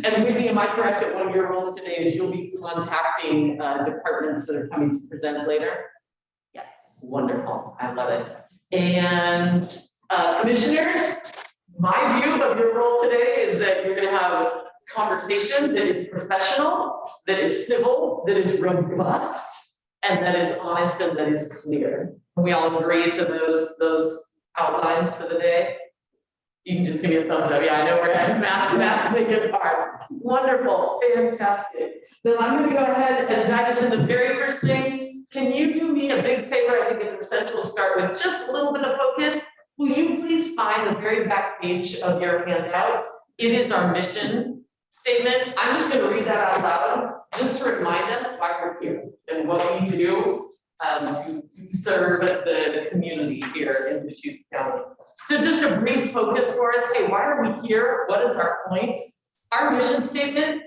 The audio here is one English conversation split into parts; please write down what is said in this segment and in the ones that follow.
And Whitney, am I correct that one of your roles today is you'll be contacting departments that are coming to present later? Yes. Wonderful, I love it. And commissioners, my view of your role today is that you're gonna have a conversation that is professional, that is civil, that is robust, and that is honest and that is clear. Can we all agree to those outlines for the day? You can just give me a thumbs up. Yeah, I know we're at mass making part. Wonderful, fantastic. Then I'm gonna go ahead and dive us in the very first thing. Can you do me a big favor? I think it's essential to start with just a little bit of focus. Will you please find the very back page of your handout? It is our mission statement. I'm just gonna read that out loud, just to remind us why we're here and what we do to serve the community here in Deschutes County. So just a brief focus for us. Hey, why are we here? What is our point? Our mission statement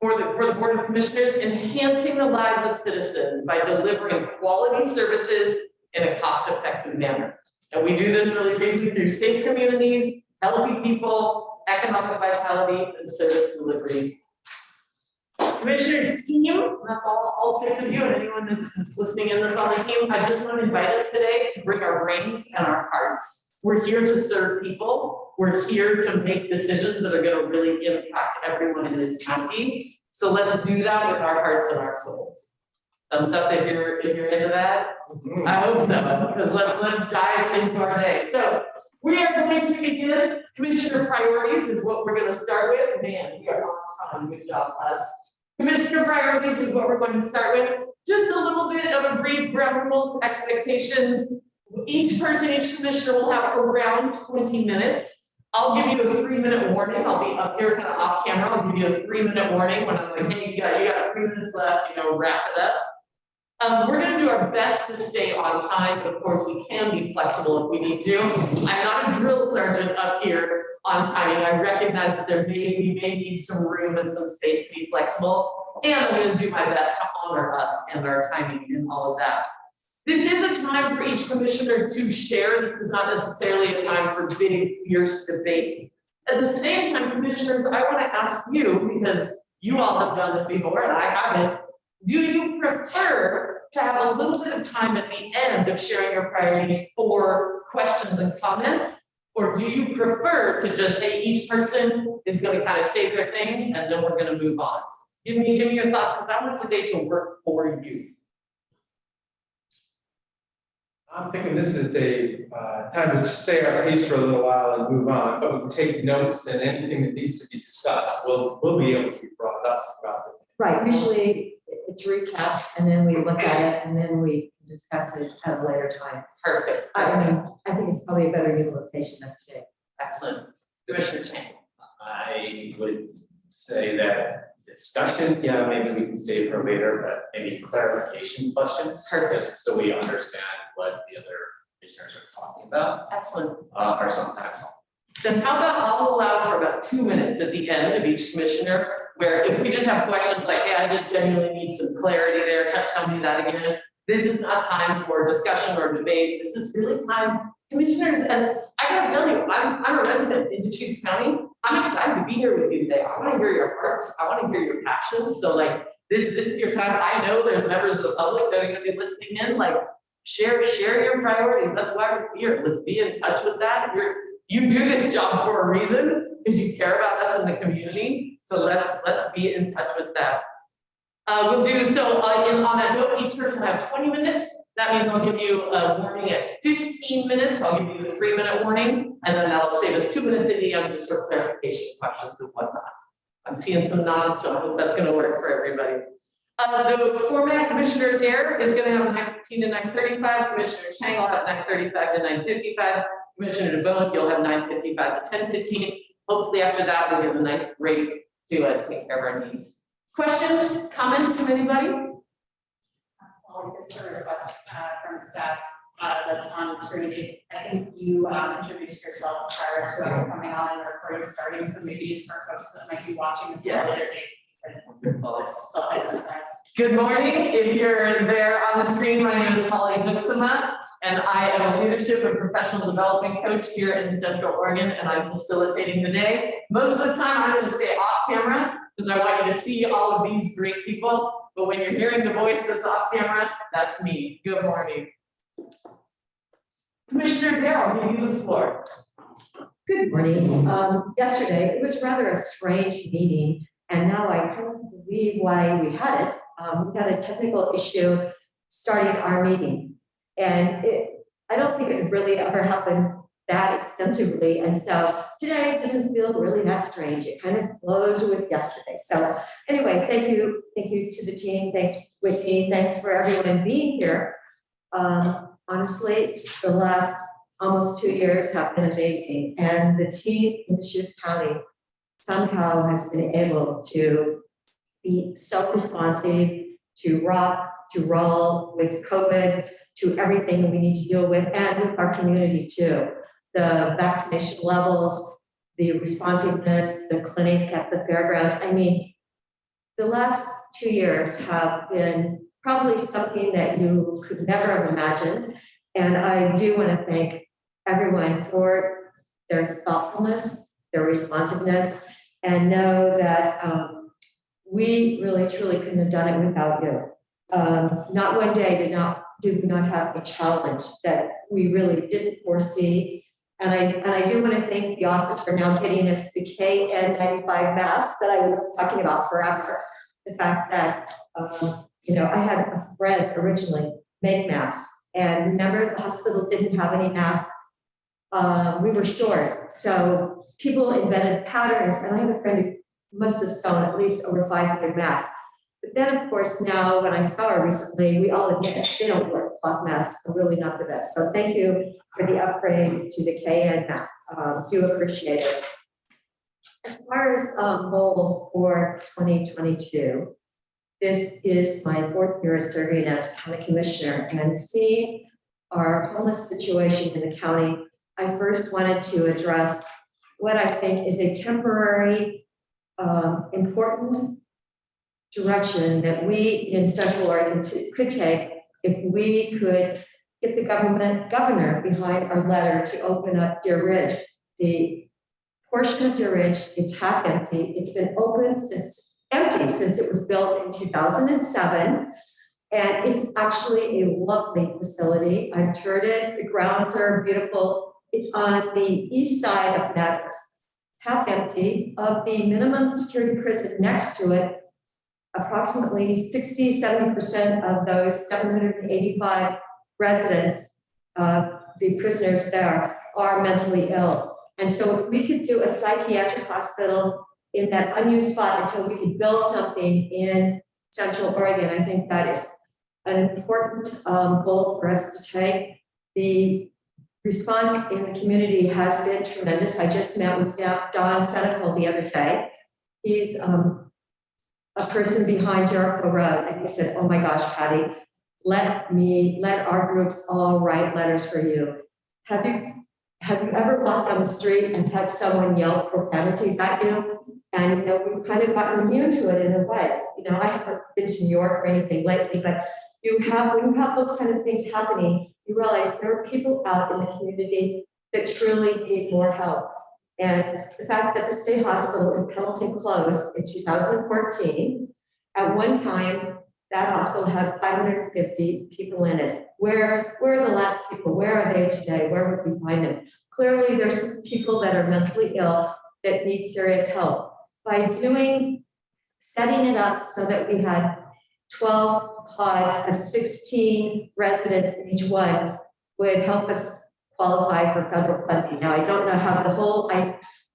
for the Board of Commissioners: enhancing the lives of citizens by delivering quality services in a cost-effective manner. And we do this really briefly through safe communities, healthy people, economic vitality, and service delivery. Commissioners team, that's all 6 of you, and anyone that's listening in that's on the team, I just want to invite us today to bring our brains and our hearts. We're here to serve people. We're here to make decisions that are going to really impact everyone in this county. So let's do that with our hearts and our souls. Thumbs up if you're into that. I hope so, because let's dive into our day. So we are going to begin. Commissioner priorities is what we're going to start with. Man, we are on time. Good job, us. Commissioner priorities is what we're going to start with. Just a little bit of a brief ground rules, expectations. Each commissioner will have around 20 minutes. I'll give you a 3-minute warning. I'll be up here kind of off camera. I'll give you a 3-minute warning when I'm like, hey, you got 3 minutes left, wrap it up. We're going to do our best to stay on time, but of course we can be flexible if we need to. I'm not a drill sergeant up here on timing. I recognize that we may need some room and some space to be flexible, and I'm going to do my best to honor us and our timing and all of that. This is a time for each commissioner to share. This is not necessarily a time for big, fierce debate. At the same time, commissioners, I want to ask you, because you all have done this before and I haven't, do you prefer to have a little bit of time at the end of sharing your priorities for questions and comments? Or do you prefer to just say each person is going to kind of say their thing and then we're going to move on? Give me your thoughts, because I want today to work for you. I'm thinking this is a time to say our piece for a little while and move on, but we can take notes, and anything that needs to be discussed, we'll be able to be brought up throughout the day. Right, usually it's recap and then we look at it and then we discuss it at a later time. Perfect. I think it's probably a better utilization of today. Excellent. Commissioner Chang. I would say that discussion, yeah, maybe we can save for later, but maybe clarification questions. Perfect. Just so we understand what the other commissioners are talking about. Excellent. Or sometimes. Then how about I'll allow for about 2 minutes at the end of each commissioner, where if we just have questions like, hey, I just genuinely need some clarity there, tell me that again. This is not time for discussion or debate. This is really time, commissioners, as I gotta tell you, I'm a resident in Deschutes County. I'm excited to be here with you today. I want to hear your hearts. I want to hear your passions. So like this is your time. I know there's members of the public that are going to be listening in. Like share your priorities. That's why we're here. Let's be in touch with that. You do this job for a reason, because you care about us in the community. So let's be in touch with that. We'll do so on that note. Each person will have 20 minutes. That means I'll give you a warning at 15 minutes. I'll give you a 3-minute warning, and then that'll save us 2 minutes at the end just for clarification questions and whatnot. I'm seeing some nods, so I hope that's going to work for everybody. The format: Commissioner Dare is going to have 9:15 to 9:35. Commissioner Chang will have 9:35 to 9:55. Commissioner DeBone, you'll have 9:55 to 10:15. Hopefully after that, we'll give a nice break to take care of our needs. Questions, comments from anybody? Well, just a request from staff that's on the screen. I think you introduced yourself prior to us coming on and recording starting, so maybe just for folks that might be watching this later date. Good morning. If you're there on the screen, my name is Holly Buxema, And I am a leadership and professional development coach here in Central Oregon, and I'm facilitating the day. Most of the time, I'm gonna stay off camera, because I want you to see all of these great people. But when you're hearing the voice that's off camera, that's me. Good morning. Commissioner Darrell, give you the floor. Good morning. Yesterday, it was rather a strange meeting, and now I kind of believe why we had it. We had a technical issue starting our meeting. And I don't think it really ever happened that extensively. And so today doesn't feel really that strange. It kind of flows with yesterday. So anyway, thank you to the team. Thanks, Whitney. Thanks for everyone being here. Honestly, the last almost 2 years have been amazing. And the team in Deschutes County somehow has been able to be self-responsive, to rock, to roll with COVID, to everything we need to deal with, and with our community too. The vaccination levels, the responsiveness, the clinic at the fairgrounds. I mean, the last 2 years have been probably something that you could never have imagined. And I do want to thank everyone for their thoughtfulness, their responsiveness, and know that we really truly couldn't have done it without you. Not one day did we not have a challenge that we really didn't foresee. And I do want to thank the office for now getting us the KN95 masks that I was talking about forever. The fact that, I had a friend originally make masks, and remember the hospital didn't have any masks. We were short. So people invented patterns, and I have a friend who must have sewn at least over 500 masks. But then, of course, now when I saw her recently, we all admit they don't work. Cloth masks are really not the best. So thank you for the upgrade to the KN mask. Do appreciate it. As far as goals for 2022, this is my 4th year of serving as county commissioner, and seeing our homeless situation in the county, I first wanted to address what I think is a temporary, important direction that we in Central Oregon could take if we could get the governor behind our letter to open up Deer Ridge. The portion of Deer Ridge, it's half empty. It's been empty since it was built in 2007. And it's actually a lovely facility. I've toured it. The grounds are beautiful. It's on the east side of Madras, half empty. Of the minimum security prison next to it, approximately 60–70% of those 785 residents, the prisoners there, are mentally ill. And so if we could do a psychiatric hospital in that unused spot until we could build something in Central Oregon, I think that is an important goal for us to take. The response in the community has been tremendous. I just met with Don Senecal the other day. He's a person behind Jericho Road, and he said, "Oh my gosh, Patty, let our groups all write letters for you." Have you ever walked on the street and had someone yell profanities at you? And we've kind of gotten immune to it in a way. I haven't been to New York or anything lately, but when you have those kind of things happening, you realize there are people out in the community that truly need more help. And the fact that the state hospital in Pendleton closed in 2014, at one time, that hospital had 550 people in it. Where are the last people? Where are they today? Where would we find them? Clearly, there's some people that are mentally ill that need serious help. By setting it up so that we had 12 pods of 16 residents in each one would help us qualify for federal funding. Now, I don't know how the whole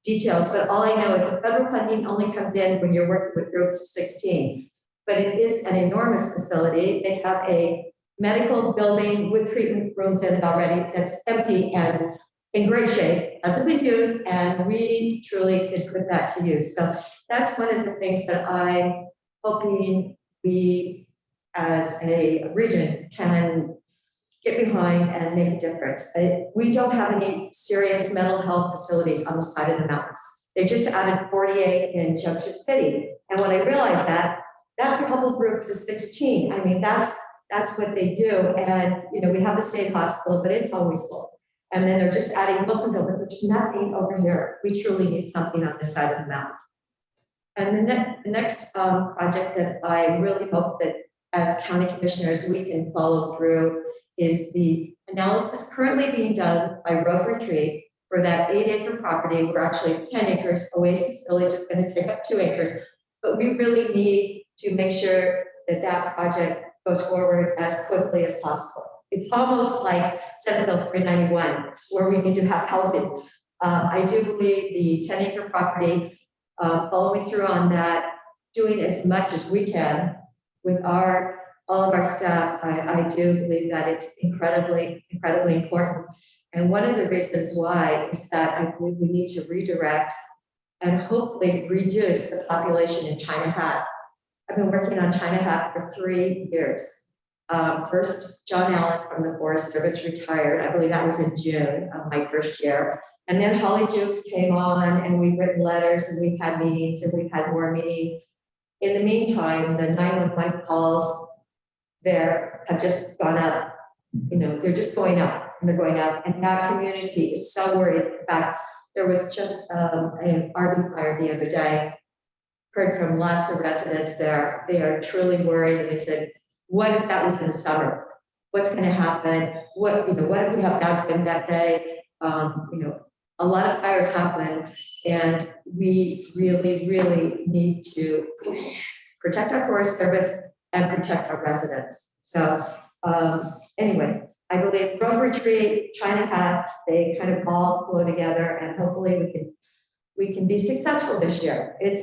details, but all I know is the federal funding only comes in when you're working with groups of 16. But it is an enormous facility. They have a medical building with treatment rooms in it already that's empty and in great shape, hasn't been used, and we truly could put that to use. So that's one of the things that I'm hoping we as a region can get behind and make a difference. We don't have any serious mental health facilities on the side of the mountains. They just added 48 in Junction City. And when I realized that, that's a couple of groups of 16. I mean, that's that's what they do. And, you know, we have the state hospital, but it's always full. And then they're just adding Wilsonville, but there's nothing over here. We truly need something on this side of the mountain. And the next project that I really hope that as county commissioners, we can follow through is the analysis currently being done by Road Retreat for that 8-acre property, where actually it's 10 acres, Oasis Village is going to take up 2 acres. But we really need to make sure that that project goes forward as quickly as possible. It's almost like Senate Bill 391, where we need to have housing. I do believe the 10-acre property, following through on that, doing as much as we can with all of our staff, I do believe that it's incredibly important. And one of the reasons why is that I believe we need to redirect and hopefully reduce the population in China Hat. I've been working on China Hat for 3 years. First, John Allen from the Forest Service retired. I believe that was in June of my first year. And then Holly Jukes came on, and we've written letters, and we've had meetings, and we've had more meetings. In the meantime, the 911 calls there have just gone up. You know, they're just going up, and they're going up. And that community is so worried. In fact, there was just an RV fire the other day. Heard from lots of residents there. They are truly worried, and they said, what if that was in the summer? What's going to happen? What if we have bad wind that day? A lot of fires happen, and we really need to protect our Forest Service and protect our residents. So anyway, I believe Road Retreat, China Hat, they kind of all flow together, and hopefully we can be successful this year. It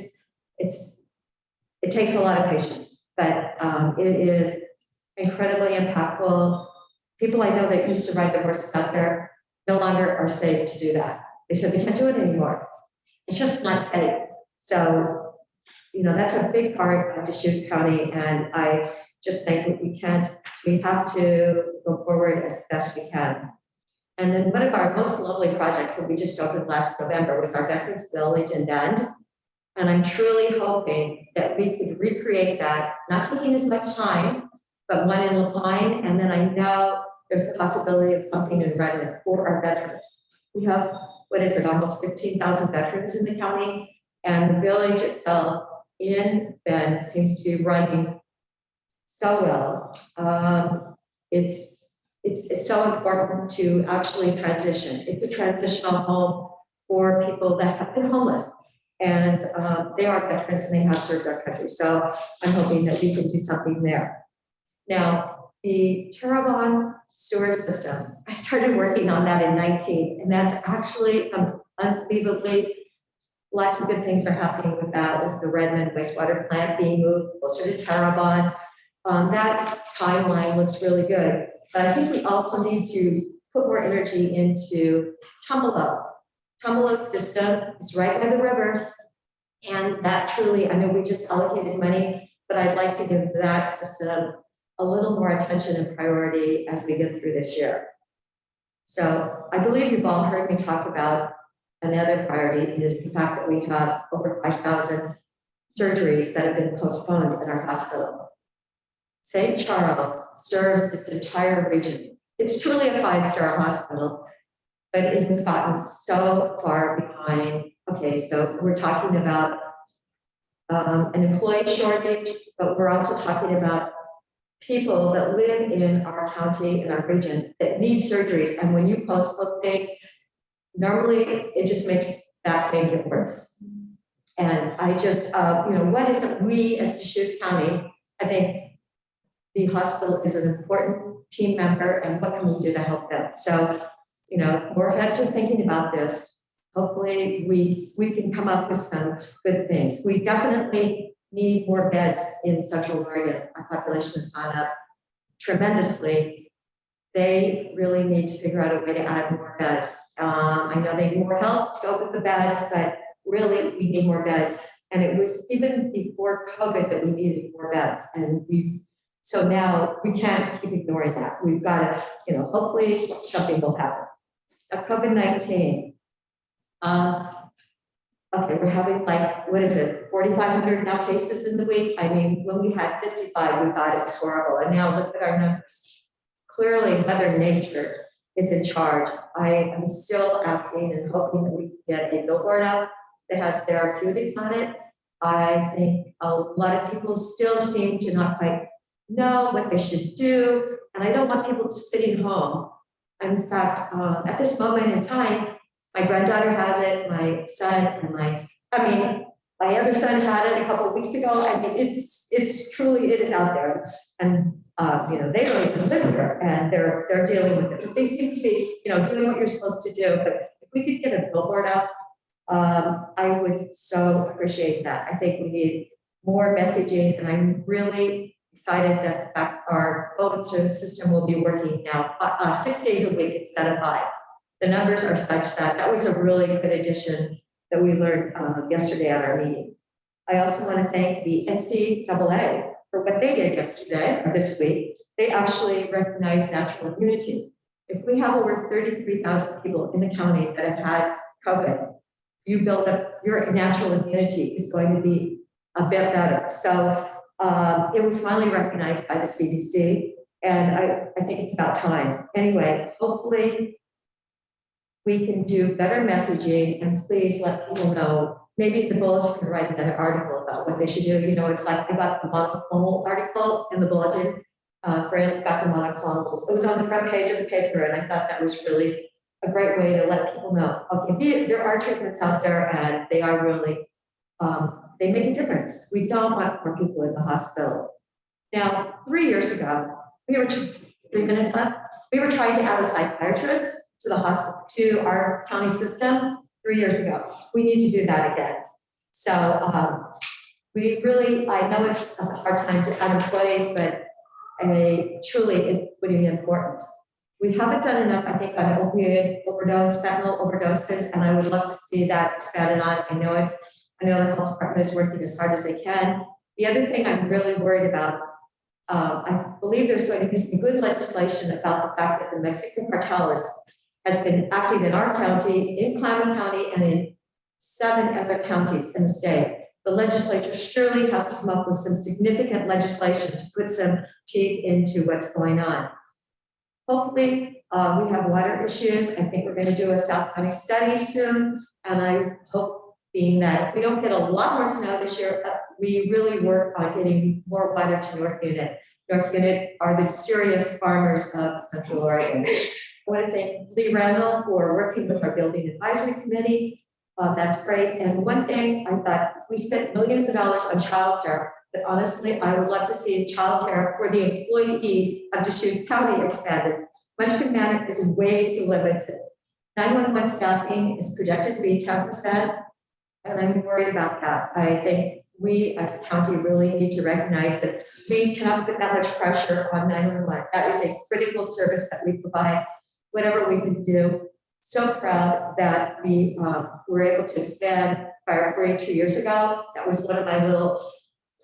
takes a lot of patience, but it is incredibly impactful. People I know that used to ride their horses out there no longer are safe to do that. They said they can't do it anymore. It's just not safe. So, that's a big part of Deschutes County, and I just think that we have to go forward as best we can. And then one of our most lovely projects that we just opened last November was our Veterans Village in Bend. And I'm truly hoping that we could recreate that, not taking as much time, but one in Lapine. And then I know there's the possibility of something in Redmond for our veterans. We have, almost 15,000 veterans in the county, and the village itself in Bend seems to be running so well. It's so important to actually transition. It's a transitional home for people that have been homeless. And they are veterans, and they have served our country. So I'm hoping that we can do something there. Now, the Turbon sewer system, I started working on that in 19, and that's actually unbelievably, lots of good things are happening with that, with the Redmond wastewater plant being moved closer to Turbon. That timeline looks really good. But I think we also need to put more energy into Tumalo. Tumalo system is right by the river, and that truly, I know we just allocated money, but I'd like to give that system a little more attention and priority as we get through this year. So I believe you've all heard me talk about another priority is the fact that we have over 5,000 surgeries that have been postponed in our hospital. St. Charles serves this entire region. It's truly a 5-star hospital, but it has gotten so far behind. Okay, so we're talking about an employee shortage, but we're also talking about people that live in our county and our region that need surgeries. And when you postpone things, normally it just makes that thing get worse. And I just, what is it we as Deschutes County, I think the hospital is an important team member, and what can we do to help them? So, more heads are thinking about this. Hopefully we can come up with some good things. We definitely need more beds in Central Oregon. Our population has gone up tremendously. They really need to figure out a way to add more beds. I know they need more help to go with the beds, but really we need more beds. And it was even before COVID that we needed more beds. And so now we can't keep ignoring that. We've got to, hopefully something will happen. COVID-19. okay, we're having like, what is it, 4,500 now cases in the week? I mean, when we had 55, we thought it was horrible, and now look at our numbers. Clearly, Mother Nature is in charge. I am still asking and hoping that we can get a billboard out that has therapeutics on it. I think a lot of people still seem to not quite know what they should do, and I don't want people just sitting home. In fact, at this moment in time, my granddaughter has it, my son, and my other son had it a couple of weeks ago. I mean, it's truly, it is out there. And, they don't even live here, and they're dealing with it. But they seem to be, doing what you're supposed to do. But if we could get a billboard out, I would so appreciate that. I think we need more messaging, and I'm really excited that the fact our voting service system will be working now 6 days a week instead of 5. The numbers are such that was a really good addition that we learned yesterday at our meeting. I also want to thank the NCAA for what they did yesterday or this week. They actually recognized natural immunity. If we have over 33,000 people in the county that have had COVID, you build up your natural immunity is going to be a bit better. So it was finally recognized by the CDC, and I think it's about time. Anyway, hopefully we can do better messaging, and please let people know. Maybe the Bulletin can write another article about what they should do. It's like I got the monoclonal article in the Bulletin for got the monoclonals. It was on the front page of the paper, and I thought that was really a great way to let people know, okay, there are treatments out there, and they are really, they make a difference. We don't want more people in the hospital. Now, 3 years ago, we were 3 minutes left. We were trying to add a psychiatrist to the hospital, to our county system 3 years ago. We need to do that again. So we really, I know it's a hard time to add employees, but truly it would be important. We haven't done enough, I think, on opioid overdose, fentanyl overdoses, and I would love to see that expanded on. I know the health department is working as hard as they can. The other thing I'm really worried about, I believe there's going to be some good legislation about the fact that the Mexican cartel has been acting in our county, in Klamath County, and in 7 other counties in the state. The legislature surely has to come up with some significant legislation to put some teeth into what's going on. Hopefully, we have water issues. I think we're going to do a South County study soon, and I hope being that if we don't get a lot more snow this year, we really work on getting more water to North Unit. North Unit are the serious farmers of Central Oregon. I want to thank Lee Randall for working with our building advisory committee. That's great. And one thing I thought, we spent millions of dollars on childcare, but honestly, I would love to see childcare for the employees of Deschutes County expanded. Munchkin Manor is way too limited. 911 staffing is projected to be 10%, and I'm worried about that. I think we as a county really need to recognize that we cannot put that much pressure on 911. That is a critical service that we provide, whatever we can do. So proud that we were able to expand fire free 2 years ago. That was one of my little,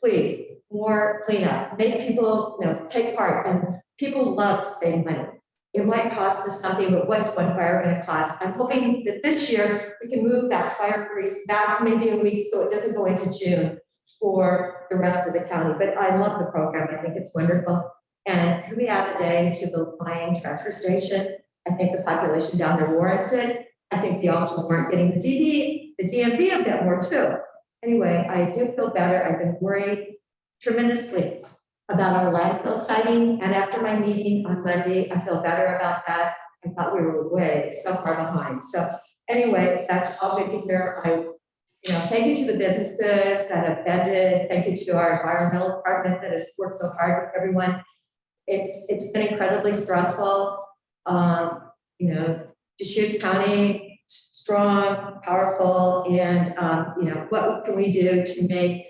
please, more cleanup, make people take part, and people love to save money. It might cost us something, but what's one fire going to cost? I'm hoping that this year we can move that fire freeze back maybe a week so it doesn't go into June for the rest of the county. But I love the program. I think it's wonderful. And could we add a day to the Lion transfer station? I think the population down there warrants it. I think they also warrant getting the DMV a bit more too. Anyway, I do feel better. I've been worried tremendously about our landfill siting. And after my meeting on Monday, I feel better about that. I thought we were so far behind. So anyway, that's all good to hear. Thank you to the businesses that have vended. Thank you to our environmental department that has worked so hard with everyone. It's been incredibly stressful. Deschutes County, strong, powerful, and what can we do to make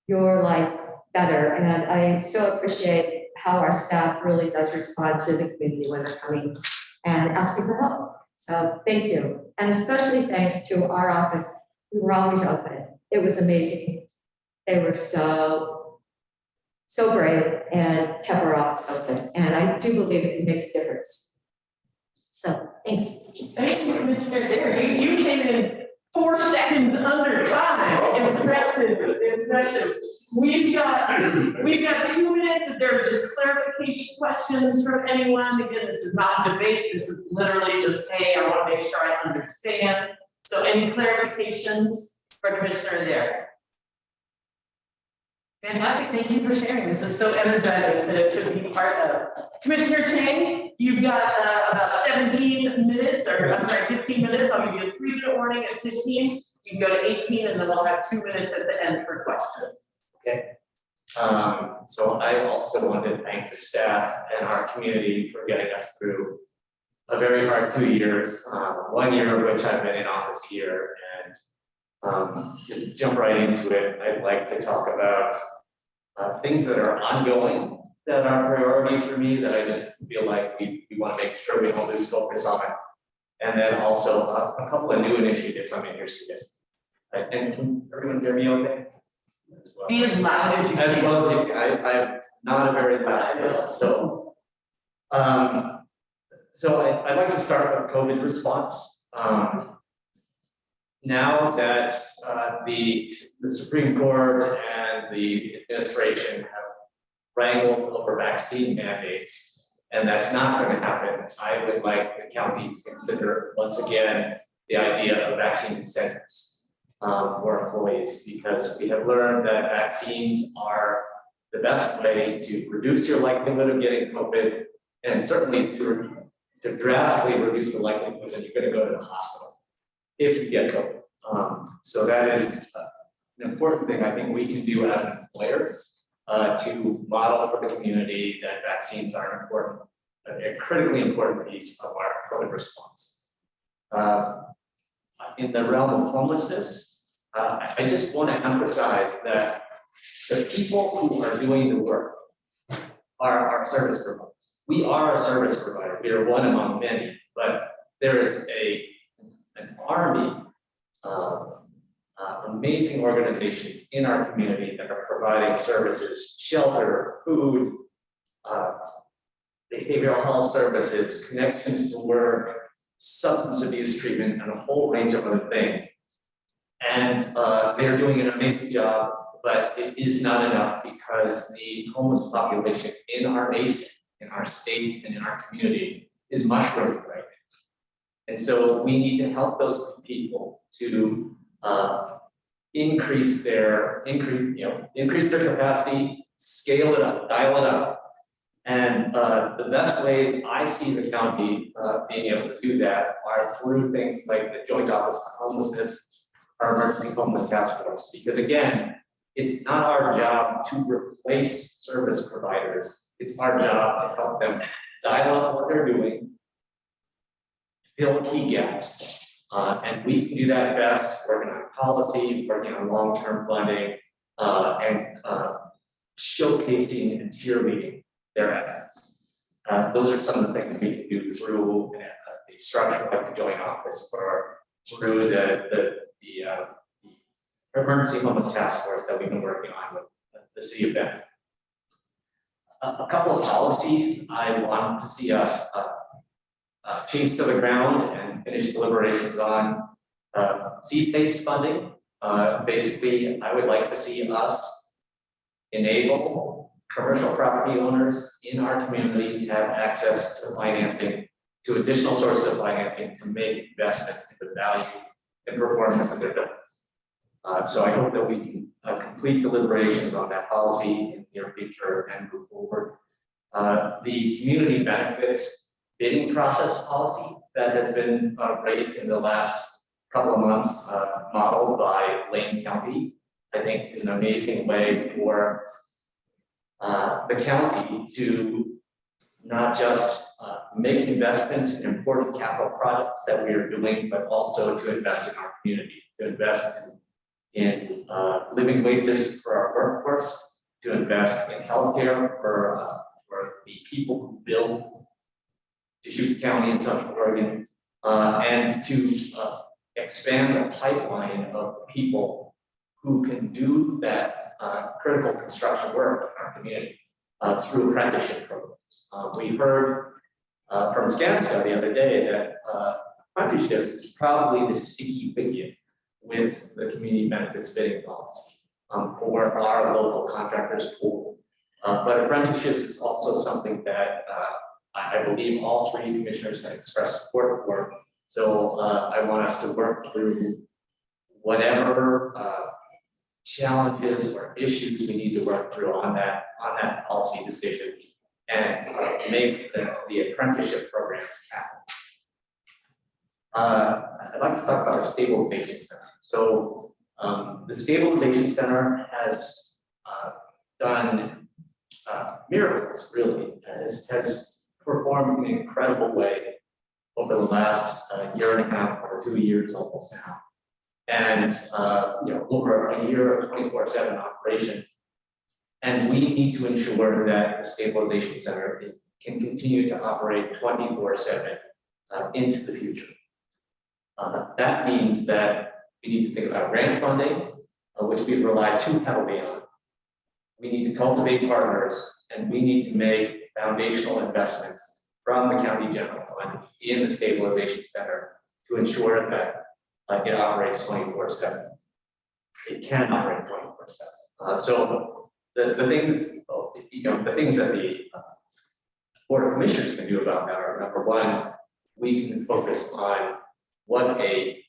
your life better? And I so appreciate how our staff really does respond to the community when they're coming and asking for help. So thank you. And especially thanks to our office. We were always open. It was amazing. They were so brave and kept our office open. And I do believe it makes a difference. So thanks. Thank you, Commissioner Dare. You came in 4 seconds We've got 2 minutes if there are just clarification questions from anyone. Again, this is not debate. This is literally just, hey, I want to make sure I understand. So any clarifications for Commissioner there? Fantastic, thank you for sharing. This is so energizing to be part of. Commissioner Chang, you've got about 17 minutes, or I'm sorry, 15 minutes. I'll give you a 3-minute warning at 15. You can go to 18 and then we'll have 2 minutes at the end for questions. Okay. So I also wanted to thank the staff and our community for getting us through a very hard 2 years, 1 year of which I've been in office here. And to jump right into it, I'd like to talk about things that are ongoing, that are priorities for me, that I just feel like we want to make sure we don't lose focus on. And then also a couple of new initiatives I'm interested in. And can everyone hear me okay? As well. Be as loud as you As can. well as you can. I'm not a very loud person, so. I'd like to start with COVID response. Now that the Supreme Court and the administration have wrangled over vaccine mandates, and that's not going to happen, I would like the county to consider once again the idea of vaccine incentives for employees, because we have learned that vaccines are the best way to reduce your likelihood of getting COVID, and certainly to drastically reduce the likelihood that you're going to go to the hospital if you get COVID. So that is an important thing I think we can do as an employer to model for the community that vaccines are an important, a critically important piece of our COVID response. In the realm of homelessness, I just want to emphasize that the people who are doing the work are our service providers. We are a service provider. We are one among many, but there is an army of amazing organizations in our community that are providing services, shelter, food, behavioral health services, connections to work, substance abuse treatment, and a whole range of other things. And they're doing an amazing job, but it is not enough because the homeless population in our nation, in our state, and in our community is mushrooming right now. And so we need to help those people to increase their capacity, scale it up, dial it up. And the best ways I see the county being able to do that are through things like the Joint Office on Homelessness, our Emergency Homeless Task Force. Because again, it's not our job to replace service providers. It's our job to help them dial up what they're doing, fill key gaps. And we can do that best working on policy, working on long-term funding, and showcasing and cheerleading their efforts. Those are some of the things we can do through a structure like the Joint Office or through the Emergency Homeless Task Force that we've been working on with the City of Bend. A couple of policies I want to see us chase to the ground and finish deliberations on. Seed-based funding. Basically, I would like to see us enable commercial property owners in our community to have access to financing, to additional sources of financing to make investments in the value and performance of their buildings. So I hope that we can complete deliberations on that policy in the near future and move forward. The community benefits bidding process policy that has been raised in the last couple of months, modeled by Lane County, I think is an amazing way for the county to not just make investments in important capital projects that we are doing, but also to invest in our community, to invest in living wages for our workforce, to invest in healthcare for the people who build Deschutes County in Central Oregon, and to expand the pipeline of people who can do that critical construction work in our community through apprenticeship programs. We heard from Skanska the other day that apprenticeships is probably the sticky wicket with the community benefits bidding policy. for our local contractors pool. But apprenticeships is also something that I believe all three commissioners have expressed support for. So I want us to work through whatever challenges or issues we need to work through on that policy decision and make the apprenticeship programs happen. I'd like to talk about the Stabilization Center. So the Stabilization Center has done miracles, really. Has performed in an incredible way over the last year and a half or 2 years almost now. And over a year of 24/7 operation. And we need to ensure that the Stabilization Center can continue to operate 24/7 into the future. That means that we need to think about grant funding, which we rely too heavily on. We need to cultivate partners, and we need to make foundational investments from the county general fund in the Stabilization Center to ensure that it operates 24/7. It can operate 24/7. So the things, the things that the Board of Commissioners can do about that are, number one, we can focus on what a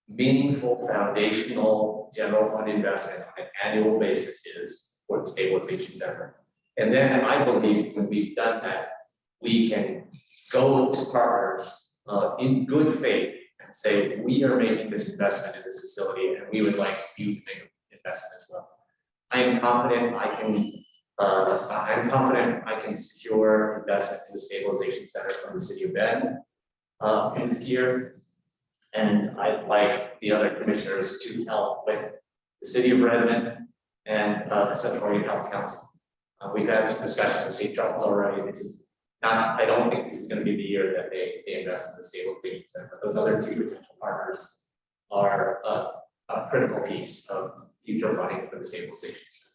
meaningful foundational general fund investment on an annual basis is for the Stabilization Center. And then I believe when we've done that, we can go to partners in good faith and say, we are making this investment in this facility and we would like you to make an investment as well. I am confident I can secure investment in the Stabilization Center from the City of Bend in this year. And I'd like the other commissioners to help with the City of Redmond and the Central Oregon Health Council. We've had some discussions with St. Charles already. This is not, I don't think this is going to be the year that they invest in the Stabilization Center, but those other two potential partners are a critical piece of future funding for the Stabilization Center.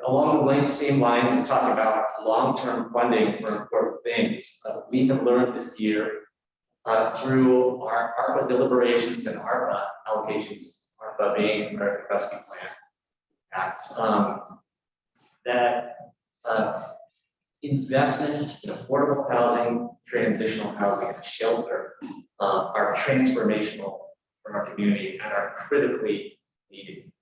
Along the same lines and talking about long-term funding for important things, we have learned this year through our ARPA deliberations and ARPA allocations, ARPA being American Rescue Plan Act, that investments in affordable housing, transitional housing, and shelter are transformational for our community and are critically needed.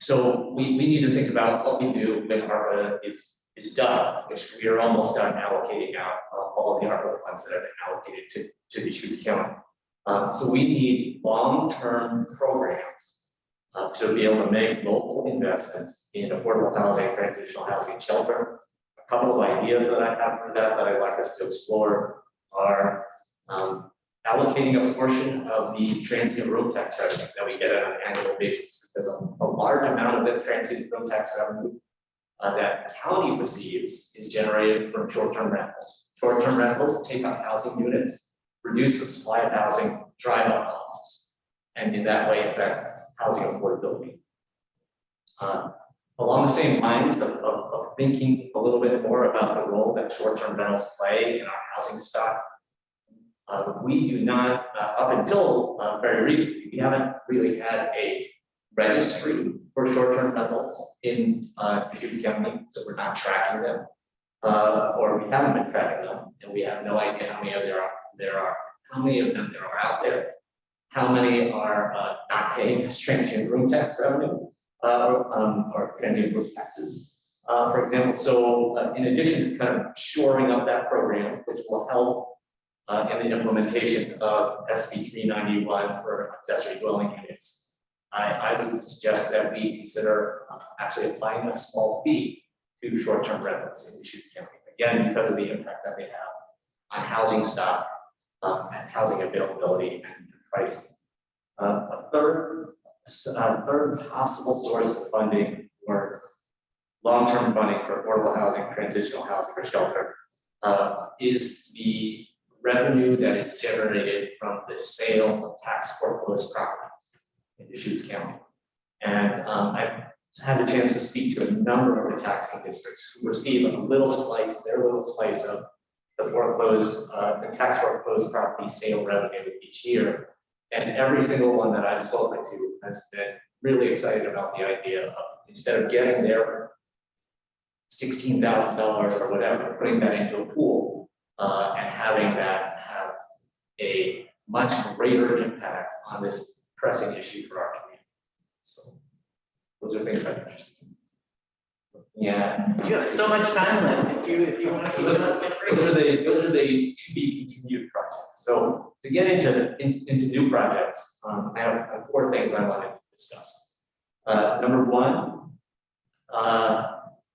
So we need to think about what we do when ARPA is done, which we are almost done allocating out all of the ARPA funds that have been allocated to Deschutes County. So we need long-term programs to be able to make local investments in affordable housing, transitional housing, and shelter. A couple of ideas that I have for that I'd like us to explore are allocating a portion of the transient room tax revenue that we get on an annual basis, because a large amount of the transient room tax revenue that the county receives is generated from short-term rentals. Short-term rentals take up housing units, reduce the supply of housing, drive up costs, and in that way affect housing affordability. Along the same lines of thinking a little bit more about the role that short-term rentals play in our housing stock, we do not, up until very recently, we haven't really had a registry for short-term rentals in Deschutes County, so we're not tracking them, or we haven't been tracking them, and we have no idea how many of how many of them there are out there, how many are not paying this transient room tax revenue or transient room taxes, for example. So in addition to kind of shoring up that program, which will help in the implementation of SB 391 for accessory dwelling units, I would suggest that we consider actually applying a small fee to short-term rentals in Deschutes County, again, because of the impact that they have on housing stock and housing availability and pricing. A third possible source of funding or long-term funding for affordable housing, transitional housing, or shelter is the revenue that is generated from the sale of tax foreclosed properties in Deschutes County. And I've had a chance to speak to a number of the taxing districts who receive a little slice, their little slice of the tax foreclosed property sale revenue each year. And every single one that I've spoken to has been really excited about the idea of, instead of getting their $16,000 or whatever, putting that into a pool, and having that have a much greater impact on this pressing issue for our community. So those are things I'm interested in. Yeah. You have so much time left, if you want to keep it up, get free. Those are the to be continued projects. So to get into new projects, I have 4 things I want to discuss. Number 1,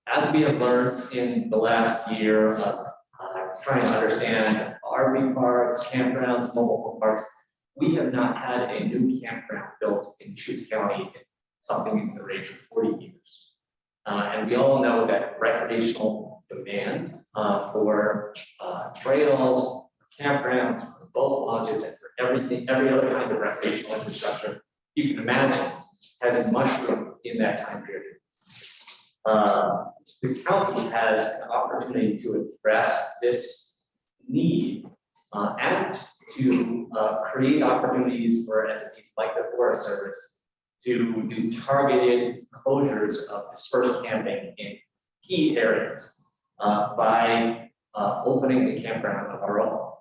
as we have learned in the last year of trying to understand RV parks, campgrounds, mobile home parks, we have not had a new campground built in Deschutes County in something in the range of 40 years. And we all know that recreational demand for trails, campgrounds, for boat launches, and for every other kind of recreational infrastructure you can imagine has mushroomed in that time period. The county has an opportunity to address this need and to create opportunities for entities like the Forest Service to do targeted closures of dispersed camping in key areas by opening the campground of our own.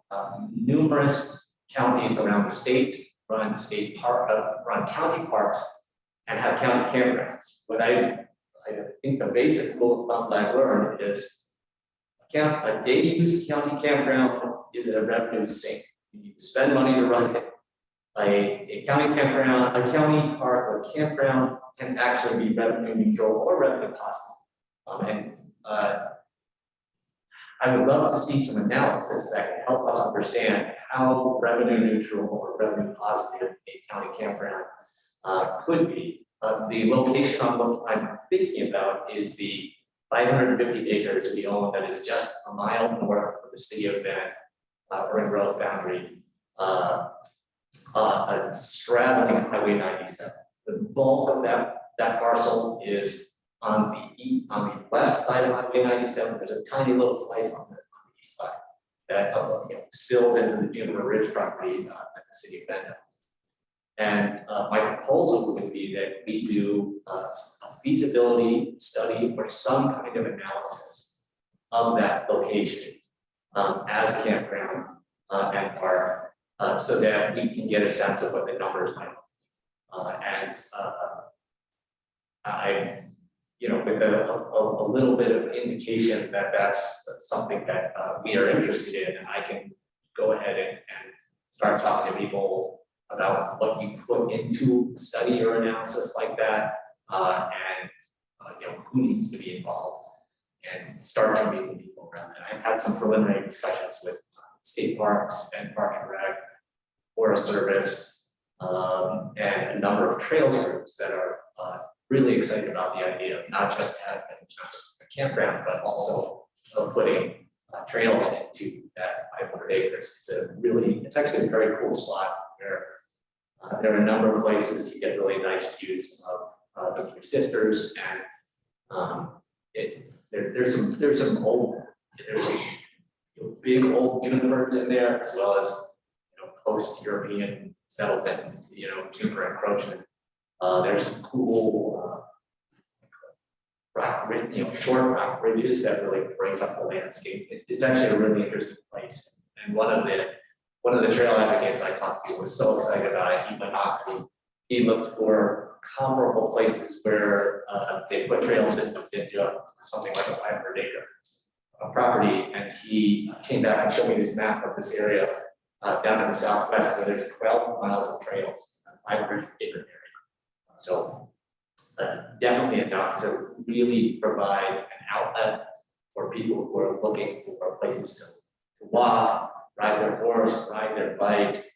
Numerous counties around the state run county parks and have county campgrounds. What I think the basic rule of thumb that I learned is a day use county campground is a revenue sink. You need to spend money to run it. A county campground, a county park or campground can actually be revenue neutral or revenue positive. I would love to see some analysis that can help us understand how revenue neutral or revenue positive a county campground could be. The location I'm thinking about is the 550 acres we own that is just a mile north of the city of Bend, or in growth boundary, straddling Highway 97. The bulk of that parcel is on the west side of Highway 97. There's a tiny little slice on the east side that spills into the Juniper Ridge property at the city of Bend. And my proposal would be that we do a feasibility study or some kind of analysis of that location as a campground and park, so that we can get a sense of what the numbers might be. I, with a little bit of indication that that's something that we are interested in, and I can go ahead and start talking to people about what you put into a study or analysis like that, and who needs to be involved, and start convening people around that. I've had some preliminary discussions with state parks and Park and Rec, Forest Service, and a number of trails groups that are really excited about the idea of not just a campground, but also putting trails into that 500 acres. It's actually a very cool spot where there are a number of places you get really nice views of the Three Sisters, and there's some big old junipers in there, as well as post-European settlement, juniper encroachment. There's some cool short rock ridges that really break up the landscape. It's actually a really interesting place. And one of the trail advocates I talked to was so excited about it. He looked for comparable places where they put trail systems into something like a 500-acre property, and he came back and showed me this map of this area down in the southwest where there's 12 miles of trails, 500-acre area. So definitely enough to really provide an outlet for people who are looking for places to walk, ride their horse, ride their bike,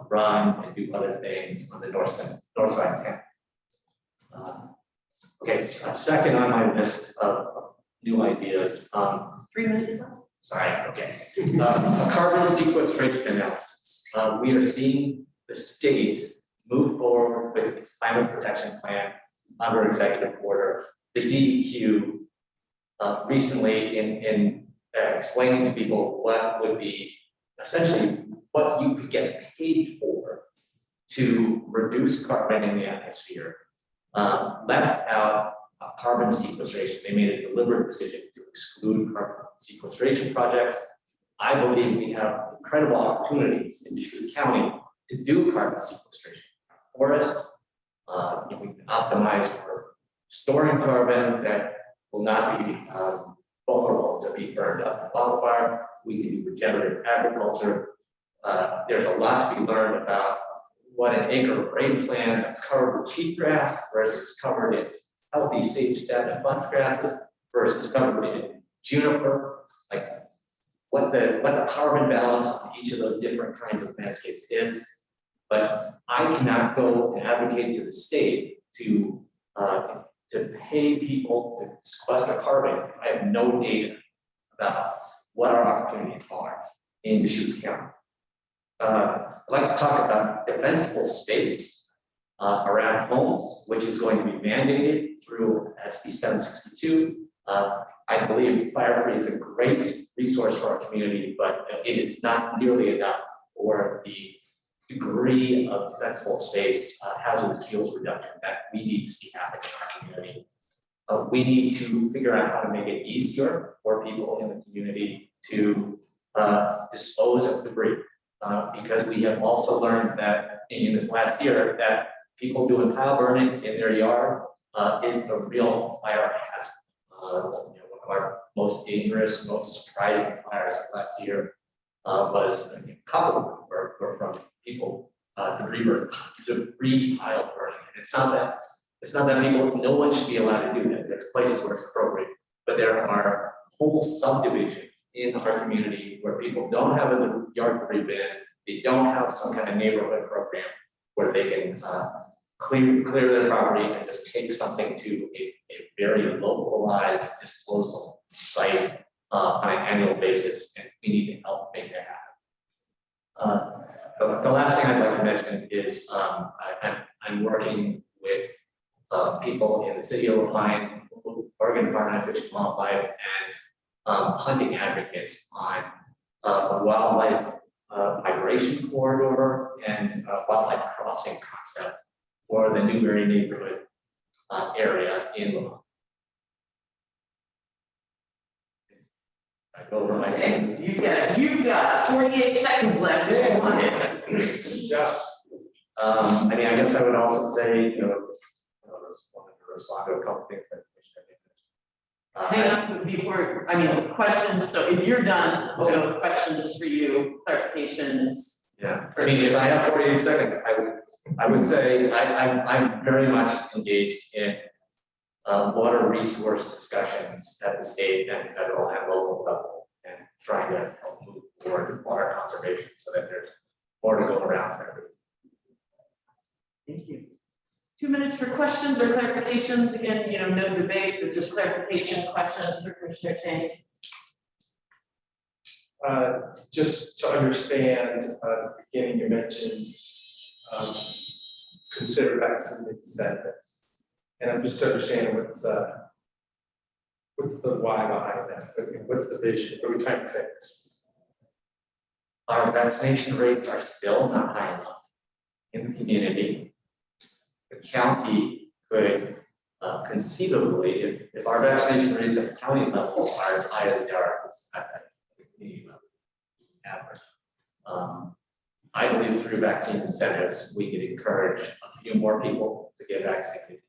run, and do other things on the north side of town. Okay, second on my list of new ideas. 3 minutes left. Sorry, okay. A carbon sequestration analysis. We are seeing the state move forward with its climate protection plan under executive order. The DEQ recently in explaining to people what would be essentially what you could get paid for to reduce carbon in the atmosphere, left out carbon sequestration. They made a deliberate decision to exclude carbon sequestration projects. I believe we have incredible opportunities in Deschutes County to do carbon sequestration. Forest, we can optimize for storing carbon that will not be vulnerable to be burned up in wildfire. We can do regenerative agriculture. There's a lot to be learned about what an acre of rangeland that's covered with cheatgrass versus covered in healthy sage stem and bunch grasses versus covered in juniper, like what the carbon balance on each of those different kinds of landscapes is. But I cannot go and advocate to the state to pay people to sequester carbon. I have no data about what our opportunities are in Deschutes County. I'd like to talk about defensible space around homes, which is going to be mandated through SB 762. I believe fire free is a great resource for our community, but it is not nearly enough for the degree of defensible space hazardous fuels reduction that we need to see happen in our community. We need to figure out how to make it easier for people in the community to dispose of debris. Because we have also learned that in this last year that people doing pile burning in their yard is a real fire hazard. One of our most dangerous, most surprising fires last year was a couple of them were from people debris pile burning. And it's not that people, no one should be allowed to do that. There's places where it's appropriate, but there are whole subdivisions in our community where people don't have a yard debris bin, they don't have some kind of neighborhood program where they can clear their property and just take something to a very localized disposal site on an annual basis, and we need to help make that happen. The last thing I'd like to mention is I'm working with people in the city of Levine, Oregon Department of Fish and Wildlife, and hunting advocates on a wildlife migration corridor and wildlife crossing concept for the Newberry neighborhood area in Levine. I go over my hand. You've got 48 seconds left if you want it. I mean, I guess I would also say, I wanted to respond to a couple things that Hang on before, questions, so if you're done, we'll go with questions for you, clarifications. Yeah, I mean, if I have 48 seconds, I would say I'm very much engaged in water resource discussions at the state and federal and local level, and trying to help move forward water conservation so that there's more to go around for everyone. Thank you. 2 minutes for questions or clarifications. Again, no debate, but just clarification questions for Commissioner Chang. Just to understand, at the beginning you mentioned consider vaccine incentives. And I'm just understanding what's the why behind that? What's the vision? What are we trying to fix? Our vaccination rates are still not high enough in the community. The county could conceivably, if our vaccination rates at the county level are as high as they are at the community level average, I believe through vaccine incentives, we could encourage a few more people to get vaccinated.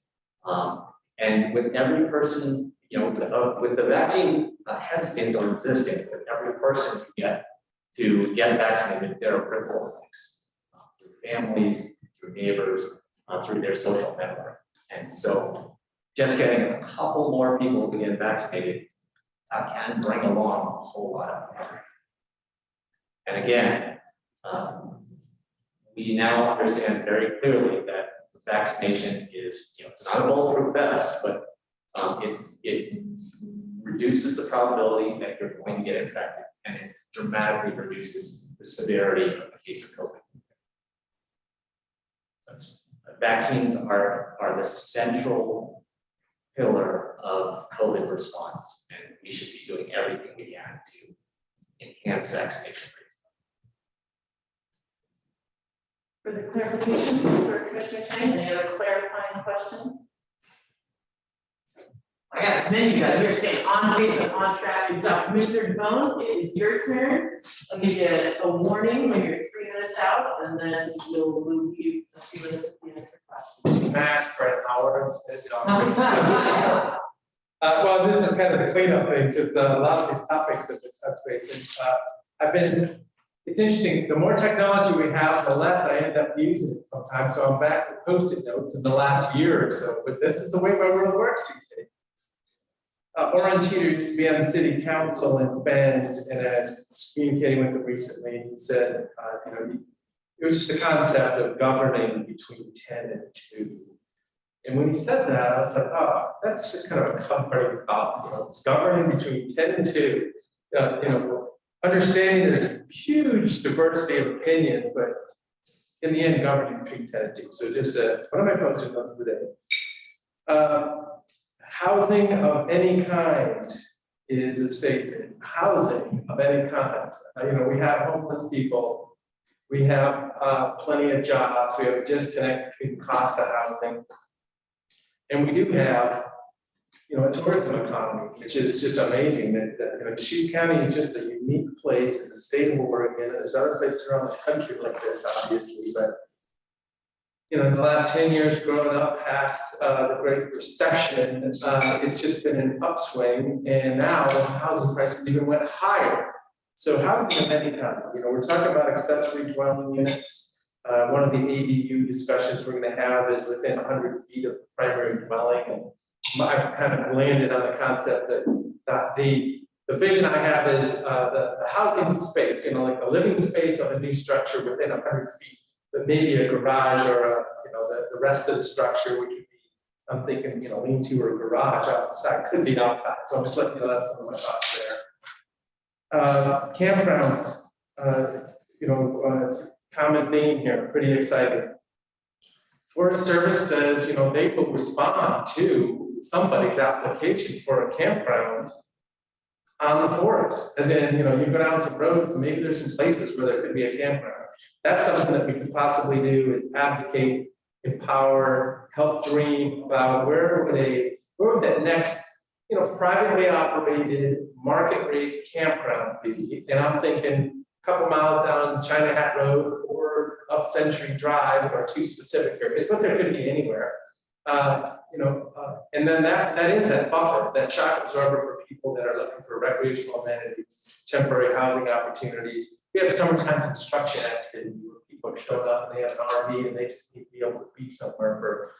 And with every person, with the vaccine hesitant or resistant, with every person you get vaccinated, there are ripple effects through families, through neighbors, through their social network. And so just getting a couple more people to get vaccinated can bring along a whole lot of recovery. And again, we now understand very clearly that vaccination is, it's not a bulletproof vest, but it reduces the probability that you're going to get infected, and it dramatically reduces the severity of a case of COVID. Vaccines are the central pillar of COVID response, and we should be doing everything we can to enhance vaccination rates. For the clarification for Commissioner Chang, any other clarifying questions? I got many of you guys, we are staying on pace and on track. You've got Commissioner Bone, it is your turn. I'll give you a warning when you're 3 minutes out, and then we'll move you a few minutes at the end for questions. Max for an hour instead. Well, this is kind of the cleanup thing, because a lot of these topics have been touched base. It's interesting, the more technology we have, the less I end up using it sometimes. So I'm back to Post-it notes in the last year or so, but this is the way my world works these days. Oren Teeter used to be on the city council in Bend, and I was communicating with him recently, and he said, it was just the concept of governing between 10 and 2. And when he said that, I was like, oh, that's just kind of a comforting thought, governing between 10 and 2. Understanding there's huge diversity of opinions, but in the end, governing between 10 and 2. So just one of my post-it notes of the day. Housing of any kind is a statement. Housing of any kind. We have homeless people. We have plenty of jobs. We have a disconnect between the cost of housing. And we do have, a tourism economy, which is just amazing. That Deschutes County is just a unique place in the state of Oregon. There's other places around the country like this, obviously, but in the last 10 years, growing up past the Great Recession, it's just been an upswing, and now the housing prices even went higher. So housing of any kind, we're talking about accessory dwelling units. One of the ADU discussions we're going to have is within 100 feet of the primary dwelling, and I've kind of landed on the concept that the vision I have is the housing space, like the living space of a new structure within 100 feet. But maybe a garage or the rest of the structure, which would be, I'm thinking, lean-to or garage outside, could be outside. So I'm just letting you know that's one of my thoughts there. Campgrounds, it's a common theme here, pretty exciting. Forest Service says, they will respond to somebody's application for a campground on the forest. As in, you go down some roads, maybe there's some places where there could be a campground. That's something that we could possibly do, is advocate, empower, help dream about where would that next, privately operated market rate campground be. And I'm thinking a couple miles down China Hat Road or up Century Drive are two specific areas, but there could be anywhere. And then that is that buffer, that shock absorber for people that are looking for recreational amenities, temporary housing opportunities. We have summertime construction activity where people show up and they have an RV and they just need to be able to be somewhere for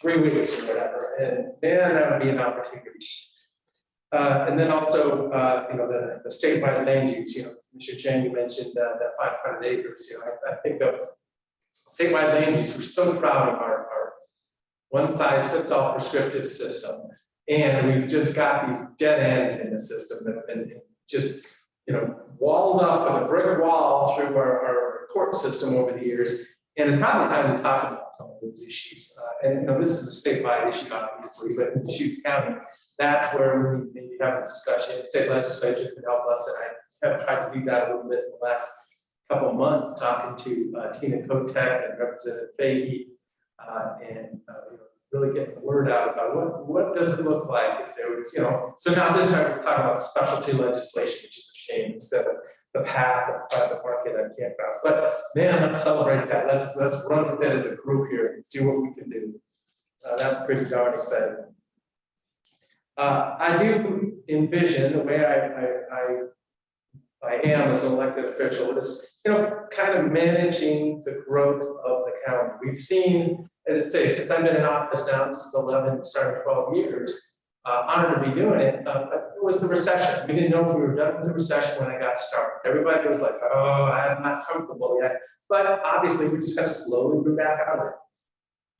3 weeks or whatever, and then that would be an opportunity. And then also the statewide land use. Mr. Chang, you mentioned that 500 acres. I think of statewide land use. We're so proud of our one-size-fits-all prescriptive system, and we've just got these dead ends in the system that have been just walled up with a brick wall through our court system over the years. And it's probably time to talk about some of those issues. And this is a statewide issue, obviously, but in Deschutes County, that's where we maybe have a discussion. The state legislature can help us, and I have tried to do that a little bit in the last couple of months, talking to Tina Kotek and Representative Fahey, and really getting the word out about what does it look like if there was, So now this time we're talking about specialty legislation, which is a shame, instead of the path of private market on campgrounds. But man, let's celebrate that. Let's run with it as a group here and see what we can do. That's pretty darn exciting. I do envision the way I am as an elected official is, kind of managing the growth of the county. We've seen, as it says, since I've been in office now, this is 11, starting 12 years. Honored to be doing it, but it was the recession. We didn't know if we were done with the recession when I got started. Everybody was like, oh, I'm not comfortable yet. But obviously, we just kind of slowly grew back out of it.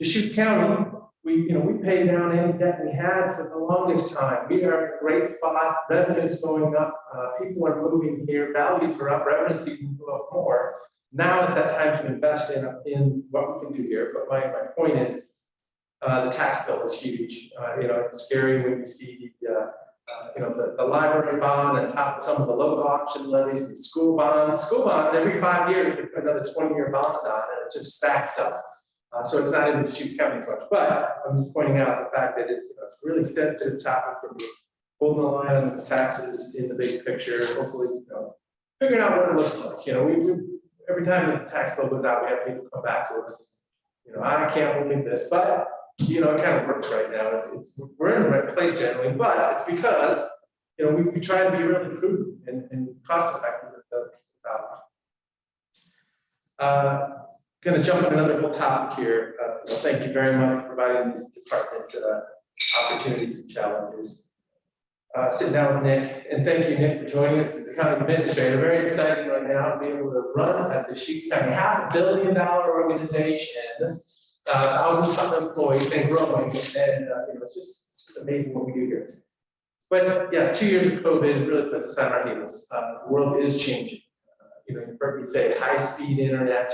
Deschutes County, we paid down any debt we had for the longest time. We are in a great spot. Revenue's going up. People are moving here. Values are up. Revenues even go up more. Now is that time to invest in what we can do here. But my point is, the tax bill is huge. It's scary when you see the library bond on top of some of the local option levies, the school bonds, every 5 years, we put another 20-year bond on, and it just stacks up. So it's not in the Deschutes County as much, but I'm just pointing out the fact that it's, it's a really sensitive topic for me. Holding the line on those taxes in the big picture, hopefully, figuring out what it looks like. We every time the tax bill goes out, we have people come back to us. I can't believe this, but it kind of works right now. We're in the right place generally, but it's because we try to be really prudent and cost effective with the dollars. Going to jump in another whole topic here. Thank you very much for providing the department opportunities and challenges. Sitting down with Nick, and thank you, Nick, for joining us as the county administrator. Very exciting right now to be able to run at the Deschutes County $500 million organization, thousands of employees and growing, and it's just amazing what we do here. But yeah, 2 years of COVID really puts us on our heels. The world is changing. You've heard me say high-speed internet,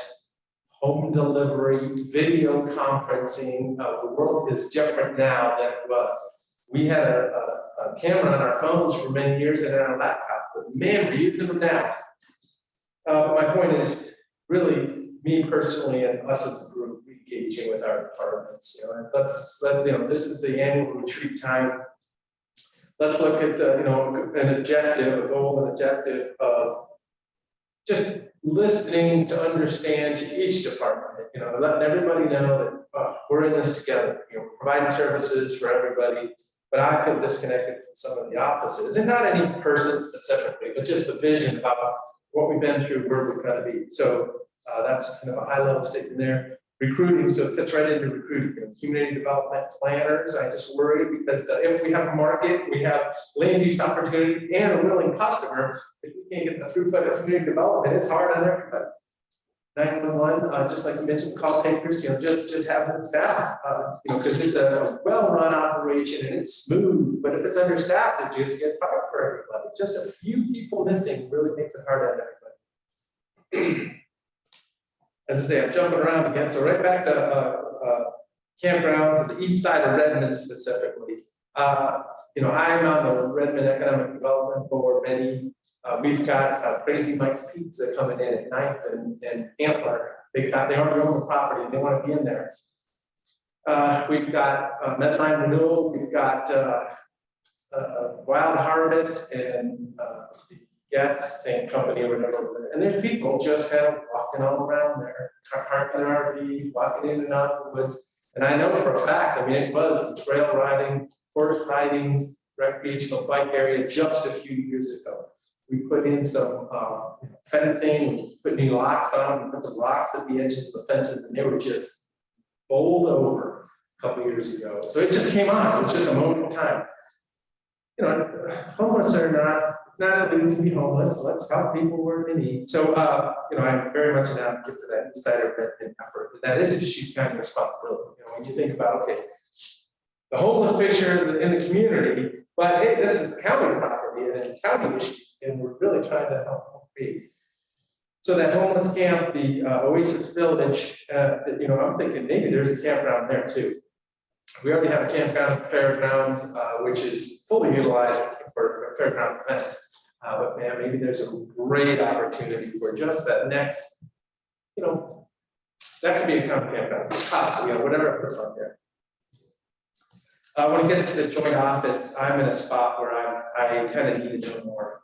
home delivery, video conferencing. The world is different now than it was. We had a camera on our phones for many years and on our laptop, but man, we're using them now. My point is really me personally and us as a group engaging with our departments. This is the annual retreat time. Let's look at an objective, a goal, an objective of just listening to understand to each department. Letting everybody know that we're in this together. Providing services for everybody. But I feel disconnected from some of the offices, and not any person specifically, but just the vision about what we've been through, where we're going to be. So that's kind of a high-level statement there. Recruiting, so it fits right into recruiting. Community development planners, I just worry because if we have a market, we have land use opportunities and a willing customer, if we can't get the throughput of community development, it's hard on everybody. 911, just like you mentioned, call takers, just having the staff, because it's a well-run operation and it's smooth, but if it's understaffed, it just gets hard for everybody. Just a few people missing really makes it hard on everybody. As I say, I'm jumping around again, so right back to campgrounds on the east side of Redmond specifically. I'm on the Redmond Economic Development Board. We've got Crazy Mike's Pizza coming in at 9th and Antler. They already own the property and they want to be in there. We've got Medline Renewal. We've got Wild Harvest and Gas Tank Company or whatever. And there's people just kind of walking all around there, parking their RV, walking in and out of the woods. And I know for a fact, it was the trail riding, horse riding, recreational bike area just a few years ago. We put in some fencing, we put new locks on, we put some rocks at the edges of the fences, and they were just bowled over a couple years ago. So it just came on, it was just a moment in time. Homeless or not, it's not illegal to be homeless. Let's help people where they need. So, I'm very much an advocate for that insider effort. But that is a Deschutes County responsibility. When you think about, okay, the homeless picture in the community, but hey, this is county property and county issues, and we're really trying to help create. So that homeless camp, the Oasis Village, I'm thinking maybe there's a campground there too. We already have a campground at the fairgrounds, which is fully utilized for fairground events. But man, maybe there's a great opportunity for just that next, that could be a campground, possibly, whatever it puts on there. When it gets to the joint office, I'm in a spot where I kind of need to know more.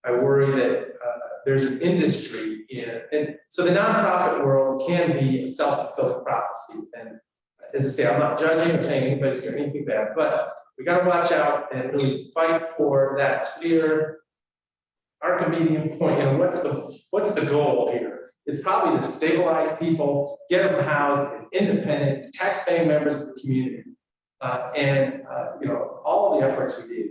I worry that there's an industry and so the nonprofit world can be a self-fulfilling prophecy. And as I say, I'm not judging or saying anybody's doing anything bad, but we got to watch out and really fight for that clear Archimedean point. What's the goal here? It's probably to stabilize people, get them housed, independent, tax-paying members of the community. All the efforts we do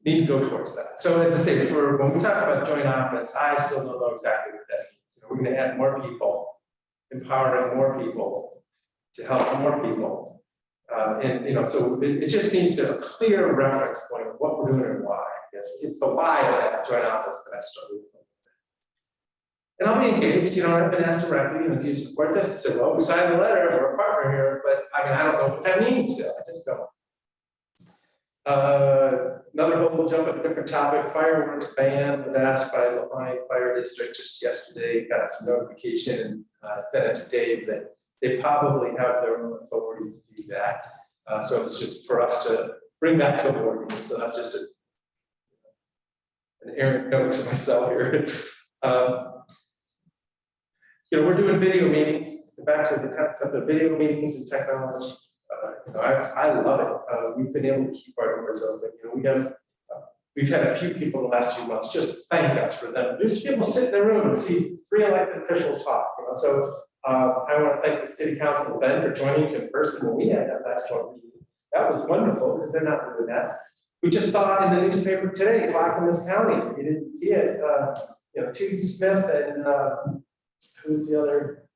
need to go towards that. So as I say, when we talk about joint office, I still don't know exactly what that means. We're going to add more people, empowering more people to help more people. So it just needs to have a clear reference point of what we're doing and why. It's the why of that joint office that I struggle with. And I'll be engaged, I've been asked directly, do you support this? I said, well, we signed the letter, we're a partner here, but I don't know what that means still, I just don't. Another whole jump at a different topic, fireworks ban was asked by the Lehigh Fire District just yesterday, got some notification and sent it to Dave that they probably have their own authority to do that. So it's just for us to bring that to the board meeting, so that's just an errant note to myself here. We're doing video meetings, back to the concept of video meetings and technology. I love it. We've been able to keep our doors open. We've had a few people in the last few months just thank us for them. There's people sit in the room and see 3 elected officials talk. So I want to thank the city council, Ben, for joining us in person when we had that last one. That was wonderful because they're not doing that. We just saw it in the newspaper today, Clackamas County. If you didn't see it, Tuesday Smith and who's the other?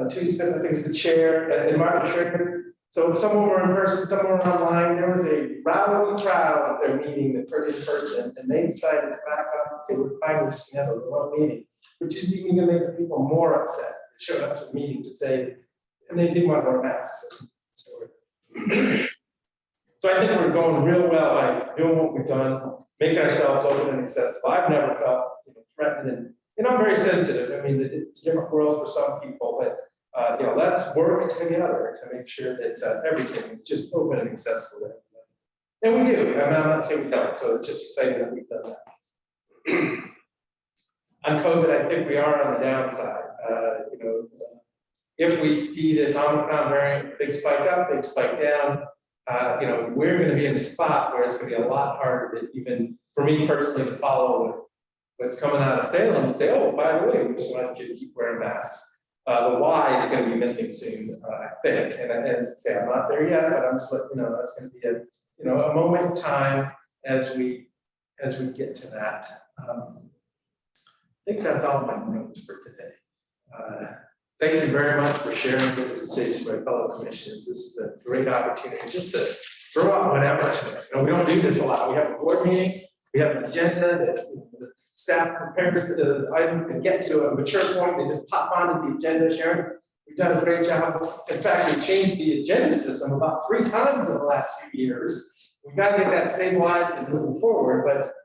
Tuesday Smith, I think, is the chair, and Martha Schrader. So some were in person, some were online. There was a rowdy crowd at their meeting that in person, and they decided to back up and say, we're finally just gonna have a remote meeting, which is even gonna make the people more upset. They showed up to the meeting to say, and they didn't want to wear masks. So I think we're going real well by doing what we've done, making ourselves open and accessible. I've never felt threatened, and I'm very sensitive. I mean, it's a different world for some people, but let's work together to make sure that everything is just open and accessible to everyone. And we do. I'm not saying we don't. So it's just exciting that we've done that. On COVID, I think we are on the downside. If we see this Omicron variant, big spike up, big spike down, we're going to be in a spot where it's going to be a lot harder to even, for me personally, to follow what's coming out of Salem and say, oh, by the way, we just want you to keep wearing masks. The why is going to be missing soon, I think. And say I'm not there yet, but I'm just letting you know that's going to be a moment in time as we get to that. I think that's all my notes for today. Thank you very much for sharing with us and to my fellow commissioners. This is a great opportunity just to throw out whatever. We don't do this a lot. We have a board meeting, we have an agenda that the staff prepares for the items that get to a mature point. They just pop onto the agenda. Sharon, we've done a great job. In fact, we've changed the agenda system about 3 times in the last few years. We've got to get that stabilized and moving forward, but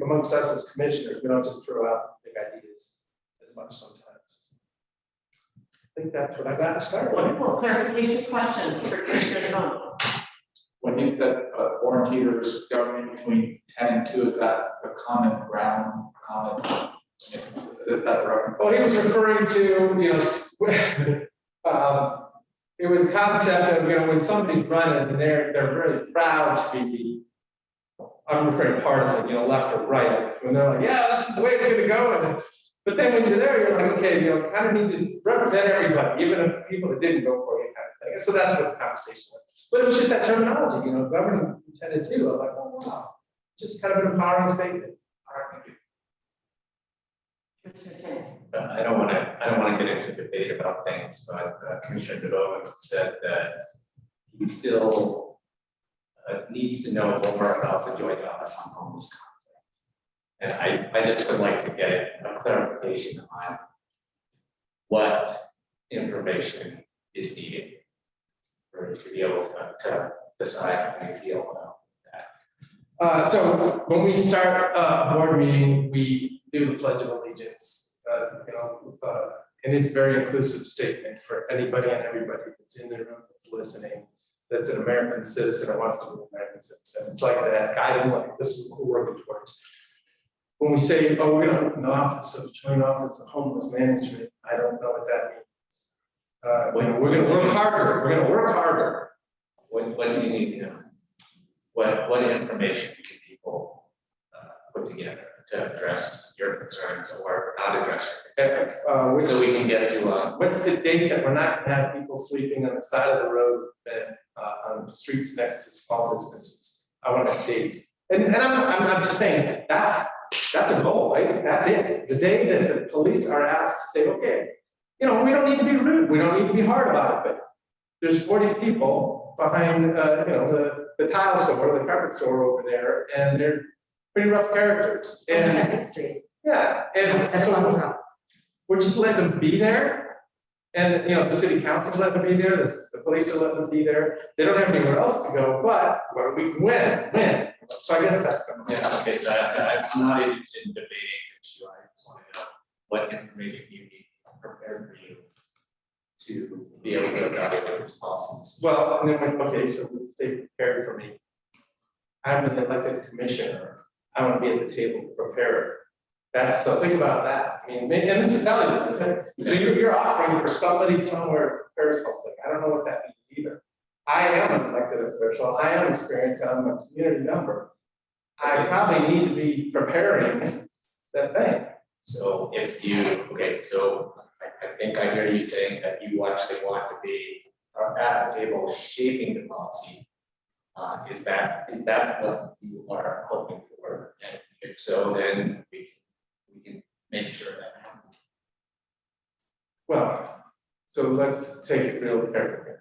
amongst us as commissioners, we don't just throw out big ideas as much sometimes. I think that's what I got to start with. Wonderful. Clarification questions for Commissioner Devon. When you said quarantiners going between 10 and 2, is that a common ground, is that right? Well, he was referring to, it was a concept of, when somebody's running and they're really proud to be, I'm referring to partisan, left or right, when they're like, yeah, this is the way it's going to go. But then when you're there, you're like, okay, kind of need to represent everybody, even if the people that didn't go for it, kind of thing. So that's what the conversation was. But it was just that terminology, governing intended to. I was like, oh wow, just kind of an empowering statement. All right, thank you. I don't want to get into debate about things, but Commissioner Devon said that he still needs to know more about the Joint Office on Homeless Concept. And I just would like to get a clarification on what information is needed for to be able to decide how you feel about that. So when we start a board meeting, we do the Pledge of Allegiance, and it's a very inclusive statement for anybody and everybody that's in the room, that's listening, that's an American citizen or wants to be an American citizen. It's like that guiding light. This is what we're working towards. When we say, oh, we're going to open the Joint Office of Homeless Management, I don't know what that means. We're going to work harder. We're going to work harder. What do you need to know? What information can people put together to address your concerns or not address your concerns? So we can get to what's the date that we're not going to have people sleeping on the side of the road and on the streets next to small businesses? I want a date. And I'm just saying that's a goal, right? That's it. The day that the police are asked to say, okay, we don't need to be rude, we don't need to be hard about it, but there's 40 people behind, the tile store, the carpet store over there, and they're pretty rough characters. On And Second Street. yeah, and That's so on the road. we're just letting them be there, And, the city council let them be there, the police are letting them be there, they don't have anywhere else to go, but where we when? So I guess that's gonna. Yeah, okay, so I'm not interested in debating the issue, I just want to know what information you need prepared for you to be able to evaluate these policies. Well, and then, okay, so they prepared for me. I'm an elected commissioner, I want to be at the table to prepare. That's, so think about that, I mean, maybe, and this is valuable, isn't it? So you're offering for somebody somewhere to prepare something, I don't know what that means either. I am an elected official, I am experienced, I'm a community member. I probably need to be preparing that thing. So if you, okay, so I think I hear you saying that you actually want to be at the table shaping the policy. Is that what you are hoping for? And if so, then we can make sure that happens. Well, so let's take it real carefully.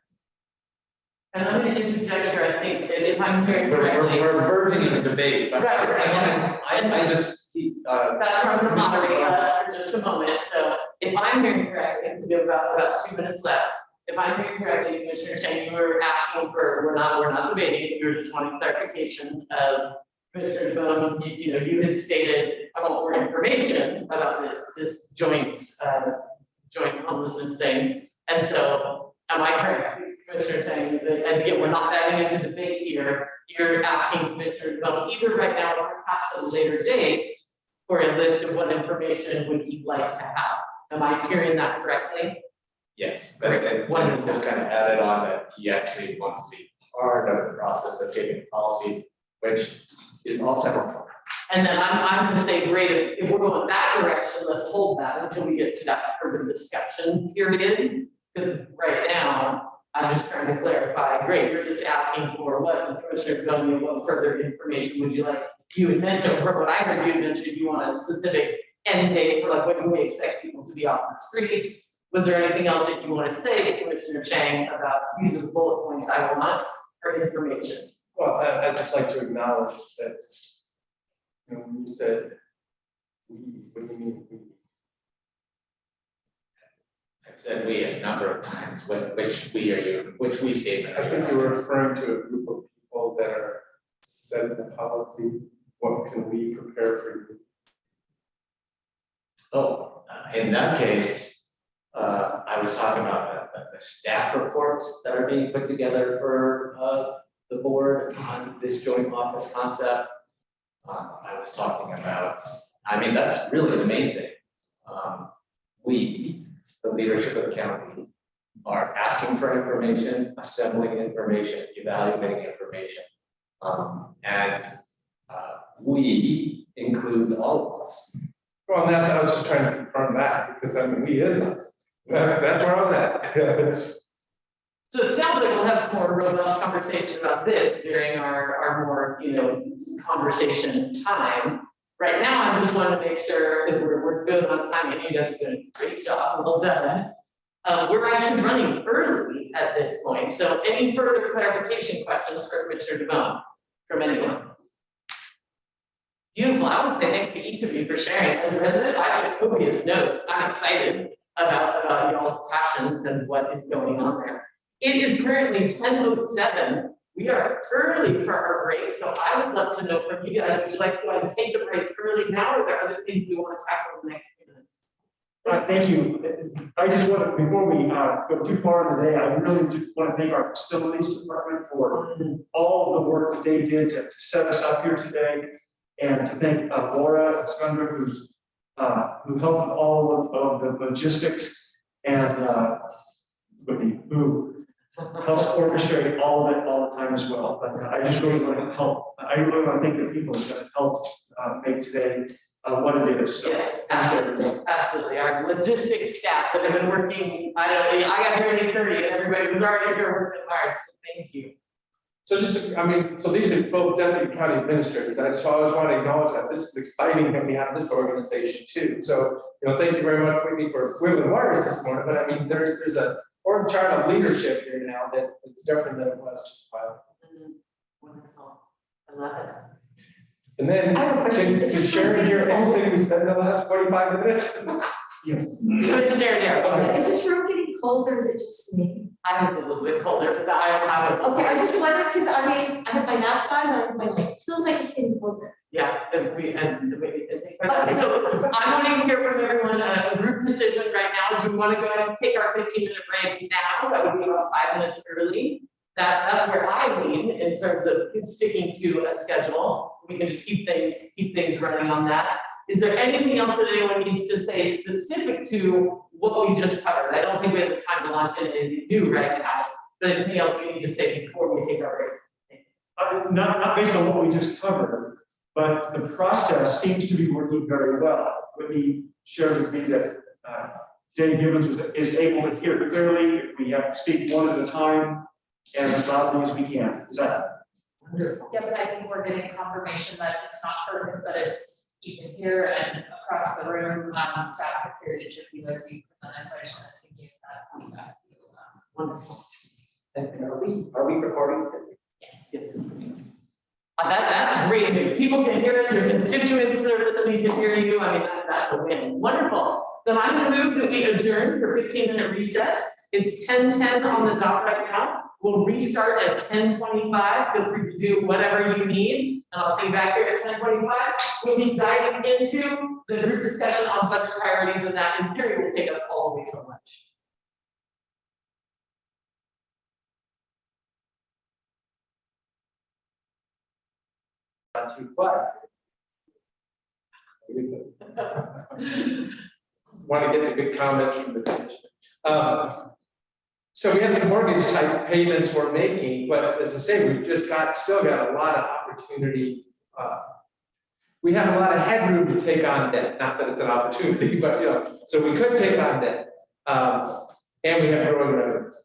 And I'm gonna interject here, I think, that if I'm hearing correctly. We're verging in the debate, but Right, right. I just keep, That's where I'm gonna moderate us for just a moment, so if I'm hearing correctly, we have about 2 minutes left. If I'm hearing correctly, Commissioner Chang, you were asking for, we're not debating, you were just wanting clarification of Commissioner Bone, you had stated, I want more information about this joint homelessness thing, and so, am I correct, Commissioner Chang, that, and again, we're not adding into debate here, you're asking Commissioner Bone either right now or perhaps at a later date for a list of what information would he like to have, am I hearing that correctly? yes, but then one just kind of added on that he actually wants to be part of the process of shaping policy, which is also helpful. And then I'm gonna say, great, if we're going that direction, let's hold that until we get to that further discussion period. Because right now, I'm just trying to clarify, great, you're just asking for what, Commissioner Bowman, what further information would you like? You had mentioned, from what I heard, you had mentioned you want a specific end date for like when we expect people to be off the streets. Was there anything else that you want to say to Commissioner Chang about these are the bullet points I want for information? Well, I'd just like to acknowledge that, when you said, what do you mean? I've said we a number of times, which we statement. I think you're referring to a group of people that are setting the policy, what can we prepare for you? Oh, in that case, I was talking about the staff reports that are being put together for the board on this joint office concept. I was talking about, I mean, that's really the main thing. We, the leadership of the county, are asking for information, assembling information, evaluating information. And we includes all of us. Well, and I was just trying to confirm that, because I mean, we is us. That's where I was at. So it sounds like we'll have some more robust conversation about this during our more, conversation time. Right now, I just want to make sure, because we're good on time, and you guys are doing a great job, well done. We're actually running early at this point, so any further clarification questions for Commissioner DeBone from anyone? Beautiful, I would say thanks to each of you for sharing. As a resident, I took copious notes. I'm excited about y'all's passions and what is going on there. It is currently 10:07. We are early for our break, so I would love to know from you guys, would you like to go ahead and take a break early now, or are there other things we want to tackle in the next few minutes? Thank you. I just want to, before we go too far in the day, I really just want to thank our facilities department for all the work that they did to set us up here today. And to thank Laura Skundra, who helped with all of the logistics, and Whitney, who helps orchestrate all of it all the time as well. But I just really want to help. I really want to thank the people that helped make today what it is. So, Yes, absolutely. Our logistics staff that have been working, I got here at 8:30 and everybody was already here working hard, so thank you. So so these are both deputy county administrators. I just always want to acknowledge that this is exciting that we have this organization too. So, thank you very much, Whitney, for wiggling wires this morning. But I mean, there's a org chart of leadership here now that it's different than it was just a while. Wonderful, I love it. And then, I have a question. to share here anything we said in the last 45 minutes. yes. Commissioner Darrow. Is this room getting cold or is it just me? I was a little bit colder, but I would. Okay, I just wondered, because I mean, I have my mask on, and I'm like, feels like it's getting colder. Yeah, and we take that. So I'm wanting to hear from everyone, a group decision right now. Do we want to go ahead and take our 15-minute break now? That would be about 5 minutes early. That's where I lean in terms of sticking to a schedule. We can just keep things running on that. Is there anything else that anyone needs to say specific to what we just covered? I don't think we have the time to launch anything new right now, but anything else we need to say before we take our break? Not based on what we just covered, but the process seems to be working very well. Whitney shared with me that Jay Gibbons is able to hear clearly. We have to speak one at a time and as loudly as we can. Is that? Wonderful. Yeah, but I think we're getting confirmation that it's not perfect, but it's even here and across the room, staff have carried it with you as we presented, so I just wanted to give that feedback. Wonderful. And are we recording? Yes. Yes. That's great. If people can hear us, your constituents that are listening can hear you. I mean, that's a win. Wonderful. Then I'm going to move that we adjourn for 15-minute recess. It's 10:10 on the dot right now. We'll restart at 10:25. Feel free to do whatever you need. And I'll see you back here at 10:25. We'll be diving into the group discussion on budget priorities, and that in theory will take us all the way till lunch. To what? Want to get the good comments from the commission. So we have the mortgage type payments we're making, but as I say, we've just still got a lot of opportunity. We have a lot of headroom to take on debt, not that it's an opportunity, but so we could take on debt. And we have growing revenues.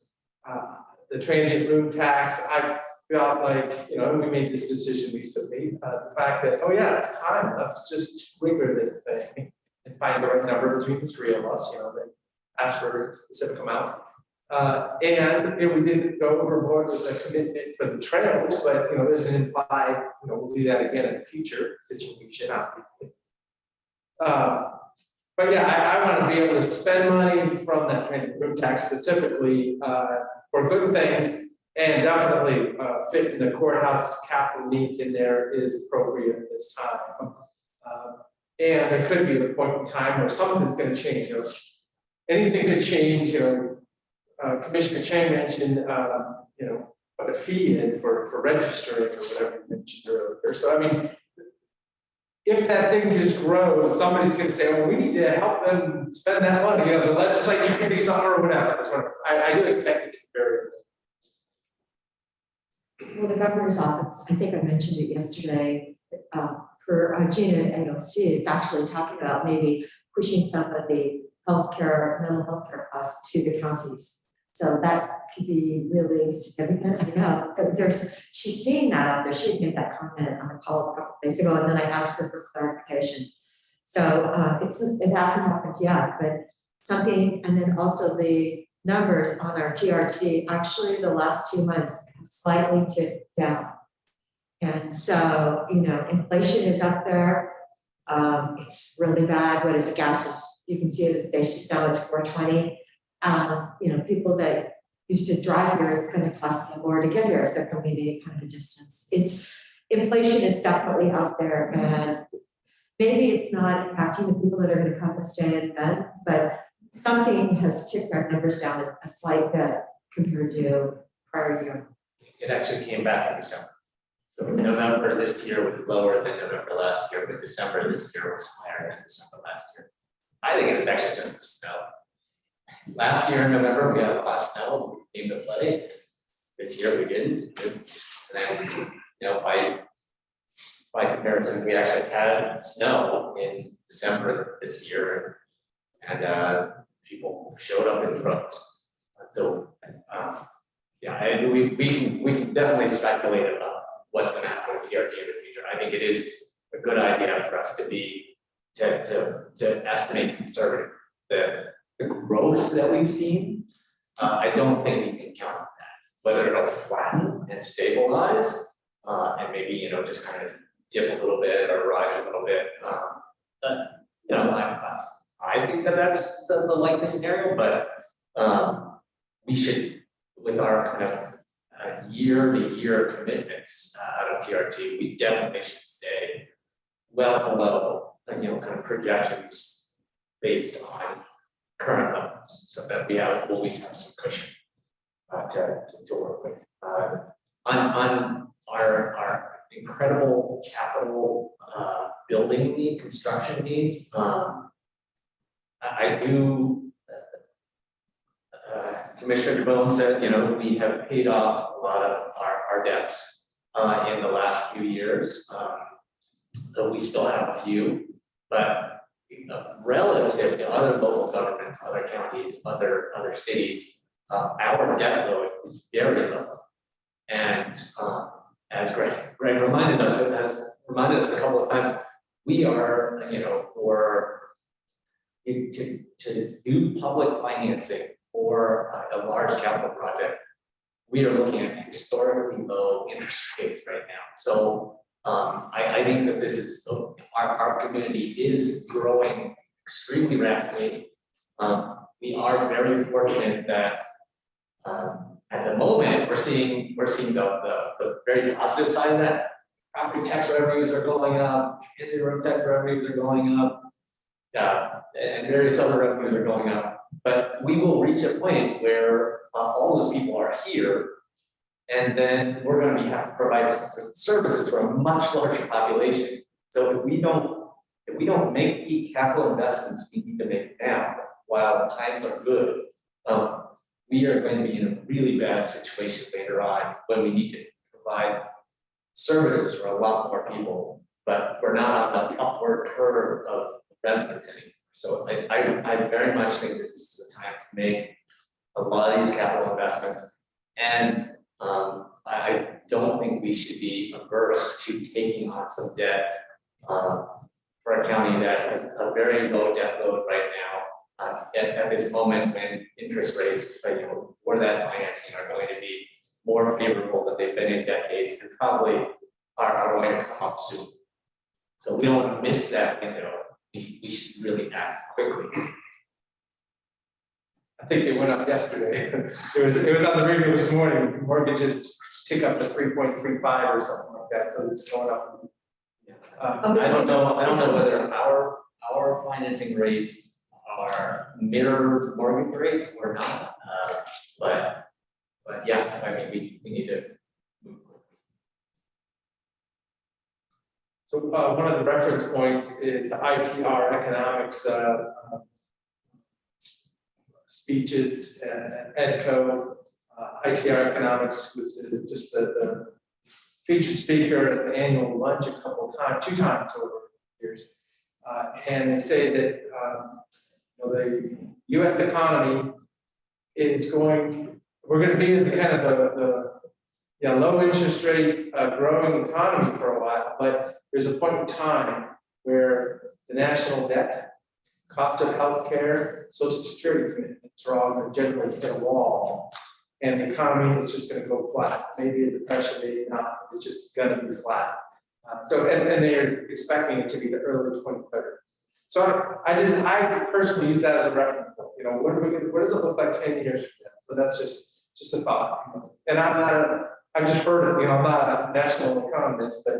The transient room tax, I felt like, we made this decision recently, the fact that, oh yeah, it's time, let's just trigger this thing and find the right number between the three of us, that ask for specific amounts. And we didn't go overboard with the commitment for the trails, but there's an implied, we'll do that again in a future situation, obviously. But yeah, I want to be able to spend money from that transit room tax specifically for good things, and definitely fit in the courthouse capital needs in there is appropriate at this time. And there could be a point in time where something's going to change. Anything could change. Commissioner Chang mentioned, put a fee in for registering or whatever you mentioned earlier. So I mean, if that thing just grows, somebody's going to say, "Well, we need to help them spend that money." The legislature can do something or whatever. I do expect it to be very. Well, the governor's office, I think I mentioned it yesterday, for Gina at AOC, is actually talking about maybe pushing some of the mental health care costs to the counties. So that could be really significant. I know she's seeing that out there. She made that comment on the call a couple of days ago, and then I asked her for clarification. So it hasn't happened yet, but something, and then also the numbers on our TRT, actually the last 2 months have slightly ticked down. And so, inflation is up there. It's really bad. What is gas is, you can see at the station now it's $4.20. People that used to drive here, it's going to cost them more to get here if they're coming any kind of distance. Inflation is definitely out there, and maybe it's not impacting the people that are going to come and stay in bed, but something has ticked our numbers down a slight bit compared to prior year. It actually came back in December. So November this year was lower than November last year, but December this year was higher than December last year. I think it's actually just the snow. Last year in November, we had a lot of snow, we came to play. This year we didn't. By comparison, we actually had snow in December this year, and people showed up in droves. So, we can definitely speculate about what's going to happen with TRT in the future. I think it is a good idea for us to estimate conservative the growth that we've seen. I don't think we can count on that. Whether it'll flatten and stabilize, and maybe just kind of dip a little bit or rise a little bit. I think that's the likely scenario, but we should, with our kind of year-to-year commitments out of TRT, we definitely should stay well below, kind of projections based on current levels, so that we always have some cushion to work with. On our incredible capital building need, construction needs, I do. Commissioner Turbon said, we have paid off a lot of our debts in the last few years. But we still have a few, but relative to other local governments, other counties, other cities, our debt load is very low. And as Greg reminded us, it has reminded us a couple of times, we are, to do public financing for a large capital project, we are looking at historically low interest rates right now. So I think that this is, our community is growing extremely rapidly. We are very fortunate that at the moment we're seeing the very positive side of that. Property tax revenues are going up, transit road tax revenues are going up, and various other revenues are going up. But we will reach a point where all those people are here, and then we're going to have to provide services for a much larger population. So if we don't make the capital investments we need to make now while times are good, we are going to be in a really bad situation later on when we need to provide services for a lot more people, but we're not on the upward curve of revenues anymore. So I very much think that this is a time to make a lot of these capital investments, and I don't think we should be averse to taking on some debt for a county that has a very low debt load right now at this moment when interest rates for that financing are going to be more favorable than they've been in decades, and probably are going to come up soon. So we don't want to miss that window. We should really act quickly. I think they went up yesterday. It was on the radio this morning. Mortgages tick up to 3.35 or something like that. So it's going up. I don't know whether our financing rates are mirror mortgage rates or not. But yeah, I mean we need to move quickly. So one of the reference points is the ITR economics speeches and EDCO. ITR economics was just the featured speaker at the annual lunch a couple of times, 2 times over the years. And they say that the US economy is we're going to be in the kind of the low interest rate growing economy for a while, but there's a point in time where the national debt, cost of healthcare, Social Security commitments are all going to generally hit a wall, and the economy is just going to go flat. Maybe a depression, maybe not. It's just going to be flat. And they're expecting it to be the early 2030s. So I personally use that as a reference point. What does it look like 10 years from now? So that's just a thought. And I've just heard it. I'm not a national economist, but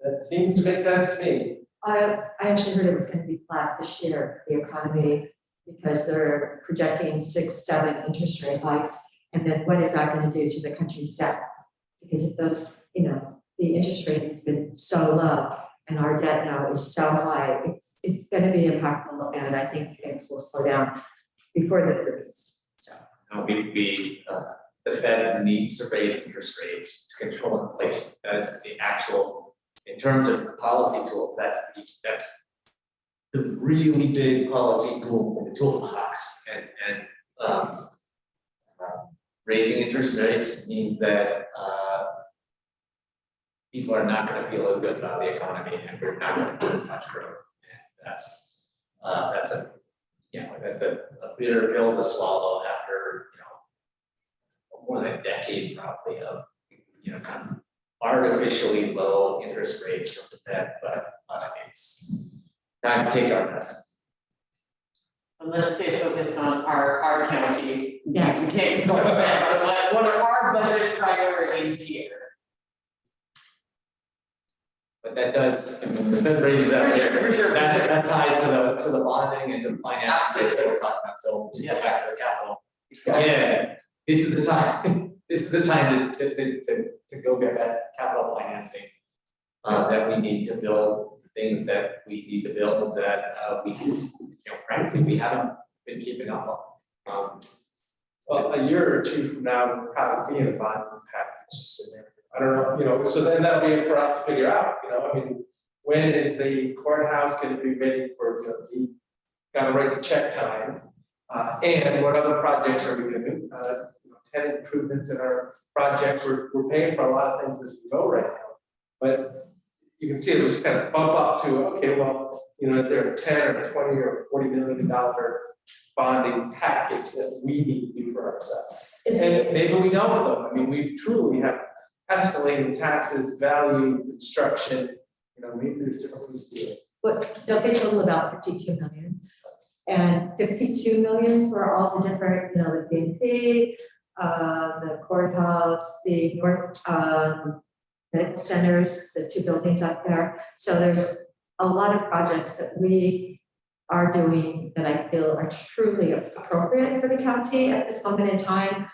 that seems to make sense to me. I actually heard it was going to be flat this year, the economy, because they're projecting 6-7 interest rate hikes. And then what is that going to do to the country's debt? Because if those, the interest rate has been so low and our debt now is so high, it's going to be impactful, and I think things will slow down before the 30s. So The Fed needs to raise interest rates to control inflation. That is the actual, in terms of policy tools, that's the really big policy tool in the toolbox. And raising interest rates means that people are not going to feel as good about the economy, and we're not going to get as much growth. And that's a bitter pill to swallow after more than a decade probably of kind of artificially low interest rates from the Fed, but it's time to take our medicine. And let's stay focused on our county. Yes. We can't go back, but what are our budget priorities here? But that does, I mean, if it raises that, For sure. that ties to the bonding and the finance piece that we're talking about, so to go back to the capital. Yeah, this is the time, this is the time to go get that capital financing. That we need to build things that we need to build that we, frankly, we haven't been keeping up on. Well, a year or two from now, we'll probably be in a bond package scenario. I don't know, so then that'll be for us to figure out, I mean, when is the courthouse gonna be ready for, the gotta write the check time? And what other projects are we gonna do? Tenant improvements in our projects, we're paying for a lot of things as we go right now. But you can see it was kind of bump up to, okay, well, is there a 10 or 20 or $40 million bonding package that we need to do for ourselves? And maybe we don't though, I mean, we truly have escalating taxes, value, construction, maybe there's different ways to do it. But don't they total about 52 million? And 52 million for all the different, the BNP, the courthouse, the North medical centers, the 2 buildings up there. So there's a lot of projects that we are doing that I feel are truly appropriate for the county at this moment in time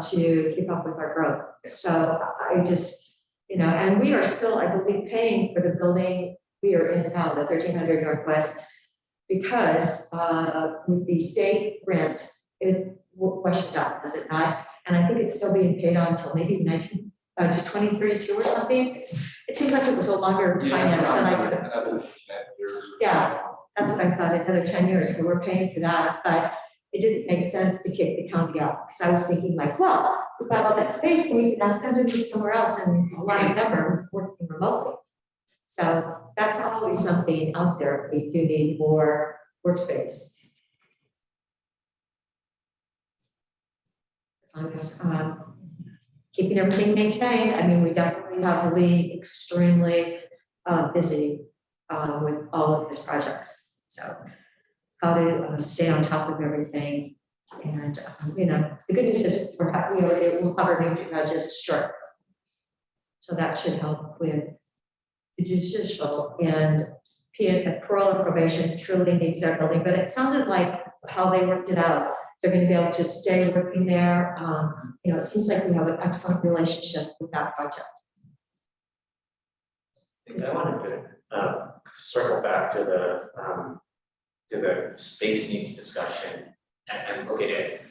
to keep up with our growth. So I just, and we are still, I believe, paying for the building we are in now, the 1300 Northwest, because with the state rent, it washes out, does it not? And I think it's still being paid on until maybe 2032 or something. It seems like it was a longer finance than I could have. Another 10 years. Yeah, that's what I thought, another 10 years, so we're paying for that, but it didn't make sense to kick the county out, because I was thinking like, well, we've got all that space, and we can ask them to move somewhere else, and a lot of them are working remotely. So that's always something out there, we do need more workspace. As long as, keeping everything maintained, I mean, we definitely have really extremely busy with all of his projects. So how to stay on top of everything. And, the good news is we'll have our new judges short. So that should help with the judicial and parole and probation truly needs their building. But it sounded like how they worked it out. They're going to be able to stay working there. It seems like we have an excellent relationship with that project. I wanted to circle back to the space needs discussion and look at it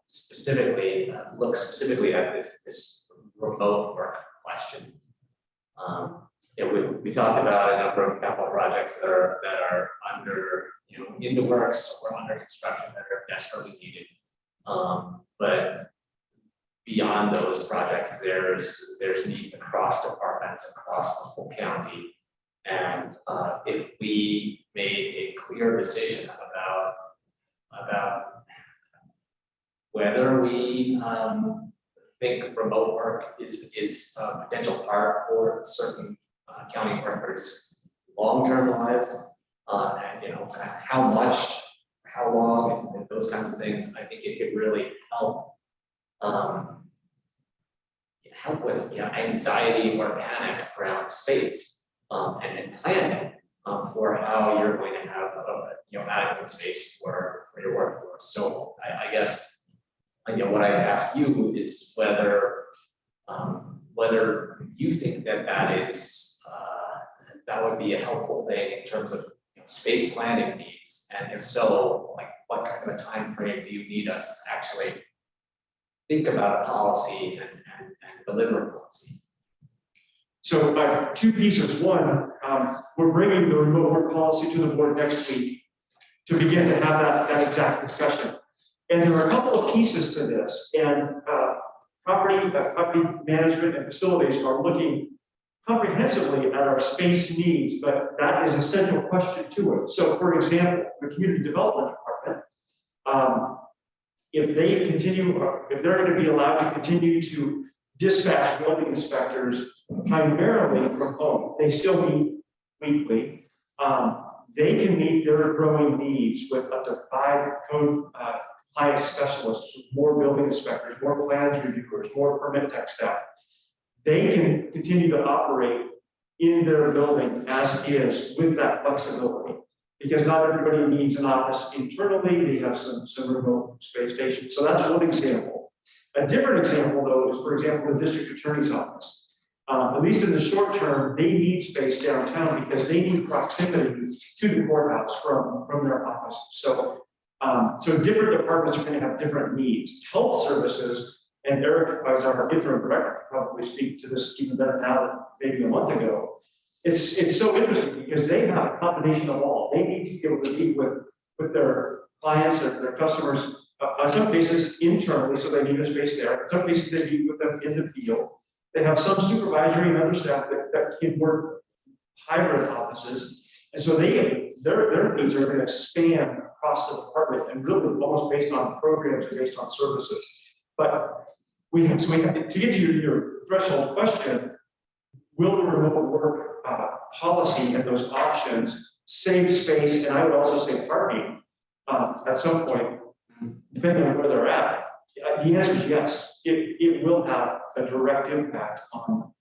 specifically, look specifically at this remote work question. We talked about a number of capital projects that are under, in the works or under construction that are desperately needed. But beyond those projects, there's needs across departments, across the whole county. And if we made a clear decision about whether we think remote work is a potential part for certain county workers' long-term lives, and kind of how much, how long, and those kinds of things, I think it could really help with anxiety or panic around space and planning for how you're going to have adequate space for your workforce. So I guess what I ask you is whether you think that is that would be a helpful thing in terms of space planning needs, and if so, like what kind of a time frame do you need us to actually think about a policy and deliver a policy? So 2 pieces. One, we're bringing the remote work policy to the board next week to begin to have that exact discussion. And there are a couple of pieces to this, and property management and facilities are looking comprehensively at our space needs, but that is a central question to it. So for example, the community development department, if they're going to be allowed to continue to dispatch building inspectors primarily from home, they still meet weekly. they can meet their growing needs with up to 5 code highest specialists, more building inspectors, more plans reviewers, more permit tech staff. They can continue to operate in their building as is with that flexibility. Because not everybody needs an office internally, they have some remote space stations. So that's one example. A different example, though, is, for example, the district attorney's office. At least in the short term, they need space downtown because they need proximity to the courthouse from their office. So, so different departments are going to have different needs. Health services, and Eric, as our interim director, could probably speak to this even better now than maybe a month ago. It's so interesting because they have a combination of all. They need to be able to meet with their clients or their customers, in some cases internally, so they need a space there. In some cases, they meet with them in the field. They have some supervisory and other staff that can work hybrid offices. And so their needs are going to span across the department and really almost based on programs and based on services. But we have to get to your threshold question, will the remote work policy and those options save space, and I would also say parking at some point, depending on where they're at? The answer is yes. It will have a direct impact on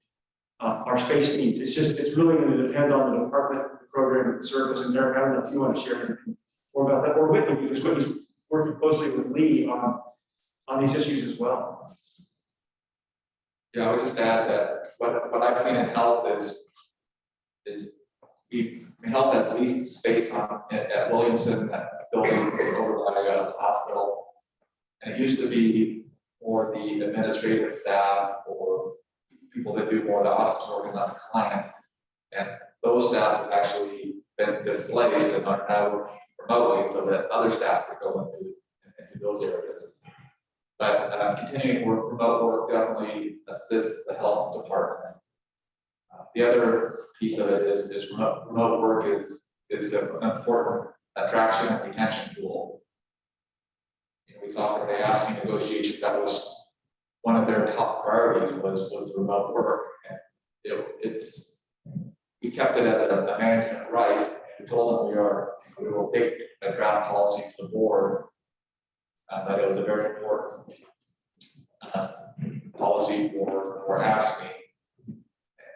our space needs. It's really going to depend on the department, the program, and the service. And Derek, I don't know if you want to share anything more about that, or Whitney, because Whitney's working closely with Lee on these issues as well. Yeah, I would just add that what I've seen in health is health has leased space at Williamson, at a building over by the hospital. And it used to be for the administrative staff or people that do more of the office work and less client. And those staff have actually been displaced and are now remotely so that other staff could go into those areas. But continuing remote work definitely assists the health department. The other piece of it is remote work is an important attraction and retention tool. You know, we saw from the asking negotiation that was one of their top priorities was the remote work, and we kept it as a management right, and we told them we will take a draft policy to the board. That it was a very important policy for ASME.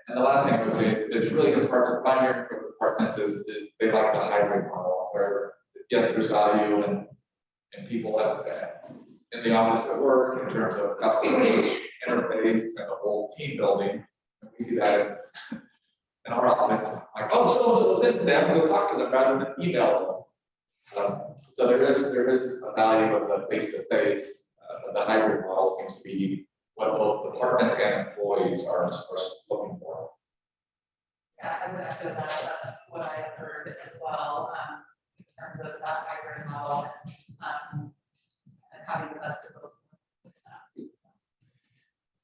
And the last thing I would say is really the primary for departments is they like the hybrid model where yes, there's value and people in the office at work in terms of customer interface and the whole team building. And we see that in our office, like, oh, so was in them, go talk to them rather than email them. So there is a value of the face-to-face. The hybrid model seems to be what both departments and employees are looking for. Yeah, I would echo that. That's what I have heard as well, in terms of that hybrid model, and having the best of both.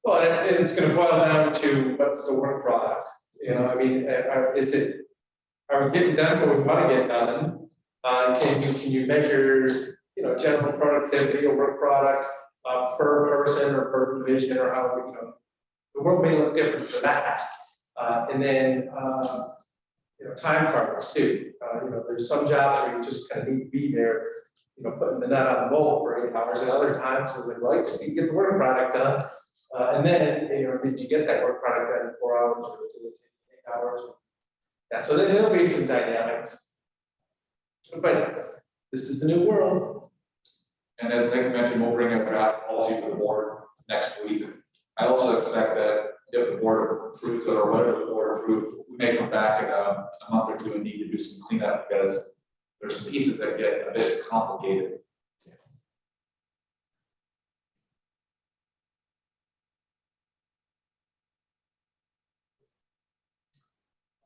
Well, and it's going to boil down to what's the work product. You know, I mean, are we getting done what we want to get done? Can you measure, you know, general productivity or work product per person or per division or however, you know, the world may look different for that. And then, you know, time cards too. You know, there's some jobs where you just kind of need to be there, you know, putting the net on the bowl for 8 hours, and other times it's like, well, you just need to get the work product done. And then, you know, did you get that work product done in 4 hours or did it take 8 hours? Yeah, so there'll be some dynamics. But this is the new world. And as Nick mentioned, we'll bring a draft policy to the board next week. I also expect that if the board approves it or whatever the board approves, we may come back in a month or two and need to do some cleanup because there's some pieces that get a bit complicated.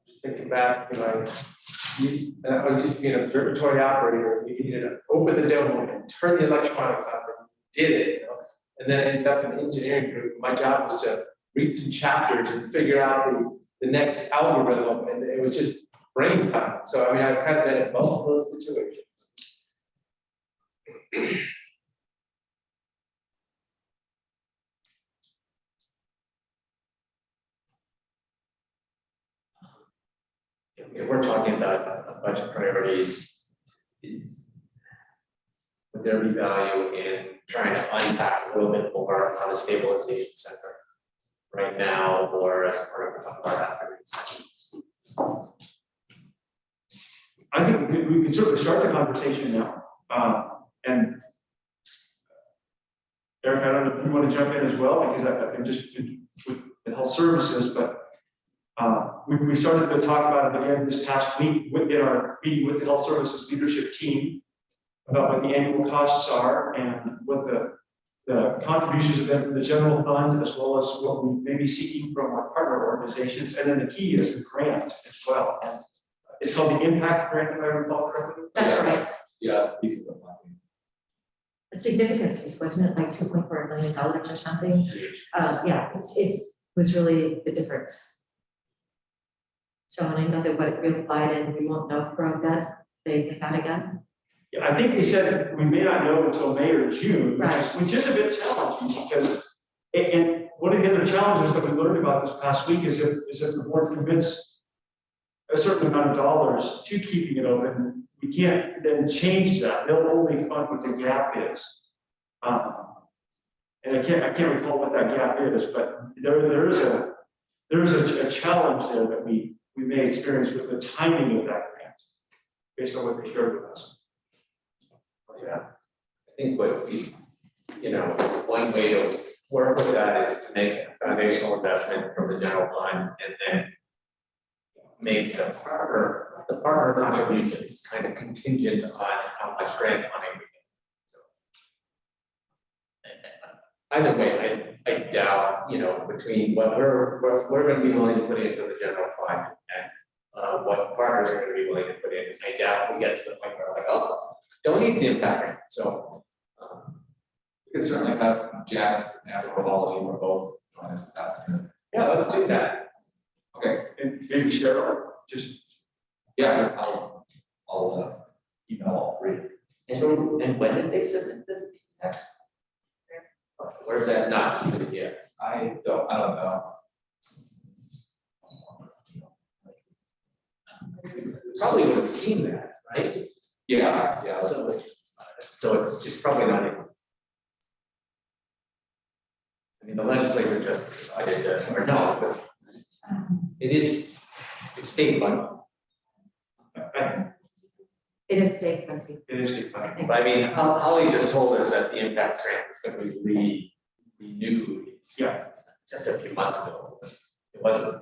Just thinking back, you know, I used to be an observatory operator. You needed to open the dome and turn the electronics on, and did it, you know. And then I ended up in the engineering group. My job was to read some chapters and figure out the next algorithm, and it was just brain time. So I mean, I've kind of been in both of those situations. if we're talking about budget priorities, would there be value in trying to unpack a little bit more on the stabilization center right now, or as part of the comprised after these sessions? I think we can certainly start the conversation now. And Eric, I don't know if you want to jump in as well, because I'm just with the health services, but we started to talk about it again this past week in our meeting with the health services leadership team about what the annual costs are and what the contributions have been from the general fund, as well as what we may be seeking from our partner organizations. And then the key is the grant as well. And it's called the impact grant, if I recall correctly. That's right. Yeah, piece of the funding. A significant piece, wasn't it, like $2.4 million or something? Yeah, it was really the difference. So, and I know that what it really applied, and we won't know from that, they get that again. Yeah, I think they said we may not know until May or June, Right. which is a bit challenging because, and one of the other challenges that we learned about this past week is if the board commits a certain amount of dollars to keeping it open, we can't then change that. They'll only fund what the gap is. And I can't recall what that gap is, but there is a challenge there that we may experience with the timing of that grant based on what they shared with us. Yeah, I think what we, one way to work with that is to make a foundational investment from the general fund and then make the partner contributions kind of contingent on how much grant money we get. So either way, I doubt, between what we're going to be willing to put into the general fund and what partners are going to be willing to put in, I doubt we get to the point where we're like, oh, don't need the impact. So We could certainly have Janice and or Holly or both join us this afternoon. yeah, let's do that. Okay, And maybe Cheryl, just yeah, I'll email all three. And when did they submit this text? Where's that not submitted yet? I don't know. Probably would have seen that, right? Yeah. So it's just probably not even. I mean, the legislature just decided to, or no, but it's state money. It is state funding. it is a plan. But I mean, Holly just told us that the impact grant was going to be renewed. Yeah. Just a few months ago. It wasn't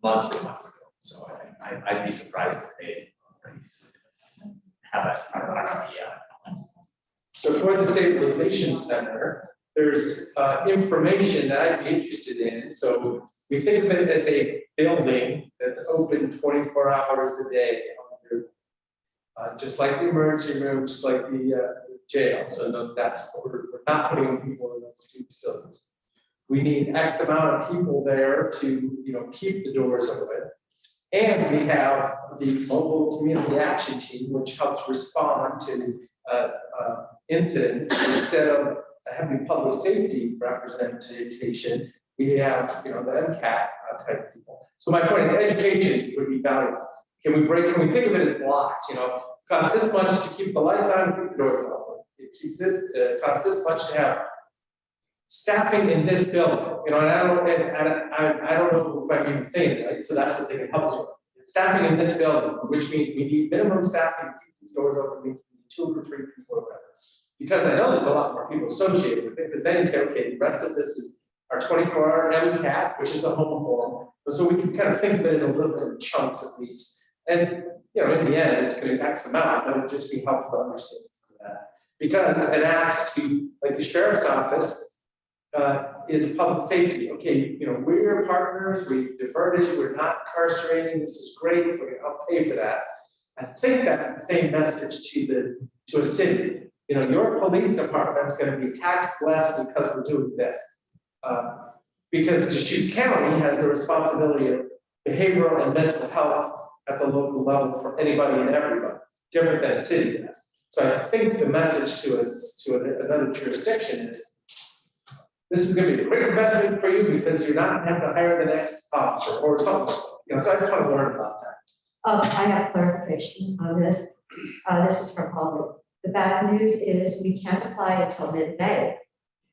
months and months ago. So I'd be surprised if they have it. I don't know. Yeah. So for the Stabilization Center, there's information that I'd be interested in. So we think of it as a building that's open 24 hours a day. Just like the emergency room, just like the jail. So that's what we're not putting people in those two facilities. We need X amount of people there to keep the doors open. And we have the mobile community action team, which helps respond to incidents. Instead of having public safety representation, we have the MCAT type people. So my point is education would be valuable. Can we think of it as blocks, cost this much to keep the lights on, keep the doors open. It keeps this, costs this much to have staffing in this building, and I don't know if I'm even saying it right, so that's what they can help us with. Staffing in this building, which means we need minimum staffing to keep these doors open, means we need 2 or 3 people or whatever. Because I know there's a lot more people associated with it, because then you say, okay, the rest of this is our 24-hour MCAT, which is a home form. So we can kind of think of it in a little bit of chunks at least. And in the end, it's going to X amount, but it'd just be helpful to understand that. Because an ask to, like the sheriff's office, is public safety. Okay, we're your partners, we diverted, we're not incarcerating, this is great, we're going to help pay for that. I think that's the same message to a city. Your police department's going to be taxed less because we're doing this. Because Deschutes County has the responsibility of behavioral and mental health at the local level for anybody and everybody, different than a city does. So I think the message to another jurisdiction is, this is going to be a great investment for you because you're not going to have to hire the next officer or something. So I just want to learn about that. I have clarification on this. This is from Paul. The bad news is we can't apply until mid-May,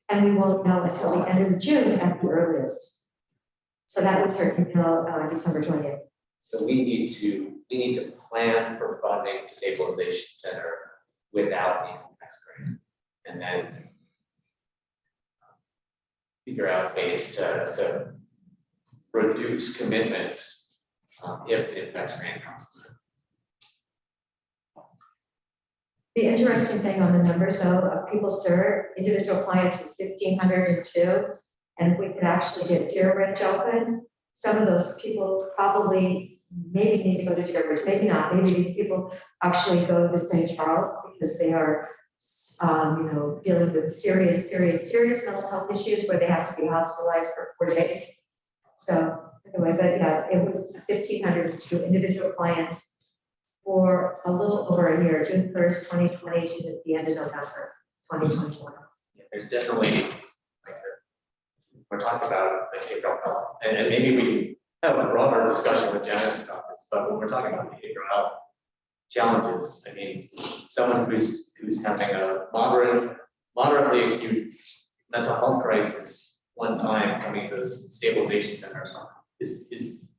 and we won't know until the end of June at the earliest. So that would start until December 20th. So we need to plan for funding the stabilization center without the tax grant. And then figure out ways to reduce commitments if the tax grant comes through. The interesting thing on the numbers though, of people served, individual clients is 1,502. And if we could actually get Deer Ridge open, some of those people probably maybe need to go to Deer Ridge, maybe not. Maybe these people actually go to St. Charles because they are, dealing with serious mental health issues where they have to be hospitalized for 4 days. So anyway, but yeah, it was 1,502 individual clients for a little over a year, June 1st, 2020 to the end of November, 2021. Yeah, there's definitely, we're talking about behavioral health, and maybe we have a broader discussion with Janice about this, but when we're talking about behavioral health challenges, I mean, someone who's having a moderately acute mental health crisis one time coming to the stabilization center is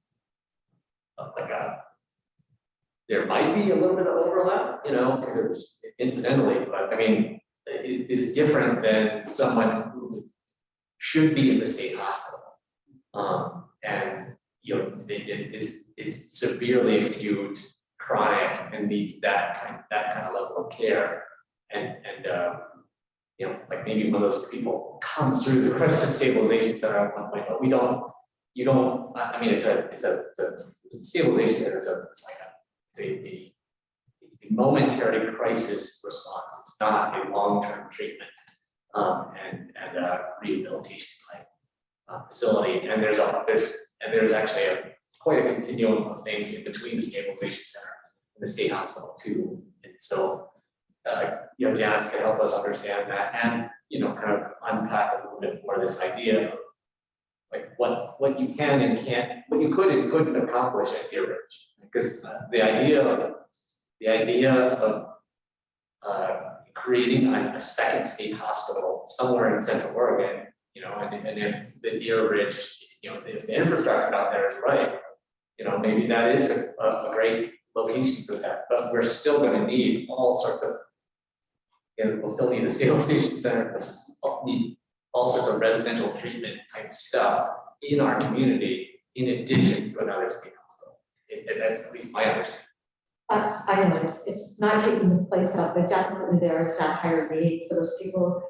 like there might be a little bit of overlap, incidentally, but I mean, is different than someone who should be in the state hospital. And is severely acute, chronic, and needs that kind of level of care. And like maybe one of those people comes through the crisis stabilization center at one point, but I mean, it's a stabilization center, it's a momentary crisis response. It's not a long-term treatment and rehabilitation type facility. And there's actually quite a continuum of things in between the stabilization center and the state hospital too. And so, Janice can help us understand that and kind of unpack a little bit more this idea of like what you can and can't, what you could and couldn't accomplish at Deer Ridge. Because the idea of creating a second state hospital somewhere in Central Oregon, and if the Deer Ridge, if the infrastructure out there is right, maybe that is a great location for that. But we're still going to need all sorts of, we'll still need a stabilization center, we'll need all sorts of residential treatment type stuff in our community, in addition to another state hospital. That's at least my understanding. I know it's not taking the place up, but definitely there is that higher need for those people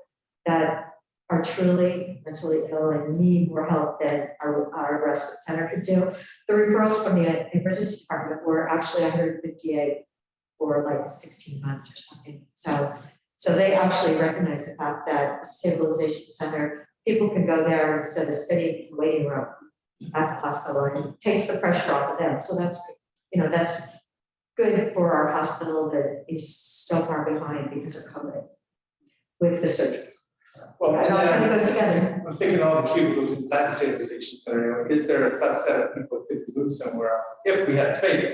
that are truly mentally ill and need more help than our respite center could do. The referrals from the emergency department were actually 158 for like 16 months or something. So they actually recognize the fact that the stabilization center, people can go there instead of sitting in the waiting room at the hospital, and it takes the pressure off of them. So that's good for our hospital that is so far behind because of COVID with the surgeries. Well, I don't think it goes together. I'm thinking all the cubicles inside the stabilization center, is there a subset of people who could move somewhere else if we had space,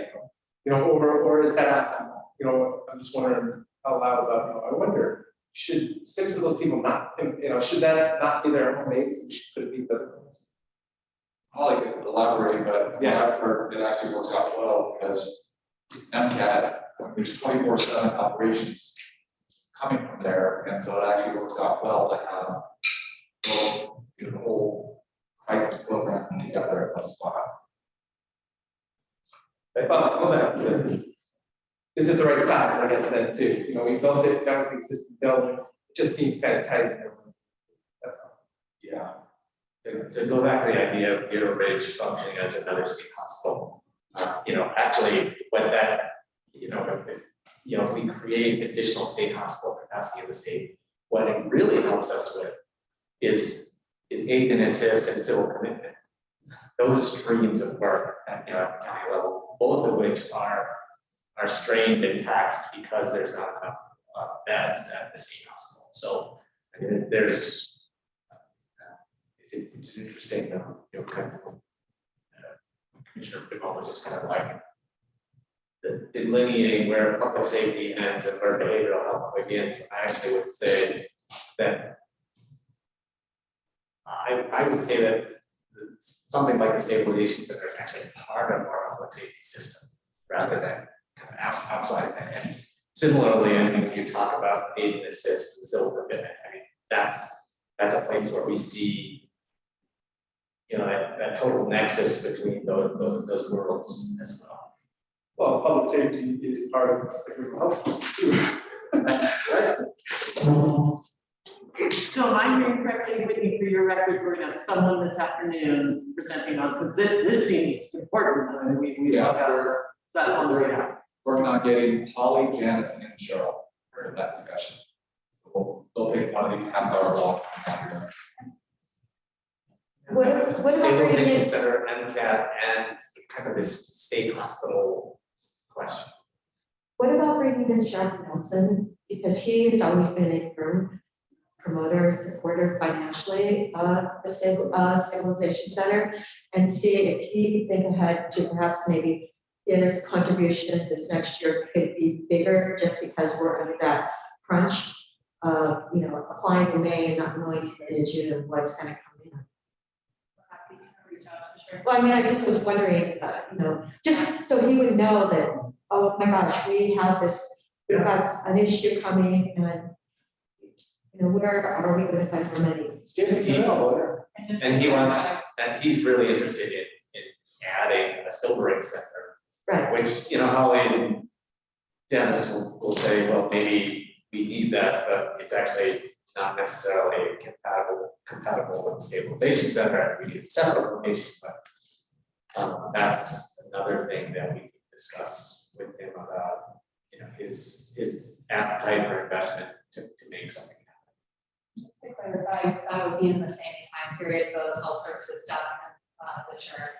or is that optimal? I'm just wondering out loud about, I wonder, should 6 of those people not, should that not be their home base? Could it be the Holly could elaborate, but yeah, I've heard it actually works out well because MCAT, there's 24/7 operations coming from there, and so it actually works out well to have the whole crisis program together at one spot. Is it the right size, I guess, then too? We built it, that was the existing building, it just seems kind of tight. That's all. Yeah. To go back to the idea of Deer Ridge functioning as another state hospital, actually what that, if we create additional state hospital capacity in the state, what it really helps us with is aid and assist and civil commitment. Those streams of work at the county level, both of which are strained and taxed because there's not enough beds at the state hospital. So I mean, it's interesting, kind of Commissioner Deval was just kind of like delineating where public safety ends and where behavioral health begins, I actually would say that I would say that something like the stabilization center is actually part of our public safety system rather than kind of outside that. And similarly, I mean, when you talk about aid and assist and silver bit, I mean, that's a place where we see, you know, that total nexus between those worlds as well. Well, public safety is part of the health system too. Right. So am I hearing correctly, Whitney, for your records, we're gonna have someone this afternoon presenting on, because this seems important, and we Yeah, look at, we're so that's on the radar. working on getting Holly, Janet, and Cheryl for that discussion. They'll take one of these half-hour walks. What about Stabilization bringing in- center, MCAT, and kind of this state hospital question. What about bringing in Sheriff Nelson, because he's always been a firm promoter, supporter financially of the stabilization center, and see if he could think ahead to perhaps maybe his contribution this next year could be bigger, just because we're under that crunch of, you know, applying in May and not knowing in June what's gonna come in. Happy to reach out to Cheryl. Well, I mean, I just was wondering, you know, just so he would know that, oh my gosh, we have this, we've got an issue coming, and you know, where are we gonna find the money? And he wants, and he's really interested in adding a sobering center, Right, which, you know, Holly and Dennis will say, well, maybe we need that, but it's actually not necessarily compatible with the stabilization center, and we need a separate location, but that's another thing that we can discuss with him about, you know, his appetite for investment to make something happen. Just to clarify, that would be in the same time period, those health services stuff and the sheriff.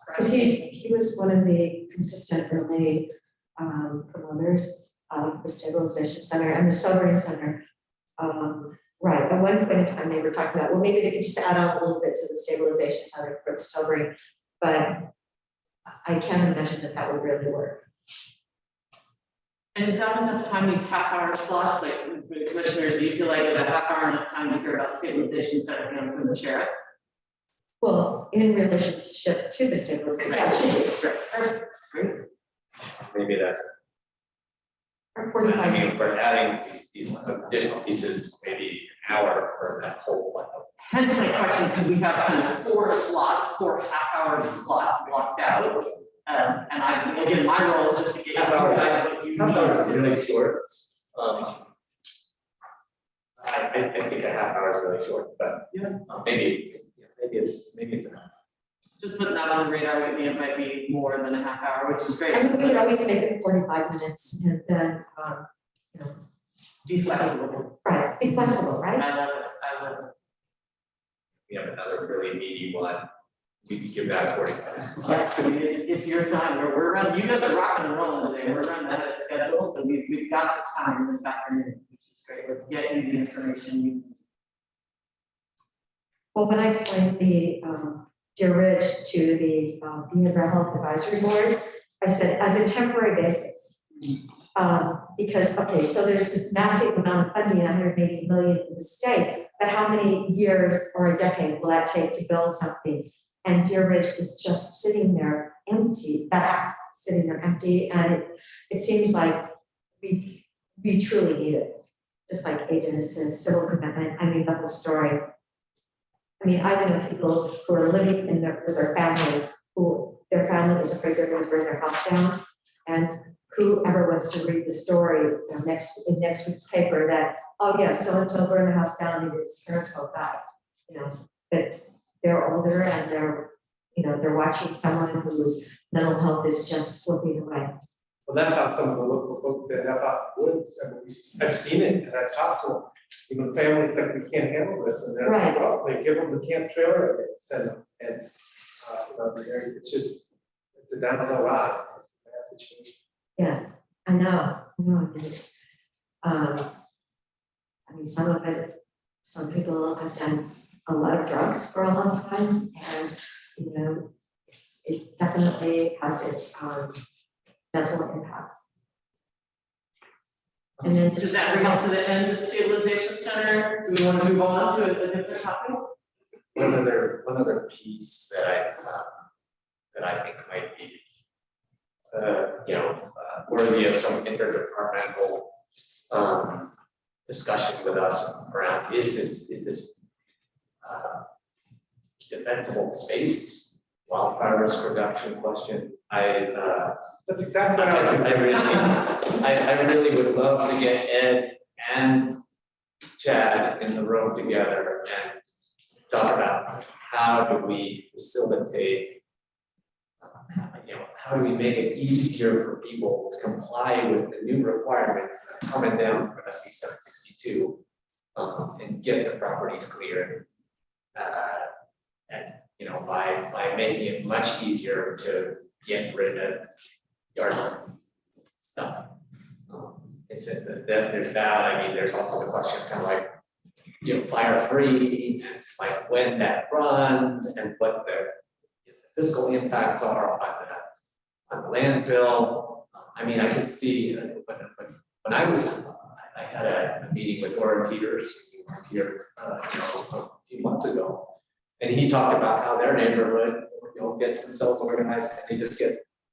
because he was one of the consistent early promoters of the stabilization center and the sobering center. Right, at one point in time, they were talking about, well, maybe they could just add on a little bit to the stabilization center for the sobering, but I can't imagine that that would really work. And is that enough time, these half-hour slots, like, commissioners, do you feel like is a half hour enough time to hear about stabilization center from the sheriff? Well, in relationship to the stabilization. Yeah, it should be. Maybe that's, Or I 45 mean, we're adding these additional pieces, maybe an hour for that whole one. Hence my question, because we have kind of 4 half-hour slots blocked out. And again, my role is just to get you guys what you need. Half hour is really short. I think a half hour is really short, but maybe it's enough. Just putting that on the radar with me, it might be more than a half hour, which is great. I mean, we could always make it 45 minutes and then, you know, Be flexible. right, be flexible, right? I love it, I love it. We have another really meaty one. We can give that 45. Yes, I mean, it's your time, we're running, you guys are rocking and rolling today, we're running ahead of schedule, so we've got the time this afternoon, which is great, let's get you the information you need. Well, when I explained the Dear Rich to the Behavioral Health Advisory Board, I said, as a temporary basis. Because, okay, so there's this massive amount of funding, 180 million in the state, but how many years or a decade will that take to build something? And Deer Ridge is just sitting there empty, and it seems like we truly need it. Just like agencies, civil commitment, I mean, the whole story. I mean, I know people who are living in with their families, who their family is afraid they're going to burn their house down. And whoever wants to read the story in next week's paper that, oh yeah, so-and-so burned the house down and his parents both died, you know, but they're older and they're watching someone whose mental health is just slipping away. Well, that's how some of the local folks that have out in the woods, I mean, I've seen it and I've talked to them. Even families that we can't handle this and they're, Right. well, they give them the camp trailer and they send them. And, it's just, it's a downhill ride. It's a bad situation. Yes, I know, and it's, I mean, some people have done a lot of drugs for a long time and, it definitely has its dental impacts. And then Does that bring us to the end of the Stabilization Center? Do we want to move on to a different topic? One other piece that I think might be, worthy of some interdepartmental discussion with us around is this defensible space wildfire risk reduction question. That's exactly what I really would love to get Ed and Chad in the room together and talk about how do we facilitate, how do we make it easier for people to comply with the new requirements that are coming down from SB 762 and get their properties cleared. And by making it much easier to get rid of yard stuff. There's that. I mean, there's also the question of kind of like, fire free, like when that runs and what the fiscal impacts are on the landfill. I mean, I could see when I had a meeting with Warren Peters, who weren't here, a few months ago, and he talked about how their neighborhood, gets themselves organized. And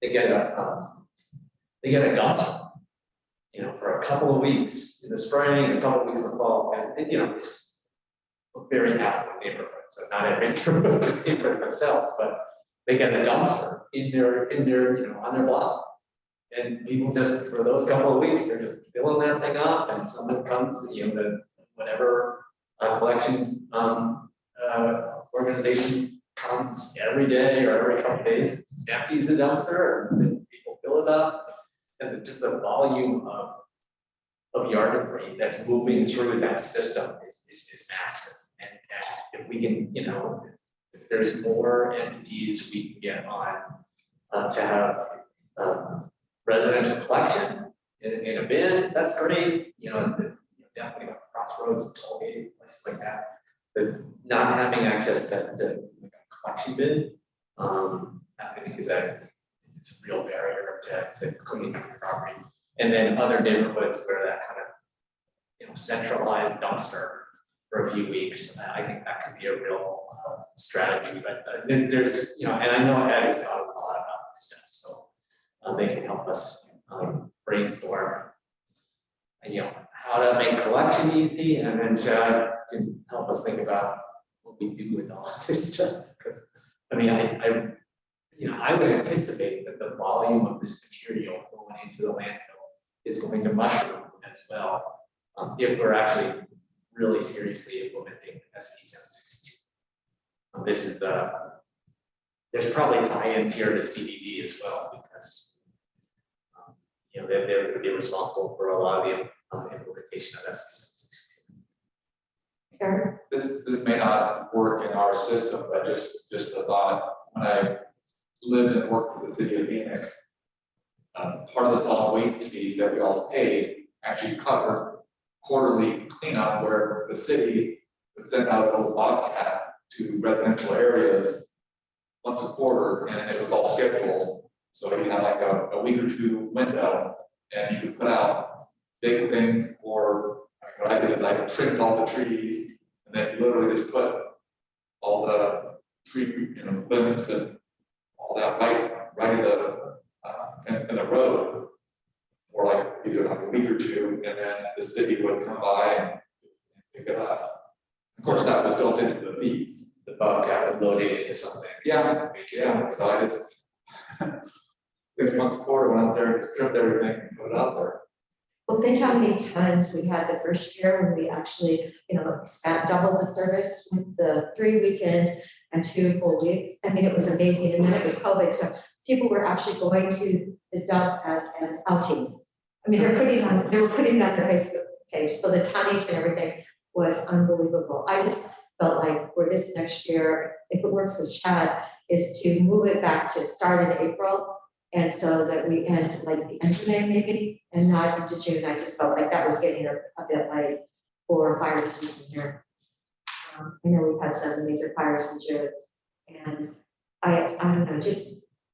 they get a dumpster, for a couple of weeks in the spring, a couple of weeks in the fall, and it's a very affluent neighborhood. So not every neighborhood can pay for it themselves, but they get a dumpster in their on their block. And people just, for those couple of weeks, they're just filling that thing up, and someone comes, the whatever collection organization comes every day or every couple of days, empties the dumpster, and then people fill it up. And just the volume of yard debris that's moving through that system is massive. And if we can, if there's more entities we can get on to have residential collection in a bin, that's great. Definitely like Crossroads, Tollgate, places like that. But not having access to like a collection bin, I think it's a real barrier to cleaning up your property. And then other neighborhoods where that kind of centralized dumpster for a few weeks, I think that could be a real strategy. But there's, and I know Ed has thought a lot about this stuff, so they can help us brainstorm, how to make collection easy, and then Chad can help us think about what we do with all this stuff. Because I mean, I would anticipate that the volume of this material going into the landfill is going to mushroom as well, if we're actually really seriously implementing SB 762. This is there's probably tie-ins here to CDD as well, because they're going to be responsible for a lot of the implementation of SB 762. Eric? This may not work in our system, but just a thought. When I lived and worked for the city of Phoenix, part of the solid waste fees that we all paid actually covered quarterly cleanup, where the city would send out a little bobcat to residential areas once a quarter, and it was all scheduled. So you had like a week or two window, and you could put out big things, or like what I did is I trimmed all the trees, and then literally just put all the tree, limbs and all that right in the road for like either like a week or two, and then the city would come by and pick it up. Of course, that was built into the fees. The bobcat would load it into something. Yeah. So I just once a quarter went out there and stripped everything and put it out there. Well, think how many times we had the first year when we actually, doubled the service with the 3 weekends and 2 full weeks. I mean, it was amazing. And then it was COVID. So people were actually going to the dump as an outing. I mean, they were putting it on their Facebook page. So the tonnage and everything was unbelievable. I just felt like for this next year, if it works with Chad, is to move it back to start in April. And so that we end like the end of May maybe, and not into June. I just felt like that was getting a bit late for fire season here. I know we've had some major fires in June, and I don't know,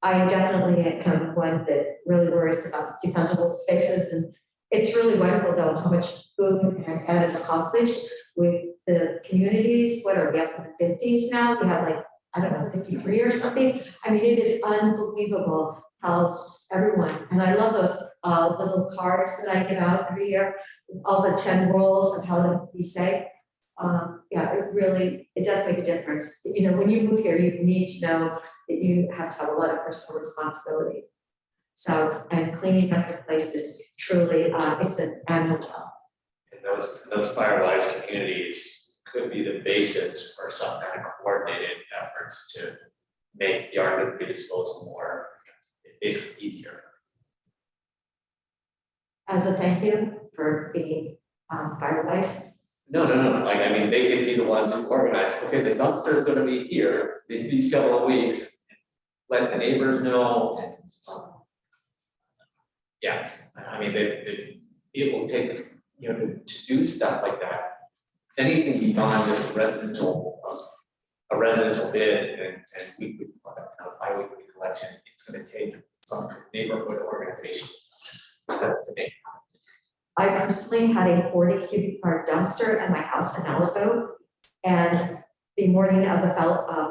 I definitely am one that really worries about defensible spaces, and it's really wonderful though how much good and ed is accomplished with the communities. What are we up in the 50s now? We have like, I don't know, 53 or something. I mean, it is unbelievable how everyone, and I love those little cards that I give out every year, all the 10 rules of how to be safe. Yeah, it does make a difference. You know, when you move here, you need to know that you have to have a lot of personal responsibility. So, and cleaning up the place is truly, it's an annual job. And those fire-wise communities could be the basis for some kind of coordinated efforts to make yard debris disposal more basically easier. As a thank you for being firewise. No. Like, I mean, they could be the ones who organize, okay, the dumpster is gonna be here these couple of weeks. Let the neighbors know. And, yeah, I mean, they be able to take, you know, to do stuff like that. Anything beyond just a residential bid and weekly, bi-weekly collection, it's gonna take some neighborhood organization to make. I personally had a 40 cubic yard dumpster at my house in Malibu. And the morning of the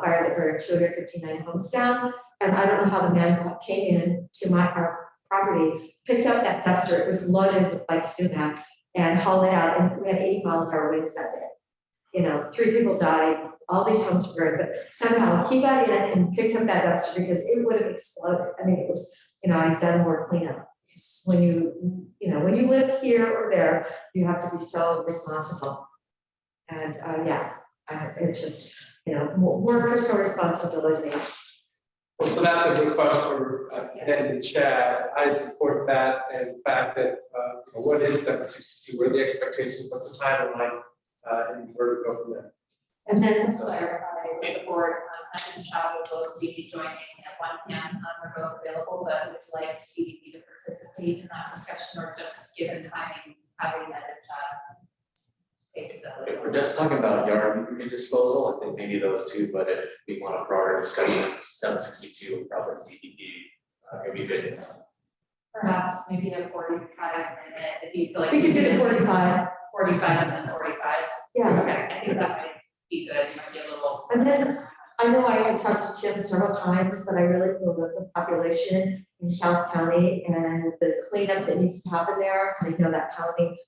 fire that burned 259 homes down, and I don't know how the man came in to our property, picked up that dumpster, it was loaded with like sumac, and hauled it out, and we had 8-mile-an-hour winds that day. You know, 3 people died, all these homes were burned, but somehow he got in and picked up that dumpster because it would have exploded. I mean, it was, you know, I'd done more cleanup. When when you live here or there, you have to be so responsible. And it's just, more personal responsibility. Well, so that's a request for Ed and Chad. I support that and the fact that, what is 762, what are the expectations, what's the timeline, and where to go from there. And then To clarify, with the board, Ed and Chad will both be joining at 1 p.m. We're both available, but would you like CDP to participate in that discussion, or just given timing, having Ed and Chad take it? If we're just talking about yard debris disposal, I think maybe those two, but if we want a broader discussion of 762, probably CDP, it'd be good. Perhaps maybe a 45-minute, if you feel like. we could do 45. 45 and then 45. Yeah. Okay, I think that might be good, you might be a little. And then I know I had talked to Tim several times, but I really feel that the population in South County and the cleanup that needs to happen there, I know that county,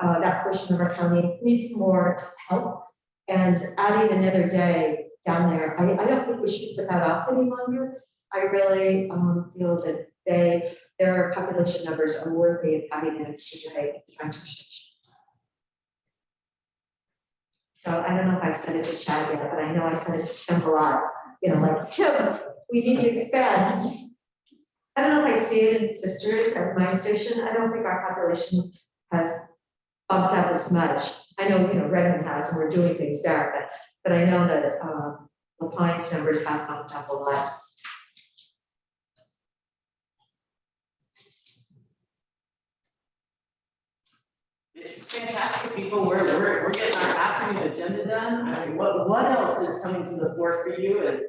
that portion of our county needs more help. And adding another day down there, I don't think we should put that off any longer. I really feel that their population numbers are worthy of having an extra day at the transfer station. So I don't know if I've said it to Chad yet, but I know I said it to Tim a lot. Like, Tim, we need to expand. I don't know if I see it in Sisters at my station. I don't think our population has bumped up as much. I know, Redmond has, and we're doing things there, but I know that the Pines numbers have bumped up a lot. This is fantastic, people. We're getting our afternoon agenda done. I mean, what else is coming to the floor for you as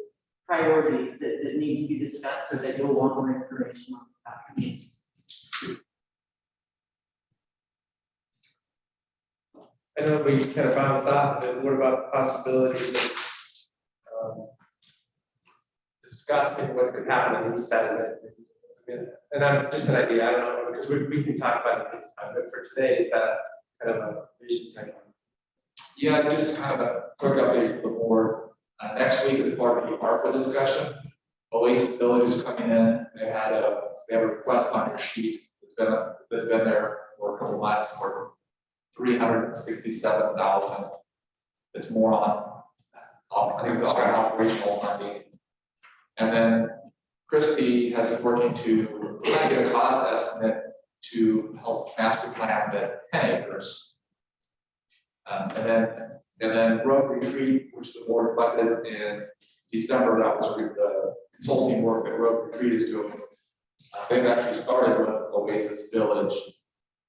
priorities that need to be discussed, or that you'll want more information on this afternoon? I know we kind of bounce off, but what about possibilities of discussing what could happen on the east side of it? And I'm just an idea, I don't know, because we can talk about it, but for today, is that kind of a vision type of? Yeah, just kind of a quick update for the board. Next week is part of the ARPA discussion. Oasis Village is coming in. They have a request on your sheet. It's been there for a couple of months for $367,000. It's more I think it's on operational funding. And then Christie has been working to try to get a cost estimate to help master plan the 10 acres. And then Road Retreat, which the board funded in December, that was the consulting work that Road Retreat is doing. They've actually started with Oasis Village,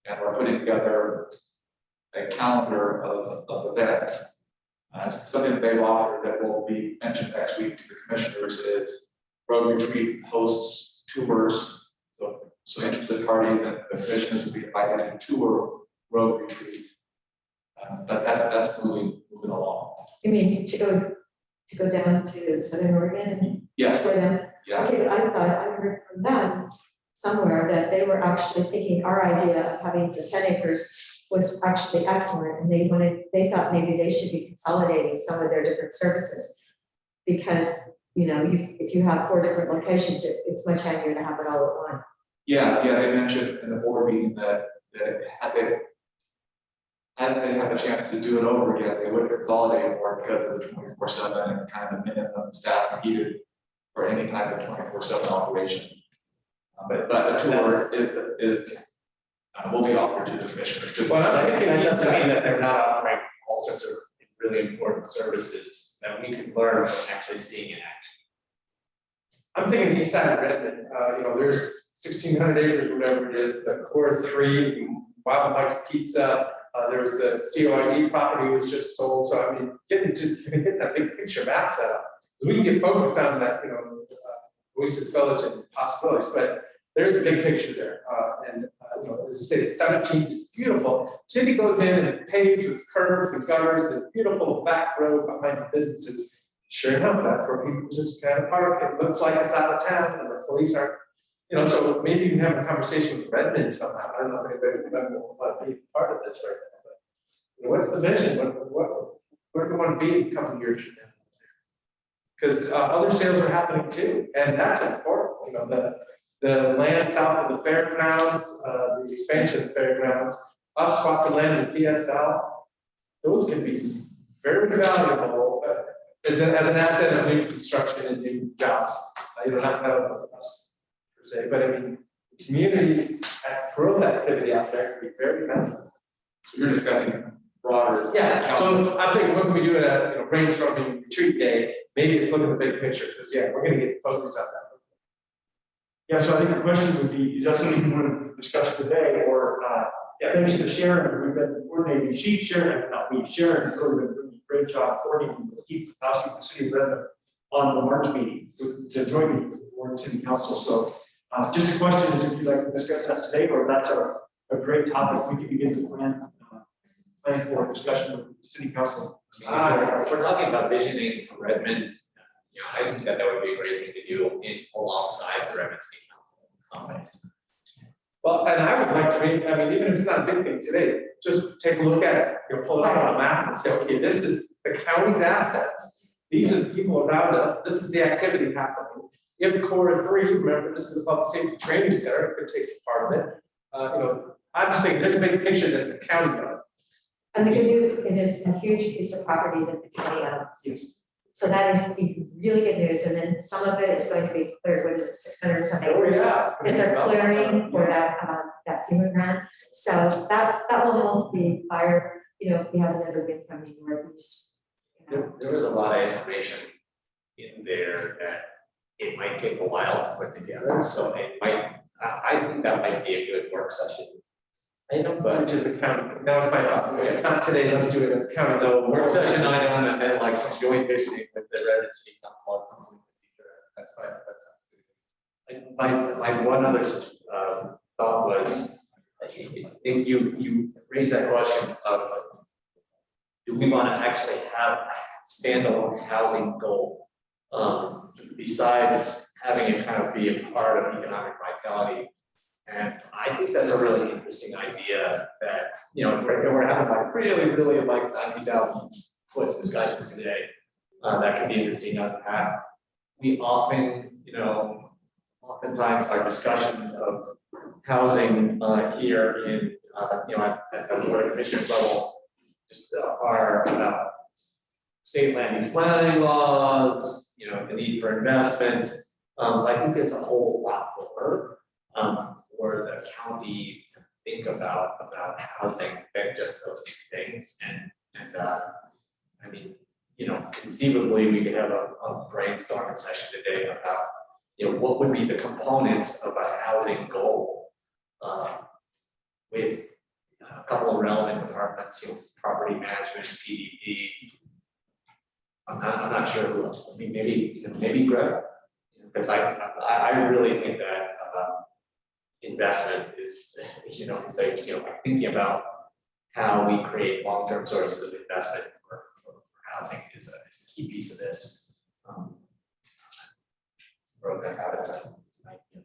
and we're putting together a calendar of events. Something that they've offered that will be mentioned next week to the commissioners is road retreat hosts tours. So interested parties and the commissioners will be invited to tour road retreat. But that's moving along. You mean to go down to Southern Oregon and Yes, for them? yeah, Okay, but I thought I heard from them somewhere that they were actually thinking our idea of having the 10 acres was actually excellent, and they thought maybe they should be consolidating some of their different services. Because, if you have 4 different locations, it's much handier to have it all at one. yeah, they mentioned in the board meeting that had they have a chance to do it over again, they would consolidate more because of the 24/7 and kind of the minimum staff needed for any kind of 24/7 operation. But the tour is will be offered to the commissioners. Well, I think That it doesn't needs mean to, that they're not offering all sorts of really important services that we could learn from actually seeing in action. I'm thinking east side of Redmond, there's 1,600 acres, whatever it is, the core 3, Wild Mike's Pizza, there's the COID property was just sold, so I mean, getting that big picture map set up. We can get focused on that, Oasis Village and possibilities, but there's a big picture there, as I say, 17 is beautiful. City goes in and paves with curbs and gutters, the beautiful back road behind the businesses. Sure enough, that's where people just kind of park. It looks like it's out of town, and the police aren't. So maybe you can have a conversation with Redmond somehow. I don't know if anybody will want to be part of this right now, but what's the vision? Where do we want to be in a couple of years from now? Because other sales are happening too, and that's important. The land south of the fairgrounds, the expansion of the fairgrounds, us swapping land with TSL, those can be very valuable as an asset of new construction and new jobs. Not us per se, but I mean, communities, growth activity out there can be very valuable. So you're discussing broader. Yeah, so I'm thinking, what can we do at a brainstorming retreat day? Maybe it's look at the big picture, because we're gonna get focused on that. Yeah, so I think the question would be, is that something you want to discuss today, or, thanks to Sharon, we've been coordinating, Sharon has really been doing a great job coordinating with the city of Redmond on the March meeting, with the joint meeting with the board and city council. So just a question is if you'd like to discuss that today, or that's a great topic we can begin to plan for a discussion with the city council. If we're talking about visioning for Redmond, I think that would be a great thing to do alongside the Redmond City Council in some ways. Well, and I would like to, even if it's not a big thing today, just take a look at it, pull it up on a map and say, okay, this is the county's assets. These are the people around us. This is the activity happening. If core 3, remember, this is the public safety training center, it could take part of it. I'm just thinking there's a big picture that's a county of. And the good news, it is a huge piece of property that the county owns. Yes. So that is really good news, and then some of it is going to be cleared, what is it, 600 or something? Oh, yeah. That they're clearing for that FEMA grant, so that will help the fire, if we have another big coming northeast. There was a lot of information in there that it might take a while to put together, so it might, I think that might be a good work session. Which is a county, now it's my thought, if it's not today, let's do it at the county level. Work session item and then like some joint visioning with the Redmond City Council at some point in the future. That's fine, that sounds good. My one other thought was, if you raised that question of, do we want to actually have a standalone housing goal? Besides having it kind of be a part of economic vitality. And I think that's a really interesting idea that, we're having like really like 90,000 foot discussions today. That can be interesting to unpack. We often, oftentimes our discussions of housing here in, at the board of commissioners level, just are about state land use planning laws, the need for investment. I think there's a whole lot more for the county to think about housing than just those two things. Conceivably we could have a brainstorming session today about what would be the components of a housing goal with a couple of relevant departments, property management, CDP. I'm not sure who else. Maybe Greg. Because I really think that investment is, it's like, thinking about how we create long-term sources of investment for housing is a key piece of this. Program habits, it's an idea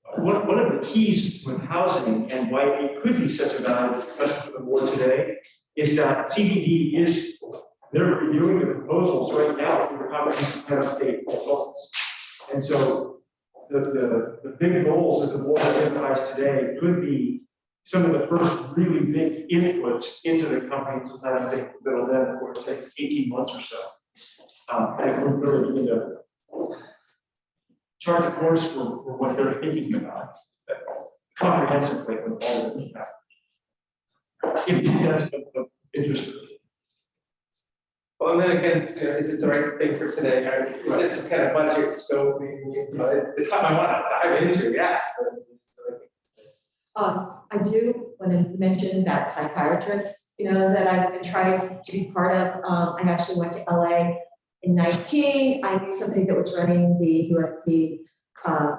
for. One of the keys with housing and why it could be such a valuable discussion for the board today is that CBD they're reviewing the proposals right now for the comprehensive plan of state results. And so the big goals that the board identifies today could be some of the first really big inputs into the comprehensive plan of state that'll then, of course, take 18 months or so. And we're really beginning to chart the course for what they're thinking about comprehensively with all of this. If that's of interest. Well, and then again, is it the right thing for today? This is kind of budget, so it's something I want to dive into, yes. I do want to mention that psychiatrist, that I've been trying to be part of. I actually went to LA in 19. I knew somebody that was running the USC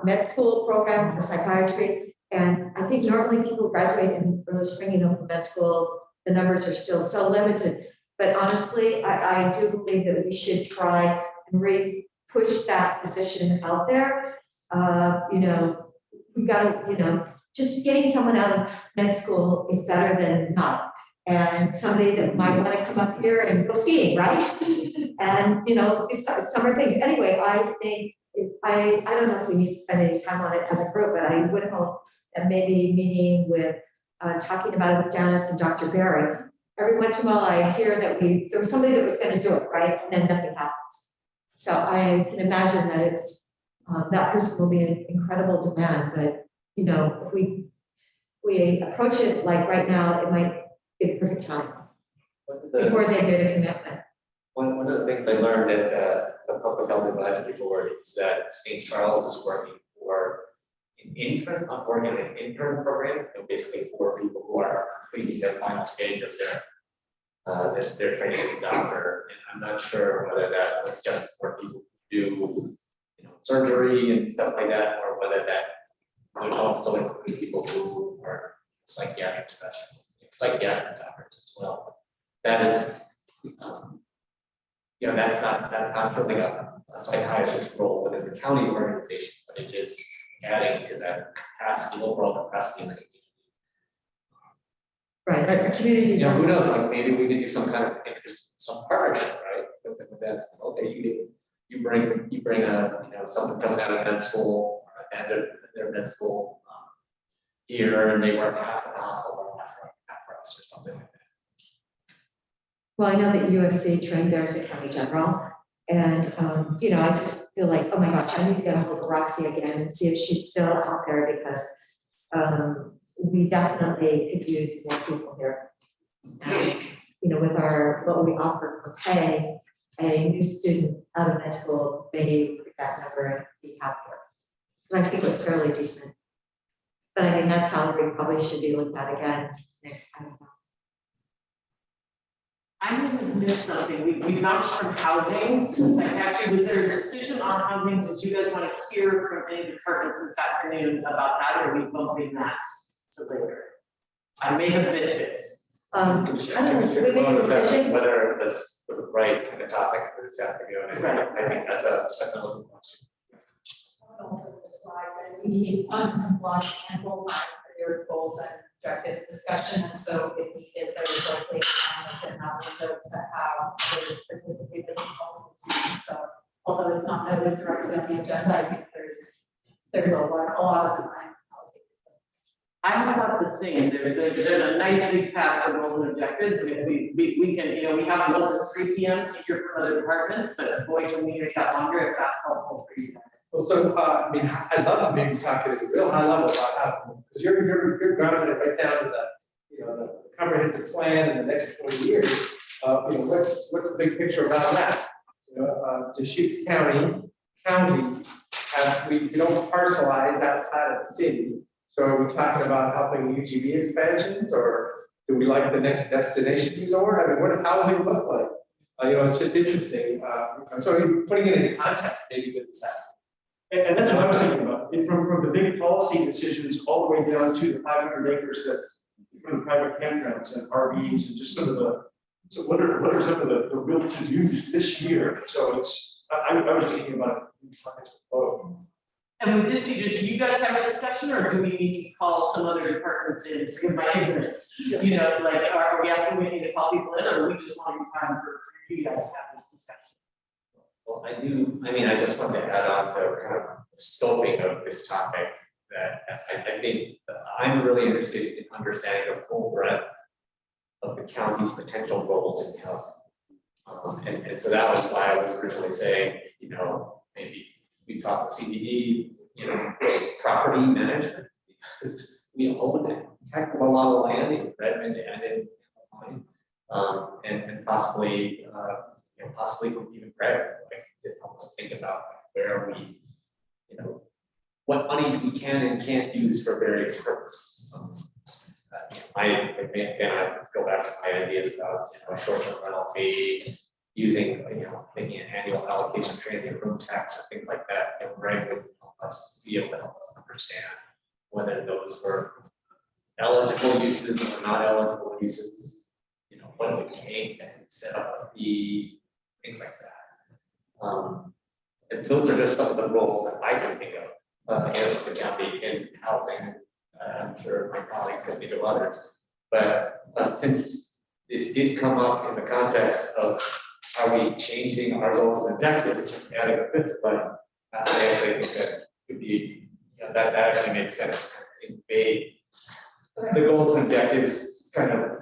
med school program for psychiatry. And I think normally people graduate in early spring, from med school, the numbers are still so limited. But honestly, I do believe that we should try and really push that position out there. We got to, just getting someone out of med school is better than not. And somebody that might want to come up here and go skiing, right? And, these summer things. Anyway, I think, I don't know if we need to spend any time on it as a group, but I would hope that maybe meeting with, talking about it with Janice and Dr. Barry, every once in a while I hear that there was somebody that was going to do it, right? And then nothing happens. So I can imagine that it's, that person will be an incredible demand, but, if we approach it like right now, it might be a perfect time before they made a commitment. One of the things I learned at the Public Health Advisory Board is that St. Charles is working for an intern program, basically for people who are completing their final stage of their training as a doctor. And I'm not sure whether that was just for people who do surgery and stuff like that, or whether that would also include people who are psychiatric specialists, psychiatric doctors as well. That is, that's not filling up a psychiatrist's role within the county organization, but it is adding to that capacity, overall capacity in the community. Right, a community. Who knows, like maybe we could do some kind of some partnership, right? With that, okay, you bring someone coming out of med school or at their med school here, and they work half at the hospital or half for us or something like that. Well, I know that USC trained there as a county general, and I just feel like, oh my gosh, I need to get a hold of Roxy again and see if she's still out there, because we definitely could use more people here. With what we offer for pay, a new student out of med school may put that number and be happier. And I think it was fairly decent. But I mean, that salary probably should be looked at again. I don't know. I'm gonna miss something. We bounced from housing to psychiatry. Was there a decision on housing? Did you guys want to hear from any departments this afternoon about that, or are we bumping that to later? I may have missed it. I don't know, we make a decision. Whether that's the right kind of topic for this afternoon. I think that's an open question. I would also describe that we want ample time for your goals and objectives discussion, and so if needed, there's likely comments and not windows that have those participated in all of the. So although it's not noted directly on the agenda, I think there's a lot of time. I'm about the same. There's a nice big path for goals and objectives. And if we can, we have until 3 p.m. to hear from other departments, but boy, can we hear that longer if that's helpful for you guys. Well, so, I'd love to maybe talk at a real high level about housing, because you're grounding it right down to the comprehensive plan in the next 20 years. What's the big picture around that? Deschutes County, counties we don't parcelize outside of the city. So are we talking about helping UGB expansions, or do we like the next destination resort? I mean, what does housing look like? It's just interesting. So you're putting it into context maybe with the And that's what I was thinking about, from the big policy decisions all the way down to the 500 acres that, from the private campgrounds and RVs and just some of the, so what are some of the real to-dos this year? So it's, I was just thinking about it in context of both. And would this be just you guys have a discussion, or do we need to call some other departments in, forgive my ignorance? You know, like, are we asking, we need to call people in, or we just want time for you guys to have this discussion? Well, I just wanted to add on to kind of the scoping of this topic, that I think that I'm really interested in understanding the full breadth of the county's potential goals in housing. And so that was why I was originally saying, you know, maybe we talk with CDD, you know, property management, because we own a heck of a lot of land in Redmond and in Pine, and possibly, possibly even Greg, like, to help us think about where we, you know, what monies we can and can't use for various purposes. I go back to my ideas about, you know, short-term rental fee, using, you know, making an annual allocation transient room tax or things like that. And Greg would help us be able to help us understand whether those were eligible uses or not eligible uses, you know, what it would take to set up a fee, things like that. And those are just some of the roles that I can think of in the county in housing. I'm sure my colleague could think of others, but since this did come up in the context of are we changing our goals and objectives, adding a fifth one, I actually think that could be, you know, that actually makes sense. Invade the goals and objectives kind of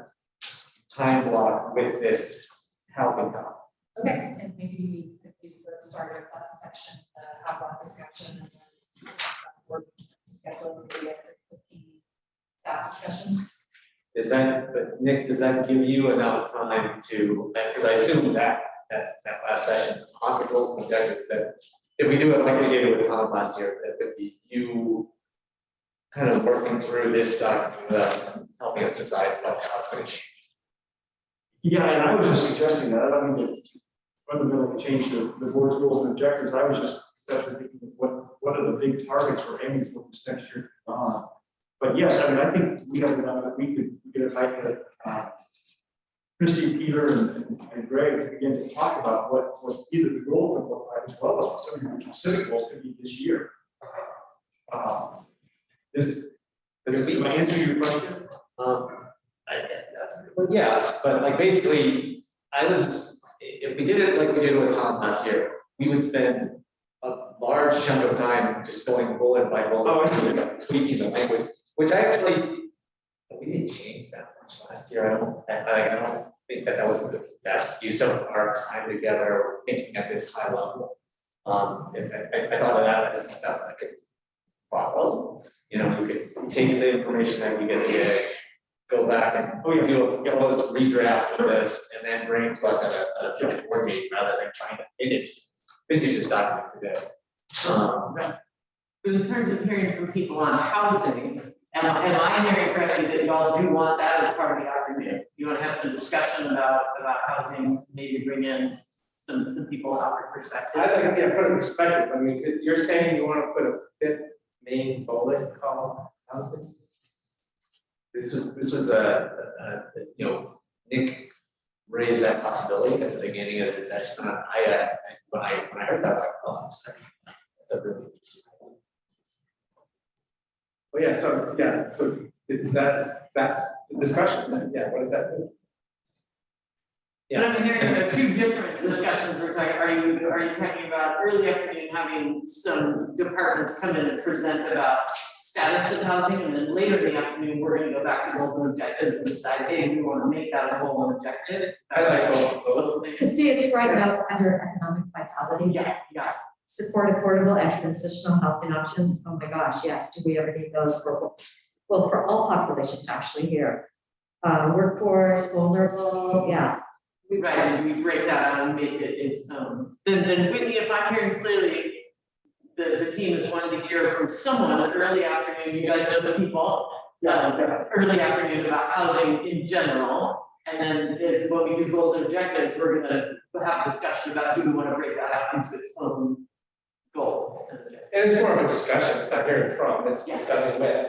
time block with this housing topic. Okay, and maybe we could use the start of that section to have that discussion and then work schedule the 15 staff discussions. Is that, but Nick, does that give you enough time to, because I assume that last session on the goals and objectives, that if we do it like we did with Tom last year, that would be you kind of working through this document with us and helping us decide how it's going to change. Yeah, and I was just suggesting that, I don't mean to fundamentally change the board's goals and objectives, I was just thinking of what are the big targets we're aiming for this next year. But yes, I mean, I think we have enough that we could invite Christy, Peter, and Greg to begin to talk about what either the goals would look like, as well as what some of your specific goals could be this year. Does my answer your question? Well, yes, but like basically, if we did it like we did with Tom last year, we would spend a large chunk of time just going bullet by bullet, tweaking the language, which we didn't change that much last year. I don't think that was the best use of our time together, thinking at this high level. I thought of that as stuff that could follow. You know, you could take the information that we get today, go back and do a redraft for this, and then bring it to us at a future board meeting rather than trying to finish this document today. Right. But in terms of hearing from people on housing, am I hearing correctly that y'all do want that as part of the afternoon? You want to have some discussion about housing, maybe bring in some people out of perspective? I'd like to put in perspective. I mean, you're saying you want to put a fifth main bullet called housing? This was you know, Nick raised that possibility at the beginning of the session. When I heard that, I was like, oh, I'm sorry. That's a really interesting idea. Well, yeah, so that's the discussion. Then. Yeah, what does that mean? But I'm hearing there are two different discussions we're talking. Are you talking about early afternoon having some departments come in and present about status of housing, and then later in the afternoon we're going to go back to goals and objectives and decide, hey, we want to make that a goal and objective. I like both. Christy, it's right now under economic vitality. Yeah. Support affordable and transitional housing options. Oh my gosh, yes. Do we ever need those for all populations actually here? Workforce, vulnerable, yeah. Right, and we break that out and make it its own. Then Whitney, if I'm hearing clearly, the team is wanting to hear from someone early afternoon. You guys know the people. Early afternoon about housing in general. And then when we do goals and objectives, we're gonna have a discussion about do we want to break that out into its own goal. And it's more of a discussion, it's not hearing from, it's discussing with.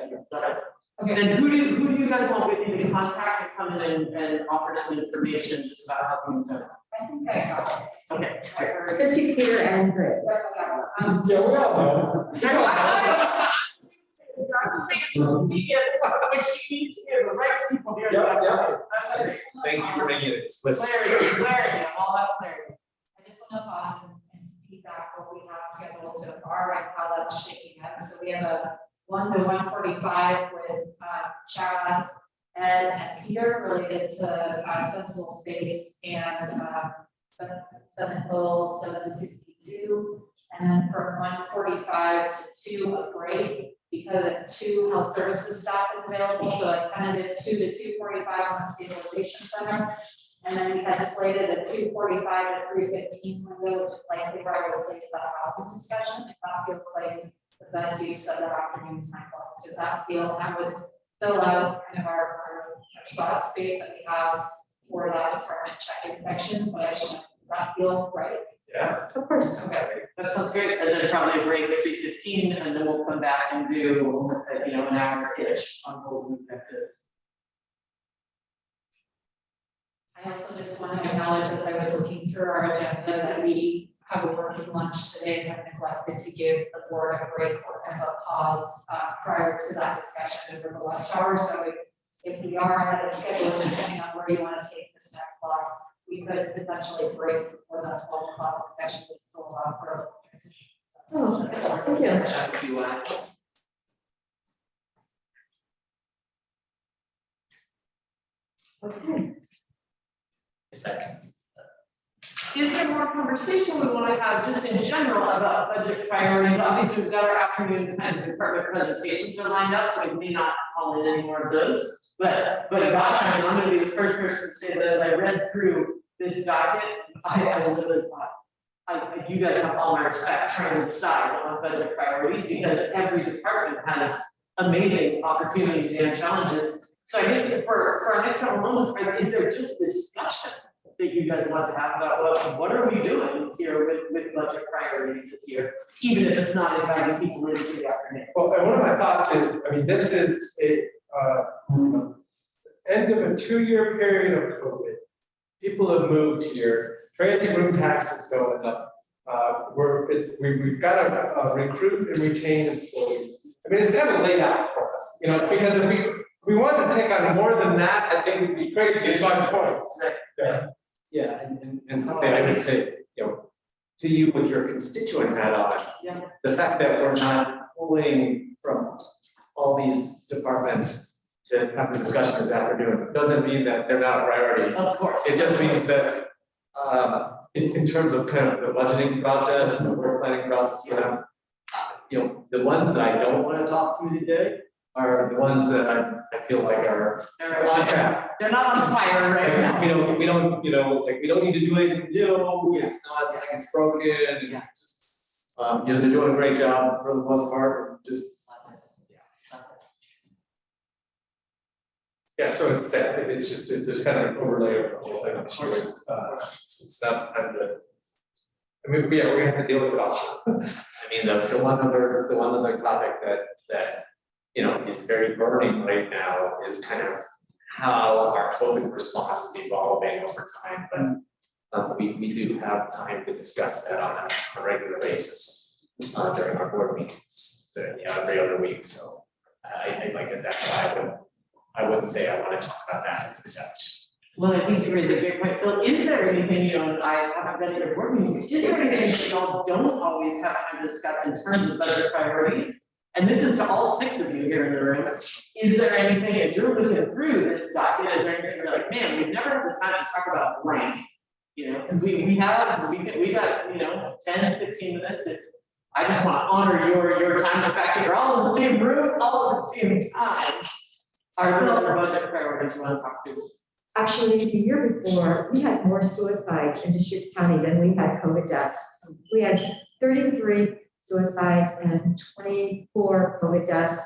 Okay, and who do you guys want with you to contact to come in and offer some information just about how things are? I think I got it. Okay. I heard. Christy, Peter, and Greg. Yeah, we all know. I'm just saying, she gets, when she needs to, the right people here. Yeah, yeah. That's great. Thank you for making it explicit. Clarity, I'm all about clarity. I just want to pause and feedback what we have scheduled so far and how that's shaking up. So we have a 1 to 1:45 with Shara, Ed, and Peter related to Defensible Space and Senate Bill 762. And then from 1:45 to 2, a break because at 2 health services staff is available. So a tentative 2 to 2:45 on the Stabilization Center. And then we had slated a 2:45 to 3:15 window, which is likely where I would place the housing discussion. If that feels like the best use of the afternoon time blocks, does that feel, that would fill out kind of our spot space that we have for that department check-in section, but does that feel right? Yeah. Of course. Okay, that sounds great, and then probably a break at 3:15, and then we'll come back and do, an hour-ish on goals and objectives. I also just want to acknowledge, as I was looking through our agenda, that we have a working lunch today and have neglected to give the board a break or kind of a pause prior to that discussion over the lunch hour. So if we are ahead of schedule, depending on where you want to take this next block, we could potentially break before that 12 o'clock discussion is still allowed for a little transition. Oh, thank you. Okay. Is there more conversation we want to have just in general about budget priorities? Obviously, we've got our afternoon kind of department presentations are lined up, so we may not call in any more of those. But gosh, I mean, I'm gonna be the first person to say that as I read through this docket, I literally thought, you guys have all my respect trying to decide on budget priorities because every department has amazing opportunities and challenges. So I guess for our next several moments, is there just discussion that you guys want to have about what are we doing here with budget priorities this year, even if it's not inviting people into the afternoon? Well, and one of my thoughts is, I mean, this is a, end of a 2-year period of COVID. People have moved here, transit room tax is going up. We've got to recruit and retain employees. I mean, it's kind of laid out for us, because if we wanted to take on more than that, I think we'd be crazy, is my point. Yeah. Yeah, and I would say, to you with your constituent hat on, Yeah. the fact that we're not pulling from all these departments to have the discussion this afternoon doesn't mean that they're not a priority. Of course. It just means that, in terms of kind of the budgeting process and the work planning process for them, the ones that I don't want to talk to today are the ones that I feel like are on track. They're not on fire right now. We don't need to do anything new, it's not like it's broken, and Yeah. it's just, they're doing a great job for the most part, and just. Yeah, so it's sad, it's just kind of an overlay of the whole thing, I'm sure, it's not kind of. I mean, yeah, we have to deal with it all. I mean, the one other topic that is very burning right now is kind of how our COVID response is evolving over time, but we do have time to discuss that on a regular basis during our board meetings, every other week, so I like it that way. I wouldn't say I want to talk about that in this episode. Well, I think you raised a great point, Phil. Is there anything, I haven't been at your board meetings, is there anything that y'all don't always have time to discuss in terms of budget priorities? And this is to all 6 of you here in the room. Is there anything, as you're looking through this document, is there anything you're like, man, we've never had the time to talk about blank? Because we got 10, 15 minutes. If I just want to honor your time, the fact that you're all in the same room, all at the same time. Are there other budget priorities you want to talk to? Actually, the year before, we had more suicides in Deschutes County than we had COVID deaths. We had 33 suicides and 24 COVID deaths.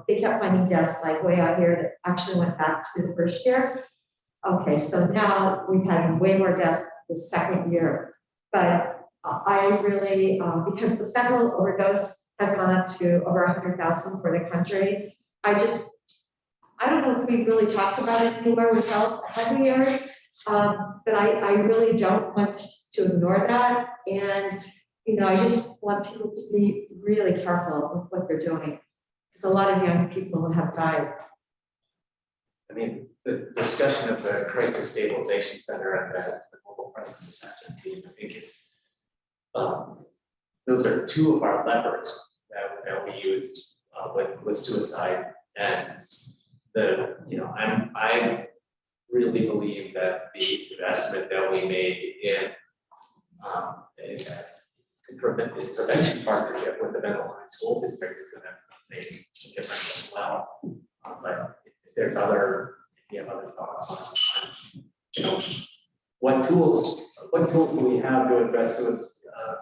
They kept finding deaths like way out here that actually went back to the first year. Okay, so now we've had way more deaths the second year. But I really, because the federal overdose has gone up to over 100,000 for the country. I don't know if we really talked about it anywhere with health, have we, Eric? But I really don't want to ignore that. And, you know, I just want people to be really careful with what they're doing. Because a lot of young people have died. I mean, the discussion of the crisis stabilization center and the mobile crisis assessment team, I think is, those are two of our levers that we use with suicide. And I really believe that the investment that we made in this prevention partnership with the Mental Health School District is going to make a difference as well. But if there's other thoughts on what tools do we have to address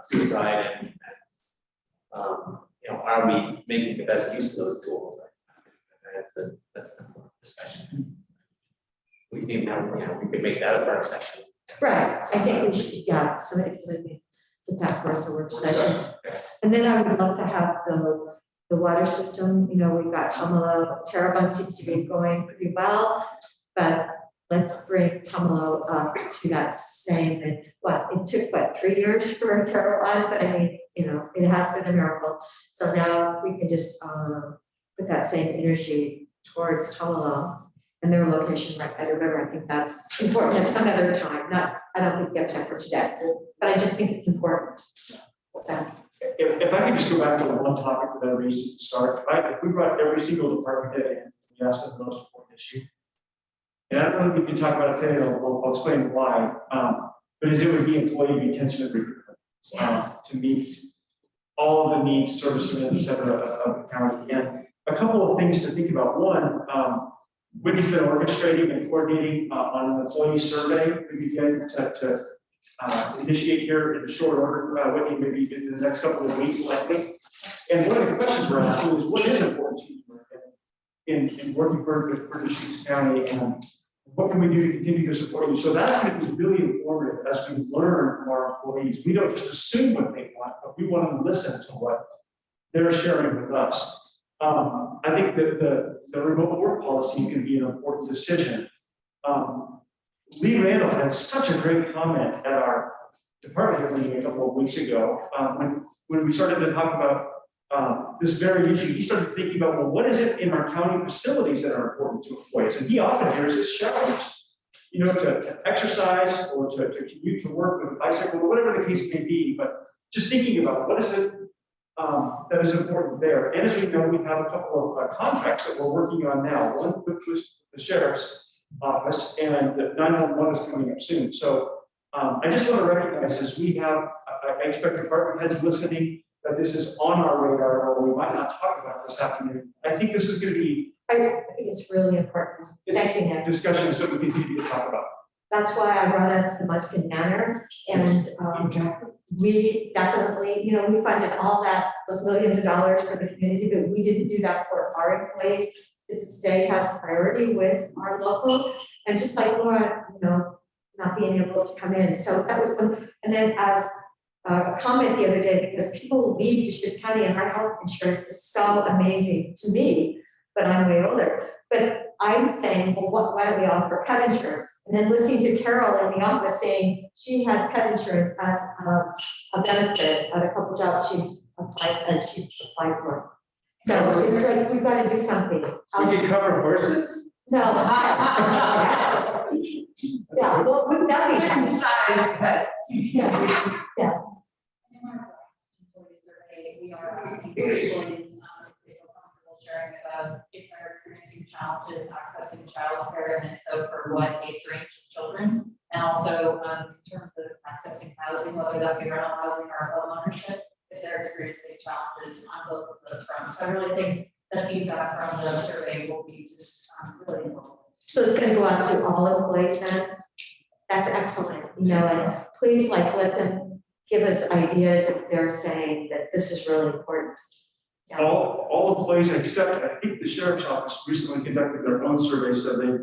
suicide and are we making the best use of those tools? That's the discussion. We could make that a work session. Right, I think we should, somebody should get that for us a work session. And then I would love to have the water system, we've got Tumalo, Turbon seems to be going pretty well, but let's bring Tumalo up to that same, and it took 3 years for Turbon, but I mean, it has been a miracle. So now we can just put that same energy towards Tumalo and their location right by the river. I think that's important at some other time. I don't think we have time for today, but I just think it's important. So. If I could just go back to one topic that I raised at the start, if we brought every single department head in, we asked them the most important issue. And I don't know if we can talk about it today, I'll explain why, but it would be employee retention and recruitment to meet all of the needs, service demands, et cetera, of the county. And a couple of things to think about. One, Whitney's been orchestrating and coordinating on an employee survey we begin to initiate here in short order, Whitney, maybe in the next couple of weeks likely. And one of the questions we're asking is what is important to you in working for Deschutes County, and what can we do to continue to support you? So that's going to be really informative as we learn from our employees. We don't just assume what they want, but we want to listen to what they're sharing with us. I think that the remote work policy can be an important decision. Lee Randall had such a great comment at our department meeting a couple of weeks ago when we started to talk about this very issue. He started thinking about, well, what is it in our county facilities that are important to employees? And he often hears his showers, to exercise or to commute to work with a bicycle, or whatever the case may be. But just thinking about what is it that is important there. And as we know, we have a couple of contracts that we're working on now. One which was the sheriff's office, and the 911 is coming up soon. So I just want to recognize as we have, I expect department heads listening, that this is on our radar, or we might not talk about this afternoon. I think this is going to be. I think it's really important. Discussions that we continue to talk about. That's why I brought up the Munchkin Manor, and we definitely, we funded all those millions of dollars for the community, but we didn't do that for our employees. The state has priority with our local, and just like Laura, not being able to come in. So that was one. And then as a comment the other day, because people leave Deschutes County and our health insurance is so amazing to me, but I'm way older. But I'm saying, well, why don't we offer pet insurance? And then listening to Carol in the office saying she had pet insurance as a benefit at a couple jobs she applied for. So it's like, we've got to do something. We can cover horses? No. Yeah, well, wouldn't that be Certain nice? size pets. Yes. In our employee survey, we are asking employees if they feel comfortable sharing about if they're experiencing challenges accessing childcare, and if so, for what age range of children, and also in terms of accessing housing, whether that be rental housing or home ownership, if they're experiencing challenges on both of those fronts. So I really think the feedback from the survey will be just really important. So it's gonna go out to all employees then? That's excellent, and please let them give us ideas if they're saying that this is really important. Yeah. All employees except, I think the sheriff's office recently conducted their own survey, so they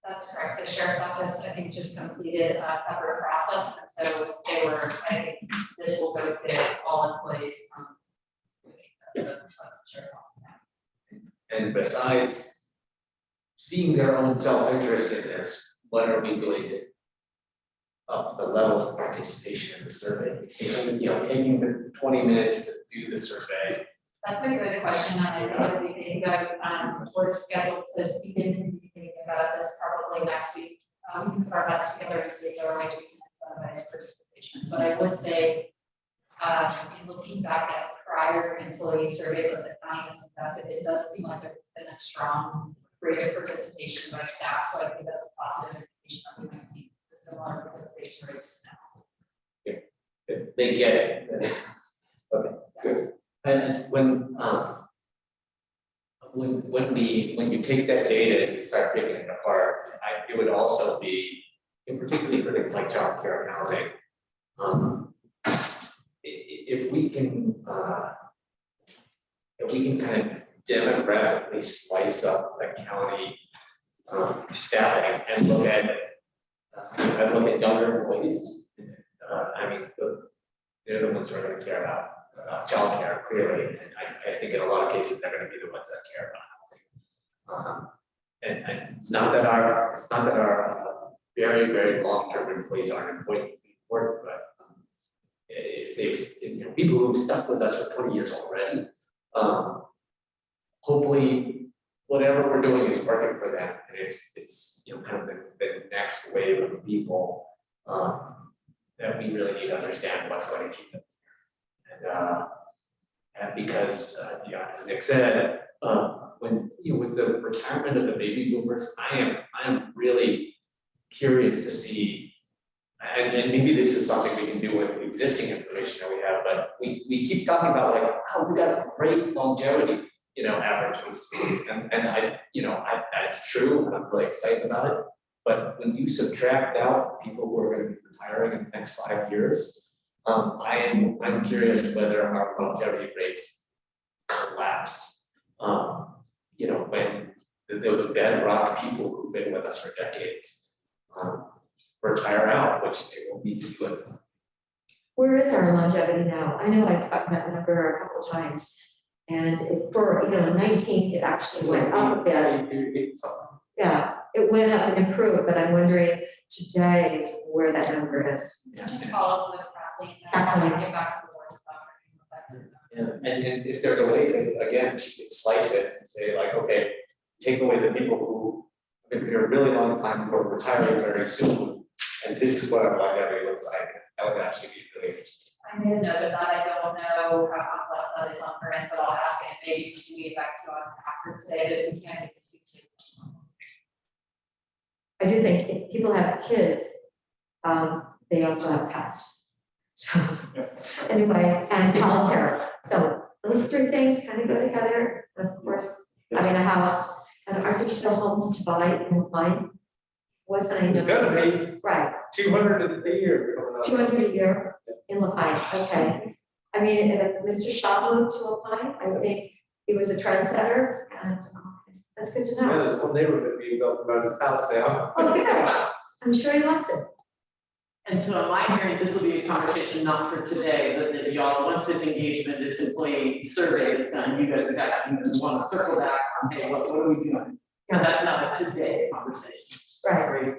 That's correct. The sheriff's office, I think, just completed a separate process, and so they were, I think this will go to all employees. Sheriff's office. And besides seeing their own self-interest in this, what are we doing to up the levels of participation in the survey? Taking the 20 minutes to do the survey. That's a good question, and I think as we think about, we're scheduled to begin communicating about this probably next week. We can put our heads together and see if there are ways we can incentivize participation. But I would say, in looking back at prior employee surveys that the county has conducted, it does seem like there's been a strong rate of participation by staff. So I think that's a positive indication that we might see the similar participation rates now. They get it. Okay, good. And when you take that data and you start picking it apart, it would also be, particularly for things like job care and housing, if we can kind of demographically slice up the county staffing and look at younger employees. They're the ones who are going to care about childcare, clearly, and I think in a lot of cases they're going to be the ones that care about housing. And it's not that our very, very long-term employees aren't important, but if they've people who've stuck with us for 20 years already, hopefully whatever we're doing is working for them, and it's kind of the next wave of people that we really need to understand what's going to keep them here. And because as Nick said, when with the retirement of the baby boomers, I am really curious to see, and maybe this is something we can do with the existing information that we have, but we keep talking about like, oh, we got great longevity, averages, and that's true, and I'm really excited about it. But when you subtract out people who are going to be retiring in the next 5 years, I'm curious whether our longevity rates collapse. When those bedrock people who've been with us for decades retire out, which they will need to do at some point. Where is our longevity now? I know I've gotten that number a couple times. And for 19, it actually went up a bit. Yeah, it went up and improved, but I'm wondering today is where that number is. Follow up with Kathleen, and get back to the board this afternoon. And if there's a way that, again, she could slice it and say like, okay, take away the people who have been here a really long time or retiring very soon, and this is what our longevity looks like. That would actually be really interesting. I made a note of that. I don't know how complex that is on her end, but I'll ask it. Maybe since we get back to you on after today, that we can't get to Tuesday. I do think if people have kids, they also have pets. So anyway, and childcare. So those three things kind of go together. And of course, having a house. And are there still homes to buy in mine? Wasn't I? It's gonna be Right. 200 a year coming up. 200 a year in La Pine, okay. I mean, if Mr. Shaw moved to La Pine, I think he was a trendsetter, and that's good to Yeah, know. there's a whole neighborhood being built around his house now. Oh, yeah, I'm sure he likes it. And so in my hearing, this will be a conversation not for today, but that y'all, once this engagement, this employee survey is done, you guys are going to want to circle back on, hey, what are we doing? And that's not a today conversation. Right.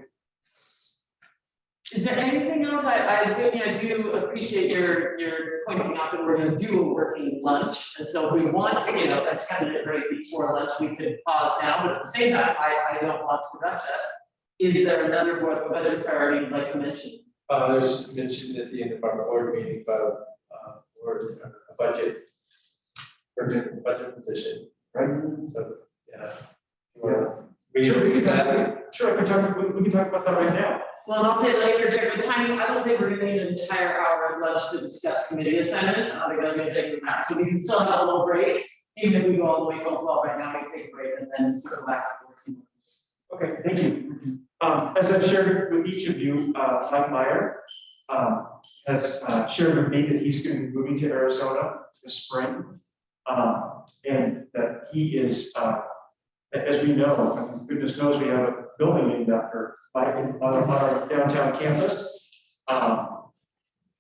Is there anything else? Whitney, I do appreciate your pointing out that we're gonna do a working lunch. And so if we want to get a 10-minute break before lunch, we could pause now, but at the same time, I don't want to rush us. Is there another budget priority you'd like to mention? There's mentioned at the end of our board meeting about a budget, for example, budget position, right? So, yeah. Sure, we can talk about that right now. Well, and I'll say later, check the timing. I don't think we're gonna need an entire hour of lunch to discuss committee assignments. I think that's gonna take the time. So we can still have a little break, even if we go all the way till 12 right now, we can take a break and then circle back. Okay, thank you. As I've shared with each of you, Mike Meyer has shared with me that he's going to be moving to Arizona this spring. And that he is, as we know, goodness knows we have a building named after, like, on our downtown campus.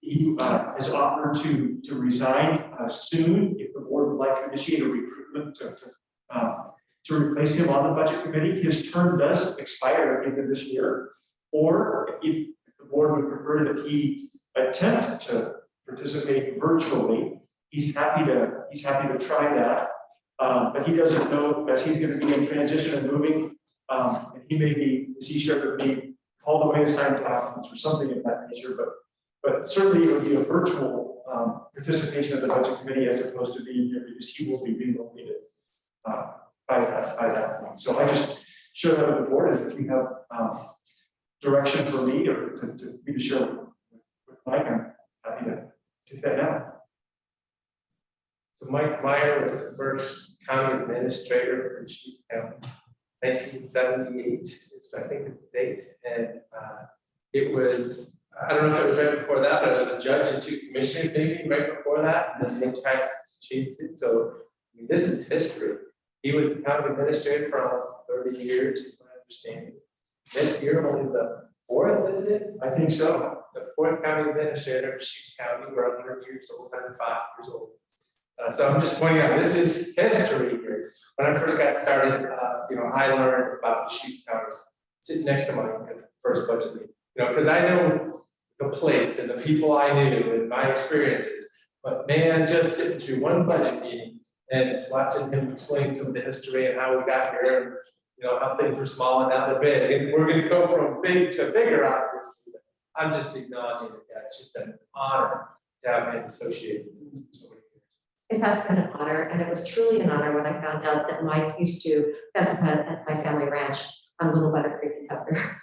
He has offered to resign soon if the board would like to initiate a recruitment to replace him on the budget committee. His term does expire at the end of this year. Or if the board would prefer that he attempt to participate virtually, he's happy to try that. But he doesn't know, as he's going to be in transition and moving, and he may be, as he shared with me, called away to sign documents or something of that nature, but certainly it would be a virtual participation of the budget committee as opposed to being here, because he will be relocated by that point. So I just share that with the board, and if you have direction for me or to share with Mike, I'm happy to take that now. So Mike Meyer was the first county administrator for Deschutes County, 1978 is I think is the date, and it was, I don't know if it was right before that, but it was a judge and 2 commissioners maybe right before that, and then they tried to change it. So I mean, this is history. He was the county administrator for almost 30 years, is my understanding. This year only the 4th, is it? I think so. The 4th county administrator of Deschutes County. We're 100 years old, 105 years old. So I'm just pointing out, this is history here. When I first got started, I learned about Deschutes County sitting next to my first budget meeting. Because I know the place and the people I knew and my experiences, but man, just sitting through one budget meeting and it's watching him explain some of the history and how we got here, and how things were small and now they're big, and we're going to go from big to bigger, obviously. I'm just acknowledging that it's just been an honor to have been associated with so many. It has been an honor, and it was truly an honor when I found out that Mike used to pheasant hunt at my family ranch on Little Butter Creek in Tucker.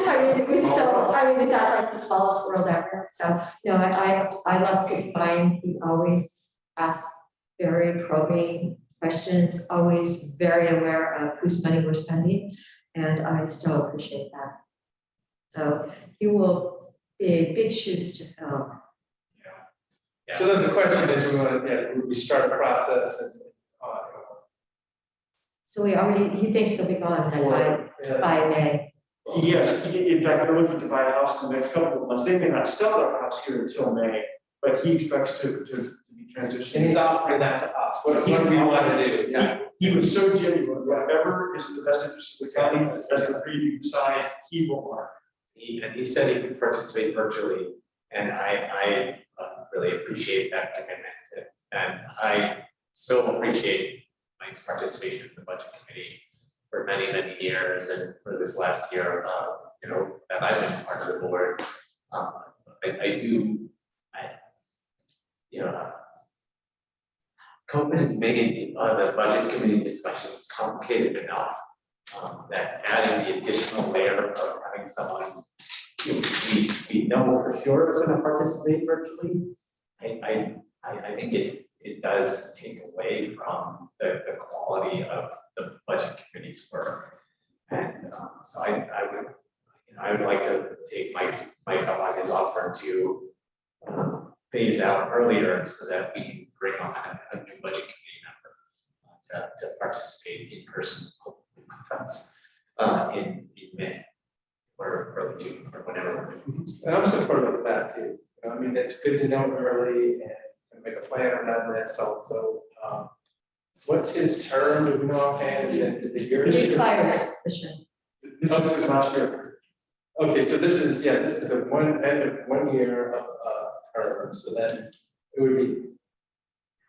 I mean, it's not like the smallest world ever. So, I love City Fine. He always asks very probing questions, always very aware of whose money we're spending, and I so appreciate that. So he will be big shoes to fill. So then the question is, we start a process and, So he thinks he'll be gone by May. Yes, in fact, they're looking to buy a house in the next couple of months. They may not sell their house here until May, but he expects to be transitioned. and he's offering that to us. What do we want to do? Yeah. He was so genuine, whatever is in the best interest of the county, as the three of you decide, he will honor. He said he could participate virtually, and I really appreciate that commitment. And I so appreciate Mike's participation in the budget committee for many, many years, and for this last year, that I've been part of the board. COVID has made the budget committee discussions complicated enough that adding the additional layer of having someone we know for sure is going to participate virtually, I think it does take away from the quality of the budget committee's work. And so I would like to take Mike up on his offer to phase out earlier so that we can bring on a new budget committee member to participate in person in May or early June or whenever. And I'm supportive of that too. I mean, it's good to know early and make a plan around this also. What's his term? Do we know offhand? Is it yours? It expires, Commissioner. This is last year. Okay, so this is the end of 1 year of term, so then it would be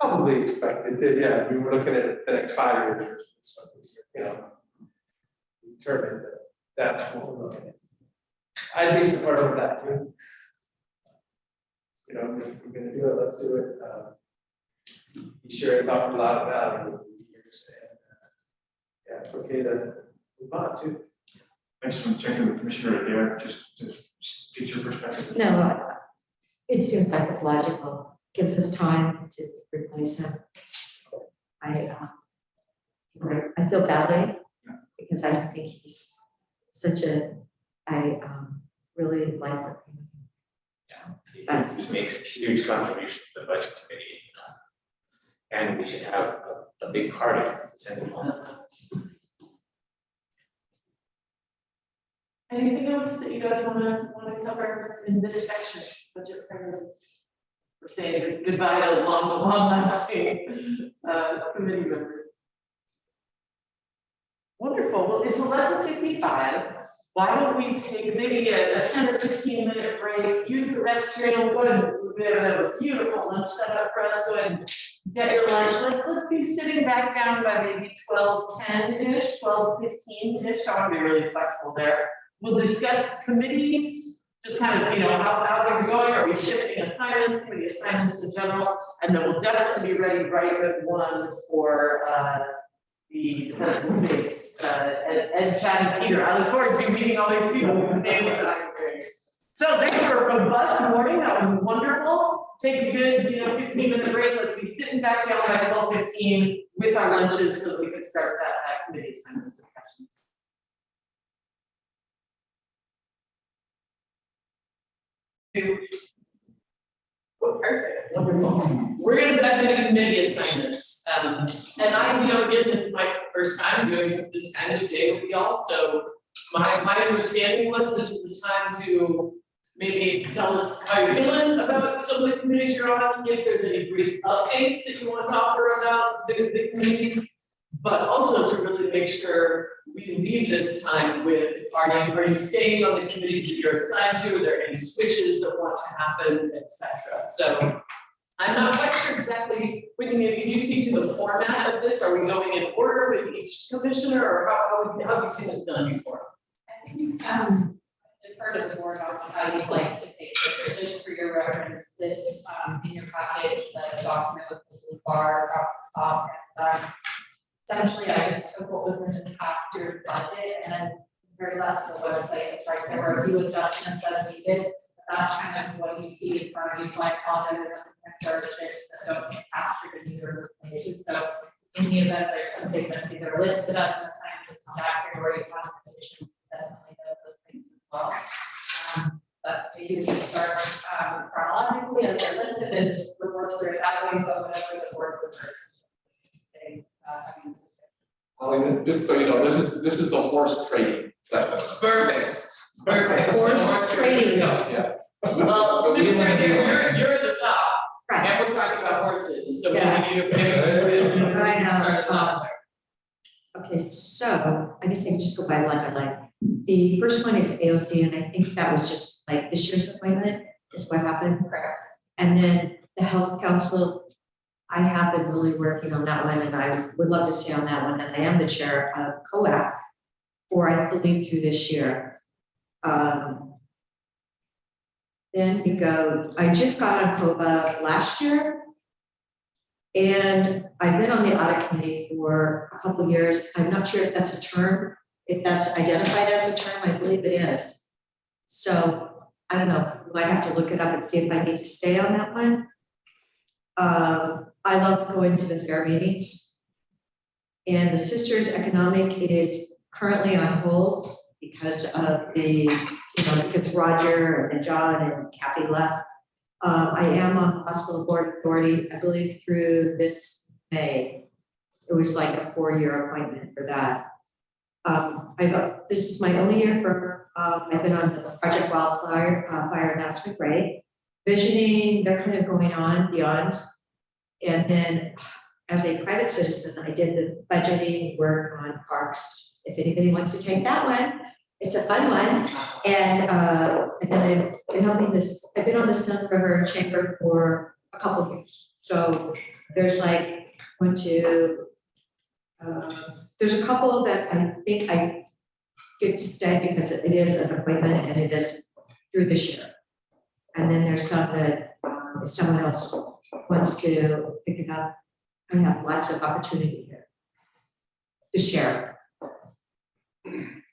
probably expected that, we were looking at the next 5 years, so, determined that that's what we're looking at. I'd be supportive of that too. If we're gonna do it, let's do it. He sure has offered a lot of value over the years, and it's okay to move on too. I just want to check in with Commissioner there, just to get your perspective. No, it seems like it's logical, gives us time to replace him. I feel badly because I think he's I really like working with him. He makes a huge contribution to the budget committee, and we should have a big party to send him home. Anything else that you guys wanna cover in this section, budget priorities? We're saying goodbye to long lasting, committee members. Wonderful, well, it's 11:55. Why don't we take maybe a 10 or 15 minute break, use the restroom, go ahead, we have a beautiful lunch set up for us, go ahead and get your lunch. Let's be sitting back down by maybe 12:10-ish, 12:15-ish, I wanna be really flexible there. We'll discuss committees, just kind of, how things are going, are we shifting assignments, committee assignments in general? And then we'll definitely be ready right at 1 for, the Defensible Space, Ed, Chad, and Peter. I look forward to meeting all these people whose names I'm hearing. So thanks for a robust morning, that was wonderful. Take a good, 15-minute break. Let's be sitting back down by 12:15 with our lunches so that we can start that committee assignments discussions. Well, perfect, wonderful. We're gonna dive into committee assignments. And again, this is my first time doing this kind of day with y'all, so my understanding was this is the time to maybe tell us how you're feeling about some of the committees you're on, if there's any brief updates that you want to offer about the committees, but also to really make sure we leave this time with, are you staying on the committees that you're assigned to? Are there any switches that want to happen, etc. So I'm not quite sure exactly, can you speak to the format of this? Are we going in order with each commissioner, or how have you seen this done before? I think, defer to the board on how you'd like to take this, just for your reference, this, in your packet, is the document with the blue bar across the top. And, essentially, I just took what was in this past year's budget and then very left to the website, it's right, there were a few adjustments as needed. That's kind of what you see in front of you, so I apologize if that's a shifts that don't get captured in either of those places. So in the event there's something that's either listed as an assignment, it's not accurate, or you have a condition, definitely know those things as well. But you can start chronologically as they're listed and just work through it that way, but whatever the board prefers. Just so you know, this is the horse trading section. Perfect. Horse trading. Yes. Well, you're at the top, Right. and we're talking about horses, so Yeah. maybe I know, start us off there. Okay, so I guess I can just go by line by line. The first one is AOC, and I think that was just like this year's appointment is what happened. Correct. And then the Health Council, I have been really working on that one, and I would love to stay on that one, and I am the chair of COAC for, I believe, through this year. Then we go, I just got on COBA last year, and I've been on the audit committee for a couple of years. I'm not sure if that's a term, if that's identified as a term, I believe it is. So I don't know, we might have to look it up and see if I need to stay on that one. I love going to the fair meetings. And the Sisters Economic, it is currently on hold because of because Roger and John and Kathy left. I am on the Hospital Board Authority, I believe through this May. It was like a 4-year appointment for that. This is my only year for, I've been on the Project Wildfire, fire, and that's been great. Visioning, they're kind of going on beyond. And then as a private citizen, I did the budgeting work on parks. If anybody wants to take that one, it's a fun one. And then I've been helping this, I've been on the Sun River Chamber for a couple of years. So there's like there's a couple that I think I get to stay because it is an appointment and it is through this year. And then there's some that if someone else wants to pick it up, I have lots of opportunity here to share.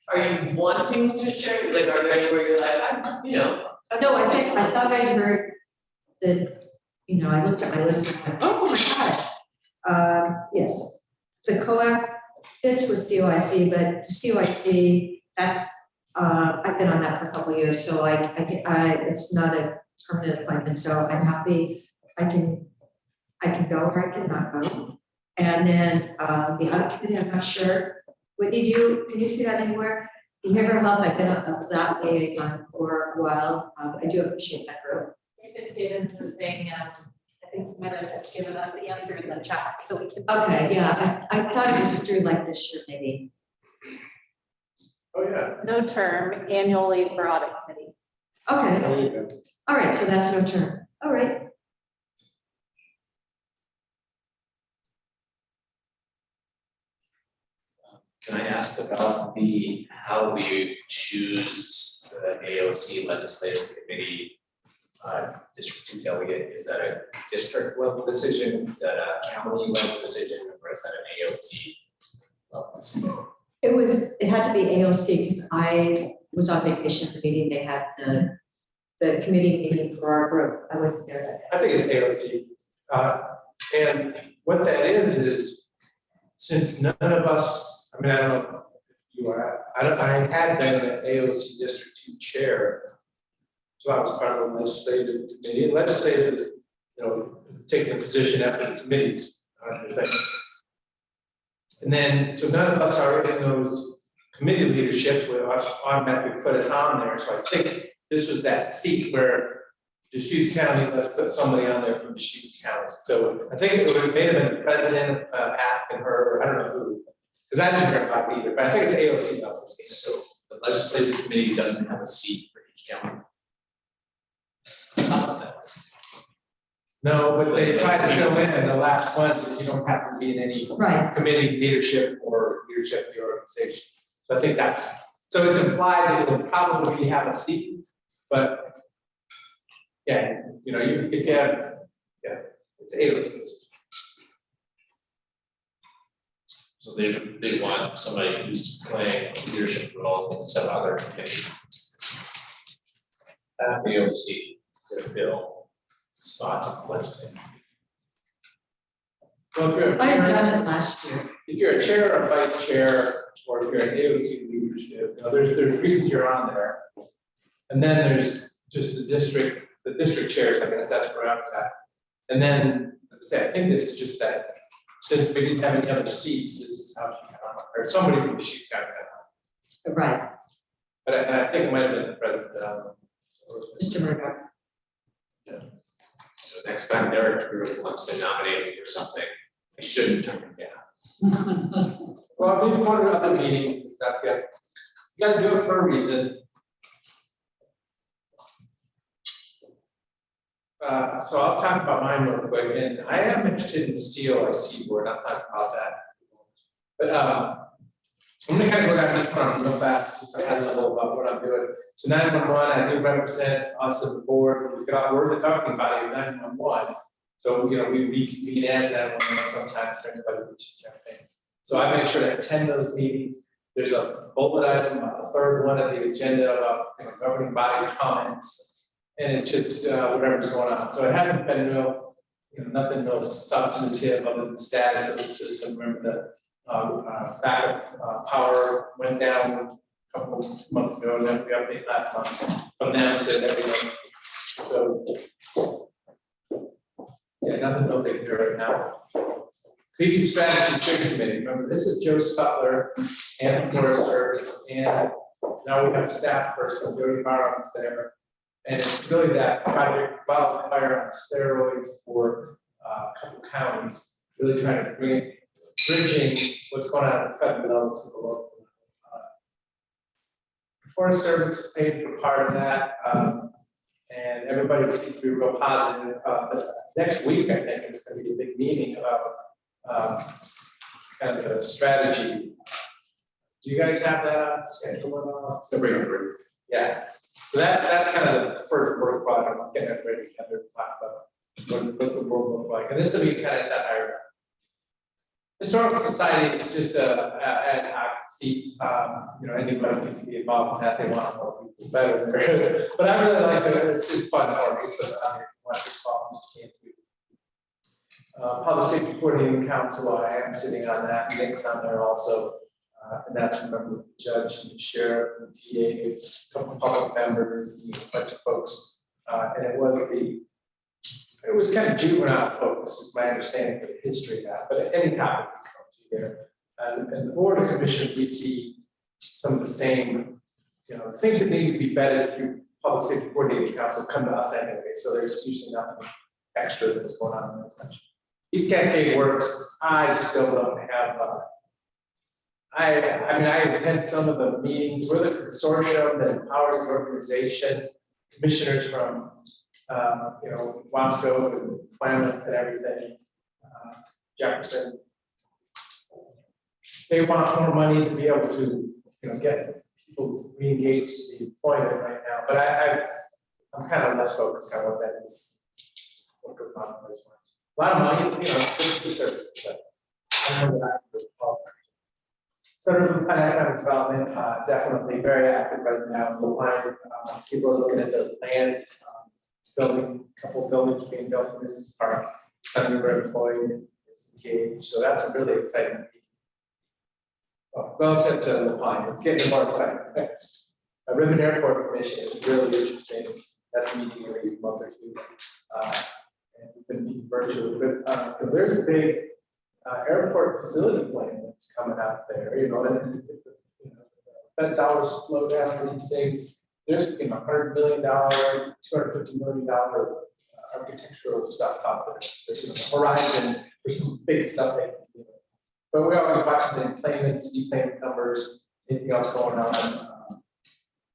Are you wanting to share, like, are there anywhere you're like, No, I thought I heard that, I looked at my list and went, oh my gosh. Yes, the COAC fits with COIC, but the COIC, that's, I've been on that for a couple of years, so it's not a permanent appointment, so I'm happy I can go or I cannot go. And then the audit committee, I'm not sure. Whitney, can you see that anywhere? Behavioral health, I've been that liaison for a while. I do appreciate that group. David was saying, I think you might have given us the answer in the chat, so we can. Okay, yeah, I thought it was through like this year maybe. Oh, yeah. No term, annual leave for audit committee. Okay, There you go. all right, so that's no term. All right. Can I ask about how we choose the AOC legislative committee District 2 delegate? Is that a district level decision? Is that a county level decision? Or is that an AOC level decision? It had to be AOC because I was on vacation at the meeting. They had the committee meeting for our group. I wasn't there that day. I think it's AOC. And what that is since none of us, I mean, I don't know if you are, I had been the AOC District 2 chair. So I was part of the legislative committee. Legislative, taking a position after the committees, and then, so none of us are in those committee leaderships would automatically put us on there. So I think this was that seat where Deschutes County, let's put somebody on there from Deschutes County. So I think it would have been the president asking her, I don't know who, because I didn't hear about it either, but I think it's AOC level. So the legislative committee doesn't have a seat for each county. No, but they tried to fill in the last one, so you don't have to be in any Right. committee leadership or leadership of the organization. So I think so it's implied that it'll probably have a seat, but yeah, if you have, it's AOC. So they want somebody who's playing a leadership role in some other committee. AOC to fill spots in the legislature. Well, if you're a I had chair, done it last year. if you're a chair or vice chair, or if you're an AOC leadership, there's reasons you're on there. And then there's just the district chairs, I guess that's where I was at. And then, as I say, I think this is just that, since we didn't have any other seats, this is how she got on, or somebody from the Deschutes County got on. Right, But I think it might have been the president. Mr. Murdoch. So next time Derek group wants to nominate me or something, I shouldn't turn it down. Well, we've gone to other meetings and stuff, yeah. You gotta do it for a reason. So I'll talk about mine real quick, and I am interested in the COIC board, I'll talk about that. But I'm gonna kind of go down this one real fast, just to add a little about what I'm doing. So 911, I do represent us as a board, we're the governing body of 911. So, we reconvene as 911 sometimes during the budget campaign. So I make sure to attend those meetings. There's a bullet item, a third one of the agenda about governing body comments. And it's just whatever's going on. So it hasn't been real, nothing real substantive other than the status of the system. Remember the backup power went down a couple of months ago, and then we updated last month from them to everything. So yeah, nothing real big here right now. Basic Strategy Steering Committee. Remember, this is Joe Stutler and the Forest Service, and now we have a staff person, Jody Barham's there. And it's really that project wildfire on steroids for a couple counties, really trying to bridging what's going on at the federal level to the local. The Forest Service paid for part of that, and everybody seems to be real positive. But next week, I think it's going to be a big meeting about kind of a strategy. Do you guys have that on schedule? Yeah. So that's kind of the first work product. Let's get that ready together to talk about what the world look like. And this will be kind of that higher. Historical Society is just a ad hoc seat. Anybody can be involved in that. They want more people better. But I really like it. It's fun for me. So I'm here to watch this problem. You can't do. Public Safety Coordinating Council. I am sitting on that. Nick's on there also. And that's remember the judge and the sheriff and the TA, a couple of public members, and a bunch of folks. And it was kind of juvenile focused, is my understanding of the history of that, but any topic comes here. And the Board of Commissioners, we see some of the same things that need to be vetted through Public Safety Coordinating Council come to us anyway, so there's usually nothing extra that's going on in this bunch. East Cascade Works, I still don't have, I mean, I attend some of the meetings, we're the consortium that empowers the organization, commissioners from, Wasco and Klamath and everything, Jefferson. They want more money to be able to, get people re-engaged in the employment right now, but I'm kind of less focused on what that is. What goes on in those ones. A lot of money, good services, but I don't know what I was qualified. Center for Economic Development, definitely very active right now. The line, people are looking at the land, building, a couple of buildings being built in Business Park. Under employee is engaged, so that's a really exciting meeting. Well, except the pine, it's getting more exciting. A Ribbon Airport Commission is really interesting. That's a meeting every month or two. And we've been meeting virtually, but there's a big airport facility plan that's coming out there, and that dollars flow down for these things. There's $100 million, $250 million architectural stuff out there. There's the horizon, there's some big stuff they can do. But we always watch the employments, deployment numbers, anything else going on,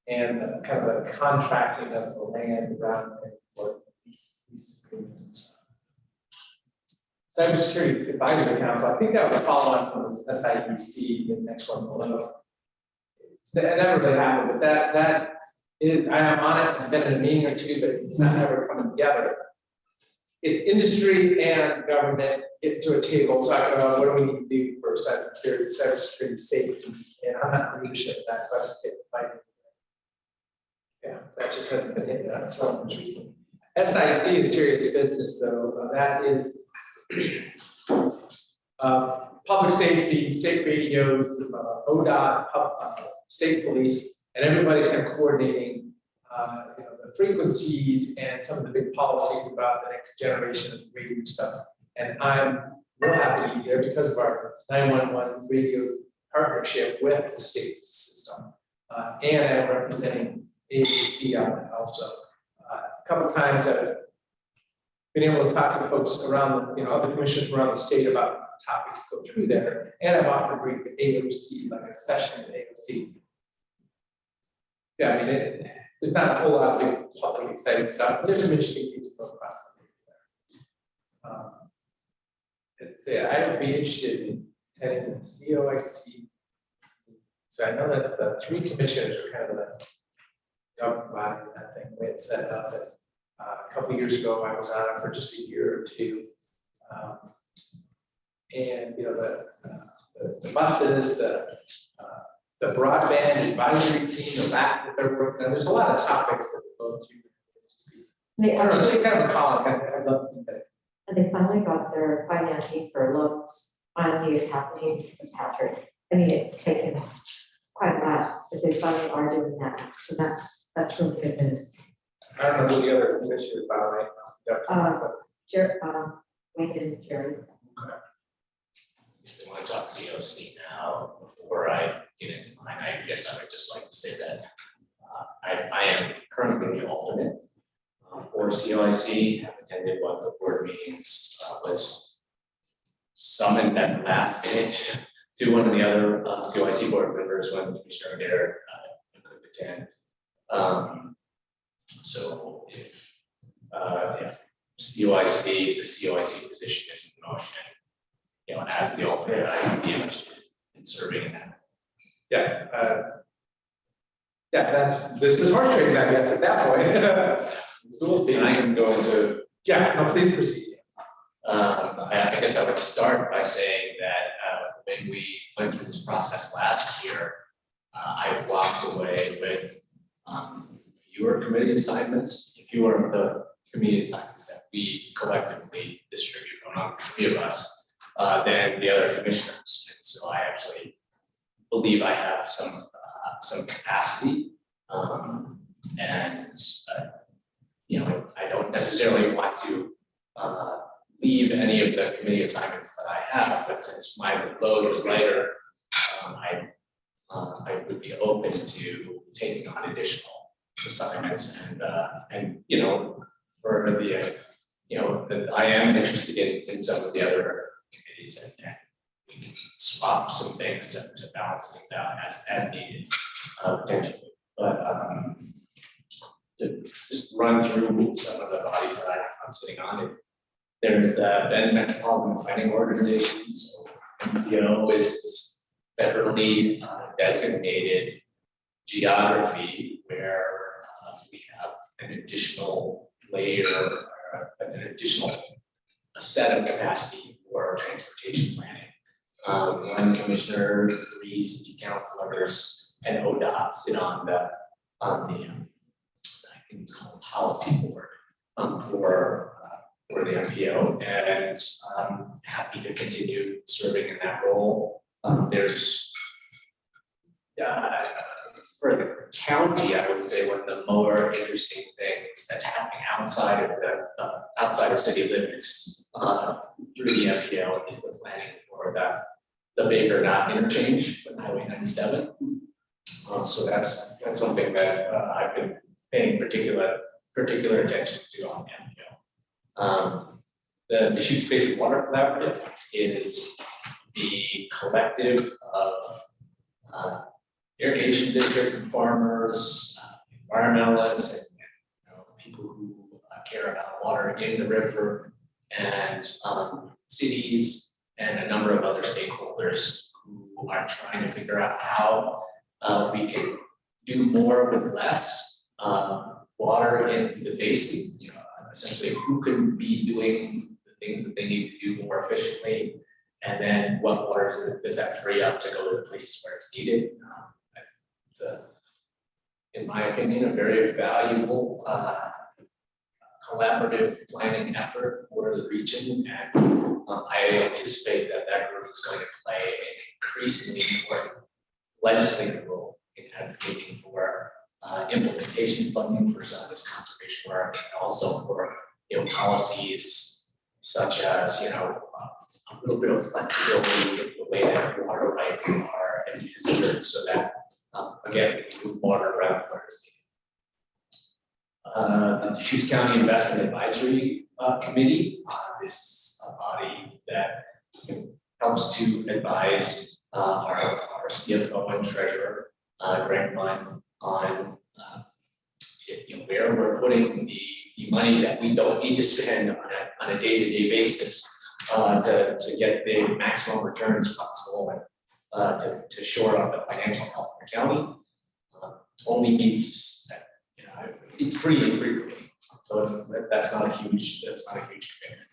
and kind of the contracting of the land around for these agreements and stuff. Cybersecurity Advisory Council, I think that was a follow-on from the SIEC, the next one below. That never really happened, but that is, I am on it, I've been in a meeting or two, but it's not ever coming together. It's industry and government get to a table talking about what do we need to do for cybersecurity safety, and I'm not in leadership of that, so I just get fighting. Yeah, that just hasn't been hit on its own recently. SIC is serious business, though. That is public safety, state radios, ODOT, state police, and everybody's kind of coordinating the frequencies and some of the big policies about the next generation of radio stuff. And I'm real happy to be there because of our 911 radio partnership with the state system. And I'm representing ACC on that also. A couple of times I've been able to talk to folks around, other commissioners around the state about topics to go through there. And I've offered to bring the AOC, like a session at AOC. Yeah, I mean, there's not a whole lot of big public exciting stuff, but there's some interesting things going across the board there. As I say, I would be interested in attending the COIC. So I know that's the three commissioners are kind of the governing body of that thing, the way it's set up. But, a couple of years ago, I was on it for just a year or two. And the buses, the broadband advisory team, the map that they're working on, there's a lot of topics that go through. They I don't know, it's actually, just kind of a call, I'd love to do that. and they finally got their financing for loans, finally is happening because of Patrick. I mean, it's taken quite a while, but they finally are doing that, so that's really good news. I don't know who the other commissioners are right now. Wayne and Jerry. If we want to talk COC now, before I get into mine, I guess I would just like to say that I am currently the alternate for COIC. Have attended one of the board meetings, was summoned at the last minute to one of the other COIC board members when Commissioner Adair couldn't attend. So if COIC, the COIC position is in motion, as the alternate, I would be interested in serving in that. This is horse trading, I guess, at that point. So we'll see. And I can go into, Please proceed. I guess I would start by saying that when we went through this process last year, I walked away with fewer committee assignments, fewer of the committee assignments that we collectively distribute among the three of us than the other commissioners. And so I actually believe I have some capacity, and I don't necessarily want to leave any of the committee assignments that I have, but since my load was lighter, I would be open to taking on additional assignments and you know, for the, you know, that I am interested in some of the other committees and we can swap some things to balance things out as needed, potentially. But to just run through some of the bodies that I'm sitting on, there's the Bend Metropolitan Planning Organization. So MPO is this federally designated geography where we have an additional layer, an additional set of capacity for transportation planning. One commissioner, 3 city councilors, and ODOT sit on the I think it's called policy board for the MPO, and I'm happy to continue serving in that role. There's for the county, I would say one of the more interesting things that's happening outside of city limits through the MPO is the planning for the Baker Knott interchange with Highway 97. So that's something that I've been paying particular attention to on the MPO. The Deschutes Space Water Collaborative is the collective of irrigation districts and farmers, environmentalists, and you know, people who care about water in the river, and cities, and a number of other stakeholders who are trying to figure out how we can do more with less water in the basin. You know, essentially, who can be doing the things that they need to do more efficiently, and then what water does that free up to go to the places where it's needed. It's in my opinion, a very valuable collaborative planning effort for the region, and I anticipate that group is going to play an increasingly important legislative role in advocating for implementation funding for some of this conservation work, and also for policies such as a little bit of flexibility in the way that water rights are administered, so that again, we can move water around where it's needed. The Deschutes County Investment Advisory Committee, this is a body that helps to advise our CFO and treasurer, Greg Munn, on where we're putting the money that we don't need to spend on a day-to-day basis to get the maximum returns possible, and to shore up the financial health of the county. Only meets it's pretty infrequently, so that's not a huge commitment.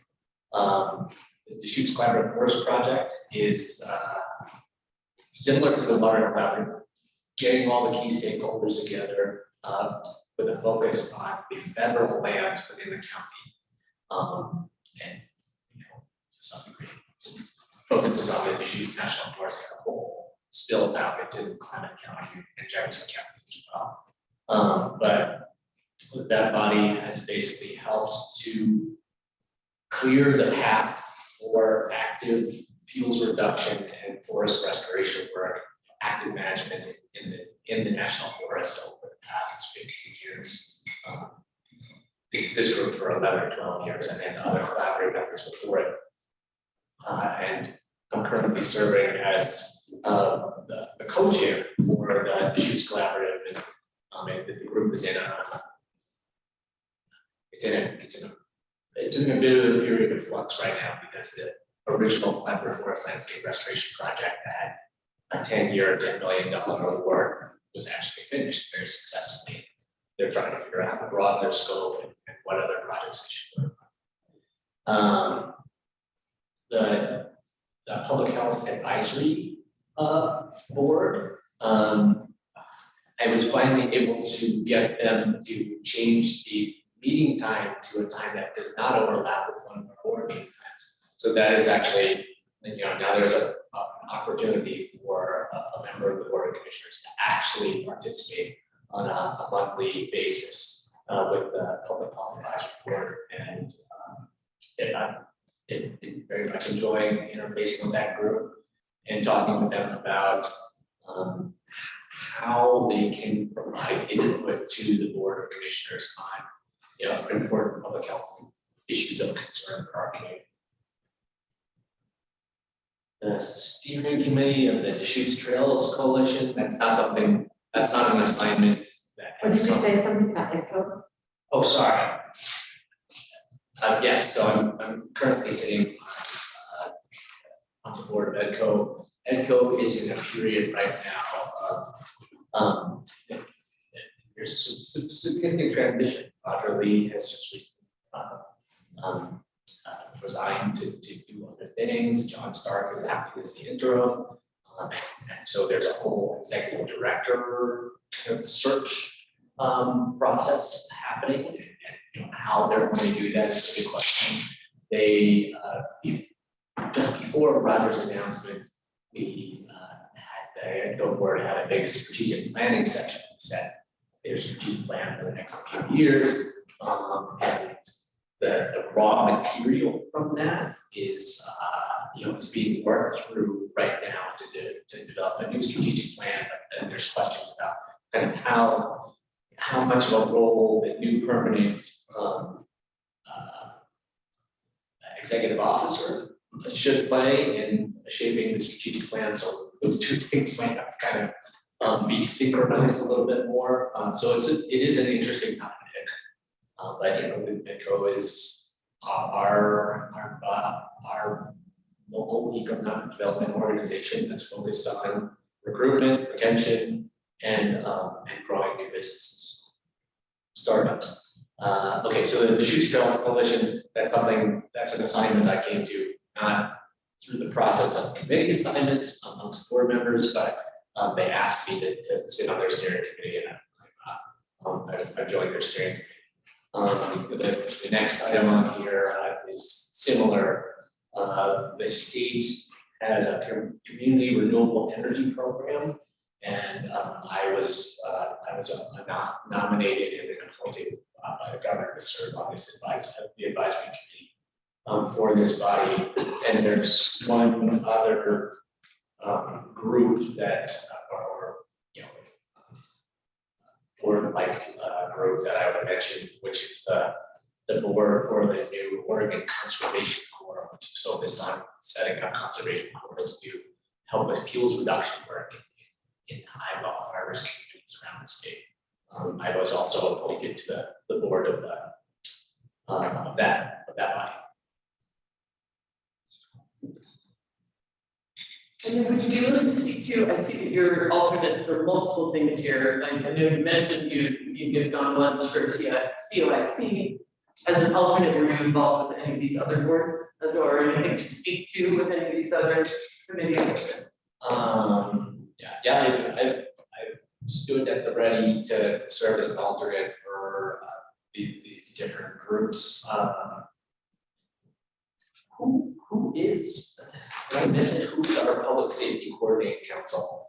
The Deschutes Collaborative Forest Project is similar to the water collaborative, getting all the key stakeholders together with a focus on the federal lands within the county, and to some degree focuses on the Deschutes National Forest as a whole, spills out into Clement County and Jefferson County as well. But that body has basically helped to clear the path for active fuels reduction and forest restoration work, active management in the national forest over the past 15 years. This group for 11 or 12 years, and then other collaborative efforts before it. And I'm currently serving as the co-chair for the Deschutes Collaborative, and the group is it's in a bit of a period of flux right now, because the original collaborative forest landscape restoration project that had a 10-year, $10 million award was actually finished very successfully. They're trying to figure out how to broaden their scope and what other projects they should work on. The Public Health Advisory Board, I was finally able to get them to change the meeting time to a time that does not overlap with one of our board meeting times. So that is actually, now there's an opportunity for a member of the Board of Commissioners to actually participate on a monthly basis with the Public Health Advisory Board, and I'm very much enjoying interfacing with that group and talking with them about how they can provide input to the Board of Commissioners on, you know, important public health issues of concern for our community. The steering committee of the Deschutes Trails Coalition, that's not an assignment that Or has did you come. say something about info? Oh, sorry. Yes, so I'm currently sitting on the board of EDCO. EDCO is in a period right now of, there's some significant transition. Roger Lee has just recently resigned to do other things. John Stark is acting as the interim. And so there's a whole executive director kind of search process happening, and you know, how they're going to do that is a good question. They just before Roger's announcement, we had the EDCO board had a big strategic planning session that set their strategic plan for the next few years, and the raw material from that is is being worked through right now to develop a new strategic plan. But then there's questions about kind of how much of a role the new permanent executive officer should play in shaping the strategic plan. So those two things might have to kind of be synchronized a little bit more. So it is an interesting topic. But you know, EDCO is our local economic development organization that's focused on recruitment, retention, and growing new businesses, startups. Okay, so the Deschutes Coalition, that's an assignment I came to, not through the process of committee assignments amongst board members, but they asked me to sit on their steering committee, and I joined their steering committee. The next item on here is similar. The state has a community renewable energy program, and I was nominated and appointed by the governor to serve on the advisory committee for this body. And there's one other group that, group that I would mention, which is the board for the new Oregon Conservation Corps, which is focused on setting up conservation corps to help with fuels reduction work in high wildfire risk communities around the state. I was also appointed to the board of that body. And then would you be willing to speak to, I see that you're alternate for multiple things here. I know you mentioned you've gone once for COIC. As an alternate, were you involved with any of these other boards as well, or anything to speak to with any of these other committees? I've stood at the ready to serve as an alternate for these different groups. Who is, did I miss it? Who's our public safety coordinating council?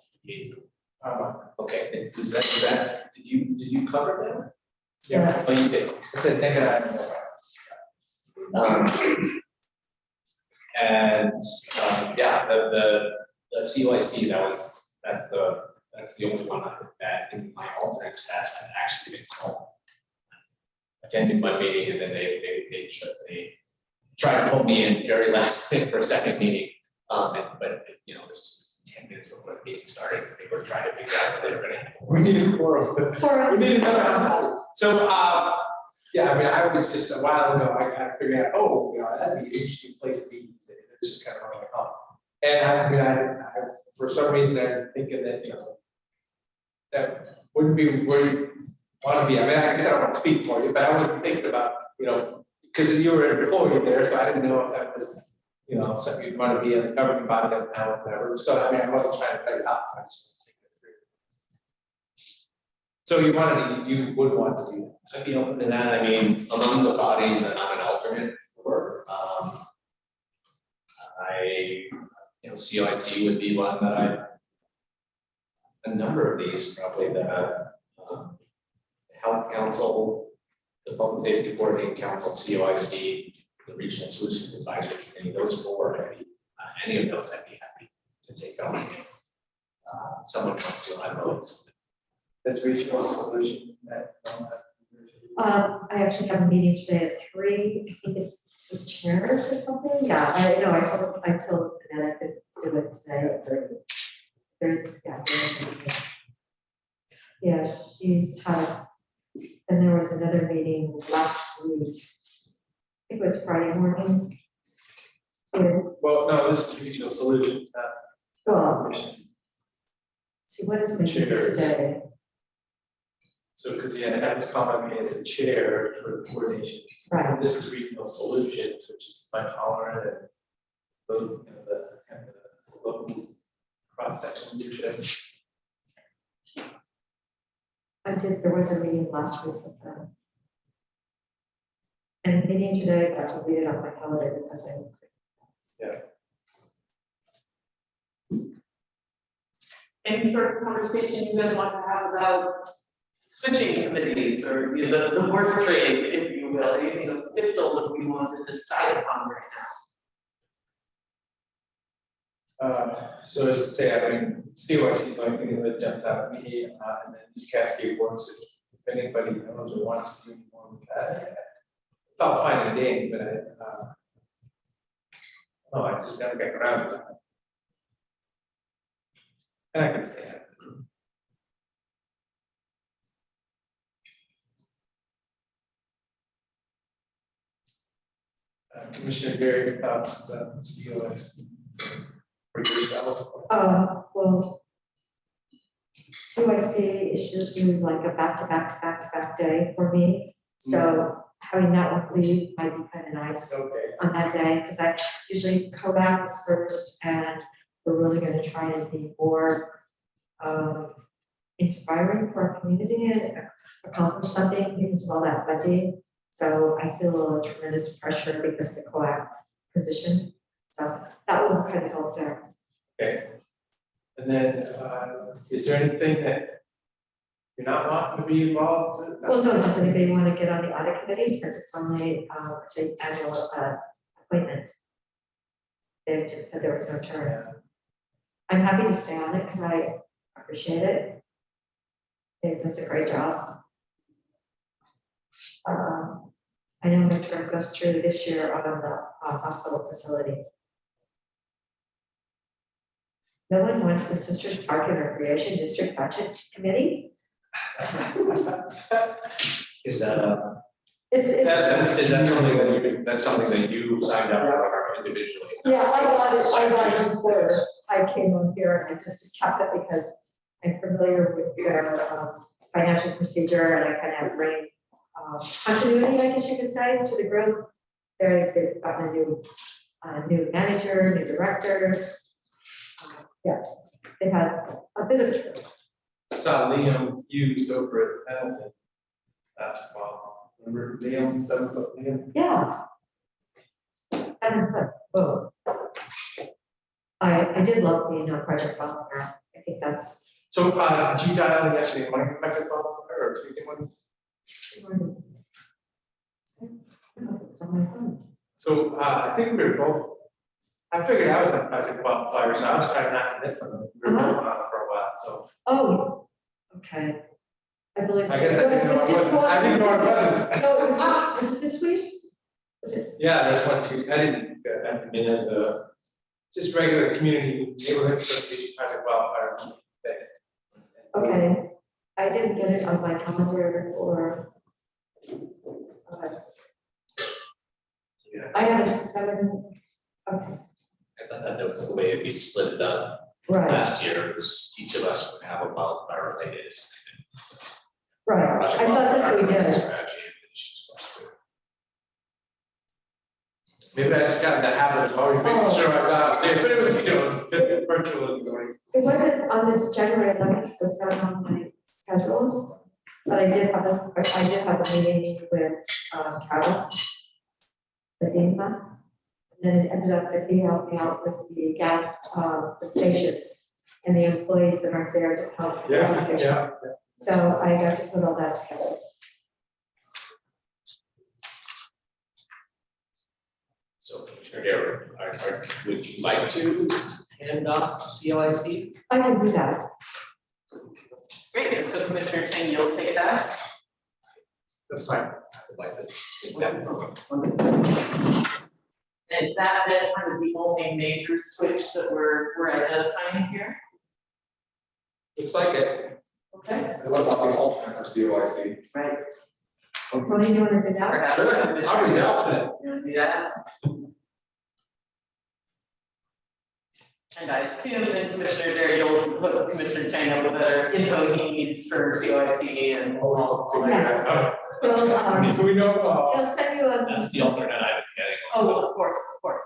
Okay, is that, did you cover that? Yes. Oh, you did. I said negative. The COIC, that's the only one that in my alternate status I've actually been called. Attended my meeting, and then they tried to pull me in very last minute for a second meeting. But you know, this was 10 minutes before the meeting started. They were trying to figure out what they were gonna. We need a quorum. We need another alcohol. So, yeah, I mean, I was just a while ago, I kind of figured out, that'd be an interesting place to be. It's just kind of like, and I for some reason, I'm thinking that, that wouldn't be where you want to be. I mean, I guess I don't want to speak for you, but I wasn't thinking about, because you were an employee there, so I didn't know if that was, something you'd want to be in the governing body of now or whatever. So, I mean, I wasn't trying to cut it off. I was just thinking it through. So you would want to do that. I'd be open to that. I mean, among the bodies that I'm an alternate for, COIC would be one that a number of these, probably the Health Council, the Public Safety Coordinating Council, COIC, the Regional Solutions Advisory Committee, those four, any of those I'd be happy to take on. someone wants to unload something. That's regional solution that. I actually have a meeting today at 3, I think it's the chairs or something, yeah, I know, I told Annette I could do it today at 3. There's, yeah, she's had, and there was another meeting last week. I think it was Friday morning. Yeah, Well, no, this is regional solutions, well, see, what is the meeting Chairs. today? so, because yeah, that was calling me as a chair for coordination. Right, This is regional solutions, which is much taller than the, you know, the kind of the local cross-section leadership. there was a meeting last week with them. And the meeting today, I got to read it on my calendar because I. Any sort of conversation you guys want to have about switching committees or you know, the horse trade, if you will, anything official that we want to decide upon right now? So as to say, I mean, COIC is the only thing that jumped out at me, and then just Cascade Works, if anybody knows or wants to do more with that. It's all fine and dandy, but I just gotta get around to that. And I can stay happy. Commissioner Gary, thoughts about COIC for yourself? Well, CYC is usually like a back-to-back day for me. So having that one leave might be kind of nice Okay. on that day, because I usually COAC is first, and we're really going to try and be more inspiring for our community and accomplish something, because of all that funding. So I feel a tremendous pressure because of the COAC position. So that will kind of help there. Okay. And then, is there anything that you're not wanting to be involved with? Well, no, does anybody want to get on the audit committee since it's only, it's an annual appointment? They just said there was no term. I'm happy to stay on it because I appreciate it. Dave does a great job. I know my term goes through this year on the hospital facility. No one wants the Sisters Park and Recreation District Budget Committee? Is that, It's, is that something that you signed up for individually? yeah, I got it before I came on here, and I just kept it because I'm familiar with their financial procedure, and I kind of bring continuity, I guess you could say, to the group. They've gotten a new manager, new directors. Yes, they've had a bit of trouble. I saw Liam used over at Pendleton last fall. Remember Liam, 7-foot Liam? Yeah. 7 foot, whoa. I did love being on Project Wildfire. I think that's. So, did you dial in yesterday, morning, Project Wildfire, or Tuesday morning? It's on my phone. So, I think we were both, I figured I was on Project Wildfire, so I was trying not to miss them. We were both on it for a while, so. Oh, okay. I believe. I guess I didn't know I wasn't, I didn't know I wasn't. No, was it this week? Was it? Yeah, there's one too, I didn't, I've been in the, just regular community neighborhood association Project Wildfire. thing. Okay, I didn't get it on my calendar or. I had a 7, okay, I thought that was the way we split it up right, last year, was each of us would have a wildfire related assignment. right, I thought that's what we did. Strategy and issues. Maybe I just got in the habit of always making sure I got there, but it was, you know, virtual and going. It wasn't on this January 11th, was not on my schedule, but I did have a meeting with Travis, the DEMA. And then it ended up that he helped me out with the gas, the stations and the employees that aren't there to help. with the gas stations. Yeah. So I got to put all that together. So, Commissioner Garrett, would you like to hand off to COIC? I can do that. Great, so Commissioner Chang, you'll take that. That's fine. I would like to take that. Is that it kind of the only major switch that we're identifying here? Looks like it. Okay. And what about the alternate for COIC? Right. Tony, you want to do that? Perhaps. Sure, I'll Commissioner- read the alternate. You wanna do that? And I assume that Commissioner Derry, you'll hook Commissioner Chang up with whatever info he needs for COIC and all that. Yes. Well, We know, they'll send you a. That's the alternate I've been getting. Oh, of course, great.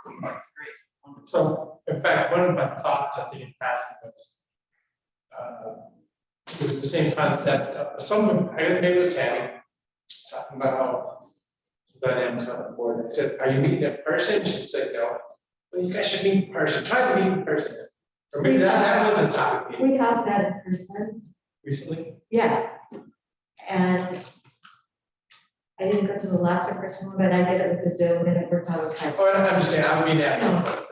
Wonderful. so, in fact, one of my thoughts, I think, in passing was, it was the same concept, someone, I didn't think it was Tammy, talking about how, that Emma's on the board, I said, are you meeting in person? She said, no. Well, you guys should meet in person, try to meet in person. Or maybe that was the topic We have that in person, recently. yes. And I didn't go to the last in person one, but I did it with the Zoom and it worked out okay. Oh, I'm just saying, I would mean that.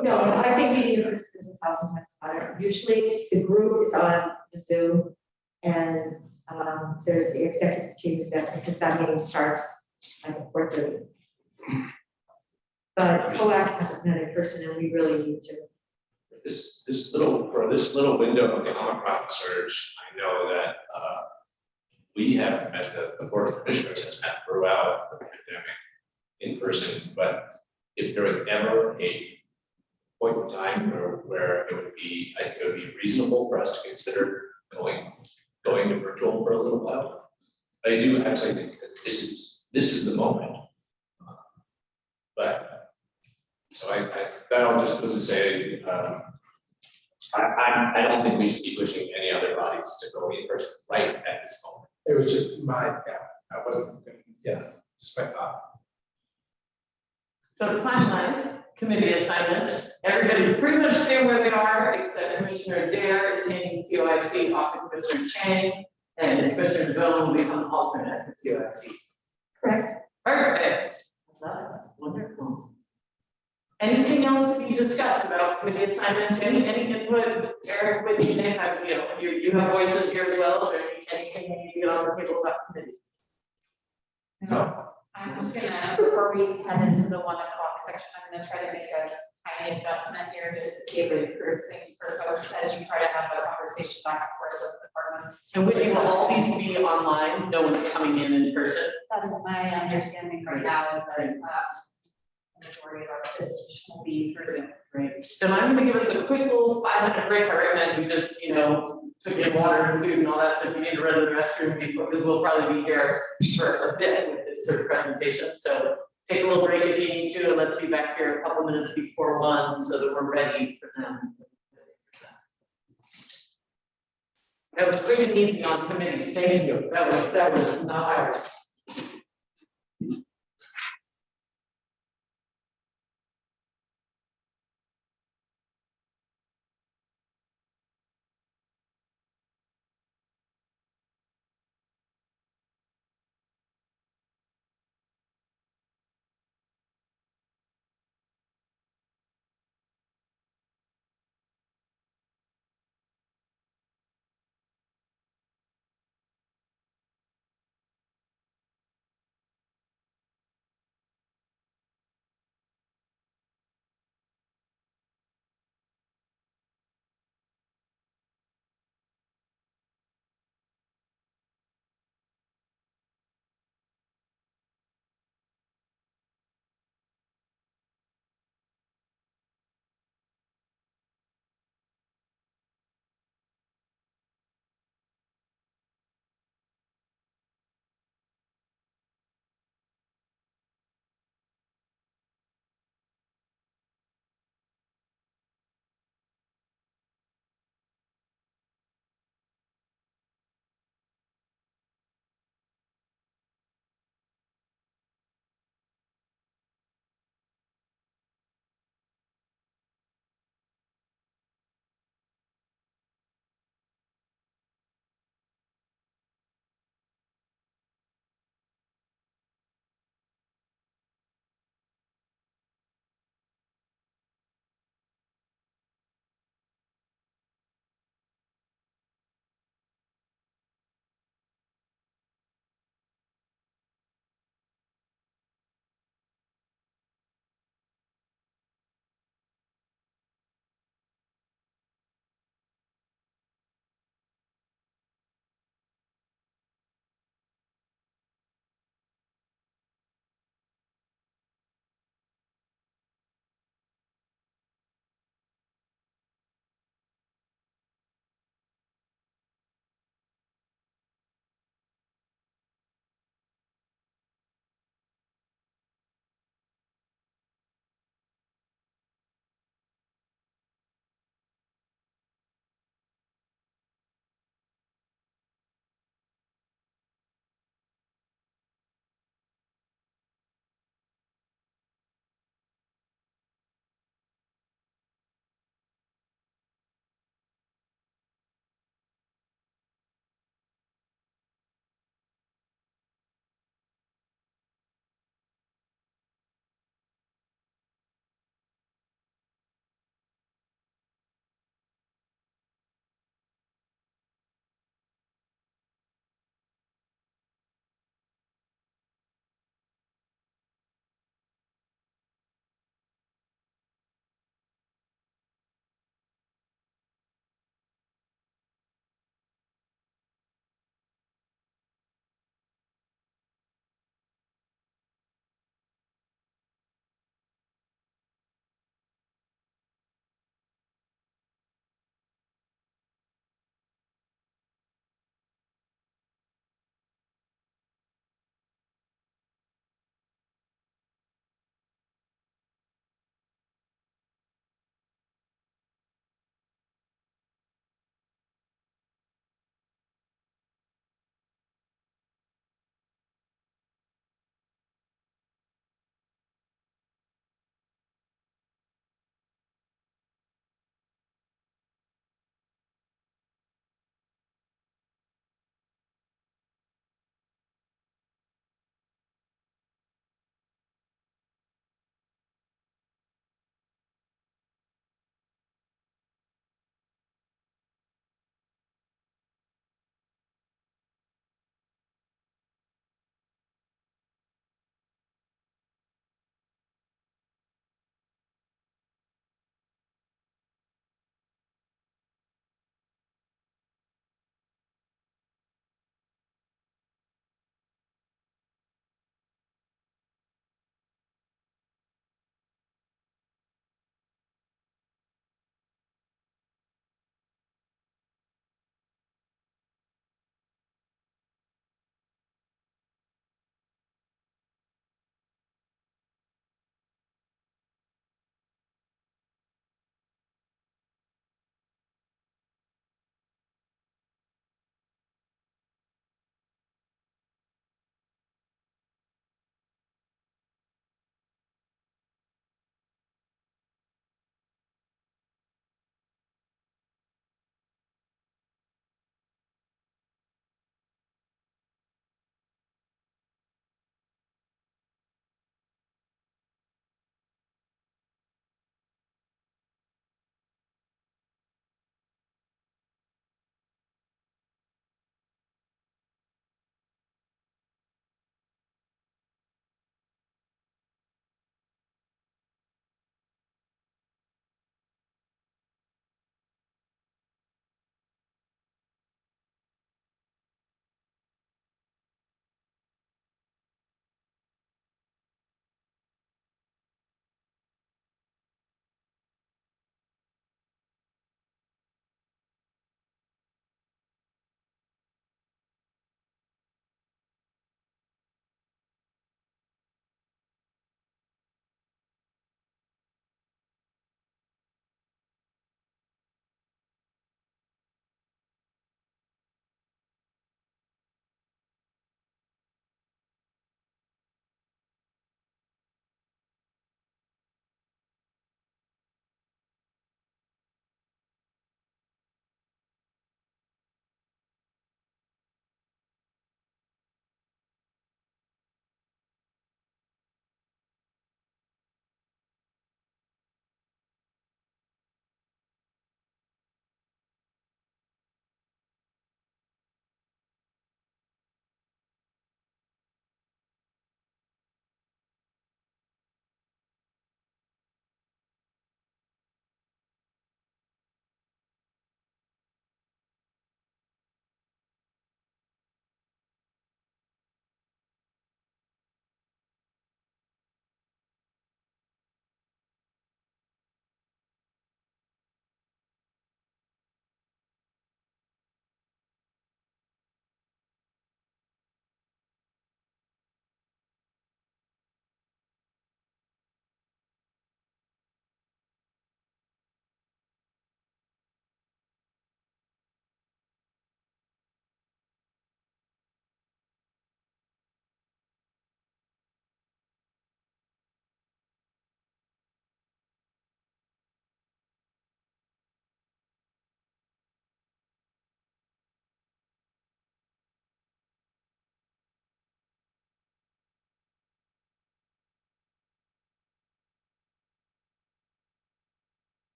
No, I think meeting in person is 1,000 times better. Usually the group is on Zoom and there's the executive teams that, because that meeting starts at 4:30. But COAC hasn't met in person and we really need to. This little window of economic profit surge, I know that we have met, the board of commissioners has met throughout the pandemic in person, but if there was ever a point in time where it would be, I think it would be reasonable for us to consider going to virtual for a little while. I do actually think that this is the moment. But so that all just was to say, I don't think we should be pushing any other bodies to go in person right at this moment. It was just I wasn't, just my thought. So to finalize, committee assignments, everybody's pretty much staying where they are, except Commissioner Dare is taking COIC off of Commissioner Chang, and Commissioner Devon will become alternate for COIC. Correct. Perfect. Wonderful. Anything else to be discussed about committee assignments, any input, Eric, with you, Nick, you have voices here as well, is there anything you need to get on the table about committees? No. I'm just gonna, before we head into the 1 o'clock section, I'm gonna try to make a tiny adjustment here just to see if it improves things for folks as you try to have a conversation back and forth with departments. And Whitney, will all these be online, no one's coming in person? That's my understanding right now is that, the majority of our participation will be through Zoom. Great. Then I'm gonna give us a quick little 5-minute break. I recognize we just, took in water and food and all that, so if you need to run to the restroom before, because we'll probably be here for a bit with this sort of presentation. So take a little break if you need to, and let's be back here a couple minutes before 1 so that we're ready for them. That was quick and easy on committees. Thank you. That was not hard.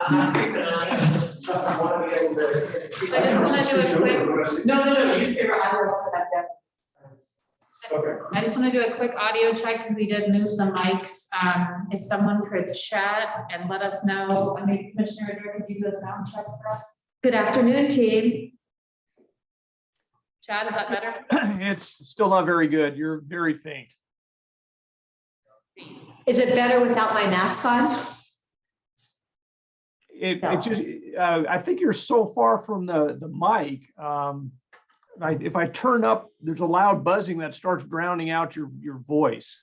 I'm not creeping on you. I want to be able to. I just want to do a quick, No, you say, I will to that depth. Okay. I just want to do a quick audio check because we did move the mics. If someone could chat and let us know, I mean, Commissioner Adair, could you do a sound check for us? Good afternoon, team. Chad, is that better? It's still not very good. You're very faint. Is it better without my mask on? It No. just, I think you're so far from the mic. If I turn up, there's a loud buzzing that starts drowning out your voice.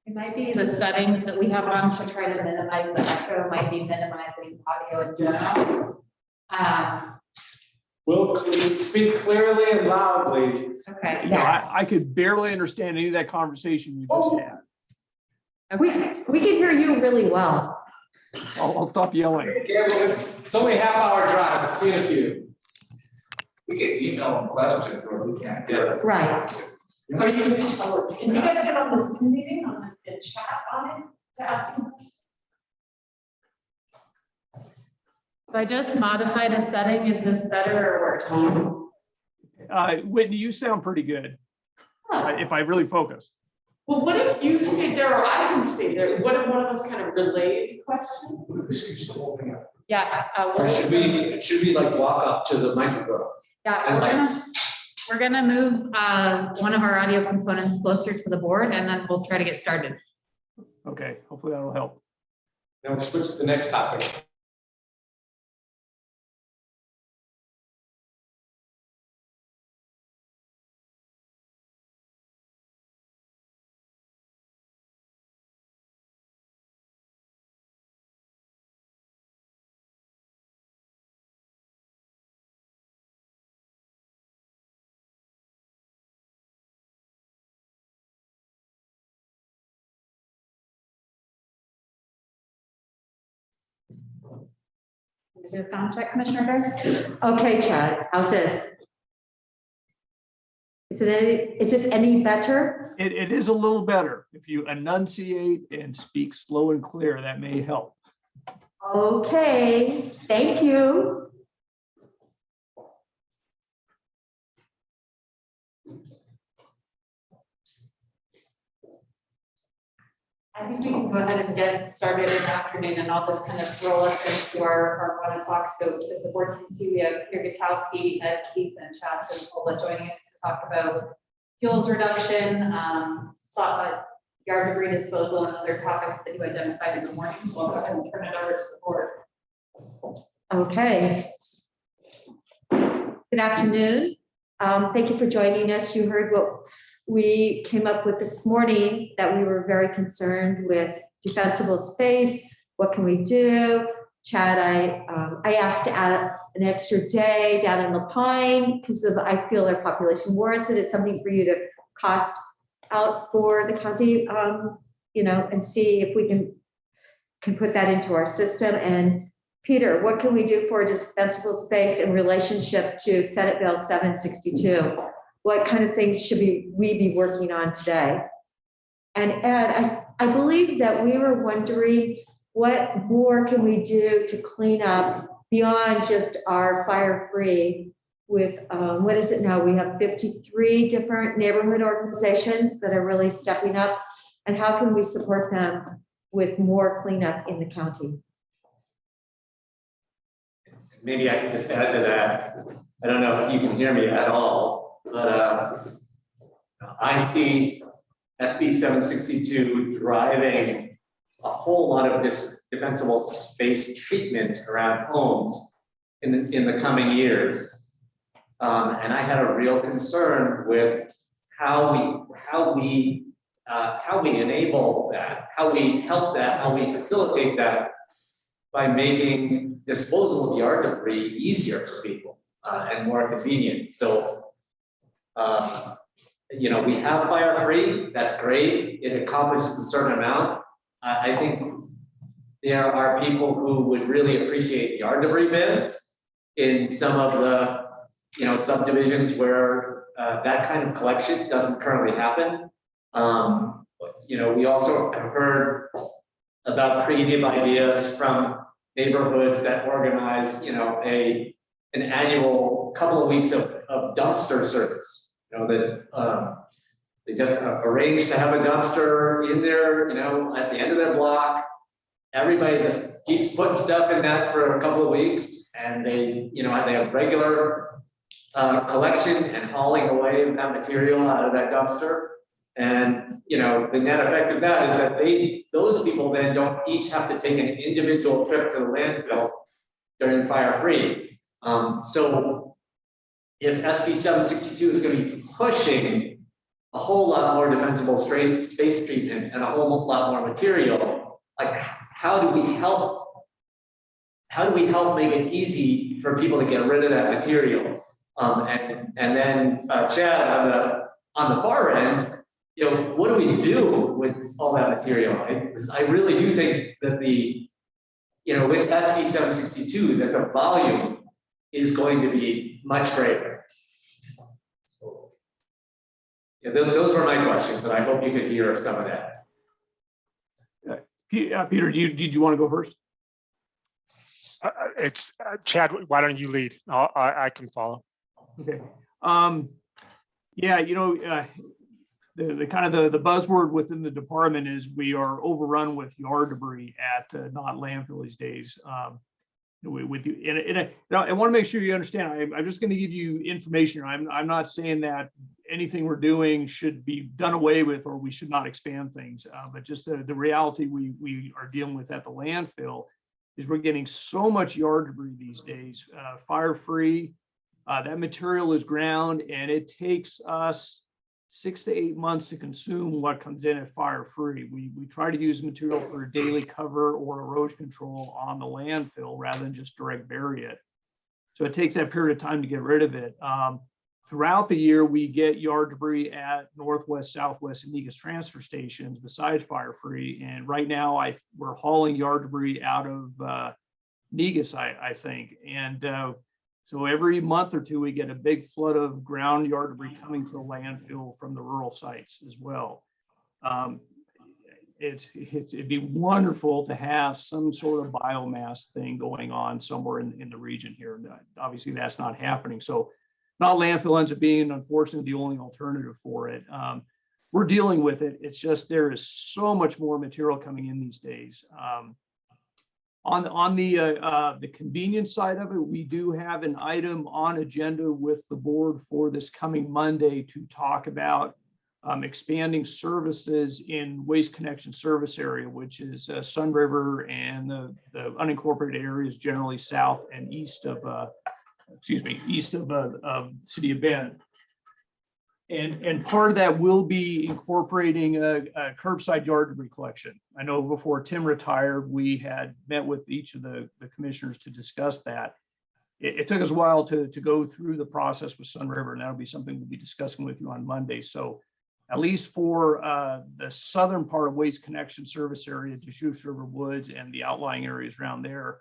It might be the settings that we have on to try to minimize the echo, might be minimizing audio in general. Will speak clearly and loudly. Okay. You know, Yes. I could barely understand any of that conversation you just had. Okay. We can hear you really well. I'll stop yelling. It's only a half-hour drive, I've seen a few. We can email them questions, or we can't get it. Right. Are you, can you guys get on the Zoom meeting on the chat on it to ask them? So I just modified a setting. Is this better or worse? Whitney, you sound pretty good. If I really focus. Well, what if you stay there or I can stay there? What if one of us kind of relayed question? Yeah. Or should we like walk up to the microphone? Yeah, we're gonna move one of our audio components closer to the board and then we'll try to get started. Okay, hopefully that'll help. Now we'll switch to the next topic. Do a sound check, Commissioner Adair? Okay, Chad, how's this? Is it any better? It is a little better. If you enunciate and speak slow and clear, that may help. Okay, thank you. I think we can go ahead and get started in the afternoon and I'll just kind of roll us into our 1 o'clock. So as the board can see, we have Yurgotowski, Ed, Keith, and Chad Silva joining us to talk about fuels reduction, yard debris disposal, and other topics that you identified in the morning. So I'll just kind of turn it over to the board. Okay. Good afternoon. Thank you for joining us. You heard what we came up with this morning, that we were very concerned with defensible space. What can we do? Chad, I asked to add an extra day down in La Pine because I feel their population warrants it. It's something for you to cost out for the county, and see if we can put that into our system. And Peter, what can we do for defensible space in relationship to Senate Bill 762? What kind of things should we be working on today? And Ed, I believe that we were wondering what more can we do to clean up beyond just our fire free with, what is it now? We have 53 different neighborhood organizations that are really stepping up. And how can we support them with more cleanup in the county? Maybe I can just add to that. I don't know if you can hear me at all, but I see SB 762 driving a whole lot of this defensible space treatment around homes in the coming years. And I had a real concern with how we enable that, how we help that, how we facilitate that by making disposal of yard debris easier for people and more convenient. So, we have fire free, that's great. It accomplishes a certain amount. I think there are people who would really appreciate yard debris bins in some of the, subdivisions where that kind of collection doesn't currently happen. We also have heard about creative ideas from neighborhoods that organize, an annual couple of weeks of dumpster service. That they just arrange to have a dumpster in there, at the end of their block. Everybody just keeps putting stuff in that for a couple of weeks, and they have regular collection and hauling away of that material out of that dumpster. And the net effect of that is that those people then don't each have to take an individual trip to the landfill during fire free. So if SB 762 is going to be pushing a whole lot more defensible space treatment and a whole lot more material, like how do we help make it easy for people to get rid of that material? And then Chad, on the far end, what do we do with all that material? I really do think that with SB 762, that the volume is going to be much greater. So, those were my questions, and I hope you could hear some of that. Peter, did you want to go first? It's Chad. Why don't you lead? I can follow. Okay. The kind of the buzzword within the department is we are overrun with yard debris at not landfill these days. I want to make sure you understand. I'm just going to give you information. I'm not saying that anything we're doing should be done away with or we should not expand things, but just the reality we are dealing with at the landfill is we're getting so much yard debris these days, fire free. That material is ground, and it takes us 6 to 8 months to consume what comes in at fire free. We try to use material for daily cover or erosion control on the landfill rather than just direct bury it. So it takes that period of time to get rid of it. Throughout the year, we get yard debris at Northwest, Southwest, and Negus transfer stations besides fire free. And right now we're hauling yard debris out of Negus, I think. And so every month or two, we get a big flood of ground yard debris coming to the landfill from the rural sites as well. It'd be wonderful to have some sort of biomass thing going on somewhere in the region here. Obviously, that's not happening. So not landfill ends up being, unfortunately, the only alternative for it. We're dealing with it. It's just there is so much more material coming in these days. On the convenience side of it, we do have an item on agenda with the board for this coming Monday to talk about expanding services in Waste Connection service area, which is Sun River and the unincorporated areas generally south and east of City of Bend. And part of that will be incorporating a curbside yard debris collection. I know before Tim retired, we had met with each of the commissioners to discuss that. It took us a while to go through the process with Sun River, and that'll be something we'll be discussing with you on Monday. So at least for the southern part of Waste Connection service area, Deschutes River Woods and the outlying areas around there,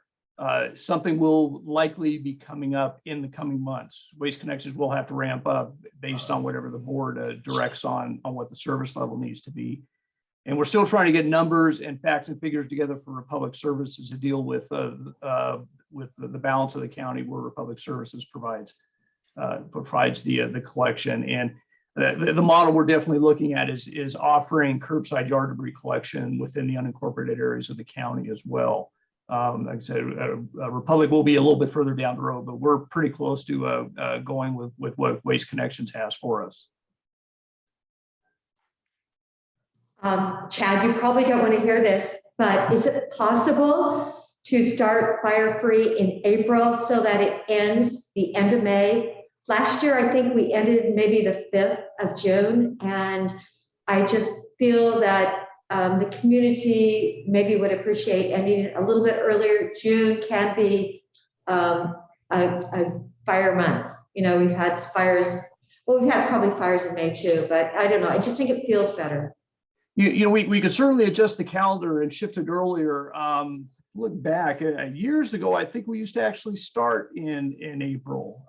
something will likely be coming up in the coming months. Waste Connections will have to ramp up based on whatever the board directs on what the service level needs to be. And we're still trying to get numbers and facts and figures together for Republic Services to deal with the balance of the county where Republic Services provides the collection. And the model we're definitely looking at is offering curbside yard debris collection within the unincorporated areas of the county as well. Like I said, Republic will be a little bit further down the road, but we're pretty close to going with what Waste Connections has for us. Chad, you probably don't want to hear this, but is it possible to start fire free in April so that it ends the end of May? Last year, I think we ended maybe the 5th of June, and I just feel that the community maybe would appreciate ending it a little bit earlier. June can be a fire month. We've had fires. Well, we've had probably fires in May too, but I don't know. I just think it feels better. We could certainly adjust the calendar and shift it earlier. Look back years ago, I think we used to actually start in April.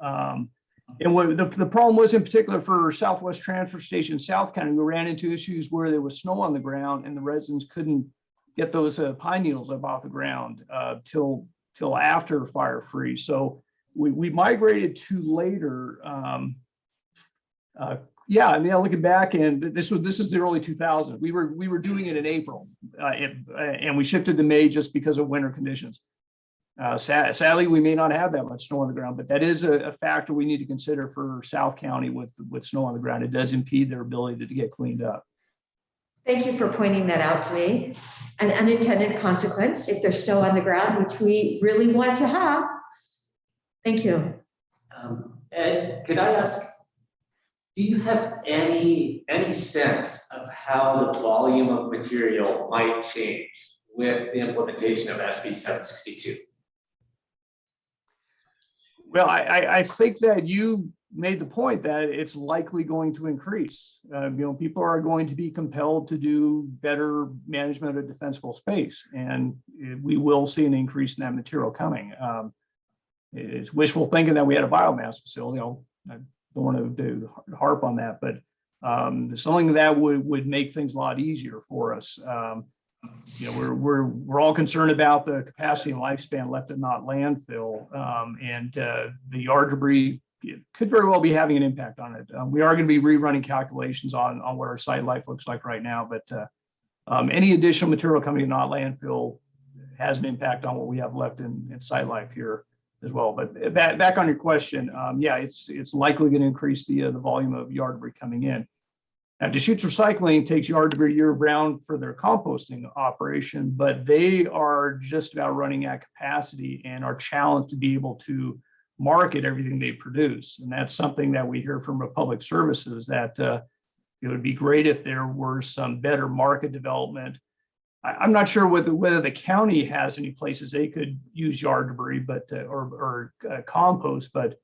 And what the problem was in particular for Southwest Transfer Station, South County, we ran into issues where there was snow on the ground and the residents couldn't get those pine needles up off the ground till after fire freeze. So we migrated to later. Yeah, I mean, looking back, and this is the early 2000s. We were doing it in April, and we shifted to May just because of winter conditions. Sadly, we may not have that much snow on the ground, but that is a factor we need to consider for South County with snow on the ground. It does impede their ability to get cleaned up. Thank you for pointing that out to me. An unintended consequence if there's snow on the ground, which we really want to have. Thank you. Ed, could I ask, do you have any sense of how the volume of material might change with the implementation of SB 762? Well, I think that you made the point that it's likely going to increase. People are going to be compelled to do better management of defensible space, and we will see an increase in that material coming. It's wishful thinking that we had a biomass facility. I don't want to harp on that, but something that would make things a lot easier for us. We're all concerned about the capacity and lifespan left at not landfill, and the yard debris could very well be having an impact on it. We are going to be rerunning calculations on what our site life looks like right now, but any additional material coming in not landfill has an impact on what we have left in site life here as well. But back on your question, yeah, it's likely going to increase the volume of yard debris coming in. Now, Deschutes Recycling takes yard debris year-round for their composting operation, but they are just about running at capacity and are challenged to be able to market everything they produce. And that's something that we hear from Republic Services, that it would be great if there were some better market development. I'm not sure whether the county has any places they could use yard debris, but or compost, but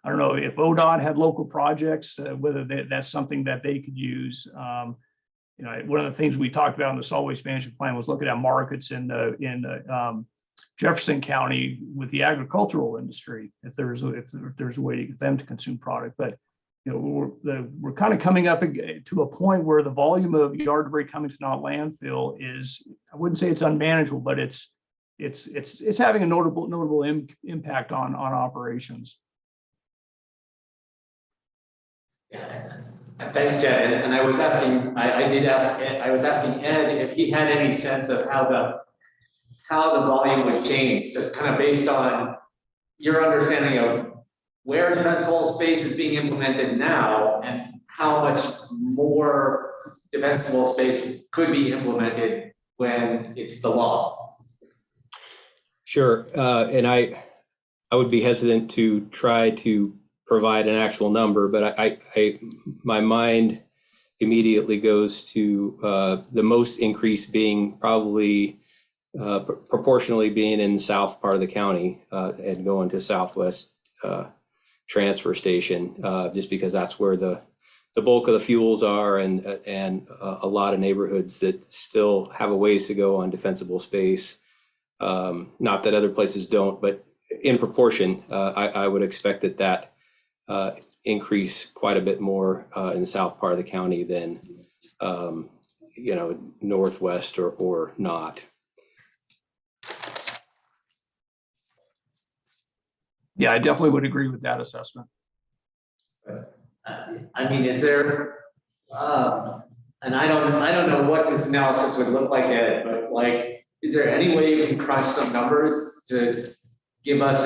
I don't know if ODOT had local projects, whether that's something that they could use. One of the things we talked about in the solid waste management plan was looking at markets in Jefferson County with the agricultural industry, if there's a way to get them to consume product. But we're kind of coming up to a point where the volume of yard debris coming to not landfill is, I wouldn't say it's unmanageable, but it's having a notable impact on operations. Yeah, thanks, Jed. And I was asking, I was asking Ed if he had any sense of how the volume would change, just kind of based on your understanding of where defensible space is being implemented now and how much more defensible space could be implemented when it's the law. Sure, and I would be hesitant to try to provide an actual number, but my mind immediately goes to the most increase being probably proportionally being in the south part of the county and going to Southwest transfer station, just because that's where the bulk of the fuels are, and a lot of neighborhoods that still have a ways to go on defensible space. Not that other places don't, but in proportion, I would expect that increase quite a bit more in the south part of the county than northwest or not. Yeah, I definitely would agree with that assessment. I mean, is there, and I don't know what this analysis would look like, Ed, but like, is there any way you can crunch some numbers to give us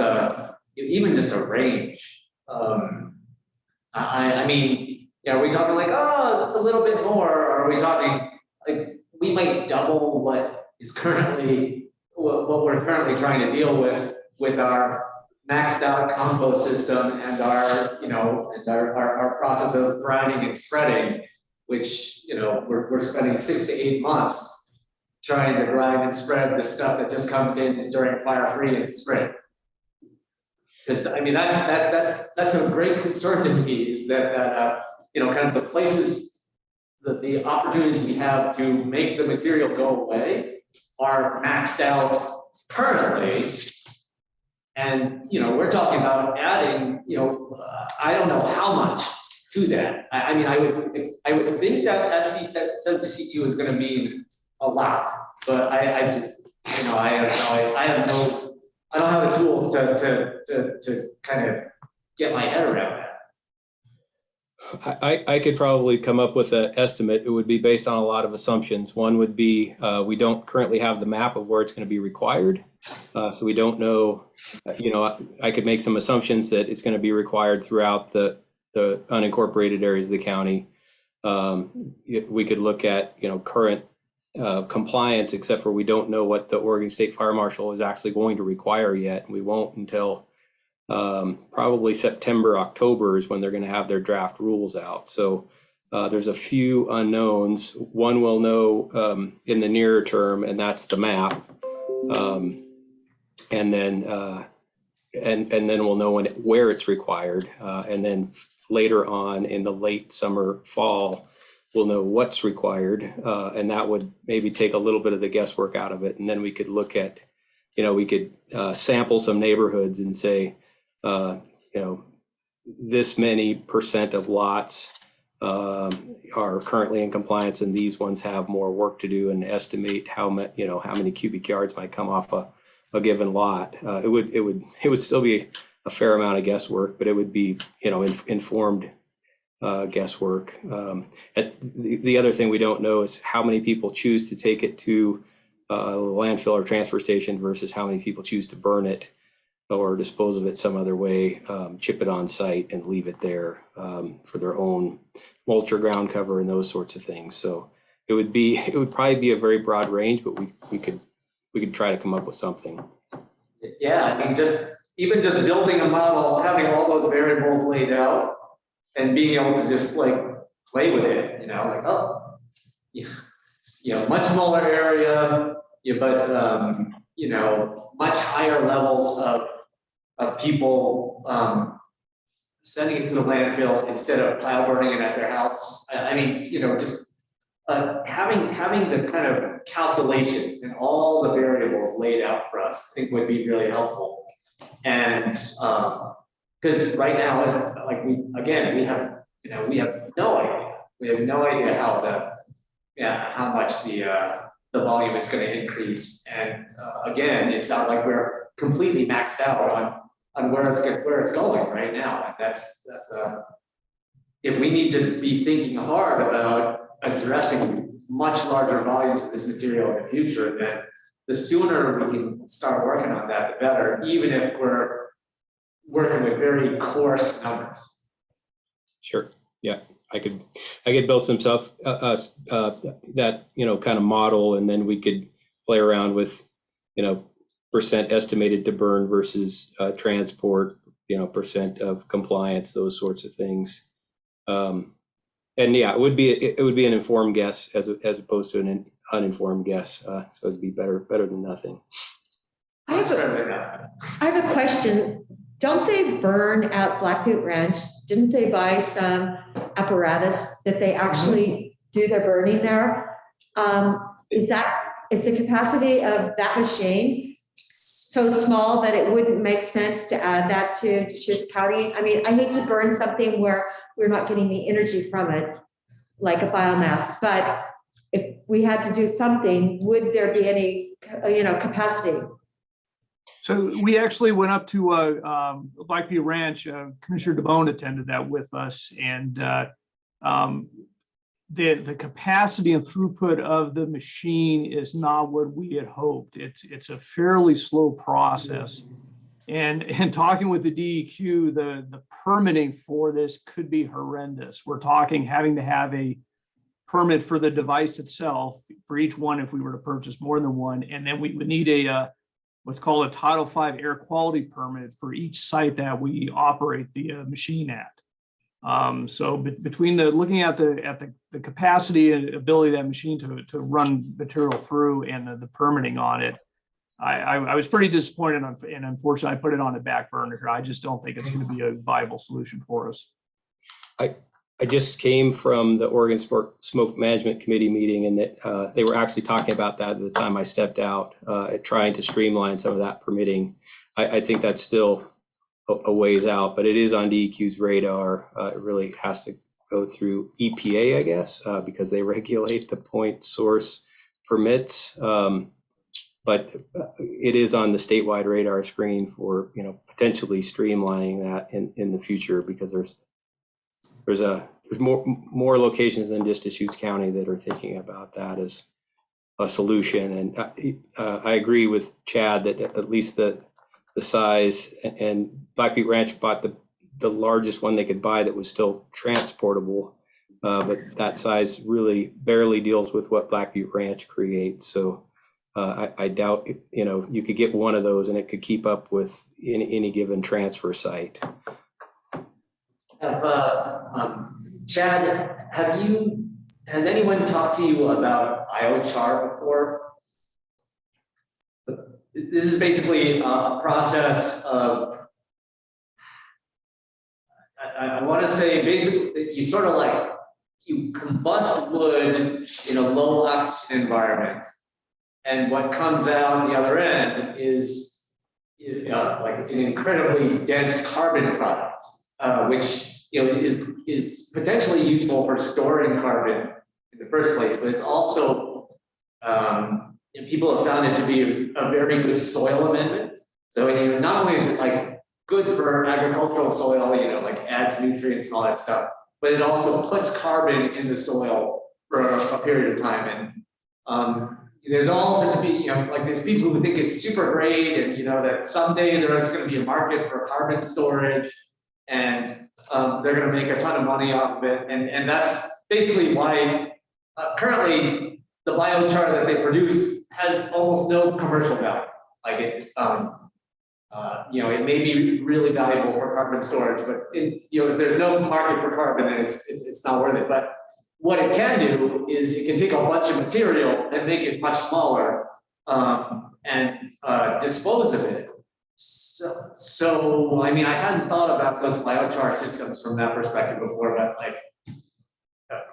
even just a range? I mean, are we talking like, oh, that's a little bit more, or are we talking like we might double what we're currently trying to deal with our maxed out compost system and our process of grinding and spreading, which we're spending 6 to 8 months trying to grind and spread the stuff that just comes in during fire free and spring. Because I mean that's a great concern to me, is that kind of the places, the opportunities we have to make the material go away are maxed out currently. And, we're talking about adding, I don't know how much to that. I mean, I would think that SB 762 is going to mean a lot, but I just, you know, I don't have the tools to kind of get my head around that. I could probably come up with an estimate. It would be based on a lot of assumptions. One would be we don't currently have the map of where it's going to be required. So we don't know, you know, I could make some assumptions that it's going to be required throughout the unincorporated areas of the county. We could look at, you know, current compliance, except for we don't know what the Oregon State Fire Marshal is actually going to require yet. We won't until probably September, October is when they're going to have their draft rules out. So there's a few unknowns. One we'll know in the nearer term, and that's the map. And then we'll know where it's required. And then later on in the late summer, fall, we'll know what's required. And that would maybe take a little bit of the guesswork out of it. And then we could look at, you know, we could sample some neighborhoods and say, you know, this many % of lots are currently in compliance, and these ones have more work to do, and estimate how many cubic yards might come off a given lot. It would still be a fair amount of guesswork, but it would be, you know, informed guesswork. The other thing we don't know is how many people choose to take it to a landfill or transfer station versus how many people choose to burn it or dispose of it some other way, chip it on site and leave it there for their own mulch or ground cover and those sorts of things. So it would probably be a very broad range, but we could try to come up with something. Yeah, I mean, even just building a model, having all those variables laid out and being able to just like play with it, you know, like, oh, you know, much smaller area, but you know, much higher levels of people sending it to the landfill instead of plow burning it at their house. I mean, you know, just having the kind of calculation and all the variables laid out for us, I think would be really helpful. And because right now, like we have no idea. We have no idea how much the volume is going to increase. And again, it sounds like we're completely maxed out on where it's going right now. And that's if we need to be thinking hard about addressing much larger volumes of this material in the future, then the sooner we can start working on that, the better, even if we're working with very coarse numbers. Sure. Yeah, I could build some stuff that, you know, kind of model, and then we could play around with, you know, % estimated to burn versus transport, you know, % of compliance, those sorts of things. And yeah, it would be an informed guess as opposed to an uninformed guess. So it'd be better than nothing. I have a question. Don't they burn at Black Butte Ranch? Didn't they buy some apparatus that they actually do their burning there? Is the capacity of that machine so small that it wouldn't make sense to add that to Deschutes County? I mean, I hate to burn something where we're not getting the energy from it, like a biomass, but if we had to do something, would there be any, you know, capacity? So we actually went up to Black Butte Ranch. Commissioner Turbon attended that with us, and the capacity and throughput of the machine is not what we had hoped. It's a fairly slow process. And talking with the DEQ, the permitting for this could be horrendous. We're talking having to have a permit for the device itself for each one if we were to purchase more than one, and then we would need a what's called a Title V air quality permit for each site that we operate the machine at. So between looking at the capacity and ability of that machine to run material through and the permitting on it, I was pretty disappointed, and unfortunately I put it on the back burner here. I just don't think it's going to be a viable solution for us. I just came from the Oregon Smoke Management Committee meeting, and that they were actually talking about that at the time I stepped out, trying to streamline some of that permitting. I think that's still a ways out, but it is on DEQ's radar. It really has to go through EPA, I guess, because they regulate the point source permits. But it is on the statewide radar screen for, potentially streamlining that in the future, because there's more locations than just Deschutes County that are thinking about that as a solution. And I agree with Chad that at least the size, and Blackfeet Ranch bought the largest one they could buy that was still transportable. But that size really barely deals with what Blackfeet Ranch creates. So I doubt, you could get one of those and it could keep up with any given transfer site. Chad, has anyone talked to you about biochar before? This is basically a process of, I want to say basically you sort of you combust wood in a low oxygen environment. And what comes out the other end is like an incredibly dense carbon product, which is potentially useful for storing carbon in the first place, but it's also people have found it to be a very good soil amendment. So not only is it good for agricultural soil, adds nutrients and all that stuff, but it also puts carbon in the soil for a period of time. And there's all sorts of people, there's people who think it's super great, and that someday there's going to be a market for carbon storage, and they're going to make a ton of money off of it. And that's basically why currently the biochar that they produce has almost no commercial value. It may be really valuable for carbon storage, but if there's no market for carbon, then it's not worth it. But what it can do is it can take a bunch of material and make it much smaller and dispose of it. So I hadn't thought about those biochar systems from that perspective before, but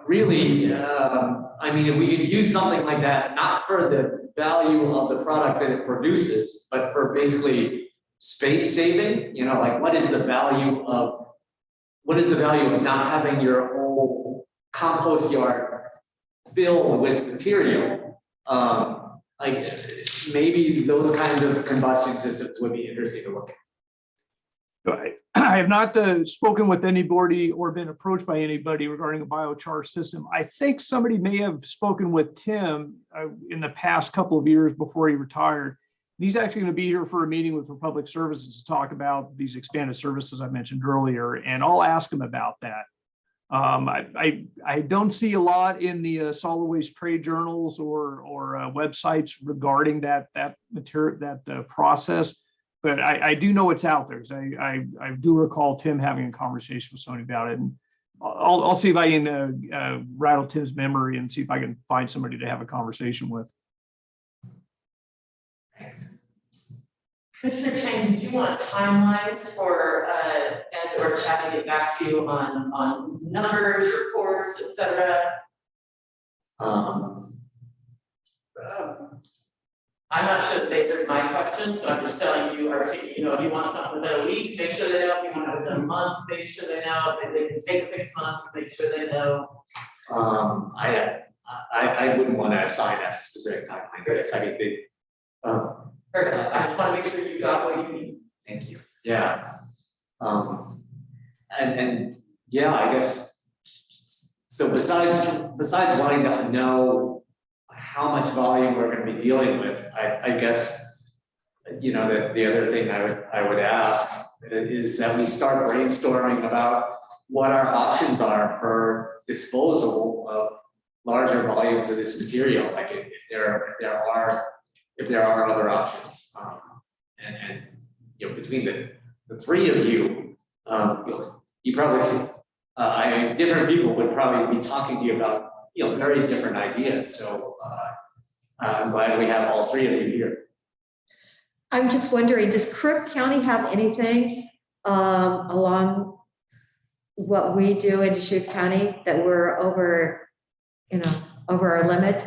really, if we could use something like that, not for the value of the product that it produces, but for basically space saving, what is the value of not having your whole compost yard filled with material? Maybe those kinds of combustion systems would be interesting to look at. I have not spoken with anybody or been approached by anybody regarding a biochar system. I think somebody may have spoken with Tim in the past couple of years before he retired. He's actually going to be here for a meeting with Republic Services to talk about these expanded services I mentioned earlier, and I'll ask him about that. I don't see a lot in the solid waste trade journals or websites regarding that material, that process, but I do know it's out there. So I do recall Tim having a conversation with somebody about it, and I'll see if I can rattle Tim's memory and see if I can find somebody to have a conversation with. Thanks. Commissioner Chang, did you want timelines for Ed or Chad to get back to you on numbers, reports, et cetera? I'm not sure that they heard my question, so I'm just telling you, if you want something within a week, make sure they know. If you want it within a month, make sure they know. If they can take 6 months, make sure they know. I wouldn't want to assign a specific timeline. Perfect. I just want to make sure you got what you need. Thank you. Yeah. And yeah, I guess, so besides wanting to know how much volume we're going to be dealing with, I guess, that the other thing I would ask is that we start brainstorming about what our options are for disposal of larger volumes of this material, if there are other options, and between the three of you, you probably, different people would probably be talking to you about very different ideas. So I'm glad we have all three of you here. I'm just wondering, does Crook County have anything along what we do in Deschutes County that we're over our limit?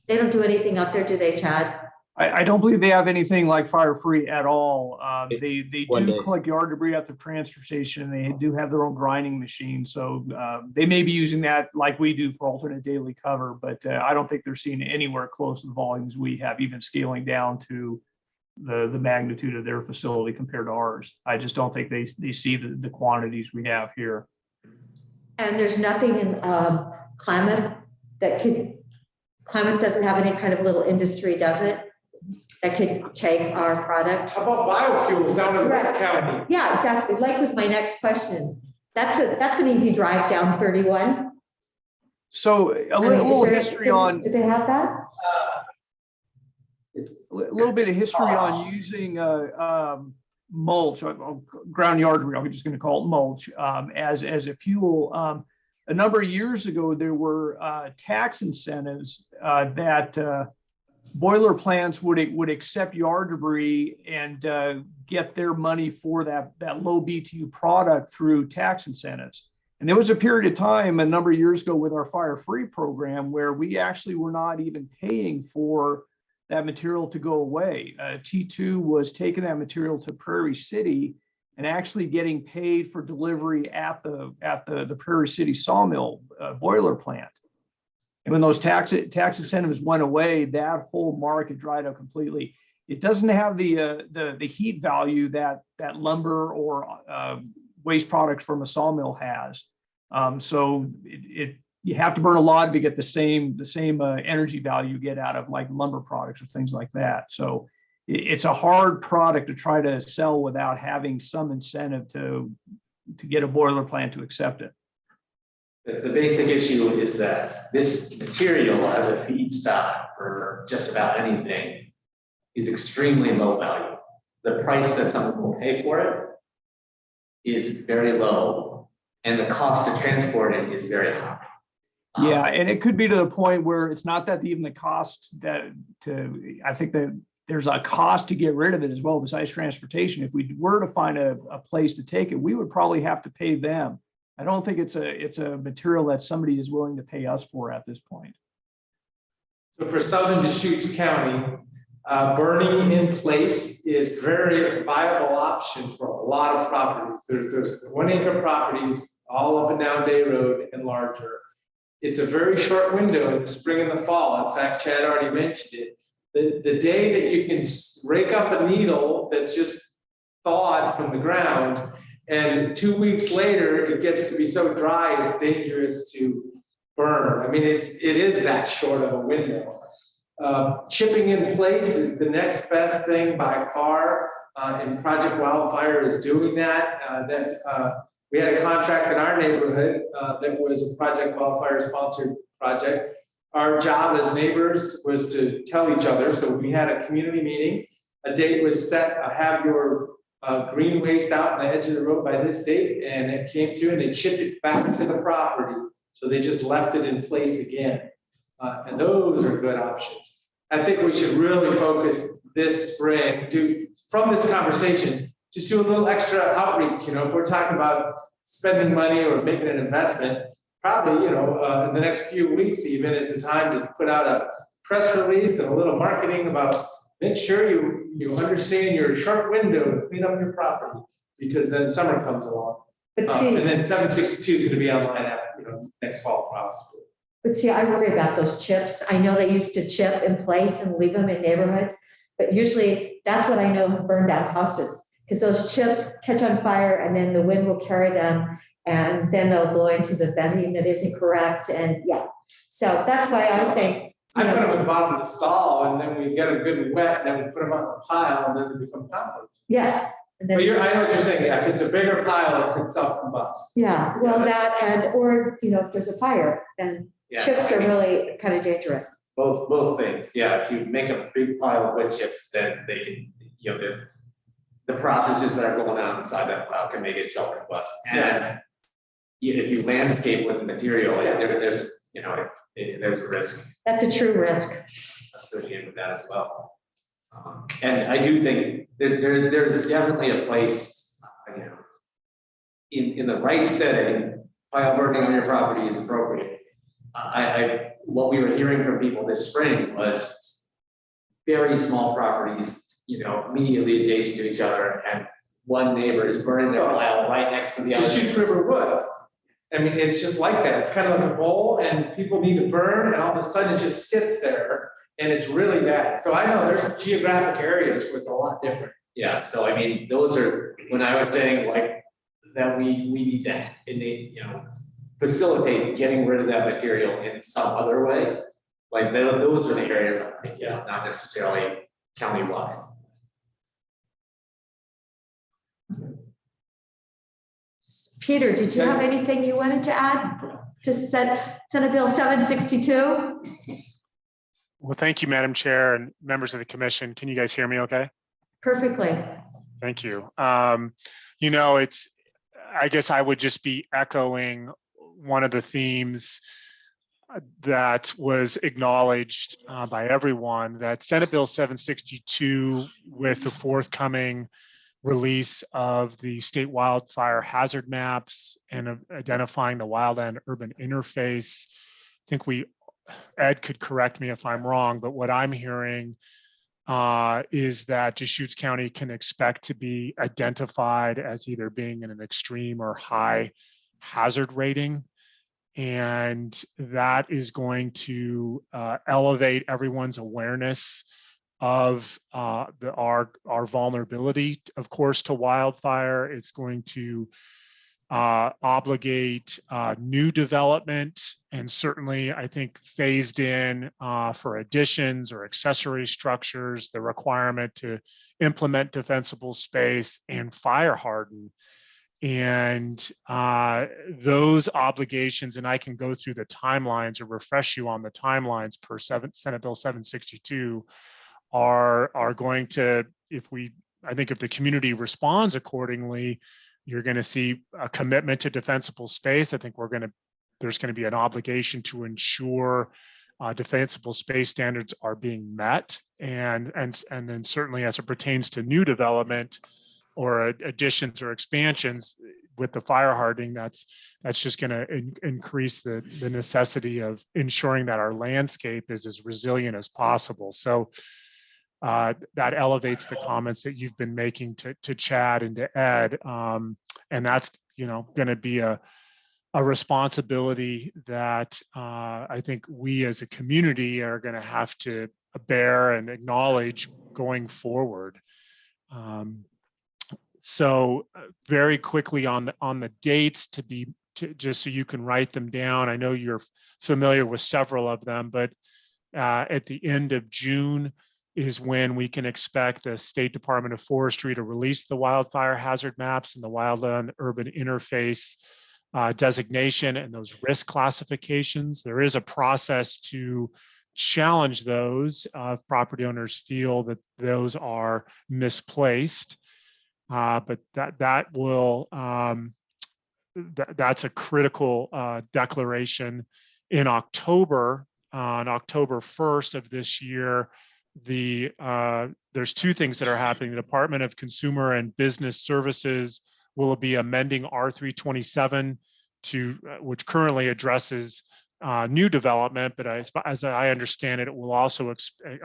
They don't do anything up there, do they, Chad? I don't believe they have anything like fire free at all. They One do day. collect yard debris at the transfer station, and they do have their own grinding machine. So they may be using that like we do for alternate daily cover, but I don't think they're seeing anywhere close to the volumes we have, even scaling down to the magnitude of their facility compared to ours. I just don't think they see the quantities we have here. And there's nothing in Klamath Klamath doesn't have any kind of little industry, does it? That could take our product. How about biofuels down in Wright County? Yeah, exactly. Like was my next question. That's an easy drive down 31. So a little history on. Do they have that? A little bit of history on using mulch, ground yard debris, I'm just going to call it mulch, as a fuel. A number of years ago, there were tax incentives that boiler plants would accept yard debris and get their money for that low BTU product through tax incentives. And there was a period of time a number of years ago with our Fire Free program where we actually were not even paying for that material to go away. T2 was taking that material to Prairie City and actually getting paid for delivery at the Prairie City sawmill boiler plant. And when those tax incentives went away, that whole market dried up completely. It doesn't have the heat value that lumber or waste products from a sawmill has. So you have to burn a lot to get the same energy value you get out of like lumber products or things like that. So it's a hard product to try to sell without having some incentive to get a boiler plant to accept it. The basic issue is that this material as a feedstock for just about anything is extremely low value. The price that someone will pay for it is very low, and the cost to transport it is very high. Yeah, and it could be to the point where it's not that even the cost I think that there's a cost to get rid of it as well, besides transportation. If we were to find a place to take it, we would probably have to pay them. I don't think it's a material that somebody is willing to pay us for at this point. So for southern Deschutes County, burning in place is a very viable option for a lot of properties. There's 1 acre properties all up and down Day Road and larger. It's a very short window in the spring and the fall. In fact, Chad already mentioned it. The day that you can rake up a needle that's just thawed from the ground, and 2 weeks later, it gets to be so dry, it's dangerous to burn. I mean, it is that short of a window. Chipping in place is the next best thing by far, and Project Wildfire is doing that. We had a contract in our neighborhood that was a Project Wildfire sponsored project. Our job as neighbors was to tell each other. So we had a community meeting. A date was set, have your green waste out on the edge of the road by this date, and it came through and they chipped it back to the property. So they just left it in place again. And those are good options. I think we should really focus this spring from this conversation, just do a little extra outreach. If we're talking about spending money or making an investment, probably, in the next few weeks even is the time to put out a press release and a little marketing about make sure you understand your short window to clean up your property, because then summer comes along. But see, and then 762 is going to be online after, next fall possibly. But see, I worry about those chips. I know they used to chip in place and leave them in neighborhoods, but usually that's what I know have burned down houses, because those chips catch on fire and then the wind will carry them and then they'll blow into the venting that isn't correct. And yeah, so that's why I think. I put them in the bottom of the stall and then we get them good and wet, and then we put them on the pile and then they become compost. Yes. And then, But I know what you're saying. Yeah, if it's a bigger pile, it could self-combust. yeah, well, if there's a fire, then Yeah, chips I are mean, really kind of dangerous. both things. Yeah, if you make a big pile of wood chips, then they can, the processes that are going on inside that pile can make it self-combust. And if you landscape with the material, there's a risk That's a true risk. associated with that as well. And I do think there's definitely a place, in the right setting, pile burning on your property is appropriate. What we were hearing from people this spring was very small properties, you know, immediately adjacent to each other, and one neighbor is burning their pile right next to the other. Deschutes River Woods. I mean, it's just like that. It's kind of like a bowl and people need to burn and all of a sudden it just sits there and it's really bad. So I know there's geographic areas where it's a lot different. Yeah, so I mean, those are, when I was saying like, that we need to, you know, facilitate getting rid of that material in some other way. Like those are the areas I'm thinking of, not necessarily countywide. Peter, did you have anything you wanted to add to Senate Bill 762? Well, thank you, Madam Chair and members of the commission. Can you guys hear me okay? Perfectly. Thank you. You know, I guess I would just be echoing one of the themes that was acknowledged by everyone, that Senate Bill 762, with the forthcoming release of the state wildfire hazard maps and of identifying the wildland urban interface. I think Ed could correct me if I'm wrong, but what I'm hearing is that Deschutes County can expect to be identified as either being in an extreme or high hazard rating. And that is going to elevate everyone's awareness of our vulnerability, of course, to wildfire. It's going to obligate new development, and certainly I think phased in for additions or accessory structures, the requirement to implement defensible space and fire harden. And those obligations, and I can go through the timelines or refresh you on the timelines per Senate Bill 762, are going to, I think if the community responds accordingly, you're going to see a commitment to defensible space. I think there's going to be an obligation to ensure defensible space standards are being met, and then certainly as it pertains to new development or additions or expansions with the fire hardening, that's just going to increase the necessity of ensuring that our landscape is as resilient as possible. So that elevates the comments that you've been making to Chad and to Ed, and that's going to be a responsibility that I think we as a community are going to have to bear and acknowledge going forward. So very quickly on the dates just so you can write them down. I know you're familiar with several of them, but at the end of June is when we can expect the State Department of Forestry to release the wildfire hazard maps and the wildland urban interface designation and those risk classifications. There is a process to challenge those if property owners feel that those are misplaced. But that's a critical declaration. In October, on October 1st of this year, there's two things that are happening. The Department of Consumer and Business Services will be amending R327 which currently addresses new development, but as I understand it, it will also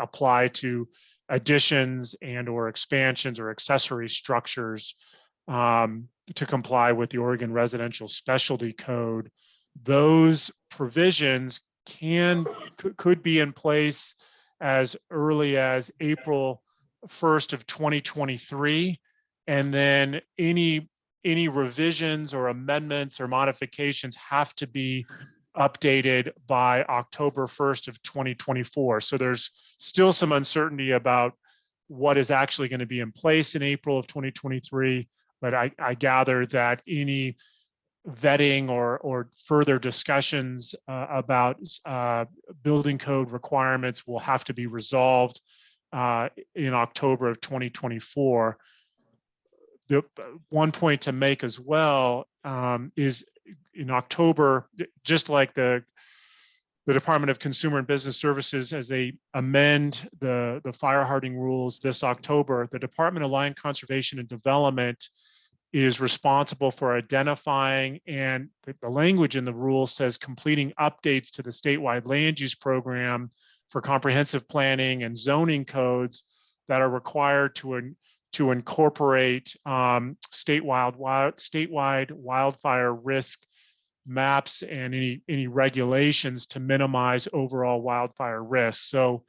apply to additions and or expansions or accessory structures to comply with the Oregon Residential Specialty Code. Those provisions could be in place as early as April 1st of 2023, and then any revisions or amendments or modifications have to be updated by October 1st of 2024. So there's still some uncertainty about what is actually going to be in place in April of 2023, but I gather that any vetting or further discussions about building code requirements will have to be resolved in October of 2024. The one point to make as well is in October, just like the Department of Consumer and Business Services, as they amend the fire hardening rules this October, the Department of Land Conservation and Development is responsible for identifying, and the language in the rule says completing updates to the statewide land use program for comprehensive planning and zoning codes that are required to incorporate statewide wildfire risk maps and any regulations to minimize overall wildfire risk. So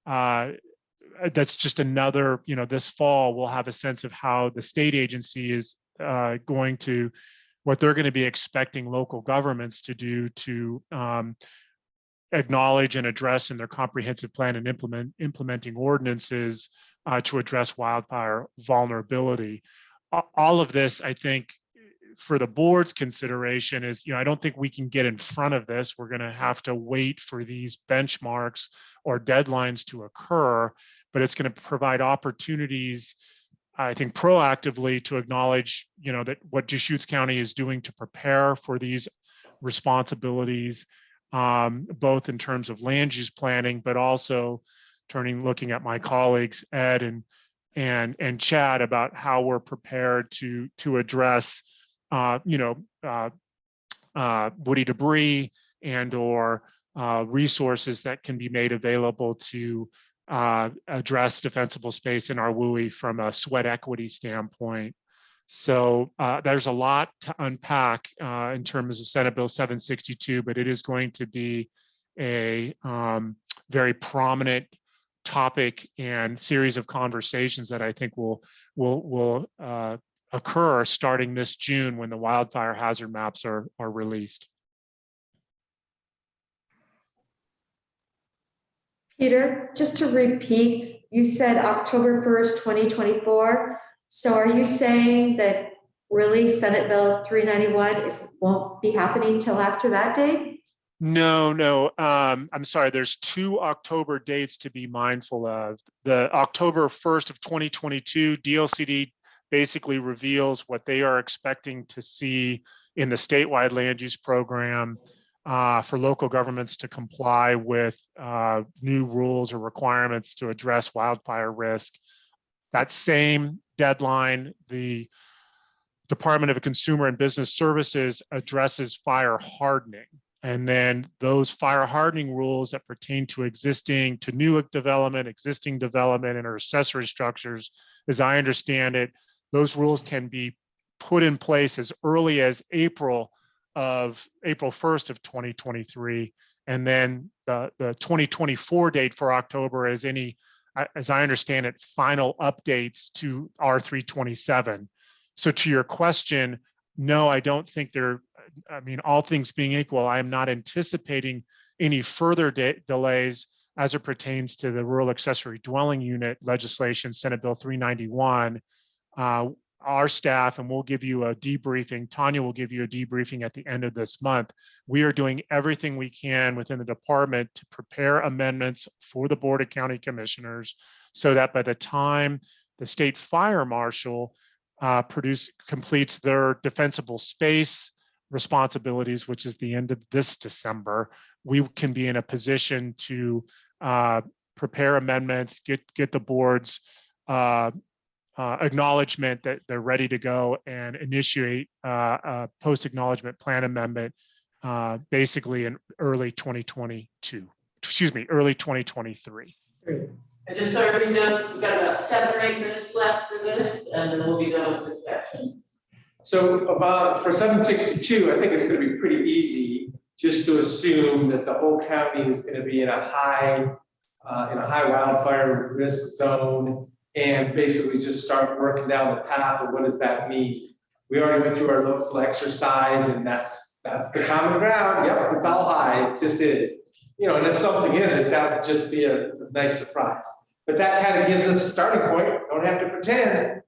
that's just another, this fall we'll have a sense of how the state agency is what they're going to be expecting local governments to do to acknowledge and address in their comprehensive plan and implementing ordinances to address wildfire vulnerability. All of this, I think, for the board's consideration is, I don't think we can get in front of this. We're going to have to wait for these benchmarks or deadlines to occur, but it's going to provide opportunities, I think, proactively to acknowledge, that what Deschutes County is doing to prepare for these responsibilities, both in terms of land use planning, but also looking at my colleagues, Ed and Chad, about how we're prepared to address woody debris or resources that can be made available to address defensible space in our WUI from a sweat equity standpoint. So there's a lot to unpack in terms of Senate Bill 762, but it is going to be a very prominent topic and series of conversations that I think will occur starting this June when the wildfire hazard maps are released. Peter, just to repeat, you said October 1st, 2024. So are you saying that really Senate Bill 391 won't be happening till after that date? No. I'm sorry. There's 2 October dates to be mindful of. The October 1st of 2022, DLCD basically reveals what they are expecting to see in the statewide land use program for local governments to comply with new rules or requirements to address wildfire risk. That same deadline, the Department of Consumer and Business Services addresses fire hardening. And then those fire hardening rules that pertain to new development, existing development, and accessory structures, as I understand it, those rules can be put in place as early as April 1st of 2023. And then the 2024 date for October is any, as I understand it, final updates to R327. So to your question, no, I don't think all things being equal, I am not anticipating any further delays as it pertains to the rural accessory dwelling unit legislation, Senate Bill 391. Our staff, and we'll give you a debriefing, Tanya will give you a debriefing at the end of this month. We are doing everything we can within the department to prepare amendments for the Board of County Commissioners so that by the time the state fire marshal completes their defensible space responsibilities, which is the end of this December, we can be in a position to prepare amendments, get the board's acknowledgement that they're ready to go and initiate a post-acknowledgement plan amendment basically in early 2023. Great. And just so everybody knows, we've got about 7 or 8 minutes left for this, and then we'll be done with this section. So for 762, I think it's going to be pretty easy just to assume that the whole county is going to be in a high wildfire risk zone, and basically just start working down the path of what does that mean. We already went through our local exercise, and that's the common ground. Yep, it's all high. It just is. And if something isn't, that would just be a nice surprise. But that kind of gives us a starting point. Don't have to pretend.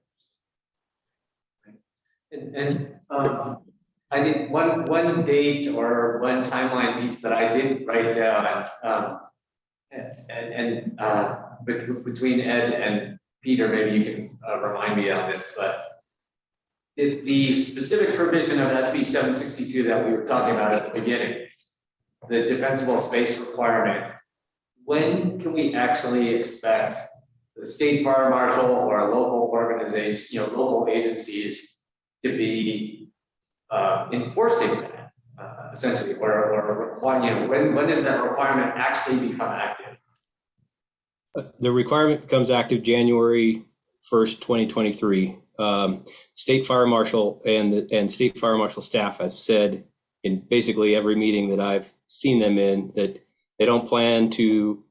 And I did one date or one timeline piece that I did write down, between Ed and Peter, maybe you can remind me on this, but the specific provision of SB 762 that we were talking about at the beginning, the defensible space requirement, when can we actually expect the state fire marshal or a local organization, local agencies to be enforcing that essentially, or requiring, when does that requirement actually become active? The requirement becomes active January 1st, 2023. State Fire Marshal and State Fire Marshal staff have said in basically every meeting that I've seen them in that they don't plan to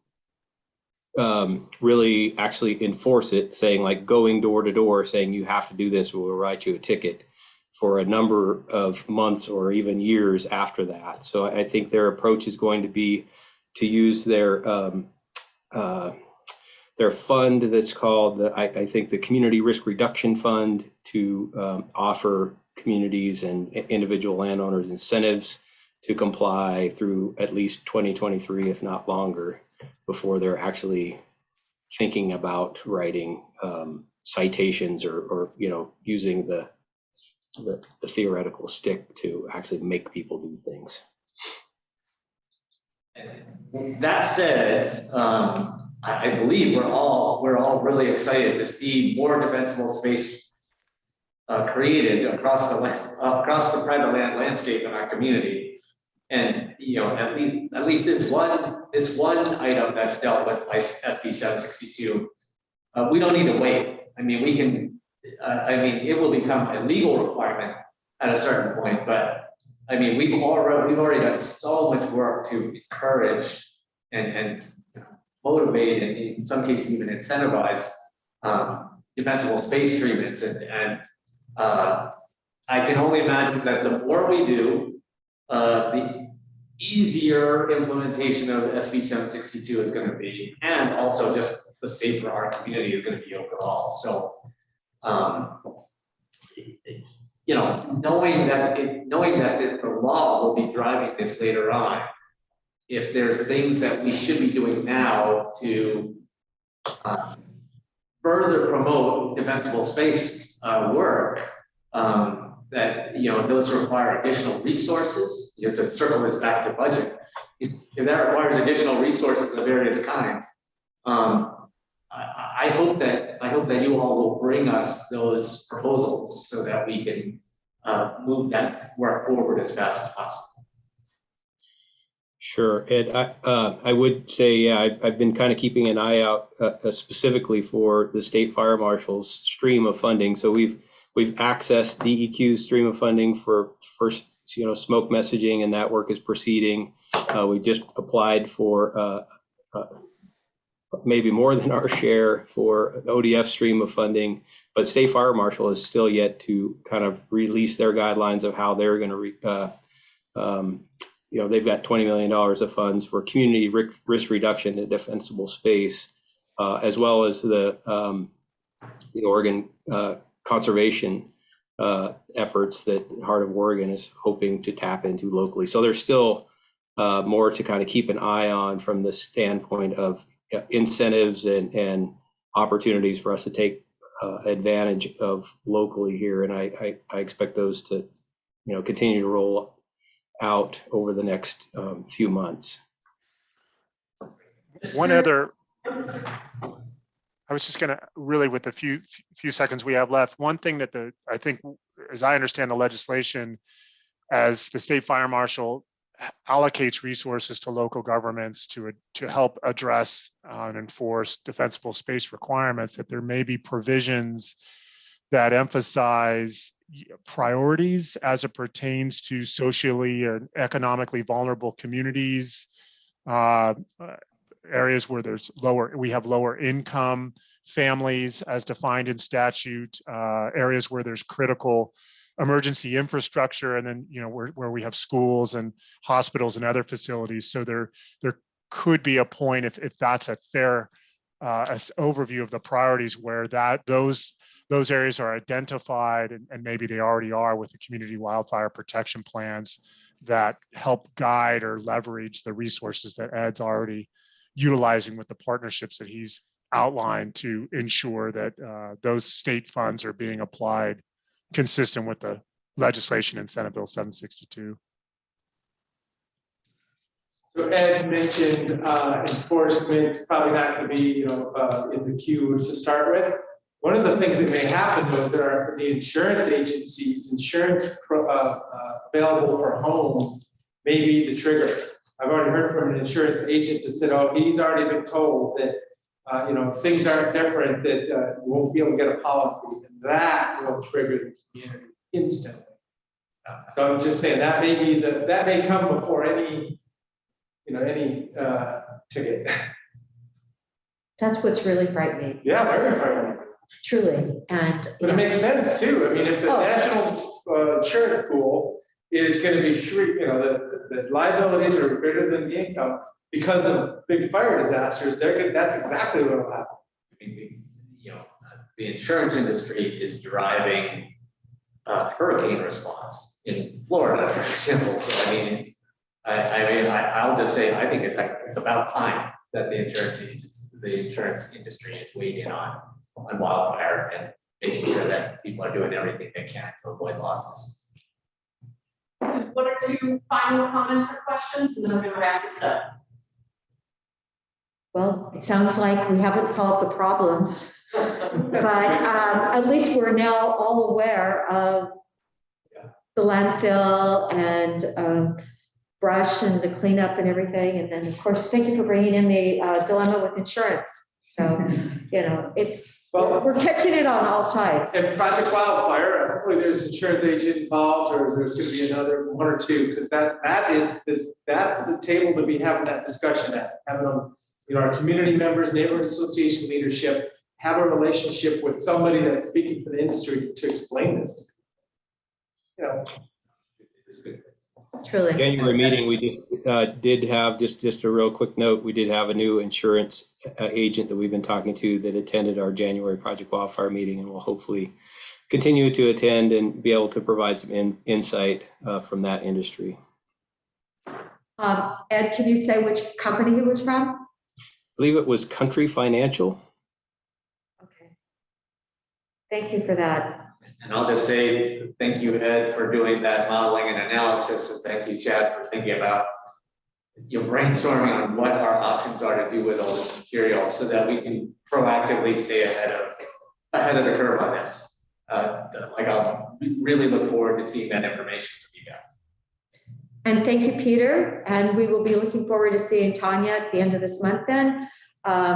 really actually enforce it, saying like going door to door, saying you have to do this, we'll write you a ticket for a number of months or even years after that. So I think their approach is going to be to use their fund that's called, I think, the Community Risk Reduction Fund to offer communities and individual landowners incentives to comply through at least 2023, if not longer, before they're actually thinking about writing citations or using the theoretical stick to actually make people do things. That said, I believe we're all really excited to see more defensible space created across the private land landscape in our community. And at least this one item that's dealt with by SB 762, we don't need to wait. I mean, we can. It will become a legal requirement at a certain point, but I mean, we've already done so much work to encourage and motivate, and in some cases even incentivize defensible space treatments, and I can only imagine that the more we do, the easier implementation of SB 762 is going to be, and also just the safer our community is going to be overall. So, knowing that the law will be driving this later on, if there's things that we should be doing now to further promote defensible space work, that those require additional resources. You have to circle this back to budget. If that requires additional resources of various kinds, I hope that you all will bring us those proposals so that we can move that work forward as fast as possible. Sure, and I would say, yeah, I've been kind of keeping an eye out specifically for the state fire marshal's stream of funding. So we've accessed DEQ's stream of funding for smoke messaging, and that work is proceeding. We just applied for maybe more than our share for the ODF stream of funding, but state fire marshal is still yet to kind of release their guidelines of how they're going to they've got $20 million of funds for community risk reduction in defensible space, as well as the Oregon conservation efforts that Heart of Oregon is hoping to tap into locally. So there's still more to kind of keep an eye on from the standpoint of incentives and opportunities for us to take advantage of locally here. And I expect those to continue to roll out over the next few months. One other, I was just going to really, with the few seconds we have left, one thing that I think, as I understand the legislation, as the state fire marshal allocates resources to local governments to help address and enforce defensible space requirements, that there may be provisions that emphasize priorities as it pertains to socially and economically vulnerable communities, areas where we have lower income families as defined in statute, areas where there's critical emergency infrastructure, and then where we have schools and hospitals and other facilities. So there could be a point, if that's a fair overview of the priorities, where those areas are identified, and maybe they already are with the community wildfire protection plans that help guide or leverage the resources that Ed's already utilizing with the partnerships that he's outlined to ensure that those state funds are being applied consistent with the legislation in Senate Bill 762. So Ed mentioned enforcement's probably not going to be in the queue to start with. One of the things that may happen though, there are the insurance agencies, insurance available for homes may be the trigger. I've already heard from an insurance agent that said, oh, he's already been told that things aren't different, that you won't be able to get a policy, and that will trigger the community instantly. So I'm just saying that that may come before any ticket. That's what's really frightening, Yeah, very frightening. truly, and. But it makes sense too. I mean, if the Oh. national insurance pool is going to be the liabilities are greater than the income because of big fire disasters, that's exactly what will happen. I mean, the insurance industry is driving hurricane response in Florida, for example. So I mean, I'll just say, I think it's about time that the insurance industry is weighed in on wildfire and making sure that people are doing everything they can to avoid losses. Just one or two final comments or questions, and then I'm gonna wrap this up. Well, it sounds like we haven't solved the problems, but at least we're now all aware of the landfill and brush and the cleanup and everything. And then, of course, thank you for bringing in the dilemma with insurance. So, we're catching it on all sides. And Project Wildfire, hopefully there's an insurance agent involved, or there's going to be another one or two, because that's the table to be having that discussion at. Having them, our community members, neighborhood association leadership, have a relationship with somebody that's speaking for the industry to explain this. It's a good. Truly. January meeting, we just did have, just a real quick note, we did have a new insurance agent that we've been talking to that attended our January Project Wildfire meeting, and will hopefully continue to attend and be able to provide some insight from that industry. Ed, can you say which company he was from? I believe it was Country Financial. Okay. Thank you for that. And I'll just say, thank you, Ed, for doing that modeling and analysis, and thank you, Chad, for thinking about brainstorming on what our options are to do with all this material, so that we can proactively stay ahead of the curve on this. I'll really look forward to seeing that information from you guys. And thank you, Peter. And we will be looking forward to seeing Tanya at the end of this month then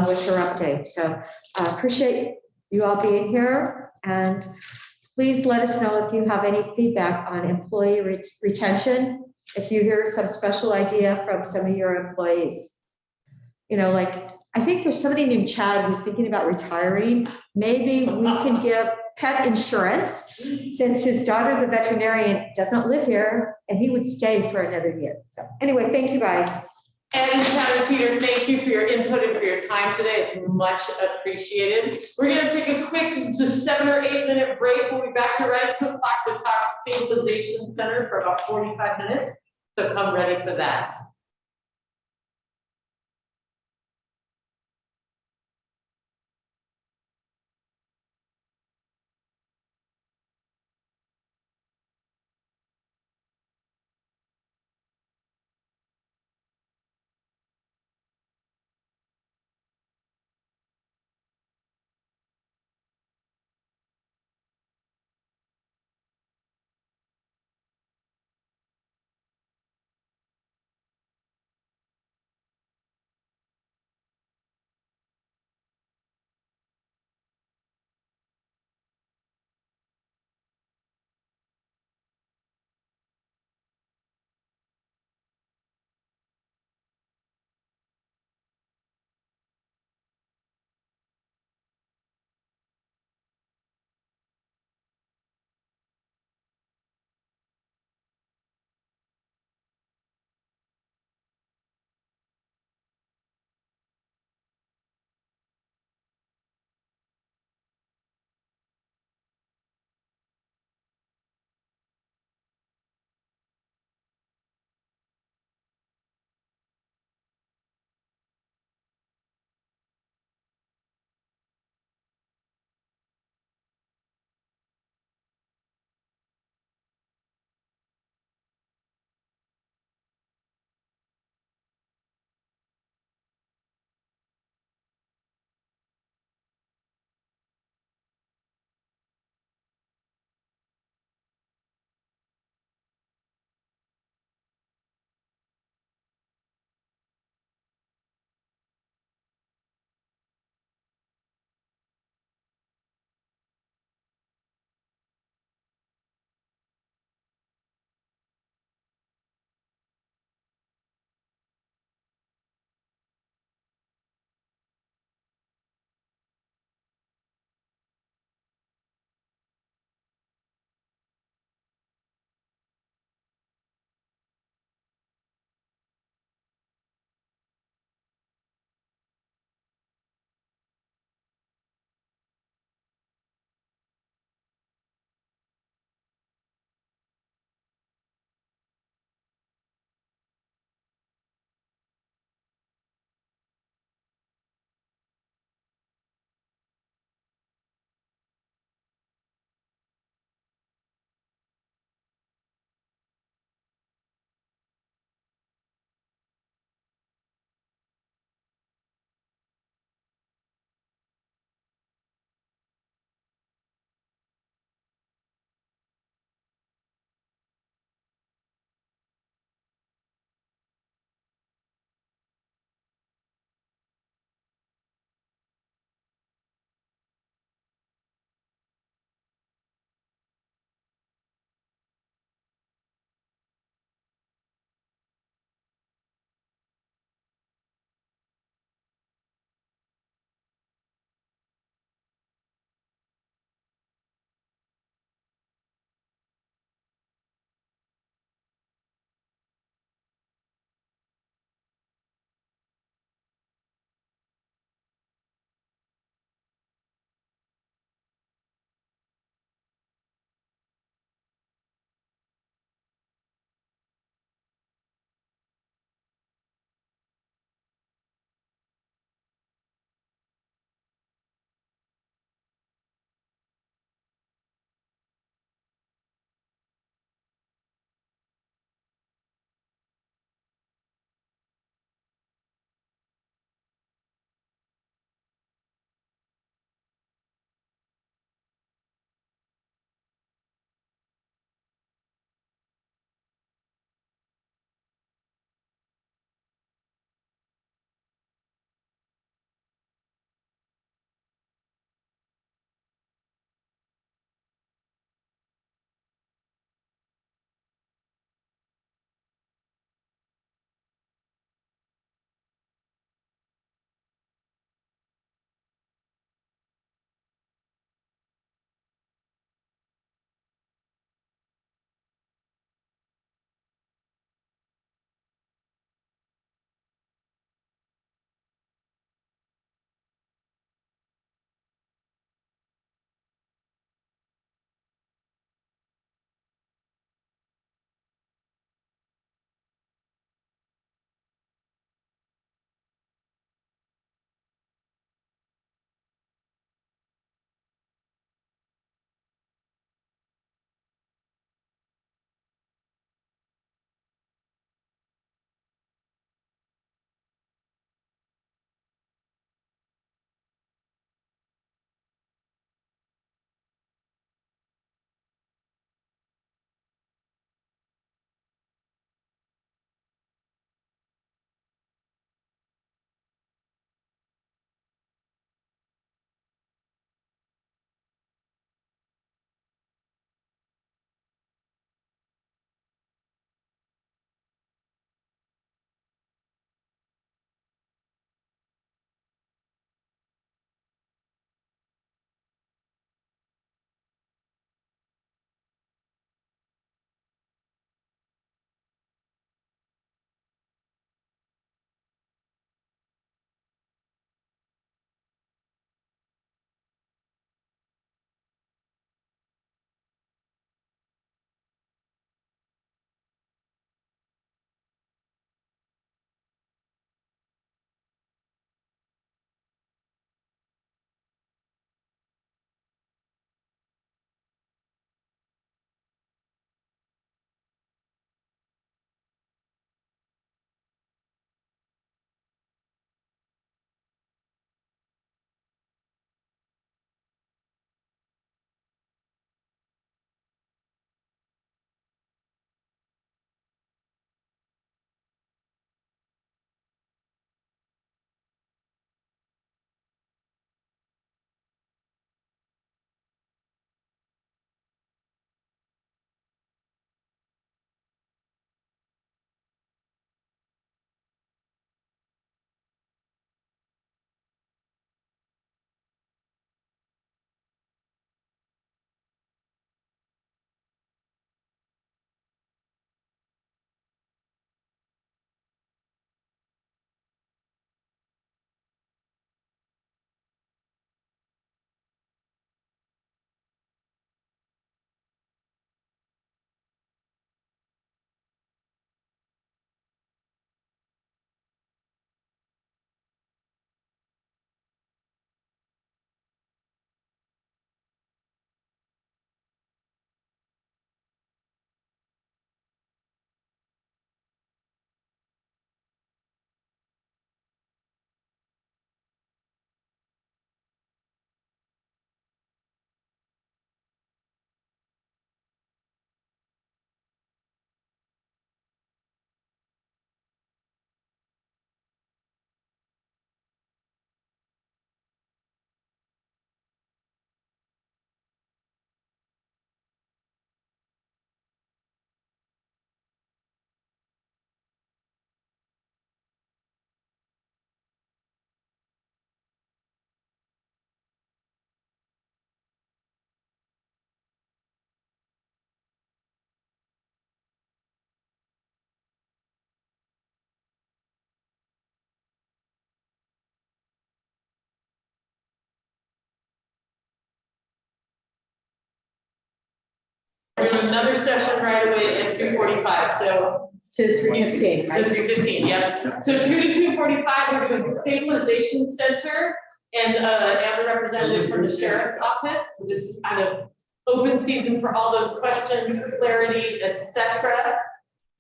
with her update. So appreciate you all being here, and please let us know if you have any feedback on employee retention, if you hear some special idea from some of your employees. I think there's somebody named Chad who's thinking about retiring. Maybe we can give pet insurance, since his daughter, the veterinarian, doesn't live here, and he would stay for another year. So anyway, thank you guys. And Chad and Peter, thank you for your input and for your time today. It's much appreciated. We're going to take a quick, just 7 or 8 minute break. We'll be back to right at 2 o'clock to talk Stabilization Center for about 45 minutes. So come ready for that. we're doing another session right away at 2:45, so. To 3:15, To right? 3:15, yeah. So 2 to 2:45, we're doing Stabilization Center and a representative from the sheriff's office. So this is kind of open season for all those questions, clarity, etc.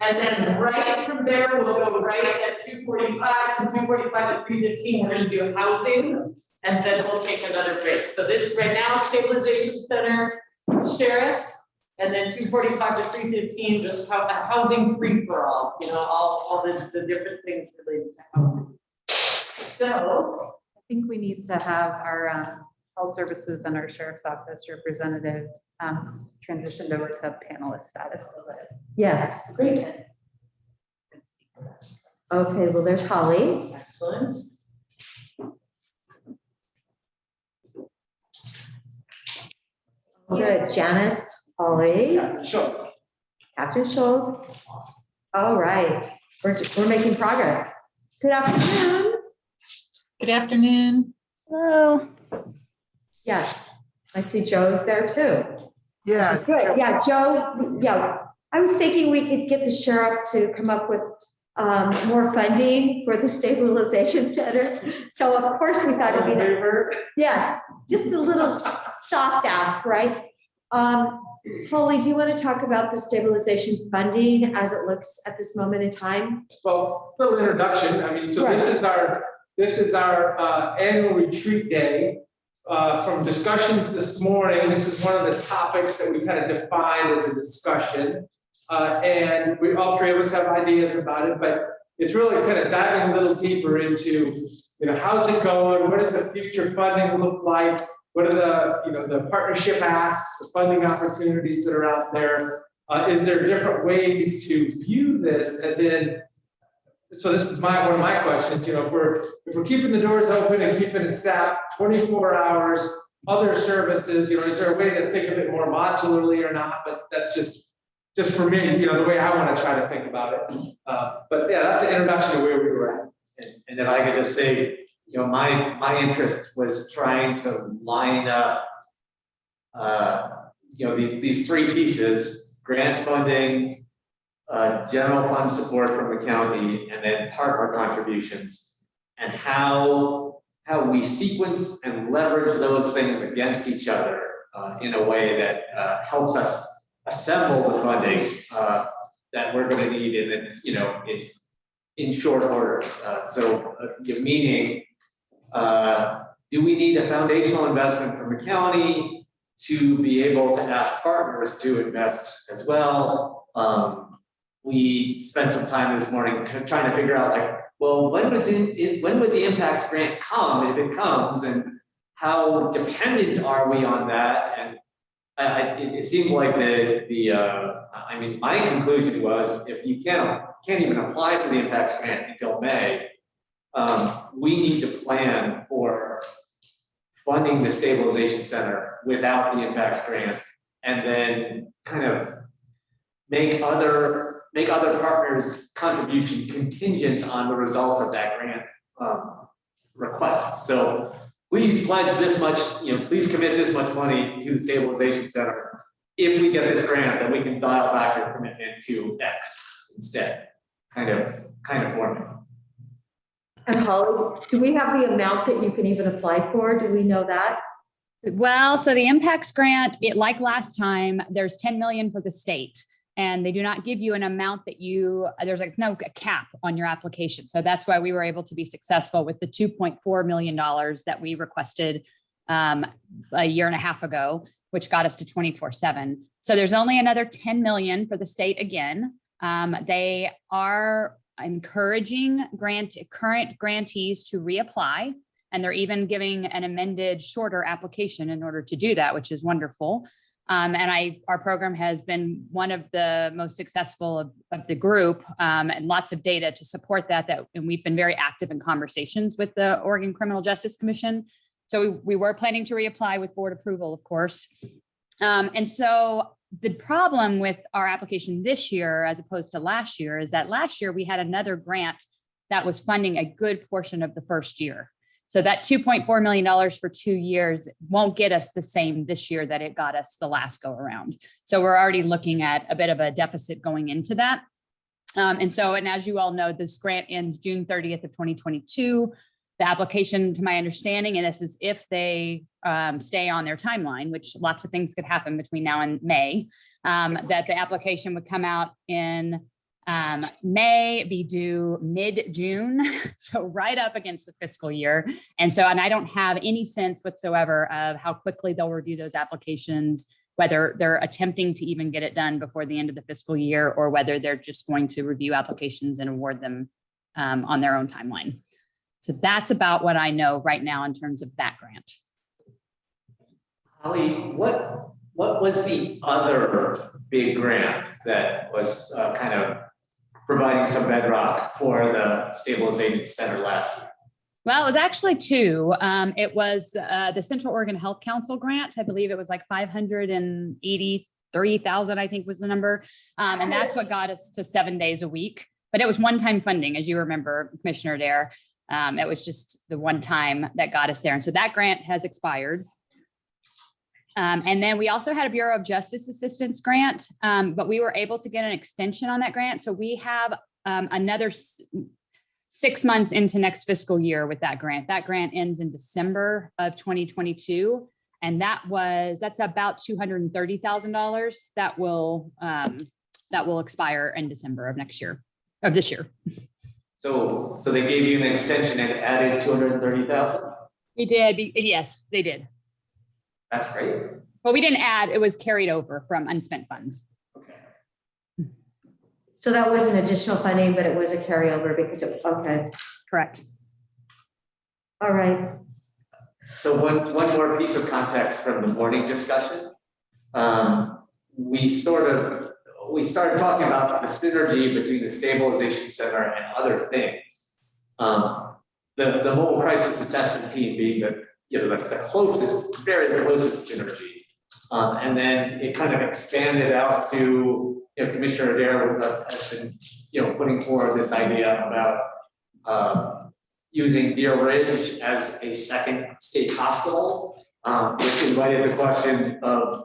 And then right from there, we'll go right at 2:45, from 2:45 to 3:15, we're gonna do housing, and then we'll take another break. So this right now, Stabilization Center, sheriff, and then 2:45 to 3:15, just housing free for all, you know, all the different things related to housing. So, I think we need to have our health services and our sheriff's office representative transitioned over to panelist status so that. Yes, Great. okay, well, there's Holly. excellent. Good, Janice, Holly, Sure. Captain Schultz. All right, we're making progress. Good afternoon. Good afternoon. Hello. Yeah, I see Joe's there too. Yeah, Good, yeah, Joe, yeah, I was thinking we could get the sheriff to come up with more funding for the stabilization center. So of course we thought it'd be, yeah, just a little soft ask, right? Holly, do you want to talk about the stabilization funding as it looks at this moment in time? Well, little introduction, I mean, so Right. this is our annual retreat day. From discussions this morning, this is one of the topics that we kind of defined as a discussion. And we, all three of us have ideas about it, but it's really kind of diving a little deeper into, you know, how's it going? What does the future funding look like? What are the, you know, the partnership asks, the funding opportunities that are out there? Is there different ways to view this as in, so this is one of my questions, you know, if we're keeping the doors open and keeping it staffed 24 hours, other services, you know, is there a way to think of it more modularly or not? But that's just for me, you know, the way I want to try to think about it. But yeah, that's an introduction to where we were at. And if I could just say, you know, my interest was trying to line up, you know, these three pieces: grant funding, general fund support from the county, and then partner contributions, and how we sequence and leverage those things against each other in a way that helps us assemble the funding that we're going to need in short order. Meaning, do we need a foundational investment from the county to be able to ask partners to invest as well? We spent some time this morning trying to figure out, like, well, when would the impacts grant come, if it comes, and how dependent are we on that? And it seemed like I mean, my conclusion was, if you can't even apply for the impacts grant until May, we need to plan for funding the stabilization center without the impacts grant, and then kind of make other partners' contribution contingent on the results of that grant request. So please pledge this much, you know, please commit this much money to the stabilization center. If we get this grant, then we can dial back your commitment to X instead, kind of formula. And Holly, do we have the amount that you can even apply for? Do we know that? Well, so the impacts grant, like last time, there's 10 million for the state. And they do not give you an amount that there's like no cap on your application. So that's why we were able to be successful with the $2.4 million that we requested a year and a half ago, which got us to 24/7. So there's only another 10 million for the state again. They are encouraging current grantees to reapply, and they're even giving an amended shorter application in order to do that, which is wonderful. Our program has been one of the most successful of the group, and lots of data to support that. And we've been very active in conversations with the Oregon Criminal Justice Commission. So we were planning to reapply with board approval, of course. And so the problem with our application this year, as opposed to last year, is that last year we had another grant that was funding a good portion of the first year. So that $2.4 million for 2 years won't get us the same this year that it got us the last go around. So we're already looking at a bit of a deficit going into that. And as you all know, this grant ends June 30th of 2022. The application, to my understanding, and this is if they stay on their timeline, which lots of things could happen between now and May, that the application would come out in May, be due mid-June, so right up against the fiscal year. And I don't have any sense whatsoever of how quickly they'll review those applications, whether they're attempting to even get it done before the end of the fiscal year, or whether they're just going to review applications and award them on their own timeline. So that's about what I know right now in terms of that grant. Holly, what was the other big grant that was kind of providing some bedrock for the Stabilization Center last year? Well, it was actually two. It was the Central Oregon Health Council grant. I believe it was like 583,000, I think was the number. And that's what got us to 7 days a week. But it was one-time funding, as you remember, Commissioner Dare. It was just the one time that got us there. And so that grant has expired. And then we also had a Bureau of Justice Assistance grant, but we were able to get an extension on that grant. So we have another 6 months into next fiscal year with that grant. That grant ends in December of 2022. And that's about $230,000 that will expire in December of this year. So they gave you an extension and added 230,000? We did. Yes, they did. That's great. Well, we didn't add, it was carried over from unspent funds. Okay. So that wasn't additional funding, but it was a carryover because it, okay. Correct. All right. So one more piece of context from the morning discussion. We started talking about the synergy between the Stabilization Center and other things. The mobile crisis assessment team being the closest, very closest synergy. And then it kind of expanded out to, Commissioner Adair has been, putting forward this idea about using Deer Ridge as a second state hospital, which invited the question of,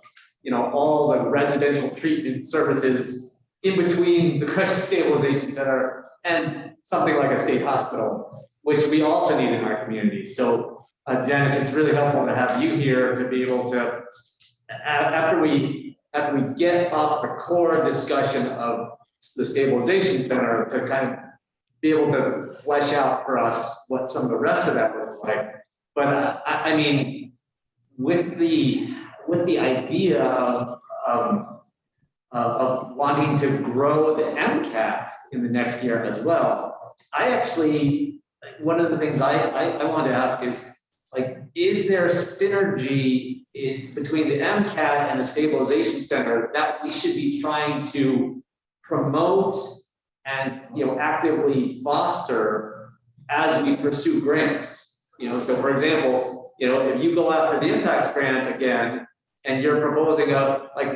all the residential treatment services in between the Crisis Stabilization Center and something like a state hospital, which we also need in our community. So Janice, it's really helpful to have you here to be able to, after we get off the core discussion of the Stabilization Center, to kind of be able to flesh out for us what some of the rest of that looks like. But I mean, with the idea of wanting to grow the MCAT in the next year as well, one of the things I want to ask is, is there synergy between the MCAT and the Stabilization Center that we should be trying to promote and actively foster as we pursue grants? So for example, if you go after the impacts grant again, and you're proposing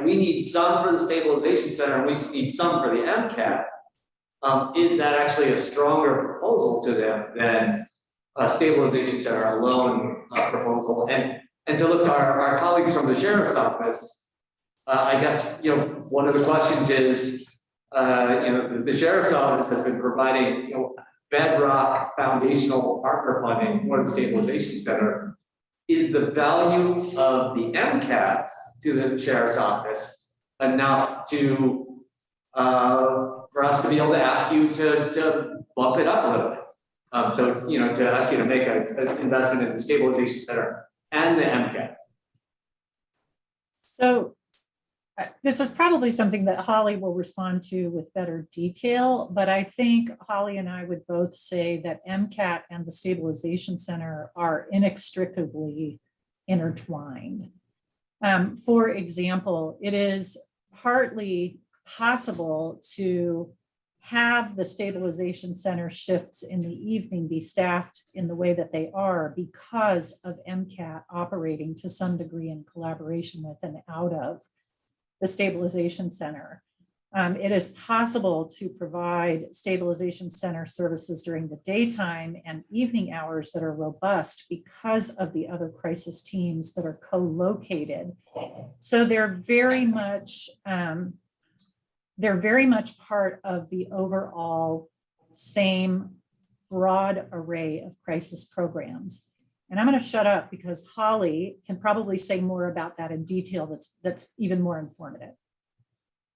we need some for the Stabilization Center and we need some for the MCAT, is that actually a stronger proposal to them than a Stabilization Center alone proposal? And to look to our colleagues from the Sheriff's Office, I guess, one of the questions is, the Sheriff's Office has been providing, bedrock foundational partner funding for the Stabilization Center. Is the value of the MCAT to the Sheriff's Office enough to for us to be able to ask you to bump it up a little bit? To ask you to make an investment in the Stabilization Center and the MCAT. So this is probably something that Holly will respond to with better detail, but I think Holly and I would both say that MCAT and the Stabilization Center are inextricably intertwined. For example, it is partly possible to have the Stabilization Center shifts in the evening be staffed in the way that they are because of MCAT operating to some degree in collaboration with and out of the Stabilization Center. It is possible to provide stabilization center services during the daytime and evening hours that are robust because of the other crisis teams that are co-located. So they're very much part of the overall same broad array of crisis programs. And I'm going to shut up because Holly can probably say more about that in detail that's even more informative.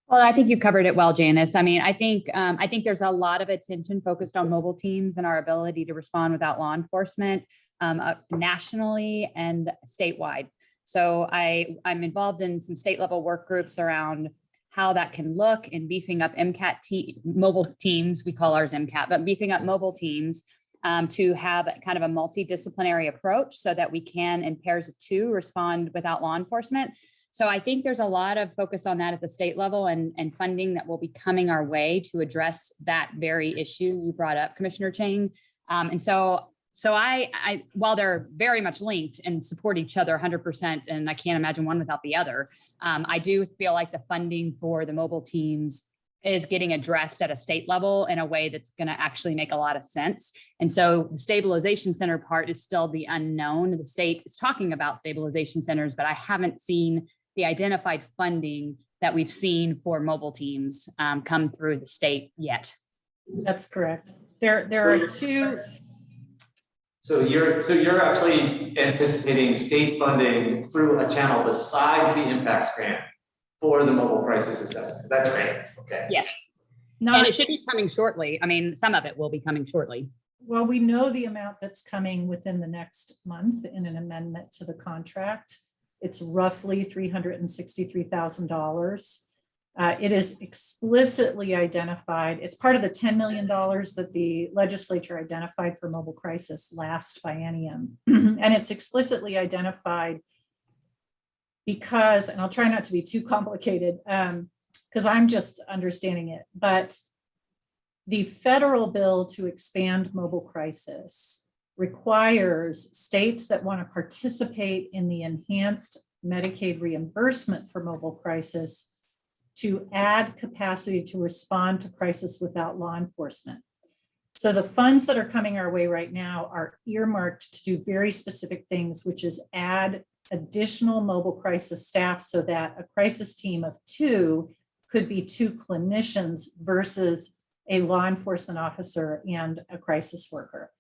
Well, I think you covered it well, Janice. I mean, I think there's a lot of attention focused on mobile teams and our ability to respond without law enforcement nationally and statewide. So I'm involved in some state level work groups around how that can look and beefing up MCAT mobile teams. We call ours MCAT, but beefing up mobile teams to have kind of a multidisciplinary approach so that we can, in pairs of two, respond without law enforcement. So I think there's a lot of focus on that at the state level and funding that will be coming our way to address that very issue you brought up, Commissioner Chang. And so I while they're very much linked and support each other 100%, and I can't imagine one without the other, I do feel like the funding for the mobile teams is getting addressed at a state level in a way that's going to actually make a lot of sense. And so the stabilization center part is still the unknown. The state is talking about stabilization centers, but I haven't seen the identified funding that we've seen for mobile teams come through the state yet. That's correct. There are two. So you're actually anticipating state funding through a channel besides the impacts grant for the mobile crisis assessment. That's great. Okay. Yes. And it should be coming shortly. I mean, some of it will be coming shortly. Well, we know the amount that's coming within the next month in an amendment to the contract. It's roughly $363,000. It is explicitly identified. It's part of the $10 million that the legislature identified for mobile crisis last biennium. And it's explicitly identified because, and I'll try not to be too complicated because I'm just understanding it, but the federal bill to expand mobile crisis requires states that want to participate in the enhanced Medicaid reimbursement for mobile crisis to add capacity to respond to crisis without law enforcement. So the funds that are coming our way right now are earmarked to do very specific things, which is add additional mobile crisis staff so that a crisis team of 2 could be 2 clinicians versus a law enforcement officer and a crisis worker.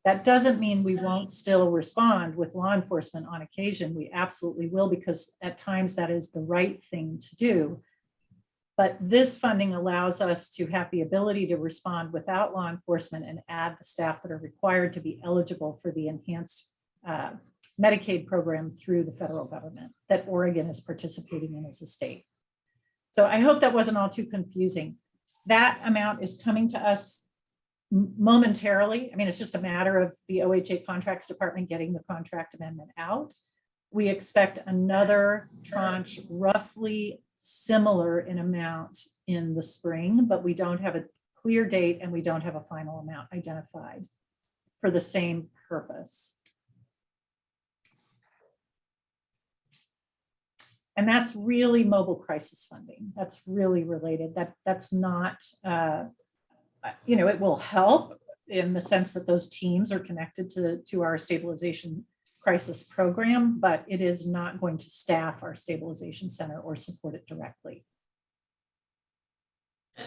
That doesn't mean we won't still respond with law enforcement on occasion. We absolutely will, because at times that is the right thing to do. But this funding allows us to have the ability to respond without law enforcement and add the staff that are required to be eligible for the enhanced Medicaid program through the federal government that Oregon is participating in as a state. So I hope that wasn't all too confusing. That amount is coming to us momentarily. I mean, it's just a matter of the OHA contracts department getting the contract amendment out. We expect another tranche roughly similar in amount in the spring, but we don't have a clear date and we don't have a final amount identified for the same purpose. And that's really mobile crisis funding. That's really related. That's not, it will help in the sense that those teams are connected to our stabilization crisis program, but it is not going to staff our stabilization center or support it directly.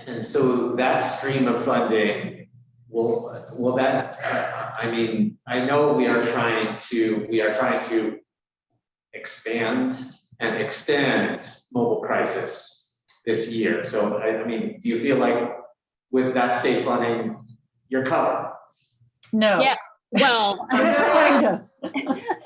And so that stream of funding, will that, I mean, I know we are trying to expand and extend mobile crisis this year. So I mean, do you feel like with that state funding, you're covered? No. Yeah. Well, kind of.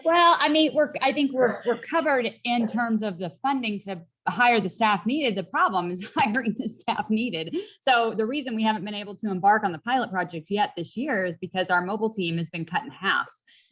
well, I mean, I think we're covered in terms of the funding to hire the staff needed. The problem is hiring the staff needed. So the reason we haven't been able to embark on the pilot project yet this year is because our mobile team has been cut in half.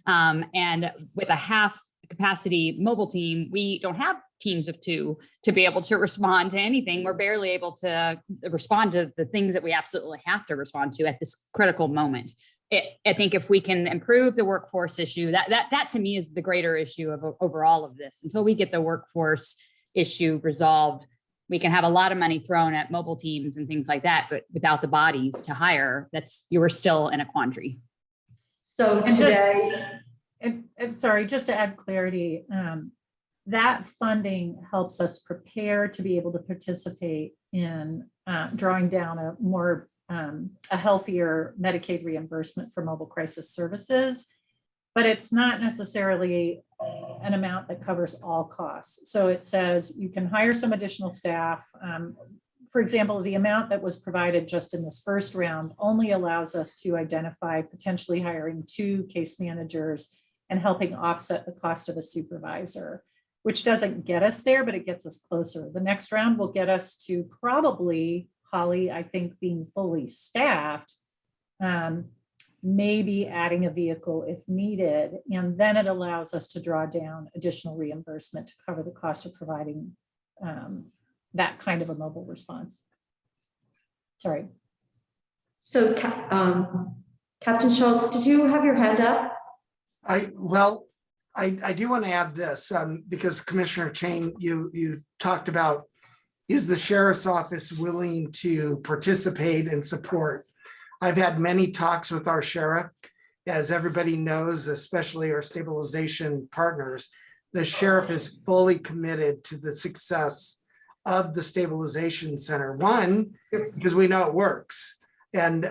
And with a half capacity mobile team, we don't have teams of 2 to be able to respond to anything. We're barely able to respond to the things that we absolutely have to respond to at this critical moment. I think if we can improve the workforce issue, that to me is the greater issue of overall of this. Until we get the workforce issue resolved, we can have a lot of money thrown at mobile teams and things like that, but without the bodies to hire, you were still in a quandary. So And today, sorry, just to add clarity, that funding helps us prepare to be able to participate in drawing down a healthier Medicaid reimbursement for mobile crisis services, but it's not necessarily an amount that covers all costs. So it says you can hire some additional staff. For example, the amount that was provided just in this first round only allows us to identify potentially hiring 2 case managers and helping offset the cost of a supervisor, which doesn't get us there, but it gets us closer. The next round will get us to probably, Holly, I think, being fully staffed, maybe adding a vehicle if needed. And then it allows us to draw down additional reimbursement to cover the cost of providing that kind of a mobile response. Sorry. so Captain Schultz, did you have your hand up? I do want to add this because Commissioner Chain, you talked about, is the sheriff's office willing to participate and support? I've had many talks with our sheriff. As everybody knows, especially our stabilization partners, the sheriff is fully committed to the success of the Stabilization Center. One, because we know it works. And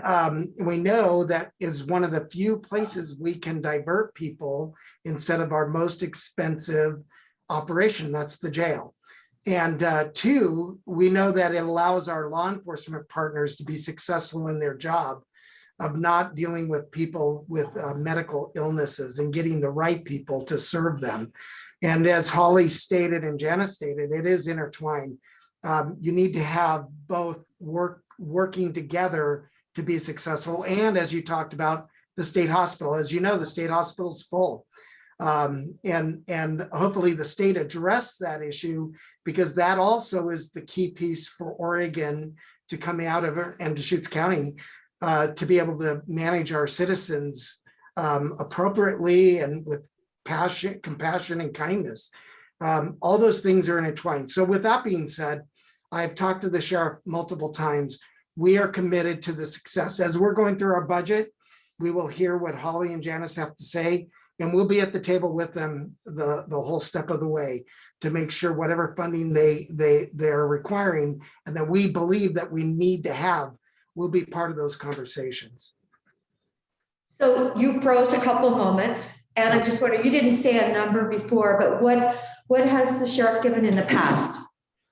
we know that is one of the few places we can divert people instead of our most expensive operation, that's the jail. And 2, we know that it allows our law enforcement partners to be successful in their job of not dealing with people with medical illnesses and getting the right people to serve them. And as Holly stated and Janice stated, it is intertwined. You need to have both working together to be successful. And as you talked about, the state hospital, as you know, the state hospital is full. And hopefully the state addressed that issue, because that also is the key piece for Oregon to come out of it and Deschutes County to be able to manage our citizens appropriately and with passion, compassion, and kindness. All those things are intertwined. So with that being said, I've talked to the sheriff multiple times. We are committed to the success. As we're going through our budget, we will hear what Holly and Janice have to say, and we'll be at the table with them the whole step of the way to make sure whatever funding they're requiring and that we believe that we need to have will be part of those conversations. So you froze a couple of moments, and I'm just wondering, you didn't say a number before, but what has the sheriff given in the past?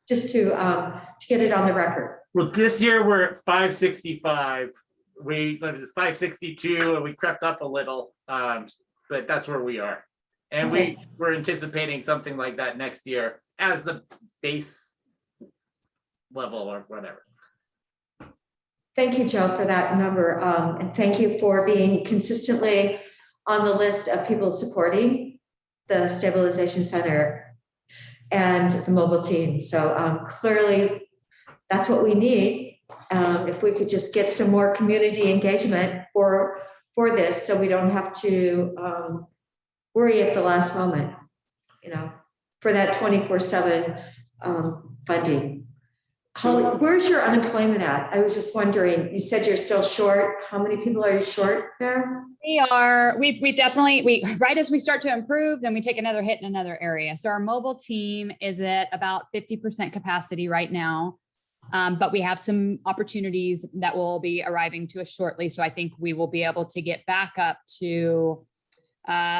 Just to get it on the record. Well, this year we're at 565. It was 562 and we crept up a little, but that's where we are. And Okay. we're anticipating something like that next year as the base level or whatever. Thank you, Joe, for that number. And thank you for being consistently on the list of people supporting the Stabilization Center and the mobile team. So clearly that's what we need. If we could just get some more community engagement for this, so we don't have to worry at the last moment, for that 24/7 funding. Holly, where's your unemployment at? I was just wondering, you said you're still short. How many people are you short there? We've definitely, right as we start to improve, then we take another hit in another area. So our mobile team is at about 50% capacity right now. But we have some opportunities that will be arriving to us shortly. So I think we will be able to get back up to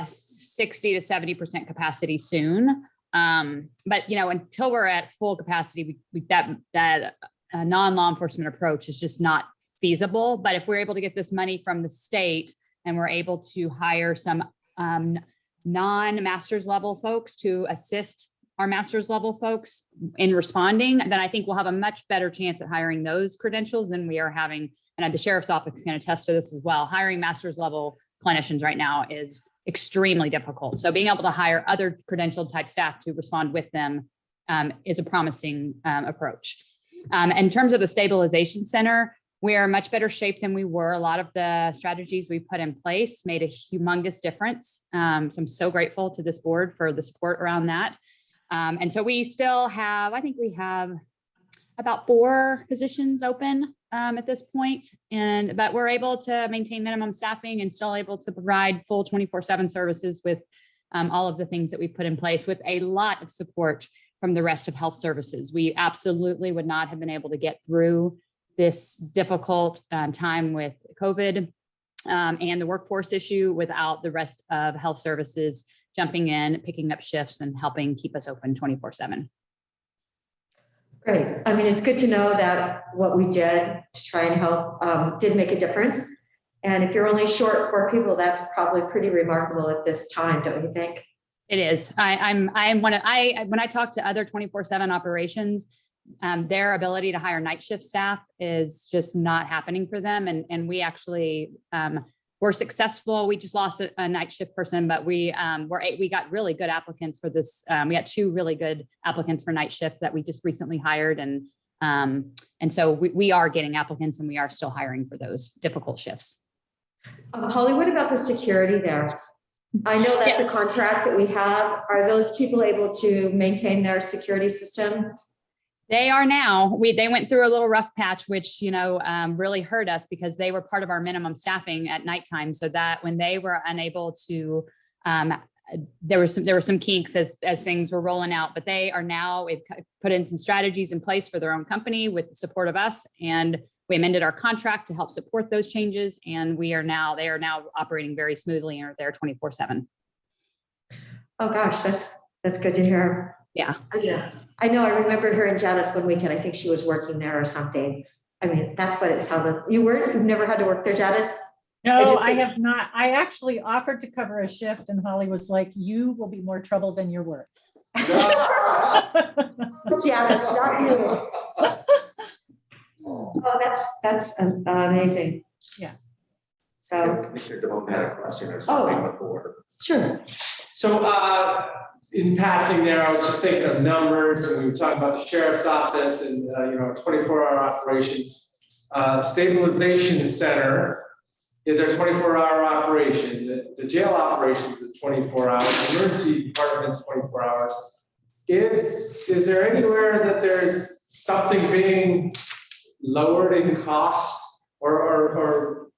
60 to 70% capacity soon. But until we're at full capacity, that non-law enforcement approach is just not feasible. But if we're able to get this money from the state and we're able to hire some non-master's level folks to assist our master's level folks in responding, then I think we'll have a much better chance at hiring those credentials than we are having. And the sheriff's office can attest to this as well. Hiring master's level clinicians right now is extremely difficult. So being able to hire other credentialed type staff to respond with them is a promising approach. In terms of the Stabilization Center, we are in much better shape than we were. A lot of the strategies we put in place made a humongous difference. So I'm so grateful to this board for the support around that. And so we still have, I think we have about 4 positions open at this point, but we're able to maintain minimum staffing and still able to provide full 24/7 services with all of the things that we've put in place with a lot of support from the rest of health services. We absolutely would not have been able to get through this difficult time with COVID and the workforce issue without the rest of health services jumping in, picking up shifts and helping keep us open 24/7. Great. I mean, it's good to know that what we did to try and help did make a difference. And if you're only short 4 people, that's probably pretty remarkable at this time, don't you think? It is. When I talk to other 24/7 operations, their ability to hire night shift staff is just not happening for them. And we actually were successful. We just lost a night shift person, but we got really good applicants for this. We got 2 really good applicants for night shift that we just recently hired. And so we are getting applicants and we are still hiring for those difficult shifts. Holly, what about the security there? I know that's a contract that we have. Are those people able to maintain their security system? They are now. They went through a little rough patch, which, really hurt us because they were part of our minimum staffing at nighttime. So that when they were unable to, there were some kinks as things were rolling out, but they are now, we've put in some strategies in place for their own company with the support of us. And we amended our contract to help support those changes. And they are now operating very smoothly and are there 24/7. Oh gosh, that's good to hear. Yeah. Yeah. I know. I remember her in Janice one weekend. I think she was working there or something. I mean, that's what it sounded. You've never had to work there, Janice? No, I have not. I actually offered to cover a shift and Holly was like, you will be more trouble than you're worth. Janice, not you. Oh, that's amazing. Yeah. So. Commissioner DeVoe had a question or something before. Sure. So in passing there, I was just thinking of numbers, and we were talking about the sheriff's office and 24-hour operations. Stabilization Center is our 24-hour operation. The jail operations is 24 hours. Emergency department's 24 hours. Is there anywhere that there's something being lowered in cost, or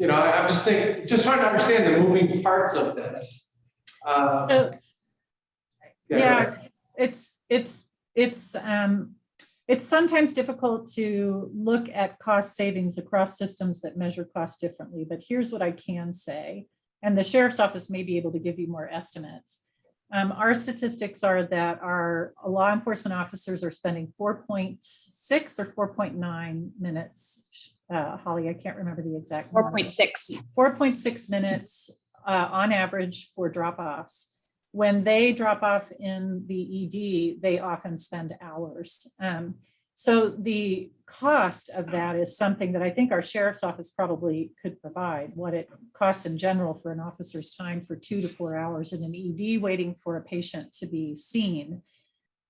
I'm just trying to understand the moving parts of this. It's sometimes difficult to look at cost savings across systems that measure cost differently, but here's what I can say, and the sheriff's office may be able to give you more estimates. Our statistics are that our law enforcement officers are spending 4.6 or 4.9 minutes. Holly, I can't remember the exact number. 4.6. 4.6 minutes on average for drop-offs. When they drop off in the ED, they often spend hours. So the cost of that is something that I think our sheriff's office probably could provide, what it costs in general for an officer's time for 2 to 4 hours in an ED waiting for a patient to be seen.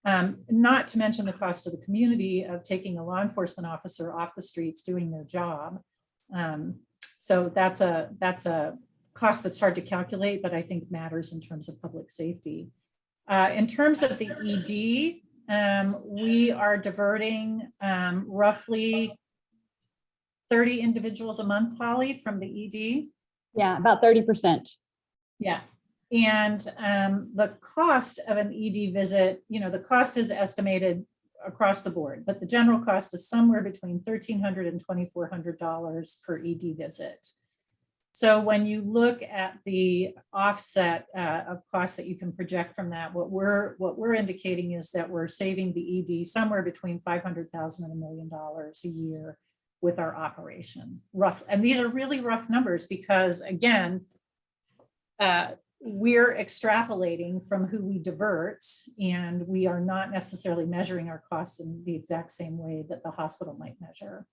Not to mention the cost to the community of taking a law enforcement officer off the streets doing their job. So that's a cost that's hard to calculate, but I think matters in terms of public safety. In terms of the ED, we are diverting roughly 30 individuals a month, Holly, from the ED. Yeah, about 30%. Yeah. And the cost of an ED visit, the cost is estimated across the board, but the general cost is somewhere between $1,300 and $2,400 per ED visit. So when you look at the offset of costs that you can project from that, what we're indicating is that we're saving the ED somewhere between $500,000 and $1 million a year with our operation. Rough, and these are really rough numbers because, again, we're extrapolating from who we divert, and we are not necessarily measuring our costs in the exact same way that the hospital might measure.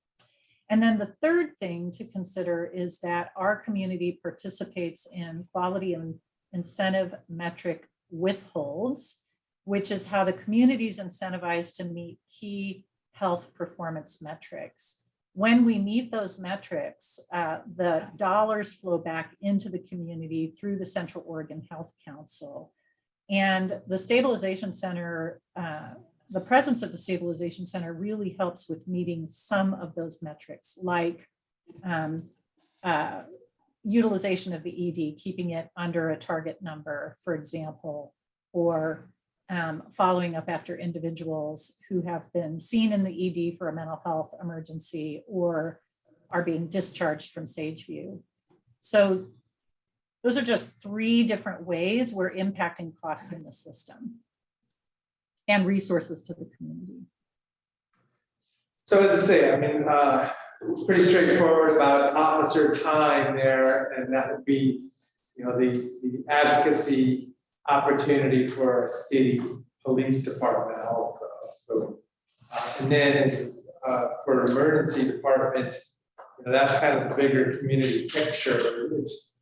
And then the third thing to consider is that our community participates in quality and incentive metric withholds, which is how the community is incentivized to meet key health performance metrics. When we meet those metrics, the dollars flow back into the community through the Central Oregon Health Council. And the Stabilization Center the presence of the Stabilization Center really helps with meeting some of those metrics, like utilization of the ED, keeping it under a target number, for example, or following up after individuals who have been seen in the ED for a mental health emergency or are being discharged from Sageview. So those are just 3 different ways we're impacting costs in the system and resources to the community. So as I say, I mean, it's pretty straightforward about officer time there, and that would be, you know, the advocacy opportunity for a city police department also. So, and then it's, for emergency department, you know, that's kind of the bigger community picture. It's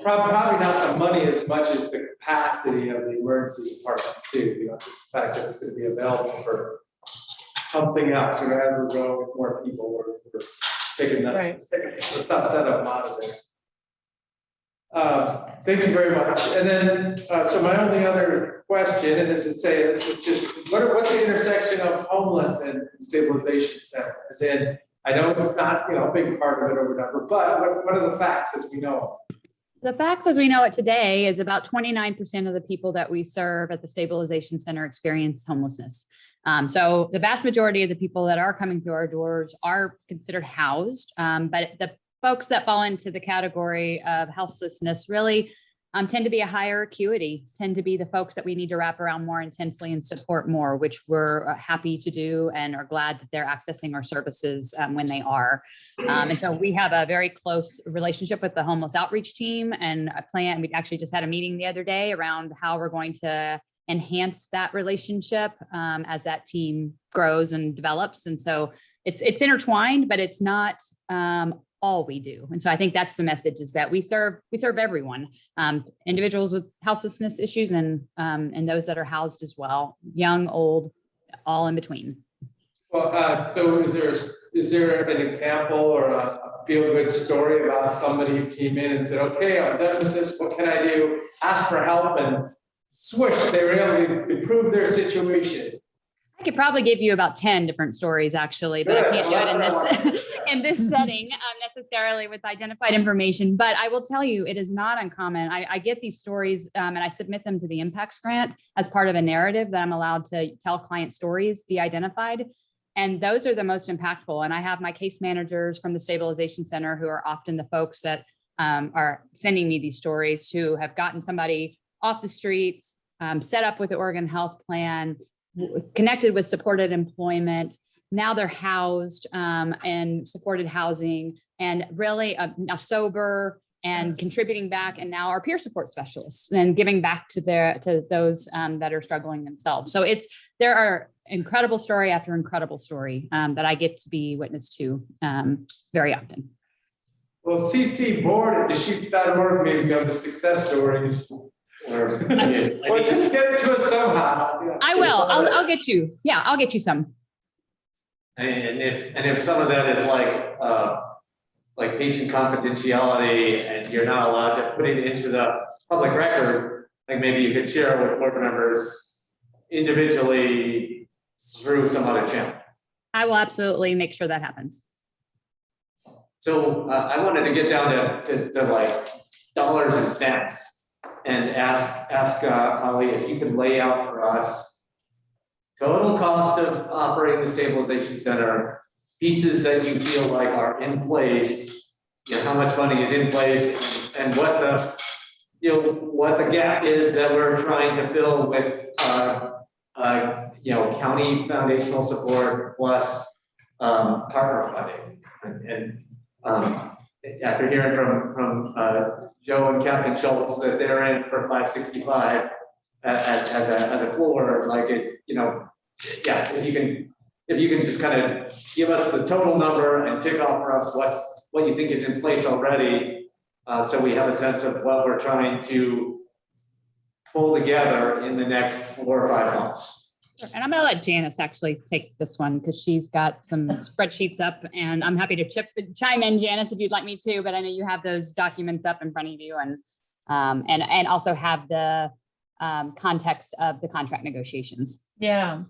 probably not the money as much as the capacity of the emergency department too. You know, just the fact that it's going to be available for something else, or as we're growing with more people, we're taking that, taking a subset of them out of there. Thank you very much. And then, so my only other question, and this is just, what's the intersection of homeless and stabilization center? As in, I know it's not, you know, a big part of it or whatever, but what are the facts as we know? The facts as we know it today is about 29% of the people that we serve at the Stabilization Center experience homelessness. So the vast majority of the people that are coming through our doors are considered housed, but the folks that fall into the category of houselessness really tend to be a higher acuity, tend to be the folks that we need to wrap around more intensely and support more, which we're happy to do and are glad that they're accessing our services when they are. And so we have a very close relationship with the homeless outreach team, and a plan. We actually just had a meeting the other day around how we're going to enhance that relationship as that team grows and develops. And so it's intertwined, but it's not all we do. And so I think that's the message, is that we serve everyone, individuals with houselessness issues and those that are housed as well, young, old, all in between. Well, so is there an example or a feel-good story about somebody who came in and said, okay, I'm done with this, what can I do? Ask for help, and switch, they were able to improve their situation. I could probably give you about 10 different stories actually, but I can't do it in this in this setting necessarily with identified information. But I will tell you, it is not uncommon. I get these stories and I submit them to the impacts grant as part of a narrative that I'm allowed to tell client stories, de-identified. And those are the most impactful. And I have my case managers from the Stabilization Center, who are often the folks that are sending me these stories, who have gotten somebody off the streets, set up with the Oregon Health Plan, connected with supported employment. Now they're housed and supported housing, and really now sober and contributing back, and now are peer support specialists and giving back to those that are struggling themselves. So there are incredible story after incredible story that I get to be witness to very often. Well, CC board at Deschutes.org maybe of the success stories. Or just get it to us somehow. I will. I'll get you. Yeah, I'll get you some. And if some of that is like patient confidentiality, and you're not allowed to put it into the public record, like maybe you could share with board members individually through some other channel. I will absolutely make sure that happens. So I wanted to get down to like dollars and cents, and ask Holly if you could lay out for us total cost of operating the Stabilization Center, pieces that you feel like are in place, you know, how much money is in place, and what the gap is that we're trying to fill with county foundational support plus partner funding. And after hearing from Joe and Captain Schultz that they're in for 565 as a floor, like it, you know, yeah, if you can just kind of give us the total number and tick off for us what you think is in place already, so we have a sense of what we're trying to pull together in the next 4 or 5 months. And I'm going to let Janice actually take this one, because she's got some spreadsheets up, and I'm happy to chime in, Janice, if you'd like me to, but I know you have those documents up in front of you, and also have the context of the contract negotiations. Yeah.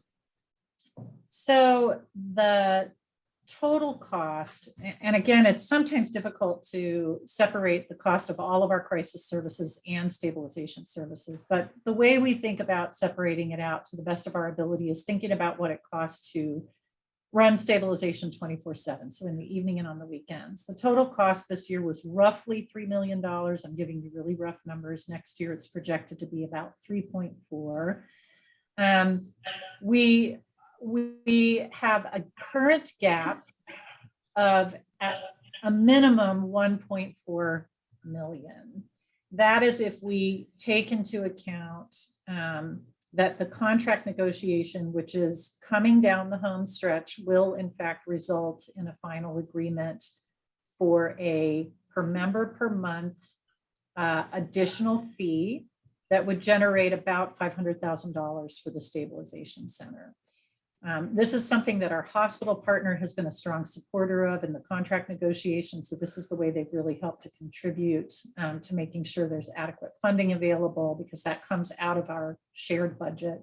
So the total cost, and again, it's sometimes difficult to separate the cost of all of our crisis services and stabilization services, but the way we think about separating it out to the best of our ability is thinking about what it costs to run stabilization 24/7, so in the evening and on the weekends. The total cost this year was roughly $3 million. I'm giving you really rough numbers. Next year, it's projected to be about 3.4. We have a current gap of at a minimum 1.4 million. That is if we take into account that the contract negotiation, which is coming down the home stretch, will in fact result in a final agreement for a per member per month additional fee that would generate about $500,000 for the Stabilization Center. This is something that our hospital partner has been a strong supporter of in the contract negotiations. So this is the way they've really helped to contribute to making sure there's adequate funding available, because that comes out of our shared budget.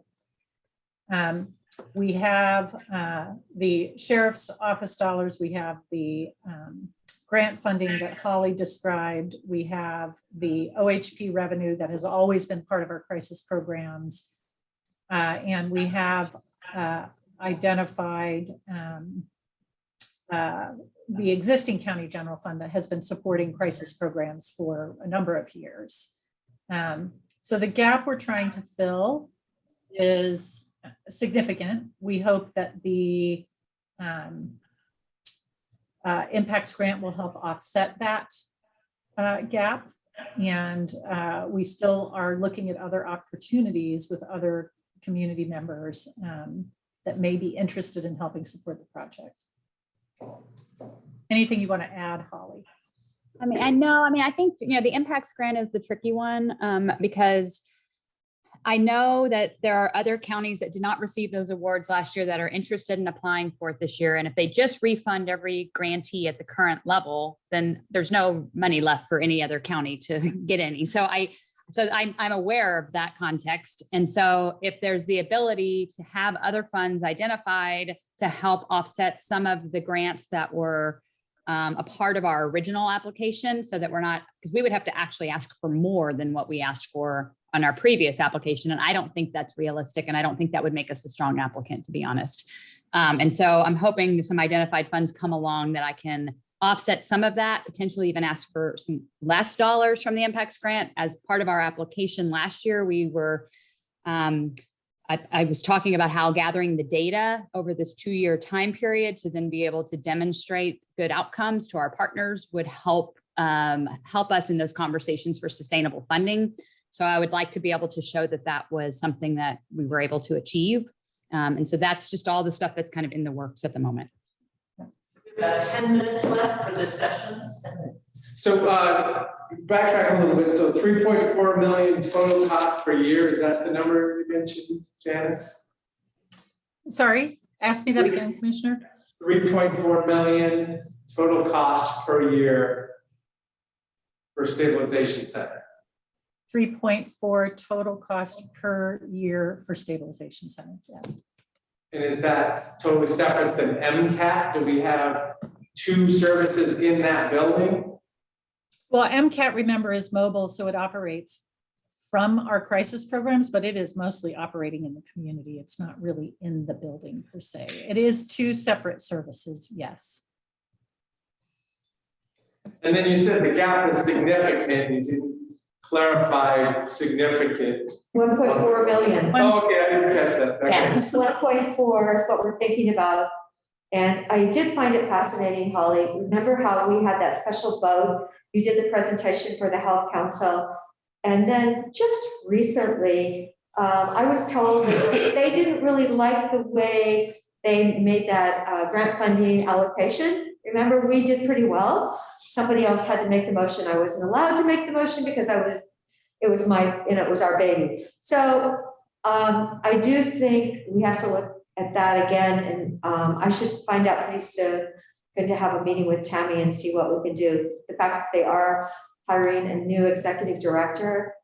We have the sheriff's office dollars. We have the grant funding that Holly described. We have the OHP revenue that has always been part of our crisis programs. And we have identified the existing county general fund that has been supporting crisis programs for a number of years. So the gap we're trying to fill is significant. We hope that the impacts grant will help offset that gap. And we still are looking at other opportunities with other community members that may be interested in helping support the project. Anything you want to add, Holly? I think, the impacts grant is the tricky one because I know that there are other counties that did not receive those awards last year that are interested in applying for it this year. And if they just refund every grantee at the current level, then there's no money left for any other county to get any. So I'm aware of that context. And so if there's the ability to have other funds identified to help offset some of the grants that were a part of our original application, so that we're not, because we would have to actually ask for more than what we asked for on our previous application. And I don't think that's realistic. And I don't think that would make us a strong applicant, to be honest. And so I'm hoping some identified funds come along that I can offset some of that, potentially even ask for some less dollars from the impacts grant. As part of our application last year, we were, I was talking about how gathering the data over this 2-year time period to then be able to demonstrate good outcomes to our partners would help us in those conversations for sustainable funding. So I would like to be able to show that that was something that we were able to achieve. And so that's just all the stuff that's kind of in the works at the moment. About 10 minutes left for this session. So backtrack a little bit. So 3.4 million total cost per year. Is that the number you mentioned, Janice? Sorry, ask me that again, Commissioner. 3.4 million total cost per year for Stabilization Center. 3.4 total cost per year for Stabilization Center, yes. And is that totally separate than MCAT? Do we have 2 services in that building? Well, MCAT, remember, is mobile, so it operates from our crisis programs, but it is mostly operating in the community. It's not really in the building per se. It is 2 separate services, yes. And then you said the gap is significant. You didn't clarify significant. 1.4 million. Oh, okay, I didn't catch that. Okay. Yes, 1.4 is what we're thinking about. And I did find it fascinating, Holly. Remember how we had that special vote? You did the presentation for the Health Council. And then just recently, I was told that they didn't really like the way they made that grant funding allocation. Remember, we did pretty well. Somebody else had to make the motion. I wasn't allowed to make the motion because it was our baby. So I do think we have to look at that again, and I should find out pretty soon. Going to have a meeting with Tammy and see what we can do. The fact that they are hiring a new executive director,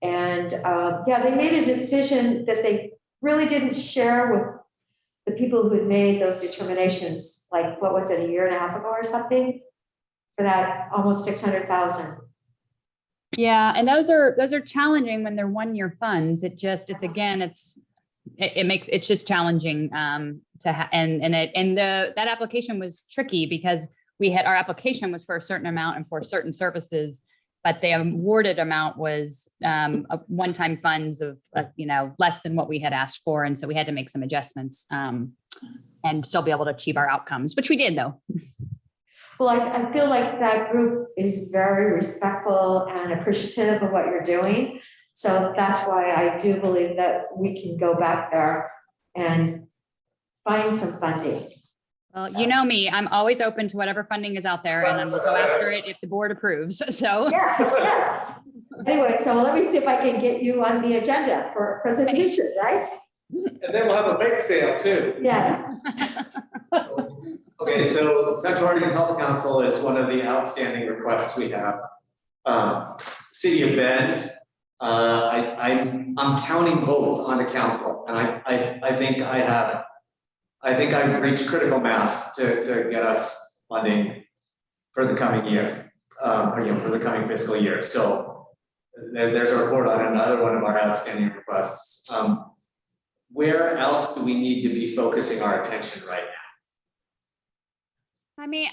and yeah, they made a decision that they really didn't share the people who made those determinations, like, what was it, a year and a half ago or something? For that almost 600,000. Yeah, and those are challenging when they're one-year funds. It's just challenging that application was tricky because our application was for a certain amount and for certain services, but the awarded amount was a one-time funds of less than what we had asked for, and so we had to make some adjustments and still be able to achieve our outcomes, which we did though. Well, I feel like that group is very respectful and appreciative of what you're doing. So that's why I do believe that we can go back there and find some funding. Well, you know me, I'm always open to whatever funding is out there, and then we'll go after it if the board approves, so. Yes. Anyway, so let me see if I can get you on the agenda for a presentation, right? And then we'll have a bake sale too. Yes. Okay, so Central Oregon Health Council is one of the outstanding requests we have. City of Bend, I'm counting votes on the council, and I think I've reached critical mass to get us funding for the coming year, for the coming fiscal year. So there's a report on another one of our outstanding requests. Where else do we need to be focusing our attention right now? I mean,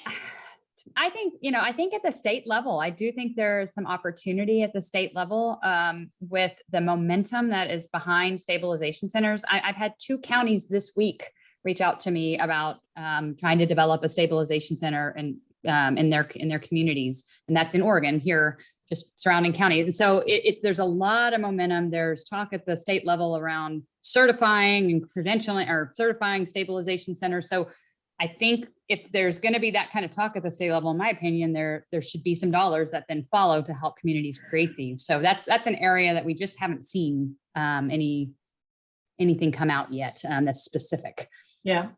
I think at the state level, I do think there's some opportunity at the state level with the momentum that is behind stabilization centers. I've had 2 counties this week reach out to me about trying to develop a stabilization center in their communities, and that's in Oregon here, just surrounding county. And so there's a lot of momentum. There's talk at the state level around certifying and credentialing or certifying stabilization centers. So I think if there's going to be that kind of talk at the state level, in my opinion, there should be some dollars that then follow to help communities create these. So that's an area that we just haven't seen anything come out yet that's specific. Yeah,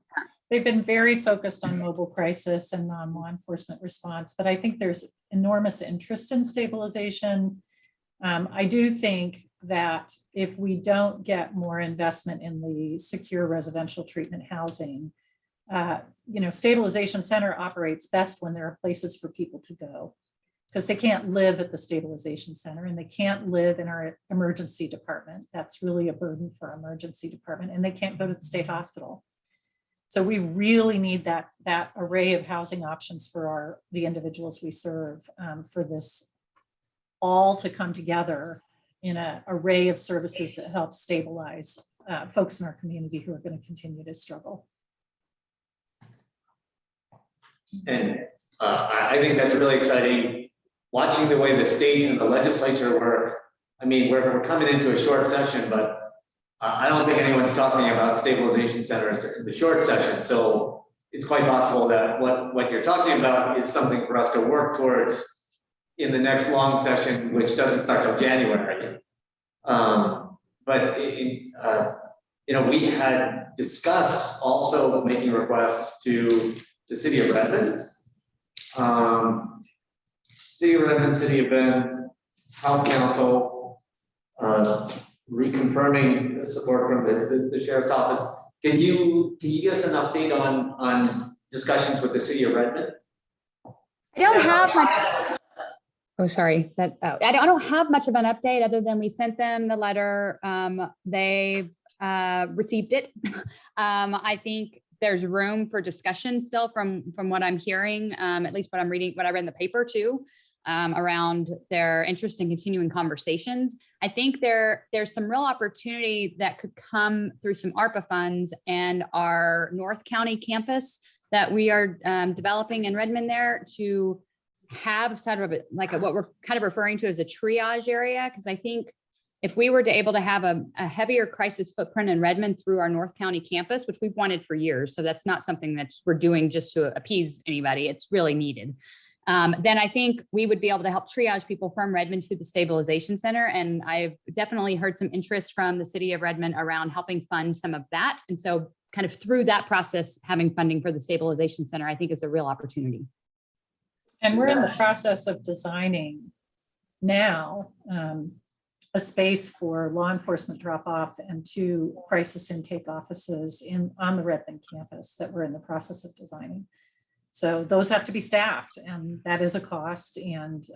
they've been very focused on mobile crisis and non-law enforcement response, but I think there's enormous interest in stabilization. I do think that if we don't get more investment in the secure residential treatment housing, stabilization center operates best when there are places for people to go, because they can't live at the stabilization center and they can't live in our emergency department. That's really a burden for our emergency department, and they can't go to the state hospital. So we really need that array of housing options for the individuals we serve, for this all to come together in an array of services that help stabilize folks in our community who are going to continue to struggle. And I think that's really exciting. Watching the way the state and the legislature work. I mean, we're coming into a short session, but I don't think anyone's talking about stabilization centers in the short session. So it's quite possible that what you're talking about is something for us to work towards in the next long session, which doesn't start till January. But we had discussed also making requests to the city of Redmond, City of Bend, Health Council, reconfirming the support from the sheriff's office. Can you give us an update on discussions with the city of Redmond? I don't have much. Oh, sorry. I don't have much of an update other than we sent them the letter. They've received it. I think there's room for discussion still from what I'm hearing, at least what I'm reading, what I read in the paper too, around their interest in continuing conversations. I think there's some real opportunity that could come through some ARPA funds and our North County campus that we are developing in Redmond there to have sort of what we're kind of referring to as a triage area. Because I think if we were able to have a heavier crisis footprint in Redmond through our North County campus, which we've wanted for years, so that's not something that we're doing just to appease anybody, it's really needed. Then I think we would be able to help triage people from Redmond to the Stabilization Center. And I've definitely heard some interest from the city of Redmond around helping fund some of that. And so kind of through that process, having funding for the Stabilization Center, I think is a real opportunity. And we're in the process of designing now a space for law enforcement drop-off and 2 crisis intake offices on the Redmond campus that we're in the process of designing. So those have to be staffed, and that is a cost. And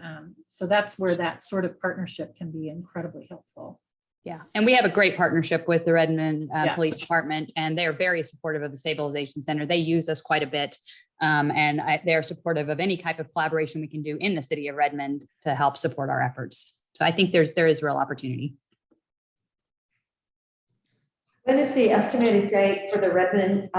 so that's where that sort of partnership can be incredibly helpful. Yeah, and we have a great partnership with the Redmond Yeah. Police Department, and they are very supportive of the Stabilization Center. They use us quite a bit, and they're supportive of any type of collaboration we can do in the city of Redmond to help support our efforts. So I think there is real opportunity. When is the estimated date for the Redmond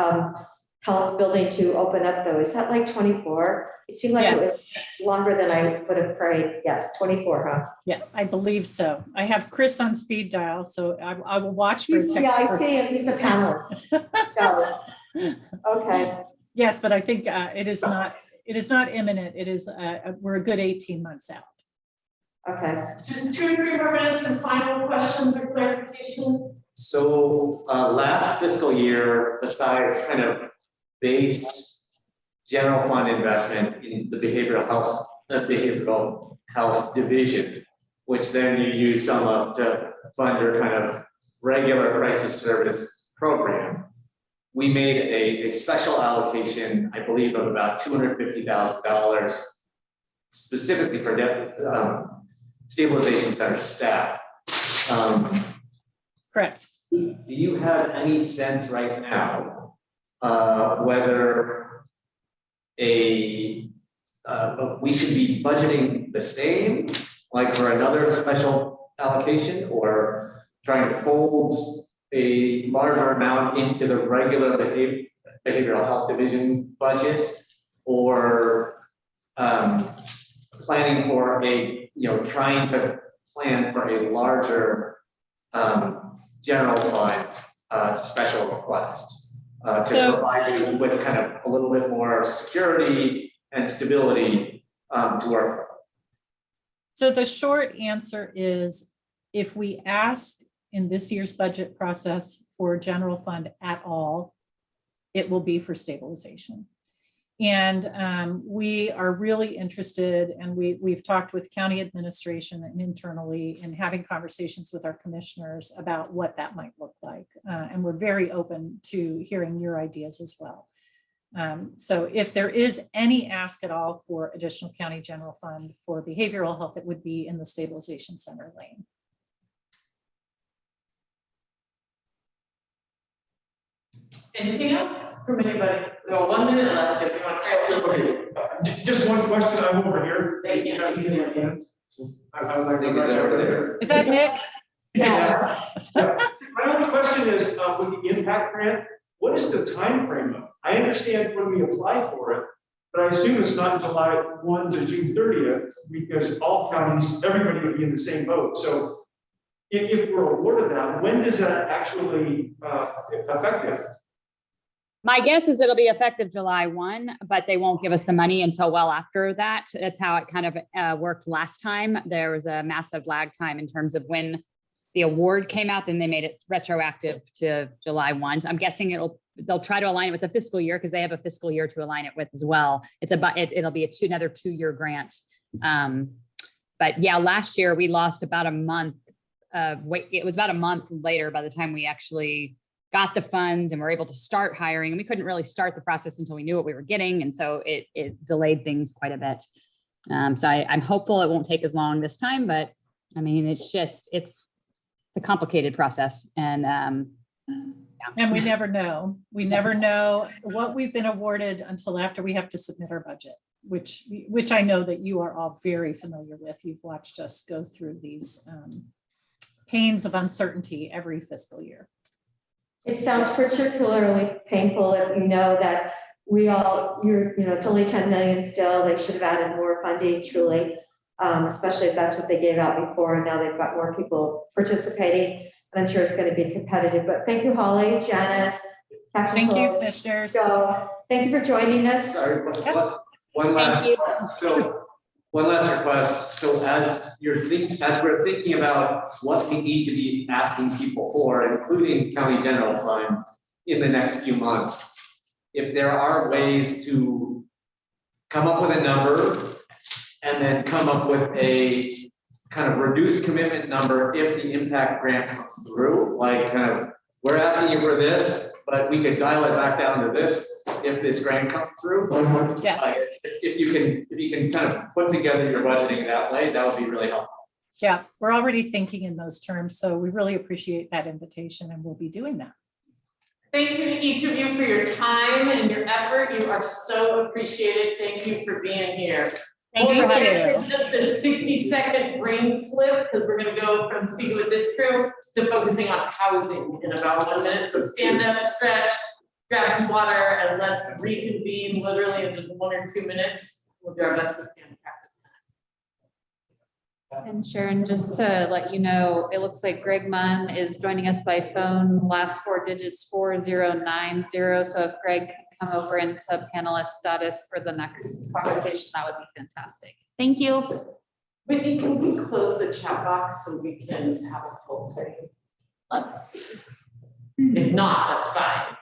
Health Building to open up though? Is that like 24? It seemed like it was longer than I would have prayed. Yes, 24, huh? Yeah, I believe so. I have Chris on speed dial, so I will watch for a text. Yeah, I see him. He's a panelist. So, okay. Yes, but I think it is not imminent. It is, we're a good 18 months out. Okay. Just 2 or 3 more minutes for final questions or clarifications. So last fiscal year, besides kind of base general fund investment in the behavioral health division, which then you use some of to fund your kind of regular crisis service program, we made a special allocation, I believe, of about $250,000 specifically for Stabilization Center staff. Correct. Do you have any sense right now whether we should be budgeting the same, like for another special allocation, or trying to fold a larger amount into the regular behavioral health division budget, or planning for trying to plan for a larger general fund special request to provide you with kind of a little bit more security and stability to work from? So the short answer is, if we ask in this year's budget process for general fund at all, it will be for stabilization. And we are really interested, and we've talked with county administration and internally and having conversations with our commissioners about what that might look like. And we're very open to hearing your ideas as well. So if there is any ask at all for additional county general fund for behavioral health, it would be in the Stabilization Center lane. Anything else from anybody? We have 1 minute left if you want to trail somebody. Just one question. I'm over here. They can't see you. Is that Nick? Yeah. My only question is, with the impact grant, what is the time frame of it? I understand when we apply for it, but I assume it's not July 1 to June 30th, because all counties, everybody would be in the same boat. So if we're awarded that, when does that actually effective? My guess is it'll be effective July 1, but they won't give us the money until well after that. That's how it kind of worked last time. There was a massive lag time in terms of when the award came out, then they made it retroactive to July 1. So I'm guessing they'll try to align it with the fiscal year, because they have a fiscal year to align it with as well. It'll be another 2-year grant. But yeah, last year we lost about a month it was about a month later by the time we actually got the funds and were able to start hiring. And we couldn't really start the process until we knew what we were getting. And so it delayed things quite a bit. So I'm hopeful it won't take as long this time, but I mean, it's a complicated process. And And we never know. We never know what we've been awarded until after we have to submit our budget, which I know that you are all very familiar with. You've watched us go through these pains of uncertainty every fiscal year. It sounds particularly painful if you know that it's only 10 million still. They should have added more funding, truly, especially if that's what they gave out before. And now they've got more people participating. And I'm sure it's going to be competitive. But thank you, Holly, Janice. Thank you, commissioners. So thank you for joining us. Sorry, one last request. So one last request. So as we're thinking about what we need to be asking people for, including county general fund in the next few months, if there are ways to come up with a number and then come up with a kind of reduced commitment number if the impact grant comes through, like kind of, we're asking you for this, but we could dial it back down to this if this grant comes through. Yes. If you can kind of put together your budgeting that way, that would be really helpful. Yeah, we're already thinking in those terms, so we really appreciate that invitation and we'll be doing that. Thank you to each of you for your time and your effort. You are so appreciated. Thank you for being here. Thank you. Just a 60-second brain flip, because we're gonna go from speaking with this crew to focusing on housing in about 1 minute. So stand up, stretch, grab some water, and let's reconvene literally in just 1 or 2 minutes. We'll do our best to stand back. And Sharon, just to let you know, it looks like Greg Munn is joining us by phone, last 4 digits 4090. So if Greg can come over into panelist status for the next conversation, that would be fantastic. Thank you. Whitney, can we close the chat box so we can have a full screen? Let's see. If not, that's fine.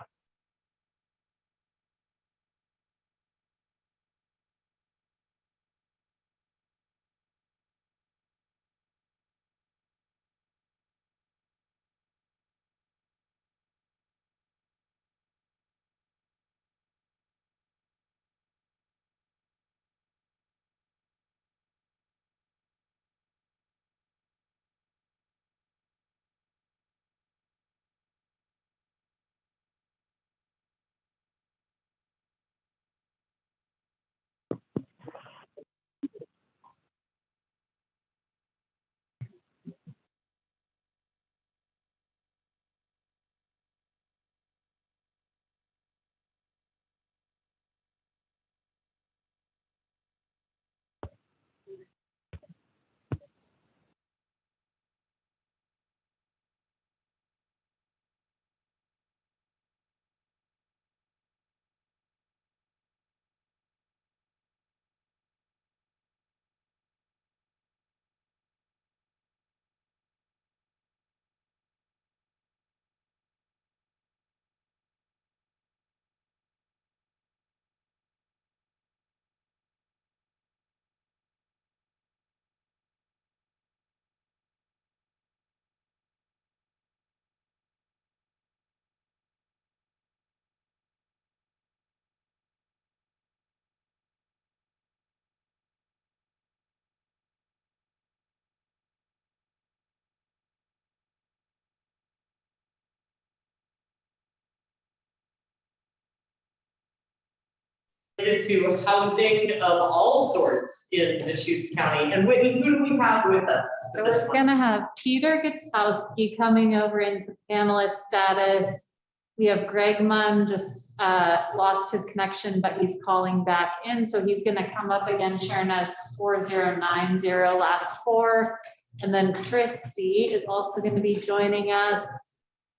To housing of all sorts in Deschutes County. And Whitney, who do we have with us? So we're gonna have Peter Gutowski coming over into panelist status. We have Greg Munn, just lost his connection, but he's calling back in. So he's gonna come up again, sharing us 4090 last 4. And then Christy is also gonna be joining us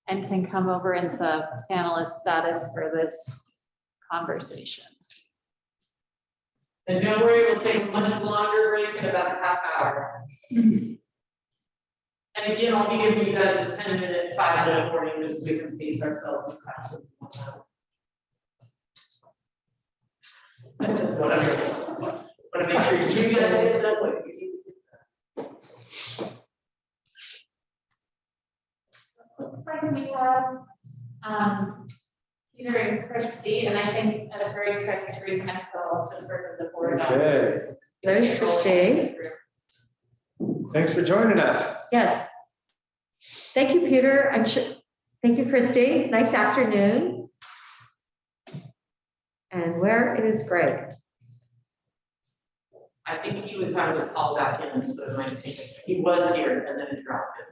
and can come over into panelist status for this conversation. And don't worry, we'll take a much longer break in about a half hour. And again, I'll be giving you guys a 10-minute, 5-minute warning just so we can face ourselves. Whatever. Want to make sure you guys get that way. Looks like we have Peter and Christy, and I think as Greg tries to reconnect, I'll defer to the board. Okay, There's Christy. thanks for joining us. Yes. Thank you, Peter. I'm sure. Thank you, Christy. Nice afternoon. And where is Greg? I think he was having to call back in, so it might take it. He was here and then it dropped him.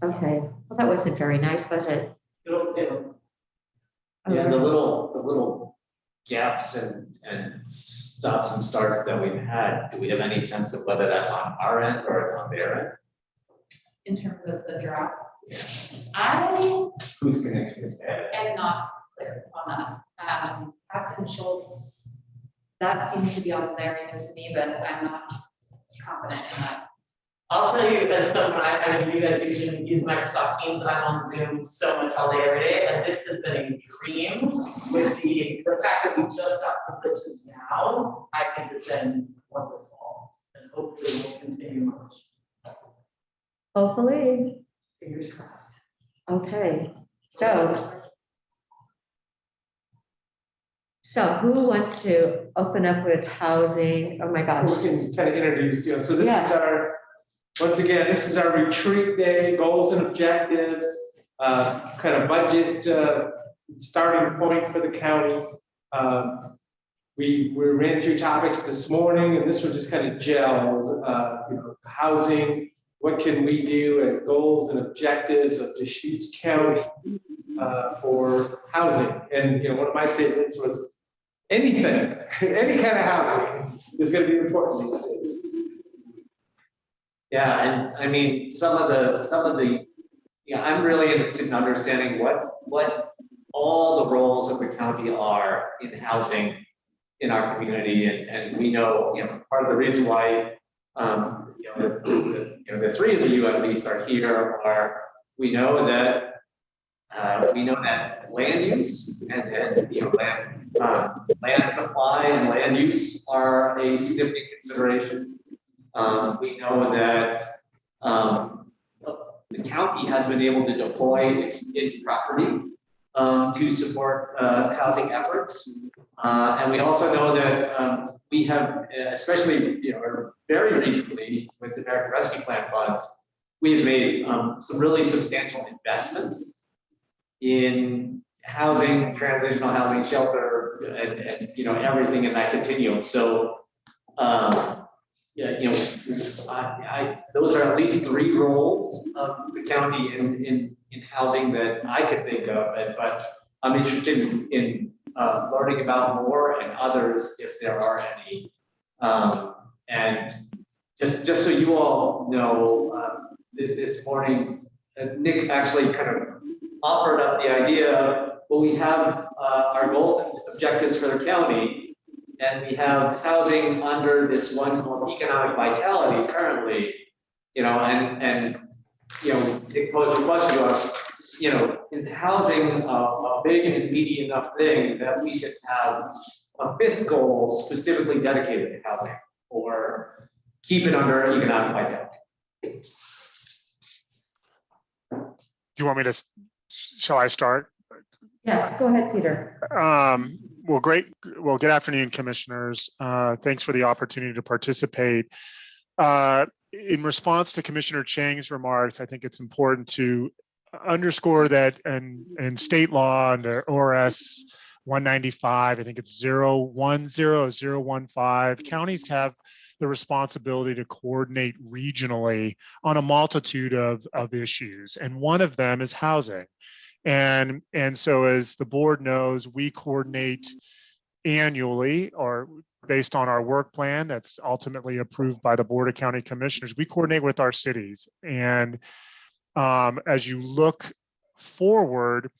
Okay. Well, that wasn't very nice, was it? It'll do. Yeah, the little gaps and stops and starts that we've had, do we have any sense of whether that's on our end or it's on their end? In terms of the drop, Yeah. I Whose connection is bad? am not clear on that. Captain Schultz, that seems to be on their end as me, but I'm not confident in that. I'll tell you, as someone, I know you guys usually use Microsoft Teams, I'm on Zoom so much all day, every day, and this has been a dream with the fact that we just got to glitches now. I think it's been wonderful, and hopefully we'll continue much. Hopefully. Fingers crossed. Okay, so who wants to open up with housing? Oh my gosh. We can kind of introduce, so this Yes. is our, once again, this is our retreat day, goals and objectives, kind of budget, starting point for the county. We ran through topics this morning, and this was just kind of gelled, housing, what can we do, and goals and objectives of Deschutes County for housing. And, one of my statements was anything, any kind of housing is going to be important these days. Yeah, and I mean, some of the, I'm really interested in understanding what all the roles of the county are in housing in our community, and we know, part of the reason why, the three of the UMBs are here are, we know that land use and land supply and land use are a significant consideration. We know that the county has been able to deploy its property to support housing efforts. And we also know that we have, especially very recently with the American Rescue Plan funds, we have made some really substantial investments in housing, transitional housing, shelter, and everything in that continuum. So those are at least three roles of the county in housing that I could think of, but I'm interested in learning about more and others if there are any. And just so you all know, this morning, Nick actually kind of offered up the idea, well, we have our goals and objectives for the county, and we have housing under this one called economic vitality currently, and Nick posed the question to us, is housing a big and meaty enough thing that we should have a fifth goal specifically dedicated to housing, or keep it under economic vitality? Do you want me to, shall I start? Yes, go ahead, Peter. Well, great. Well, good afternoon, commissioners. Thanks for the opportunity to participate. In response to Commissioner Chang's remarks, I think it's important to underscore that in state law under ORS 195, I think it's 010015, counties have the responsibility to coordinate regionally on a multitude of issues. And one of them is housing. And so as the board knows, we coordinate annually or based on our work plan that's ultimately approved by the Board of County Commissioners. We coordinate with our cities. And as you look forward,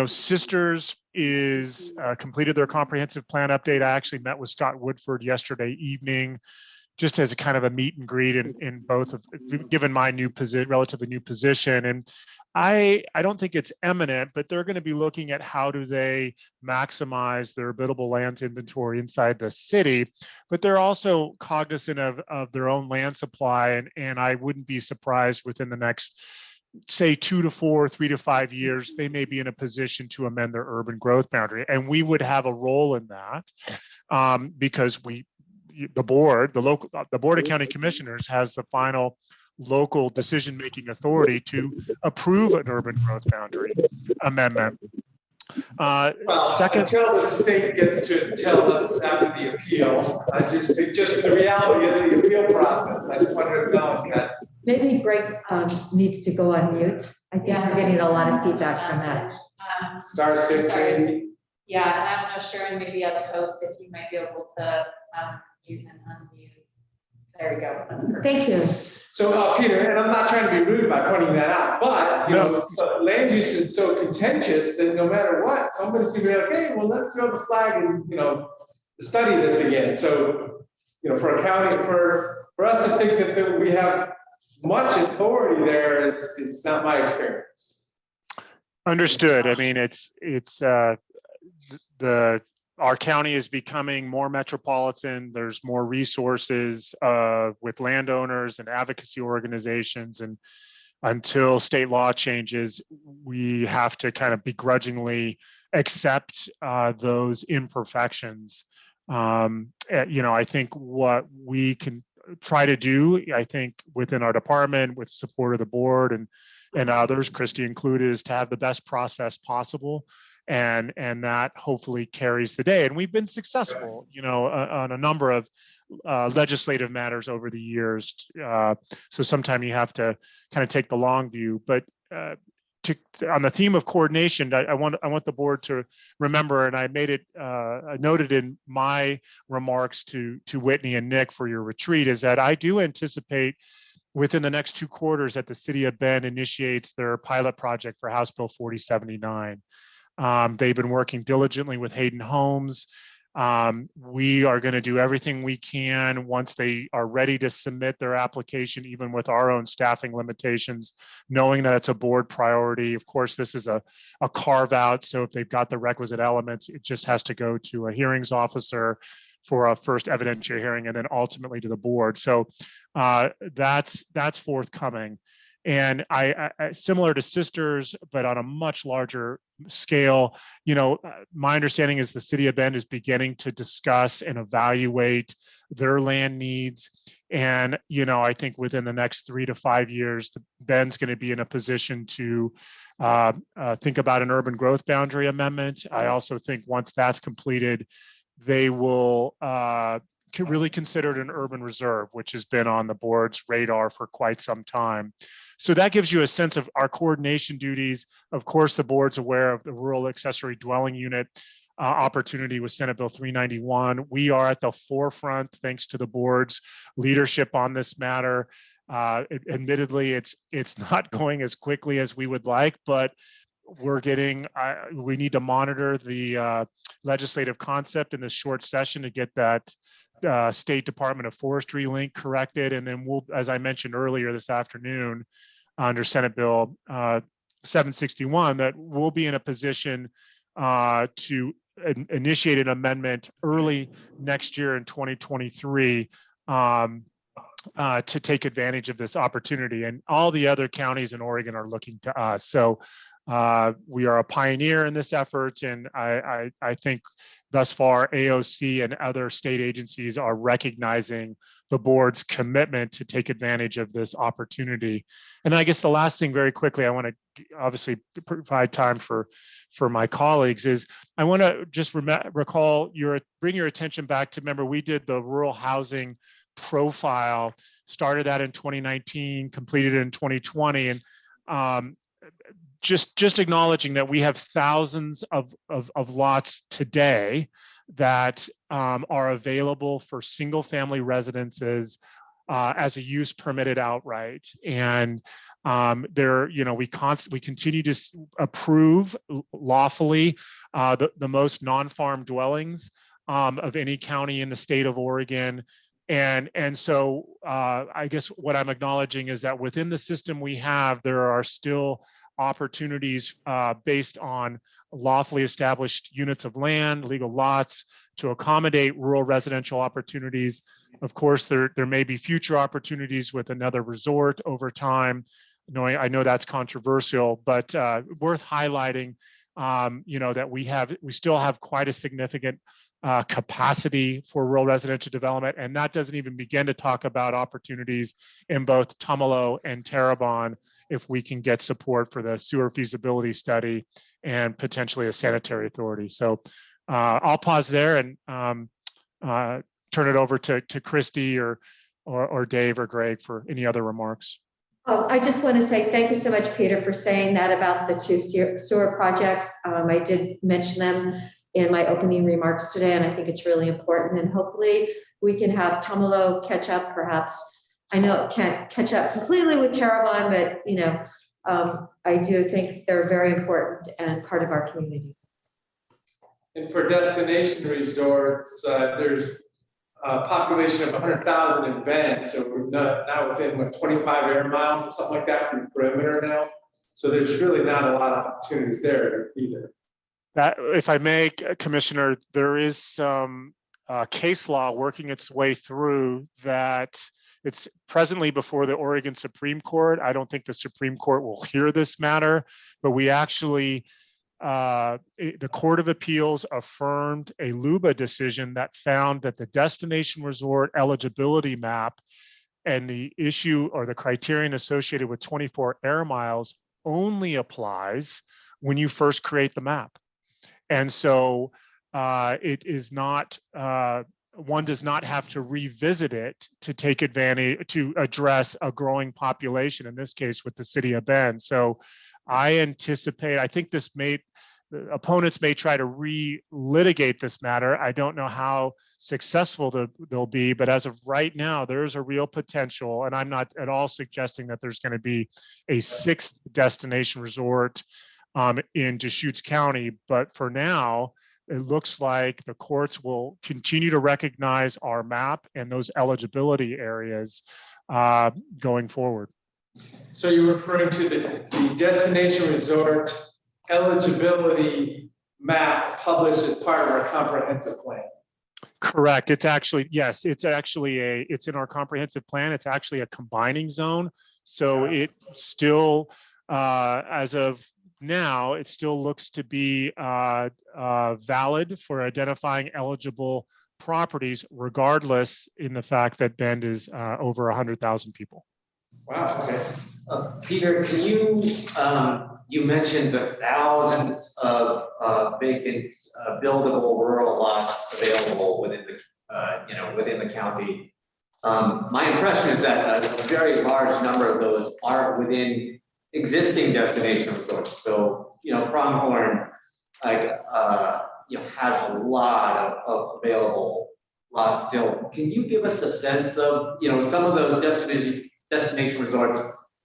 Sisters is completed their comprehensive plan update. I actually met with Scott Woodford yesterday evening, just as a kind of a meet and greet in both of, given my relatively new position. And I don't think it's imminent, but they're going to be looking at how do they maximize their biddable land inventory inside the city, but they're also cognizant of their own land supply. And I wouldn't be surprised within the next, say 2 to 4, 3 to 5 years, they may be in a position to amend their urban growth boundary. And we would have a role in that because the Board of County Commissioners has the final local decision-making authority to approve an urban growth boundary amendment. Second, until the state gets to tell us after the appeal, just the reality of the appeal process. I just want to acknowledge that. Maybe Greg needs to go on mute. I think we're getting a lot of feedback from that. Star 6, maybe. Yeah, and I don't know, Sharon, maybe as host, if you might be able to mute and unmute. There we go. That's perfect. Thank you. So Peter, and I'm not trying to be rude by pointing that out, but so land use is so contentious that no matter what, somebody's gonna be like, hey, well, let's throw the flag and study this again. So for a county, for us to think that we have much authority there is not my experience. Understood. I mean, it's our county is becoming more metropolitan. There's more resources with landowners and advocacy organizations. And until state law changes, we have to kind of begrudgingly accept those imperfections. I think what we can try to do, I think within our department, with support of the board and others, Christy included, is to have the best process possible. And that hopefully carries the day. And we've been successful, on a number of legislative matters over the years. So sometimes you have to kind of take the long view. But on the theme of coordination, I want the board to remember, and I made it, I noted in my remarks to Whitney and Nick for your retreat, is that I do anticipate within the next 2 quarters that the city of Bend initiates their pilot project for House Bill 4079. They've been working diligently with Hayden Homes. We are going to do everything we can once they are ready to submit their application, even with our own staffing limitations, knowing that it's a board priority. Of course, this is a carve out. So if they've got the requisite elements, it just has to go to a hearings officer for a first evidentiary hearing and then ultimately to the board. So that's forthcoming. And I similar to Sisters, but on a much larger scale, my understanding is the city of Bend is beginning to discuss and evaluate their land needs. And, I think within the next 3 to 5 years, Bend's going to be in a position to think about an urban growth boundary amendment. I also think once that's completed, they will really consider it an urban reserve, which has been on the board's radar for quite some time. So that gives you a sense of our coordination duties. Of course, the board's aware of the rural accessory dwelling unit opportunity with Senate Bill 391. We are at the forefront, thanks to the board's leadership on this matter. Admittedly, it's not going as quickly as we would like, but we need to monitor the legislative concept in this short session to get that State Department of Forestry link corrected. And then we'll, as I mentioned earlier this afternoon, under Senate Bill 761, that we'll be in a position to initiate an amendment early next year in 2023 to take advantage of this opportunity. And all the other counties in Oregon are looking to us. So we are a pioneer in this effort, and I think thus far AOC and other state agencies are recognizing the board's commitment to take advantage of this opportunity. And I guess the last thing, very quickly, I want to obviously provide time for my colleagues, is I want to just bring your attention back to, remember, we did the rural housing profile, started that in 2019, completed it in 2020, and just acknowledging that we have thousands of lots today that are available for single family residences as a use permitted outright. And we continue to approve lawfully the most non-farm dwellings of any county in the state of Oregon. And so I guess what I'm acknowledging is that within the system we have, there are still opportunities based on lawfully established units of land, legal lots, to accommodate rural residential opportunities. Of course, there may be future opportunities with another resort over time. I know that's controversial, but worth highlighting, that we still have quite a significant capacity for rural residential development. And that doesn't even begin to talk about opportunities in both Tumalo and Turbon, if we can get support for the sewer feasibility study and potentially a sanitary authority. So I'll pause there and turn it over to Christy or Dave or Greg for any other remarks. I just want to say thank you so much, Peter, for saying that about the 2 sewer projects. I did mention them in my opening remarks today, and I think it's really important. And hopefully we can have Tumalo catch up, perhaps. I know it can't catch up completely with Turbon, but I do think they're very important and part of our community. And for destination resorts, there's a population of 100,000 in Bend, so we're now within 25 air miles or something like that from the perimeter now. So there's really not a lot of opportunities there either. That, if I may, Commissioner, there is some case law working its way through that. It's presently before the Oregon Supreme Court. I don't think the Supreme Court will hear this matter, but we actually, the Court of Appeals affirmed a LUBA decision that found that the destination resort eligibility map and the issue or the criterion associated with 24 air miles only applies when you first create the map. And so it is not, one does not have to revisit it to take advantage, to address a growing population, in this case with the city of Bend. So I anticipate, I think this may, the opponents may try to re-litigate this matter. I don't know how successful they'll be, but as of right now, there's a real potential, and I'm not at all suggesting that there's going to be a 6th destination resort in Deschutes County, but for now, it looks like the courts will continue to recognize our map and those eligibility areas going forward. So you're referring to the destination resort eligibility map published as part of our comprehensive plan? Correct. It's actually, yes, it's actually it's in our comprehensive plan. It's actually a combining zone. So it still, as of now, it still looks to be valid for identifying eligible properties, regardless in the fact that Bend is over 100,000 people. Wow, okay. Peter, can you, you mentioned the thousands of vacant buildable rural lots available within the, within the county. My impression is that a very large number of those are within existing destination resorts. So, Pronghorn, has a lot of available lots still. Can you give us a sense of, some of the destination resorts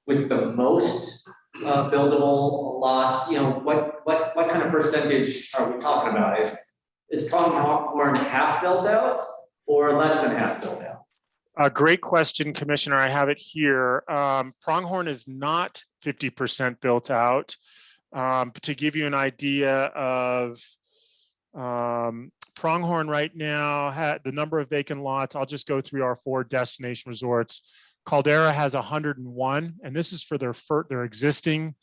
with the most buildable lots? What kind of percentage are we talking about? Is Pronghorn half built out or less than half built out? A great question, Commissioner. I have it here. Pronghorn is not 50% built out. To give you an idea of Pronghorn right now, the number of vacant lots, I'll just go through our 4 destination resorts. Caldera has 101, and this is for their existing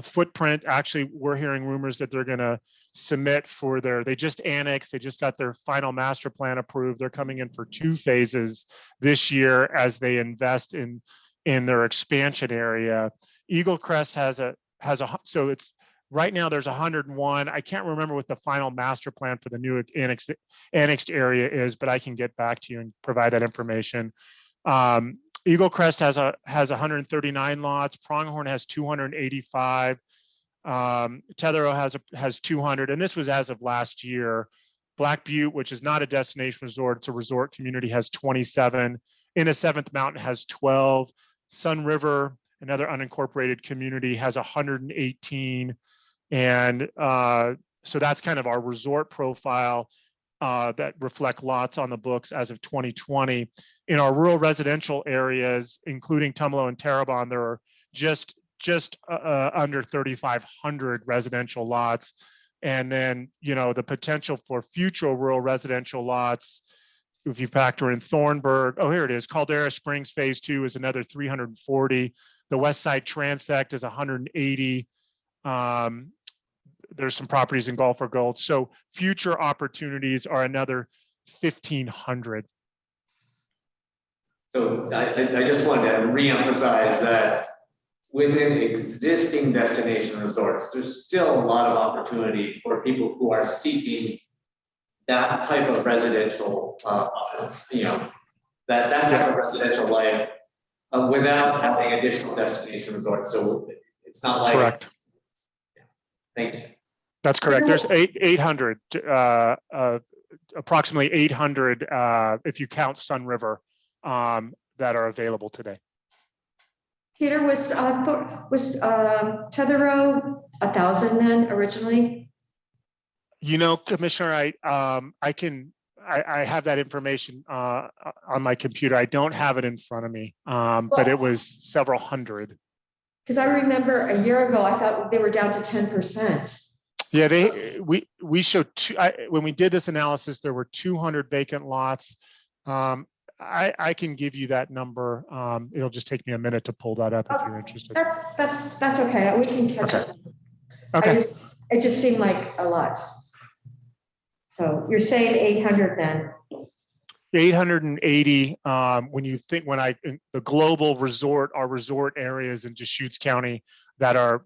footprint. Actually, we're hearing rumors that they're going to submit for they just annexed, they just got their final master plan approved. They're coming in for 2 phases this year as they invest in their expansion area. Eagle Crest so it's right now there's 101. I can't remember what the final master plan for the new annexed area is, but I can get back to you and provide that information. Eagle Crest has 139 lots. Pronghorn has 285. Tetherow has 200, and this was as of last year. Black Butte, which is not a destination resort, it's a resort community, has 27. In a Seventh Mountain has 12. Sun River, another unincorporated community, has 118. And so that's kind of our resort profile that reflect lots on the books as of 2020. In our rural residential areas, including Tumalo and Turbon, there are just under 3,500 residential lots. And then, the potential for future rural residential lots, if you factor in Thornburg, here it is, Caldera Springs Phase 2 is another 340. The West Side Transect is 180. There's some properties in Gulf Gulch. So future opportunities are another 1,500. So I just wanted to reemphasize that within existing destination resorts, there's still a lot of opportunity for people who are seeking that type of residential, that type of residential life without having additional destination resorts. So it's not like. Correct. Thank you. That's correct. There's 800, approximately 800, if you count Sun River, that are available today. Peter, was Tetherow 1,000 then originally? Commissioner, I have that information on my computer. I don't have it in front of me, but it was several hundred. Because I remember a year ago, I thought they were down to 10%. Yeah, we showed when we did this analysis, there were 200 vacant lots. I can give you that number. It'll just take me a minute to pull that up if you're interested. That's okay. We can catch up. Okay. It just seemed like a lot. So you're saying 800 then? 880. When you think the global resort, our resort areas in Deschutes County that are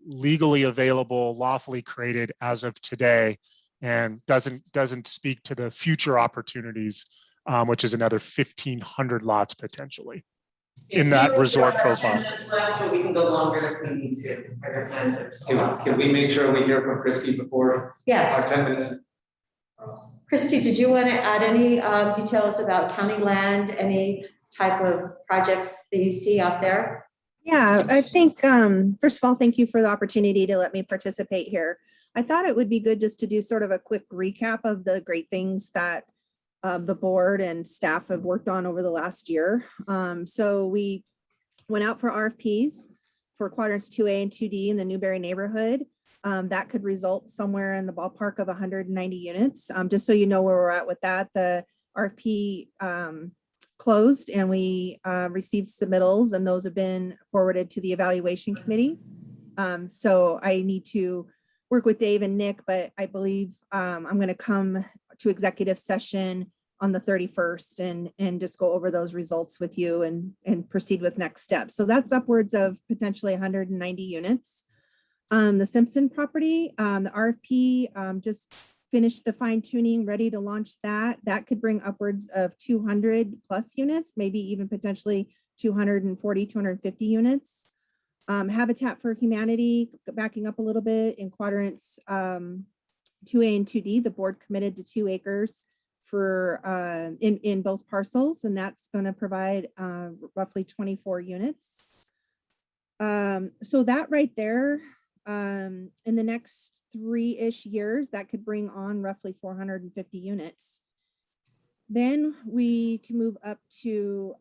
legally available, lawfully created as of today, and doesn't speak to the future opportunities, which is another 1,500 lots potentially in that resort profile. So we can go longer if we need to. Can we make sure we hear from Christy before Yes. our 10 minutes? Christy, did you want to add any details about county land, any type of projects that you see out there? Yeah, I think, first of all, thank you for the opportunity to let me participate here. I thought it would be good just to do sort of a quick recap of the great things that the board and staff have worked on over the last year. So we went out for RFPs for quadrants 2A and 2D in the Newberry neighborhood. That could result somewhere in the ballpark of 190 units. Just so you know where we're at with that, the RFP closed and we received submittals, and those have been forwarded to the evaluation committee. So I need to work with Dave and Nick, but I believe I'm going to come to executive session on the 31st and just go over those results with you and proceed with next steps. So that's upwards of potentially 190 units. The Simpson property, the RFP just finished the fine tuning, ready to launch that. That could bring upwards of 200 plus units, maybe even potentially 240, 250 units. Habitat for Humanity, backing up a little bit in quadrants 2A and 2D, the board committed to 2 acres for in both parcels, and that's going to provide roughly 24 units. So that right there, in the next 3-ish years, that could bring on roughly 450 units. Then we can move up to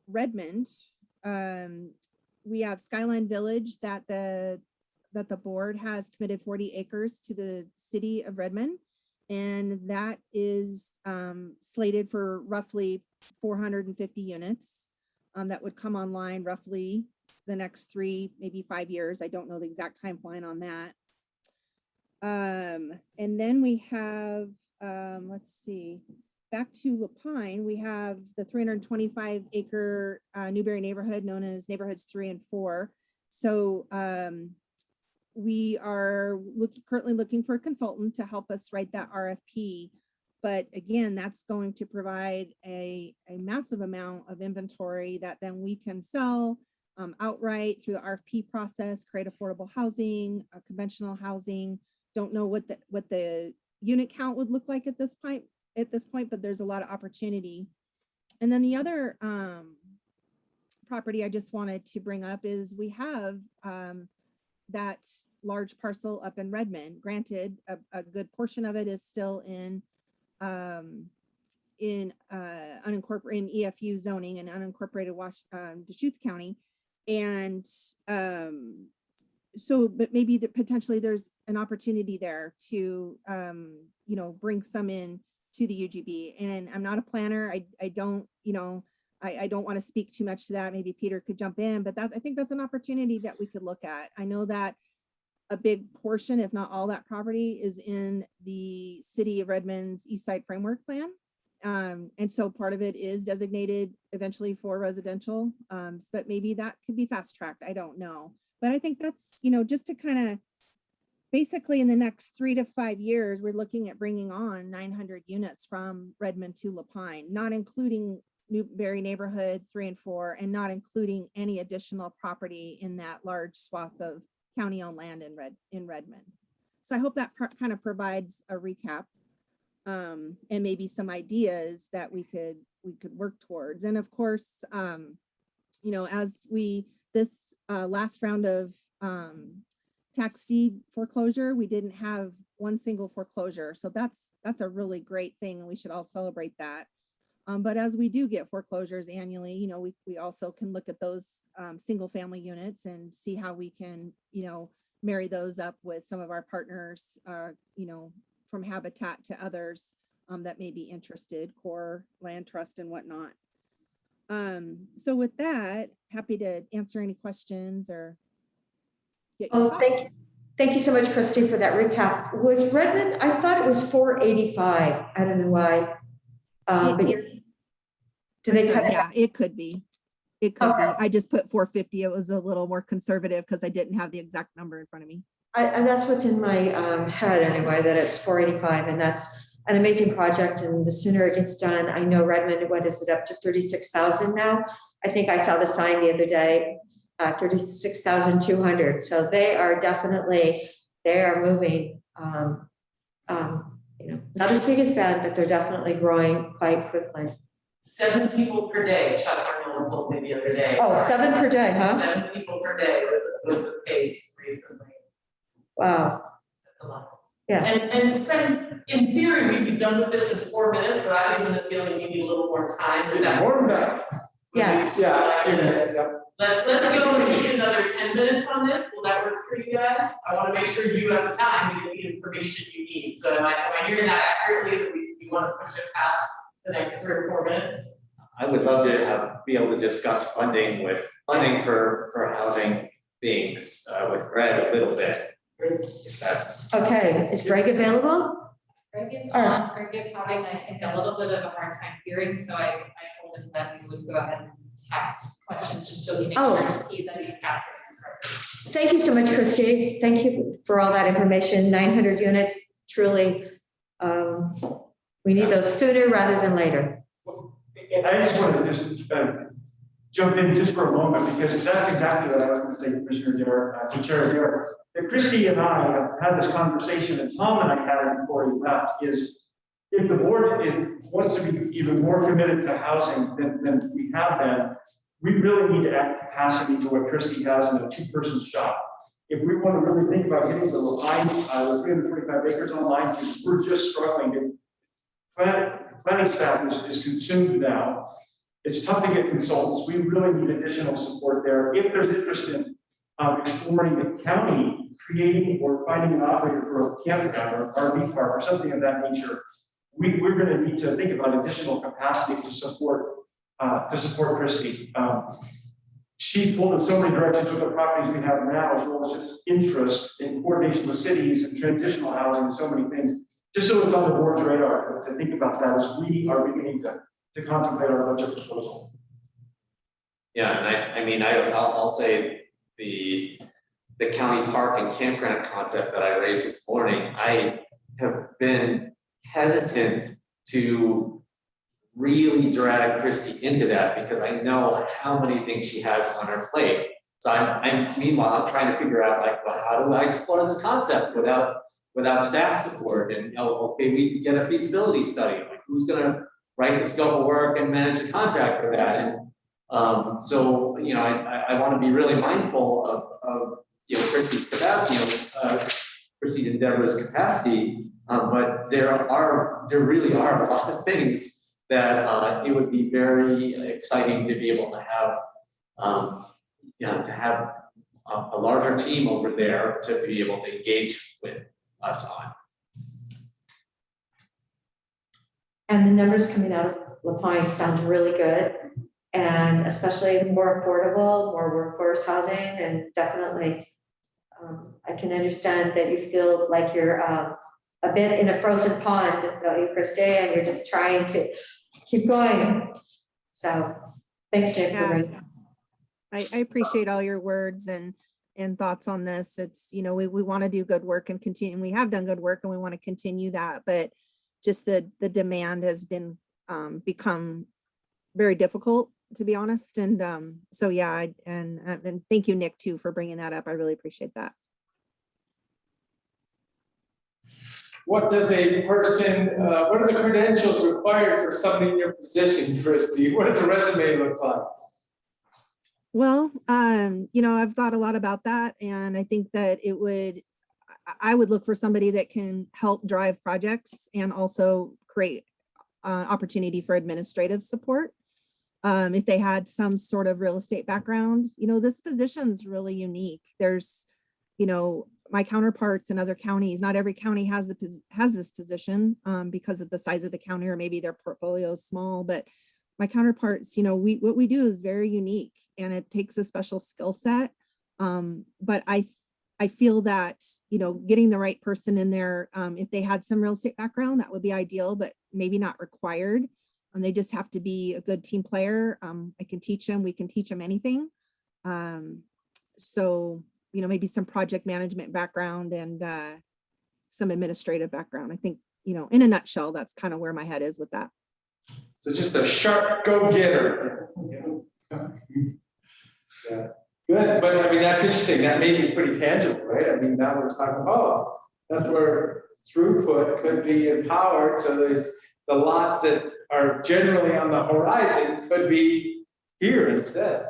Redmond. We have Skyline Village that the board has committed 40 acres to the city of Redmond, and that is slated for roughly 450 units that would come online roughly the next 3, maybe 5 years. I don't know the exact timeline on that. And then we have, let's see, back to Lapine, we have the 325 acre Newberry neighborhood known as neighborhoods 3 and 4. So we are currently looking for a consultant to help us write that RFP. But again, that's going to provide a massive amount of inventory that then we can sell outright through the RFP process, create affordable housing, conventional housing. Don't know what the unit count would look like at this point, but there's a lot of opportunity. And then the other property I just wanted to bring up is we have that large parcel up in Redmond. Granted, a good portion of it is still in unincorporated EFU zoning and unincorporated Deschutes County. And so, but maybe potentially there's an opportunity there to, bring some in to the UGB. And I'm not a planner. I don't want to speak too much to that. Maybe Peter could jump in, but I think that's an opportunity that we could look at. I know that a big portion, if not all that property, is in the city of Redmond's East Side Framework Plan. And so part of it is designated eventually for residential, but maybe that could be fast tracked. I don't know. But I think that's, just to kind of basically in the next 3 to 5 years, we're looking at bringing on 900 units from Redmond to Lapine, not including Newberry neighborhood 3 and 4, and not including any additional property in that large swath of county-owned land in Redmond. So I hope that kind of provides a recap. And maybe some ideas that we could work towards. And of course, as this last round of tax deed foreclosure, we didn't have one single foreclosure. So that's a really great thing, and we should all celebrate that. But as we do get foreclosures annually, you know, we also can look at those single family units and see how we can, you know, marry those up with some of our partners, you know, from Habitat to others that may be interested, Core, Land Trust and whatnot. So with that, happy to answer any questions or get your thoughts. Thank you so much, Christy, for that recap. Was Redmond, I thought it was 485. I don't know why. But do they cut it? Yeah, it could be. It could Okay. be. I just put 450. It was a little more conservative because I didn't have the exact number in front of me. And that's what's in my head anyway, that it's 485, and that's an amazing project. And the sooner it gets done, I know Redmond, what is it, up to 36,000 now? I think I saw the sign the other day, 36,200. So they are definitely, they are moving, you know, not as big as Bend, but they're definitely growing quite quickly. 7 people per day, Chuck Arnold told me the other day. Oh, 7 per day, huh? 7 people per day was the case recently. Wow. That's a lot. Yeah. And friends, in theory, we'd be done with this in 4 minutes, but I have a feeling we need a little more time. Is that more than that? Yes. Yeah, 10 minutes, yeah. Let's go and eat another 10 minutes on this. Will that work for you guys? I want to make sure you have the time to get the information you need. So am I hearing that accurately, that we want to push it past the next 3 or 4 minutes? I would love to be able to discuss funding for housing being with Greg a little bit. If that's Okay, is Greg available? Greg is Or- on, Greg is having, I think, a little bit of a hard time hearing, so I told him that we would go ahead and text questions just so he makes Oh. sure that he's capturing it correctly. Thank you so much, Christy. Thank you for all that information. 900 units, truly. We need those sooner rather than later. And I just wanted to just jump in just for a moment, because that's exactly what I was going to say, Commissioner Dare, to Chair Dare. That Christy and I have had this conversation, and Tom and I had it before he left, is if the board wants to be even more committed to housing than we have been, we really need to add capacity to what Christy has in a 2-person shop. If we want to really think about getting the line, the 325 acres online, we're just struggling to. Planning staff is consumed now. It's tough to get consultants. We really need additional support there. If there's interest in exploring the county, creating or finding an operator for a campground or RV park or something of that nature, we're going to need to think about additional capacity to support Christy. She pulled in so many directions with the properties we have now, as well as just interest in coordination with cities and transitional housing and so many things. Just so it's on the board's radar to think about that as we are beginning to contemplate our budget proposal. Yeah, and I mean, I'll say the county park and campground concept that I raised this morning, I have been hesitant to really drag Christy into that because I know how many things she has on her plate. So meanwhile, I'm trying to figure out like, well, how do I explore this concept without staff support? And okay, we can get a feasibility study. Like, who's gonna write the scope of work and manage the contract for that? And so, you know, I want to be really mindful of Christy's capacity, Christy and Deborah's capacity. But there really are a lot of things that it would be very exciting to be able to have, to have a larger team over there to be able to engage with us on. And the numbers coming out of La Pine sound really good. And especially more affordable, more workforce housing, and definitely I can understand that you feel like you're a bit in a frozen pond, don't you, Christy? And you're just trying to keep going. So thanks, Nick. Yeah. I appreciate all your words and thoughts on this. It's, you know, we want to do good work and continue. We have done good work and we want to continue that, but just the demand has been become very difficult, to be honest. And so, yeah, and thank you, Nick, too, for bringing that up. I really appreciate that. What does a person, what are the credentials required for somebody in your position, Christy? What does a resume look like? Well, you know, I've thought a lot about that, and I think that I would look for somebody that can help drive projects and also create opportunity for administrative support. If they had some sort of real estate background, this position's really unique. There's, my counterparts in other counties, not every county has this position because of the size of the county, or maybe their portfolio is small, but my counterparts, what we do is very unique and it takes a special skill set. But I feel that, getting the right person in there, if they had some real estate background, that would be ideal, but maybe not required. They just have to be a good team player. I can teach them, we can teach them anything. So, maybe some project management background and some administrative background. I think, in a nutshell, that's kind of where my head is with that. So just a sharp go-getter. Yeah. Good, but I mean, that's interesting. That made it pretty tangible, right? I mean, now we're talking, that's where throughput could be empowered. So there's the lots that are generally on the horizon could be here instead.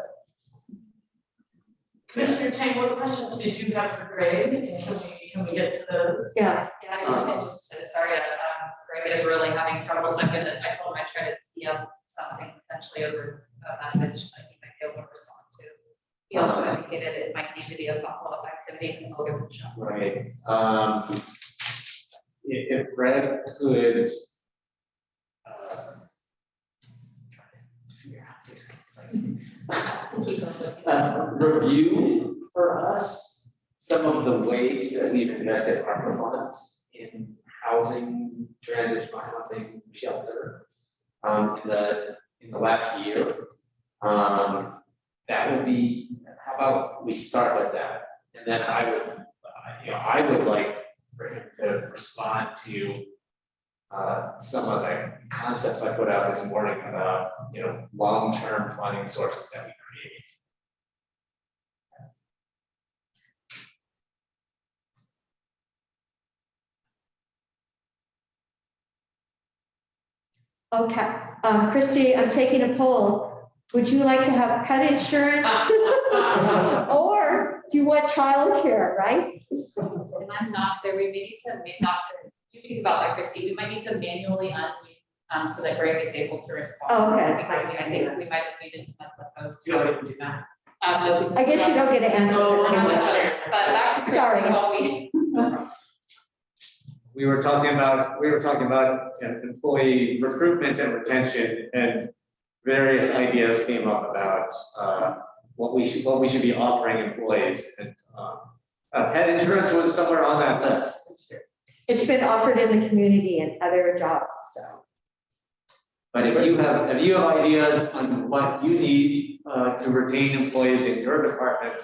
Commissioner Chang, what questions did you have for Greg? Can we get to those? Yeah. Yeah, I'm interested. Sorry, Greg is really having trouble. So I told him I try to tee up something potentially over a message that he might be able to respond to. He also indicated it might need to be a follow-up activity and I'll give it a shot. Right. If Brad could review for us some of the ways that we've invested ARPA funds in housing, transitional housing, shelter, in the last year. That would be, how about we start with that? And then I would like for him to respond to some of the concepts I put out this morning about, long-term funding sources that we create. Okay, Christy, I'm taking a poll. Would you like to have pet insurance? Or do you want childcare, right? And I'm not there. We may need to, you think about that, Christy. We might need to manually unmute so that Greg is able to respond. Oh, okay. Because I think we might have needed to mess the post. Do it, do that. I guess you don't get to answer this. But back to Christy. Sorry. While We were talking about employee recruitment and retention, and various ideas came up about what we should be offering employees, and pet insurance was somewhere on that list. It's been offered in the community and other jobs, so. But if you have ideas on what you need to retain employees in your department,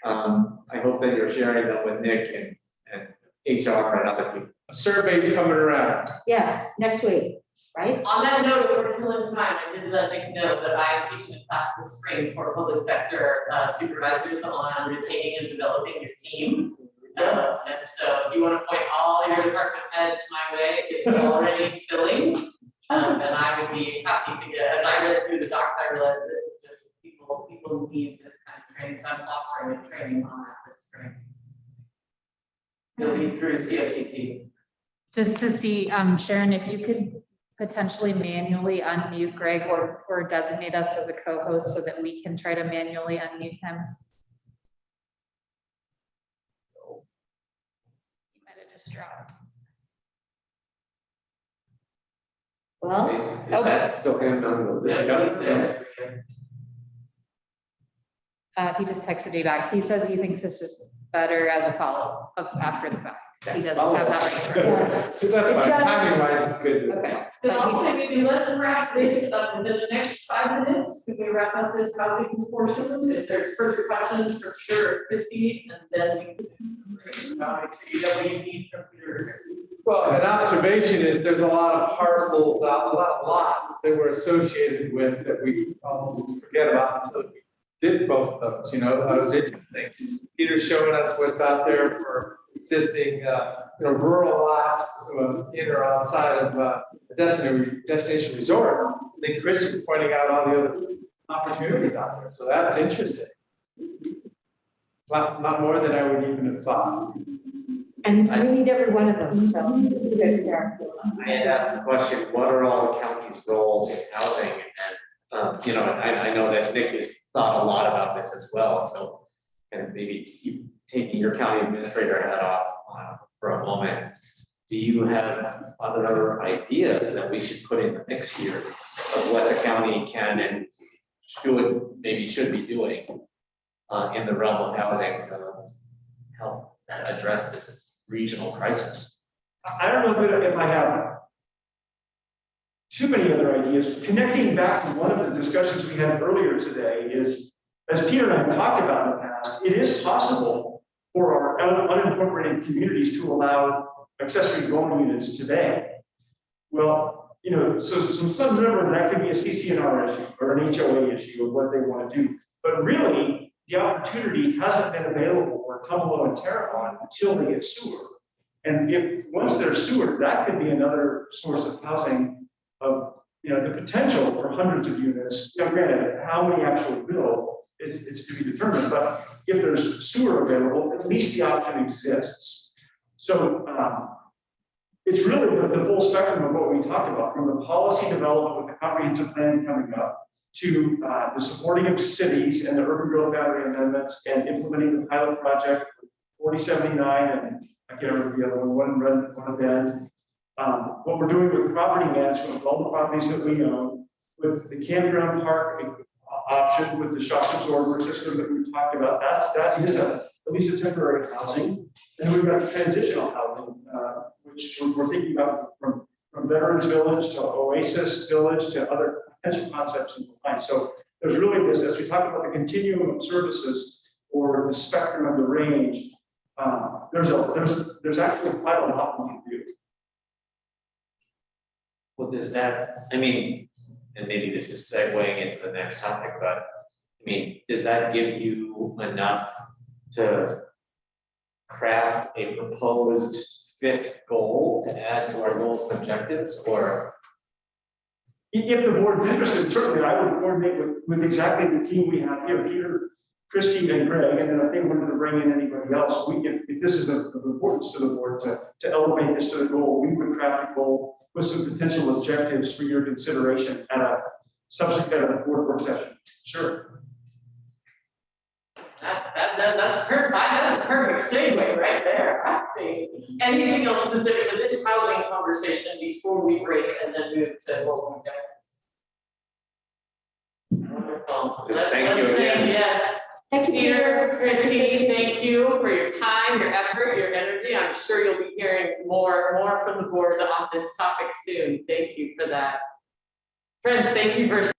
I hope that you're sharing them with Nick and HR and other people. A survey's coming around. Yes, next week, right? On that note, we're killing time. I did let Nick know that I am teaching a class this spring for public sector supervisors on retaining and developing your team. And so if you want to point all your department heads my way, it's already filling. And I would be happy to get, as I read through the docs, I realized this is just people need this kind of training. So I'm offering a training on that this spring. It'll be through CFCC. just to see, Sharon, if you could potentially manually unmute Greg or designate us as a co-host so that we can try to manually unmute him. He might have just dropped. Well, Is that still him? No, this is He just texted me back. He says he thinks this is better as a follow-up after the fact. He doesn't have that right. yes. That's fine, timing wise, it's good. Okay. Then I'll say maybe let's wrap this up in the next 5 minutes. Can we wrap up this housing portion? If there's further questions for Peter or Christie, and then we can what you need from Peter or Christie. Well, an observation is there's a lot of parcels out, a lot of lots that we're associated with that we almost forget about until we did both of those, you know, that was interesting. Peter's showing us what's out there for existing, rural lots in or outside of a destination resort. I think Chris was pointing out all the other opportunities out there, so that's interesting. Not more than I would even have thought. And we need every one of them, so this is good to hear. I had asked the question, what are all the county's roles in housing? And, I know that Nick has thought a lot about this as well, so kind of maybe keep taking your county administrator hat off for a moment. Do you have other ideas that we should put in the mix here of what the county can and should be doing in the realm of housing to help address this regional crisis? I don't know if I have too many other ideas. Connecting back to one of the discussions we had earlier today is, as Peter and I talked about in the past, it is possible for our unincorporated communities to allow accessory dwelling units today. Well, so some number that could be a CCNR issue or an HOA issue of what they want to do. But really, the opportunity hasn't been available for Tumalo and Terrebonne until they get sewer. And once they're sewer, that could be another source of housing of, the potential for hundreds of units. Granted, how many actually build it's to be determined, but if there's sewer available, at least the option exists. So it's really the full spectrum of what we talked about, from the policy development with the comprehensive plan coming up to the supporting of cities and the urban growth boundary amendments and implementing the pilot project 4079 and I can't remember the other one Bend. What we're doing with property management, with all the properties that we own, with the campground park option, with the shock absorber system that we've talked about, that is at least a temporary housing. And we've got transitional housing, which we're thinking about from Veterans Village to Oasis Village to other potential concepts in mind. So there's really this, as we talk about the continuum of services or the spectrum of the range, there's actually quite a lot we can do. Well, does that, and maybe this is segueing into the next topic, but does that give you enough to craft a proposed fifth goal to add to our goals and objectives, or? If the board's interested, certainly I would coordinate with exactly the team we have here, Peter, Christy, and Greg, and then I think we're going to bring in anybody else. If this is of importance to the board to elevate this to the goal, we would craft a goal with some potential objectives for your consideration at a subsequent board work session. Sure. That's perfect. That's a perfect segue right there. I think. Anything else specific to this housing conversation before we break and then move to goals and objectives? Wonderful. Thank you again. Yes. Thank you, Peter, Christy, thank you for your time, your effort, your energy. I'm sure you'll be hearing more from the board on this topic soon. Thank you for that. Friends, thank you for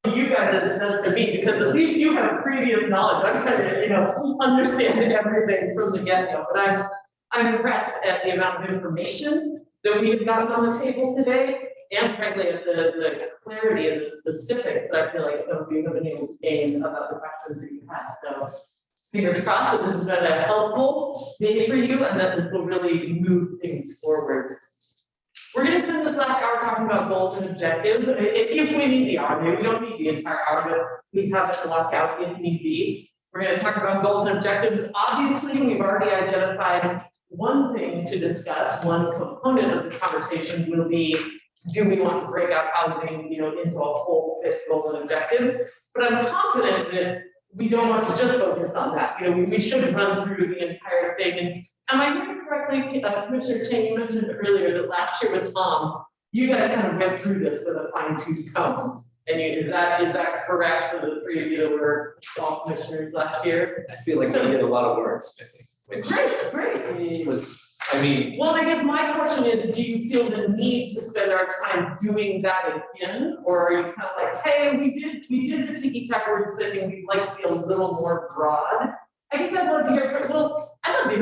you guys as it does to me, because at least you have previous knowledge. I'm kind of, understanding everything from the get-go, but I'm impressed at the amount of information that we have gotten on the table today, and frankly, at the clarity and the specifics that I feel like some of you have been able to gain about the questions that you had. So fingers crossed that this has been a helpful day for you and that this will really move things forward. We're going to spend this last hour talking about goals and objectives. If we need the hour, maybe we don't need the entire hour, but we have it locked out if need be. We're going to talk about goals and objectives. Obviously, we've already identified one thing to discuss. One component of the conversation will be, do we want to break out housing, into a whole fit goal and objective? But I'm confident that we don't want to just focus on that. We should run through the entire thing. And am I hearing correctly, Commissioner Chang, you mentioned earlier that last year with Tom, you guys kind of went through this with a fine-tooth comb. And is that correct for the three of you that were all commissioners last year? I feel like we did a lot of wordsmithing, which Great. Well, I guess my question is, do you feel the need to spend our time doing that again? Or are you kind of like, hey, we did the ticky-tack wordsmithing, we'd like to be a little more broad? I guess I'd love to hear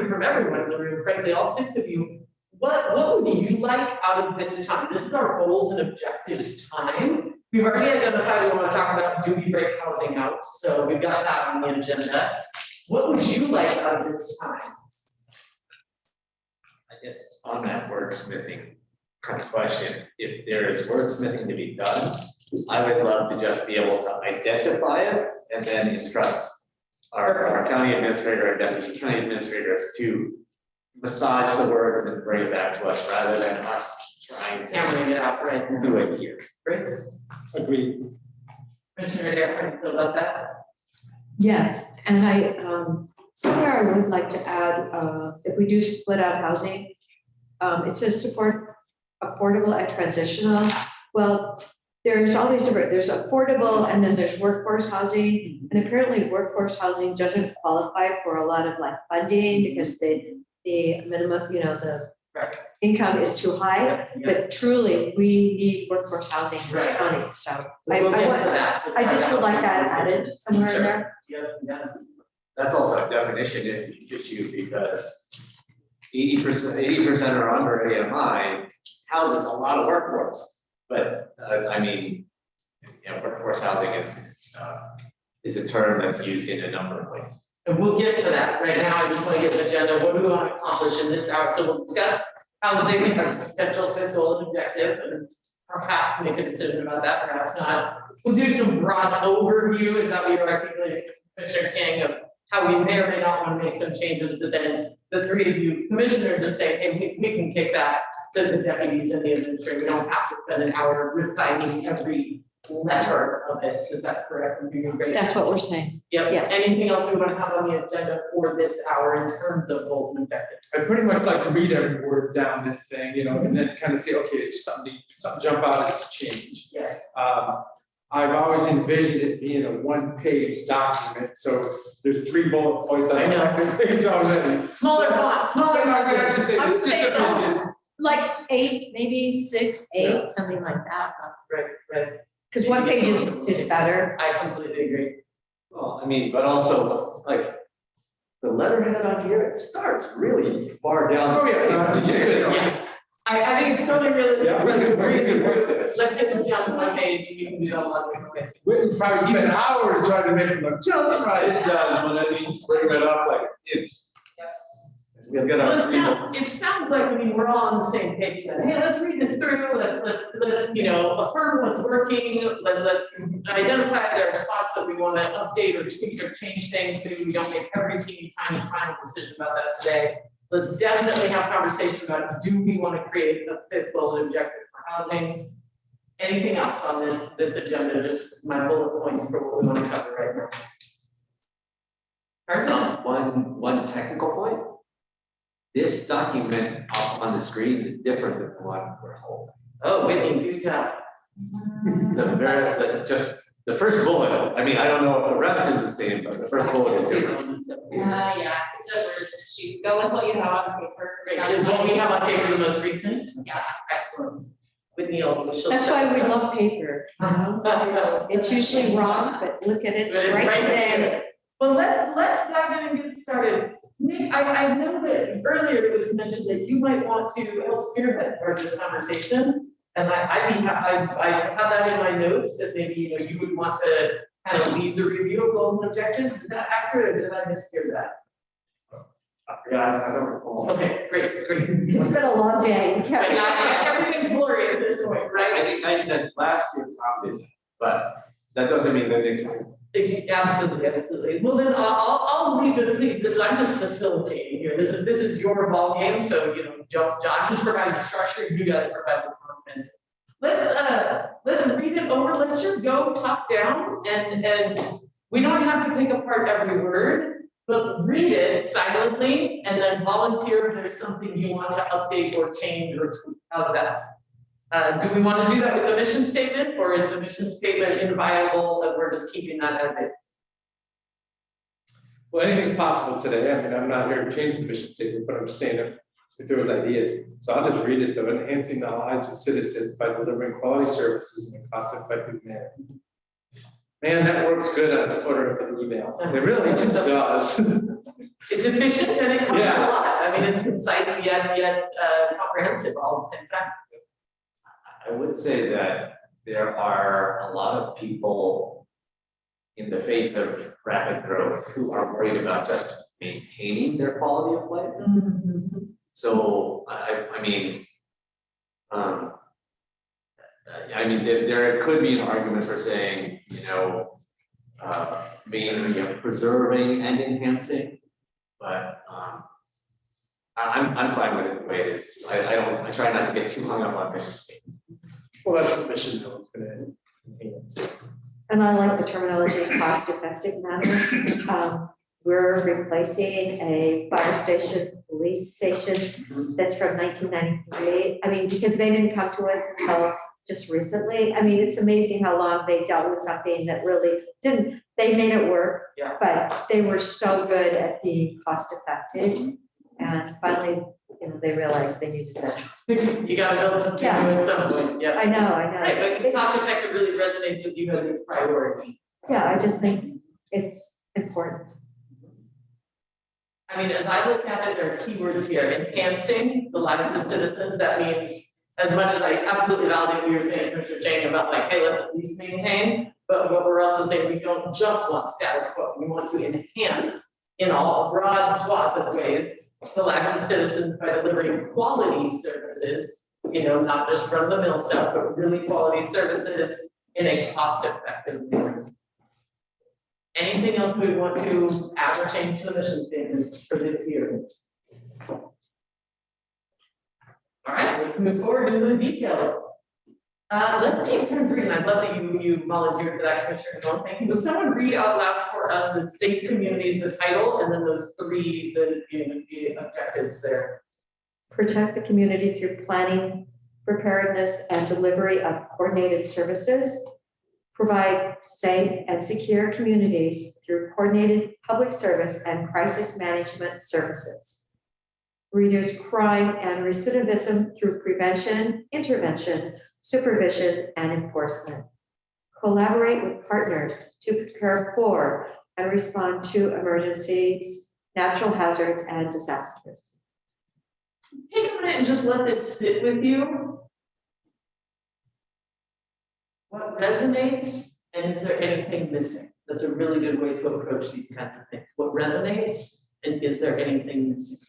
from everyone in the room, frankly, all six of you. What would you like out of this time? This is our goals and objectives time. We've already identified we want to talk about, do we break housing out? So we've got that on the agenda. What would you like out of this time? I guess on that wordsmithing kind of question, if there is wordsmithing to be done, I would love to just be able to identify it and then entrust our county administrator, our deputy county administrators to massage the words and bring it back to us rather than us trying to Hammering it out right now. do it here. Great. Agreed. Commissioner Adair, how do you feel about that? Yes, and somewhere I would like to add, if we do split out housing, it says support affordable and transitional. Well, there's all these different, there's affordable and then there's workforce housing. And apparently workforce housing doesn't qualify for a lot of funding because the minimum, the income is too high. But truly, we need workforce housing in this county. So I just would like that added somewhere in there. Yeah. That's also a definition issue because 80% or under AMI houses a lot of workforce. But workforce housing is a term that's used in a number of ways. And we'll get to that. Right now, I just want to get the agenda. What do we want to accomplish in this hour? So we'll discuss housing as a potential fit goal and objective, and perhaps make a decision about that, perhaps not. We'll do some broad overview. Is that what you're articulating, Commissioner King, of how we may or may not want to make some changes, but then the three of you commissioners are saying, hey, we can kick that to the deputies and the administrator. We don't have to spend an hour refining every letter of it. Is that correct? That's what we're saying. Yep. Yes. Anything else we want to have on the agenda for this hour in terms of goals and objectives? I pretty much like to read every word down this thing, and then kind of say, okay, it's just something jump out as to change. Yes. I've always envisioned it being a one-page document, so there's 3 bullet points on the second page already. Smaller font, smaller font. I would say like 8, maybe 6, 8, something like that. Right. Because one page is better. I completely agree. Well, but also the letterhead on here, it starts really far down. Oh, yeah. I think it's totally realistic. Yeah, Let's get them jump one page and you can do that a lot of ways. We probably spend hours trying to make them look just right. It does, but bring that up like inch. It sounds like, we're all on the same page then. Hey, let's read this through, let's affirm what's working, let's identify there are spots that we want to update or tweak or change things. Maybe we don't make every teeny tiny final decision about that today. Let's definitely have conversation about, do we want to create a fit goal and objective for housing? Anything else on this agenda, just my bullet points for what we want to cover right now. One technical point. This document up on the screen is different than the one we're holding. Oh, Whitney, do tell. The first bullet, I don't know if the rest is the same, but the first bullet is different. Yeah, it's a word sheet. Go with what you have on paper. Great. Is what we have on paper the most recent? Yeah. Excellent. Whitney, Neil. she'll That's set why we us up. love paper, you know? It's usually wrong, but look at it, But it's right today. there. Well, let's dive in and get started. Nick, I know that earlier it was mentioned that you might want to help spearhead part of this conversation. And I had that in my notes that maybe, you know, you would want to kind of lead the review of goals and objectives. Is that accurate or did I mishear that? Yeah, I don't recall. Okay, great. It's been a long day. Everything's blurry at this point, I right? think I said last year, Tom did, but that doesn't mean that next time. Absolutely. Well, then I'll leave it, please. I'm just facilitating here. This is your ball game. So, you know, Josh is providing the structure, you guys provide the content. Let's read it over. Let's just go top down and we don't have to pick apart every word, but read it silently and then volunteer if there's something you want to update or change or tweak. How's that? Do we want to do that with the mission statement, or is the mission statement inviolable and we're just keeping that as is? Well, anything's possible today. I mean, I'm not here to change the mission statement, but I'm just saying if there was ideas. So I'll just read it though, enhancing the lives of citizens by delivering quality services in a cost-effective manner. Man, that works good on the footer of an email. It really just does. It's efficient and it covers Yeah. a lot. I mean, it's concise yet comprehensive all at the same time. I would say that there are a lot of people in the face of rapid growth who are worried about just maintaining their quality of life. So I mean, there could be an argument for saying, you know, mainly preserving and enhancing, but I'm fine with it the way it is. I try not to get too hung up on mission statements. Well, that's the mission that was gonna enhance. And I like the terminology cost-effective manner. We're replacing a fire station, police station that's from 1993. I mean, because they didn't come to us until just recently. I mean, it's amazing how long they dealt with something that really didn't, they made it work. Yeah. But they were so good at being cost-effective. And finally, you know, they realized they needed that. You gotta build something Yeah. new at some point, yeah. I know. Right, but cost effective really resonates with you as a priority. Yeah, I just think it's important. I mean, as I look at it, there are keywords here, enhancing the lives of citizens. That means, as much as I absolutely validate what you're saying, Commissioner Chang, about like, hey, let's at least maintain. But what we're also saying, we don't just want status quo. We want to enhance in all a broad swath of ways the lives of citizens by delivering quality services, you know, not just run the mill stuff, but really quality services in a cost effective manner. Anything else we want to add or change to the mission statement for this year? All right, we can move forward into the details. Let's take turns reading. I love that you volunteered for that, Commissioner Cohen. Thank you. Will someone read out loud for us the safe communities, the title, and then those three, the objectives there? Protect the community through planning, preparedness, and delivery of coordinated services. Provide safe and secure communities through coordinated public service and crisis management services. Reduce crime and recidivism through prevention, intervention, supervision, and enforcement. Collaborate with partners to prepare for and respond to emergencies, natural hazards, and disasters. Take a minute and just let this sit with you. What resonates, and is there anything missing? That's a really good way to approach these kinds of things. What resonates, and is there anything missing?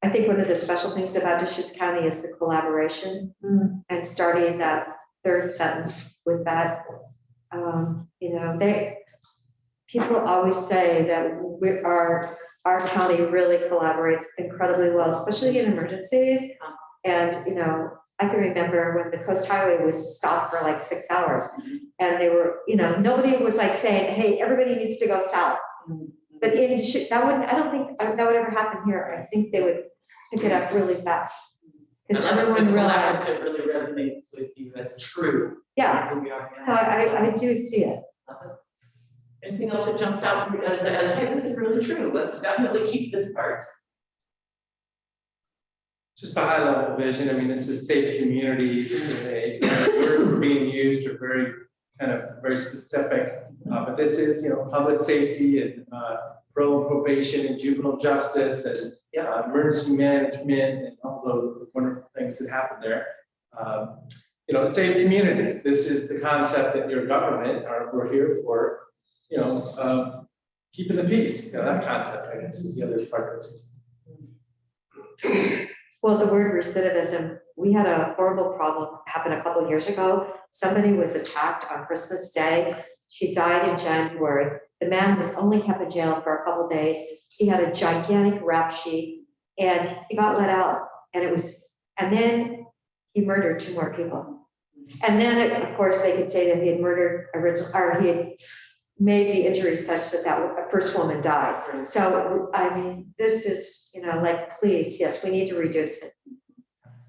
I think one of the special things about Deschutes County is the collaboration and starting that third sentence with that. You know, people always say that our county really collaborates incredibly well, especially in emergencies. And, you know, I can remember when the Coast Highway was stopped for like 6 hours and they were, you know, nobody was like saying, hey, everybody needs to go south. But I don't think that would ever happen here. I think they would pick it up really fast. Because everyone realized. It really resonates with you as true. Yeah, no, I do see it. Anything else that jumps out as hey, this is really true. Let's definitely keep this part. Just a high level vision. I mean, this is safe communities. Words are being used are very specific. But this is, public safety and parole and probation and juvenile justice and emergency management and all those wonderful things that happen there. Safe communities. This is the concept that your government we're here for. Keeping the peace. That concept, I guess, is the other part of this. Well, the word recidivism, we had a horrible problem happen a couple of years ago. Somebody was attacked on Christmas Day. She died in January. The man was only kept in jail for a couple of days. He had a gigantic rap sheet and he got let out. And then he murdered 2 more people. And then, of course, they could say that he had murdered or he had made the injury such that a first woman died. So, I mean, this is, please, yes, we need to reduce it.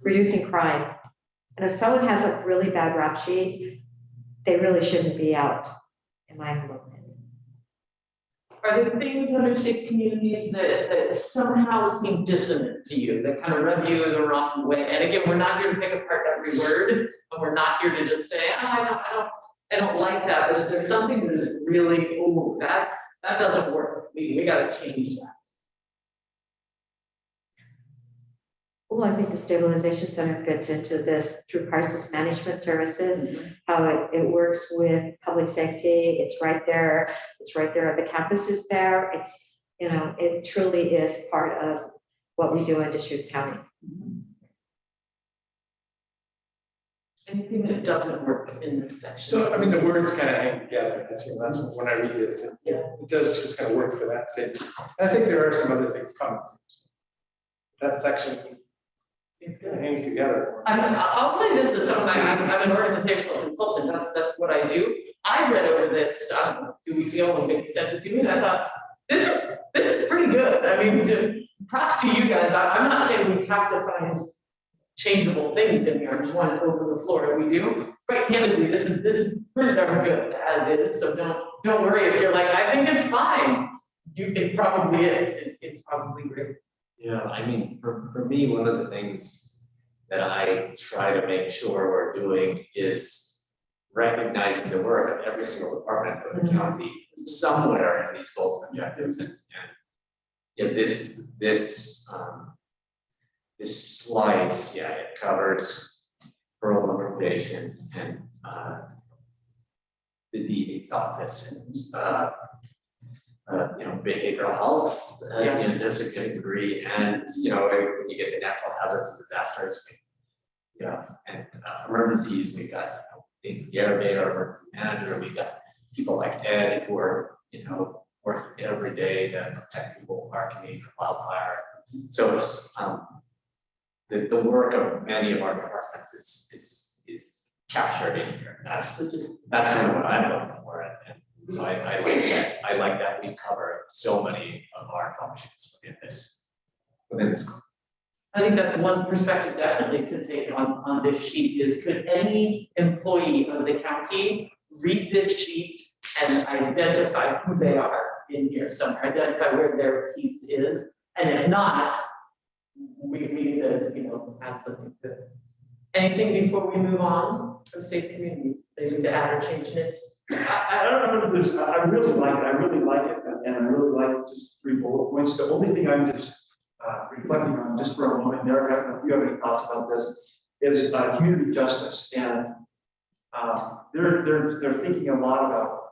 Reducing crime. And if someone has a really bad rap sheet, they really shouldn't be out, in my humble opinion. Are there things in other safe communities that somehow seem dissonant to you, that kind of rub you the wrong way? And again, we're not here to pick apart every word, and we're not here to just say, I don't like that, but is there something that is really, that doesn't work. We gotta change that. Well, I think the Stabilization Center fits into this through crisis management services, how it works with public safety. It's right there. It's right there. The campus is there. It's, it truly is part of what we do in Deschutes County. Anything that doesn't work in this section. So, I mean, the words kind of hang together. That's when I read this, it does just kind of work for that sake. I think there are some other things coming. That section kind of hangs together. I'll say this as someone, I'm an organizational consultant. That's what I do. I read over this 2 weeks ago when they sent it to me, and I thought, this is pretty good. I mean, props to you guys. I'm not saying we have to find changeable things in here. I just want to open the floor. We do. Quite candidly, this is pretty darn good as is. So don't worry if you're like, I think it's fine. It probably is. It's probably great. Yeah, I mean, for me, one of the things that I try to make sure we're doing is recognizing the work of every single department of the county somewhere in these goals and objectives. And this slice, it covers parole and probation and the DA's office and behavioral health, to a good degree, and when you get to natural hazards and disasters, and emergencies, we got the mayor, emergency manager, we got people like Ed who are working every day to protect people who are coming from wildfire. So it's the work of many of our departments is captured in here. That's kind of what I'm looking for, and so I like that we cover so many of our functions within this. I think that's one perspective definitely to take on this sheet is, could any employee of the county read this sheet and identify who they are in here somewhere, identify where their piece is, and if not, we need to add something to it. Anything before we move on from safe communities, they need to add or change it? I don't know if there's, I really like it, and I really like just 3 bullet points. The only thing I'm just reflecting on just for a moment there, I don't know if you have any thoughts about this, is community justice. And they're thinking a lot about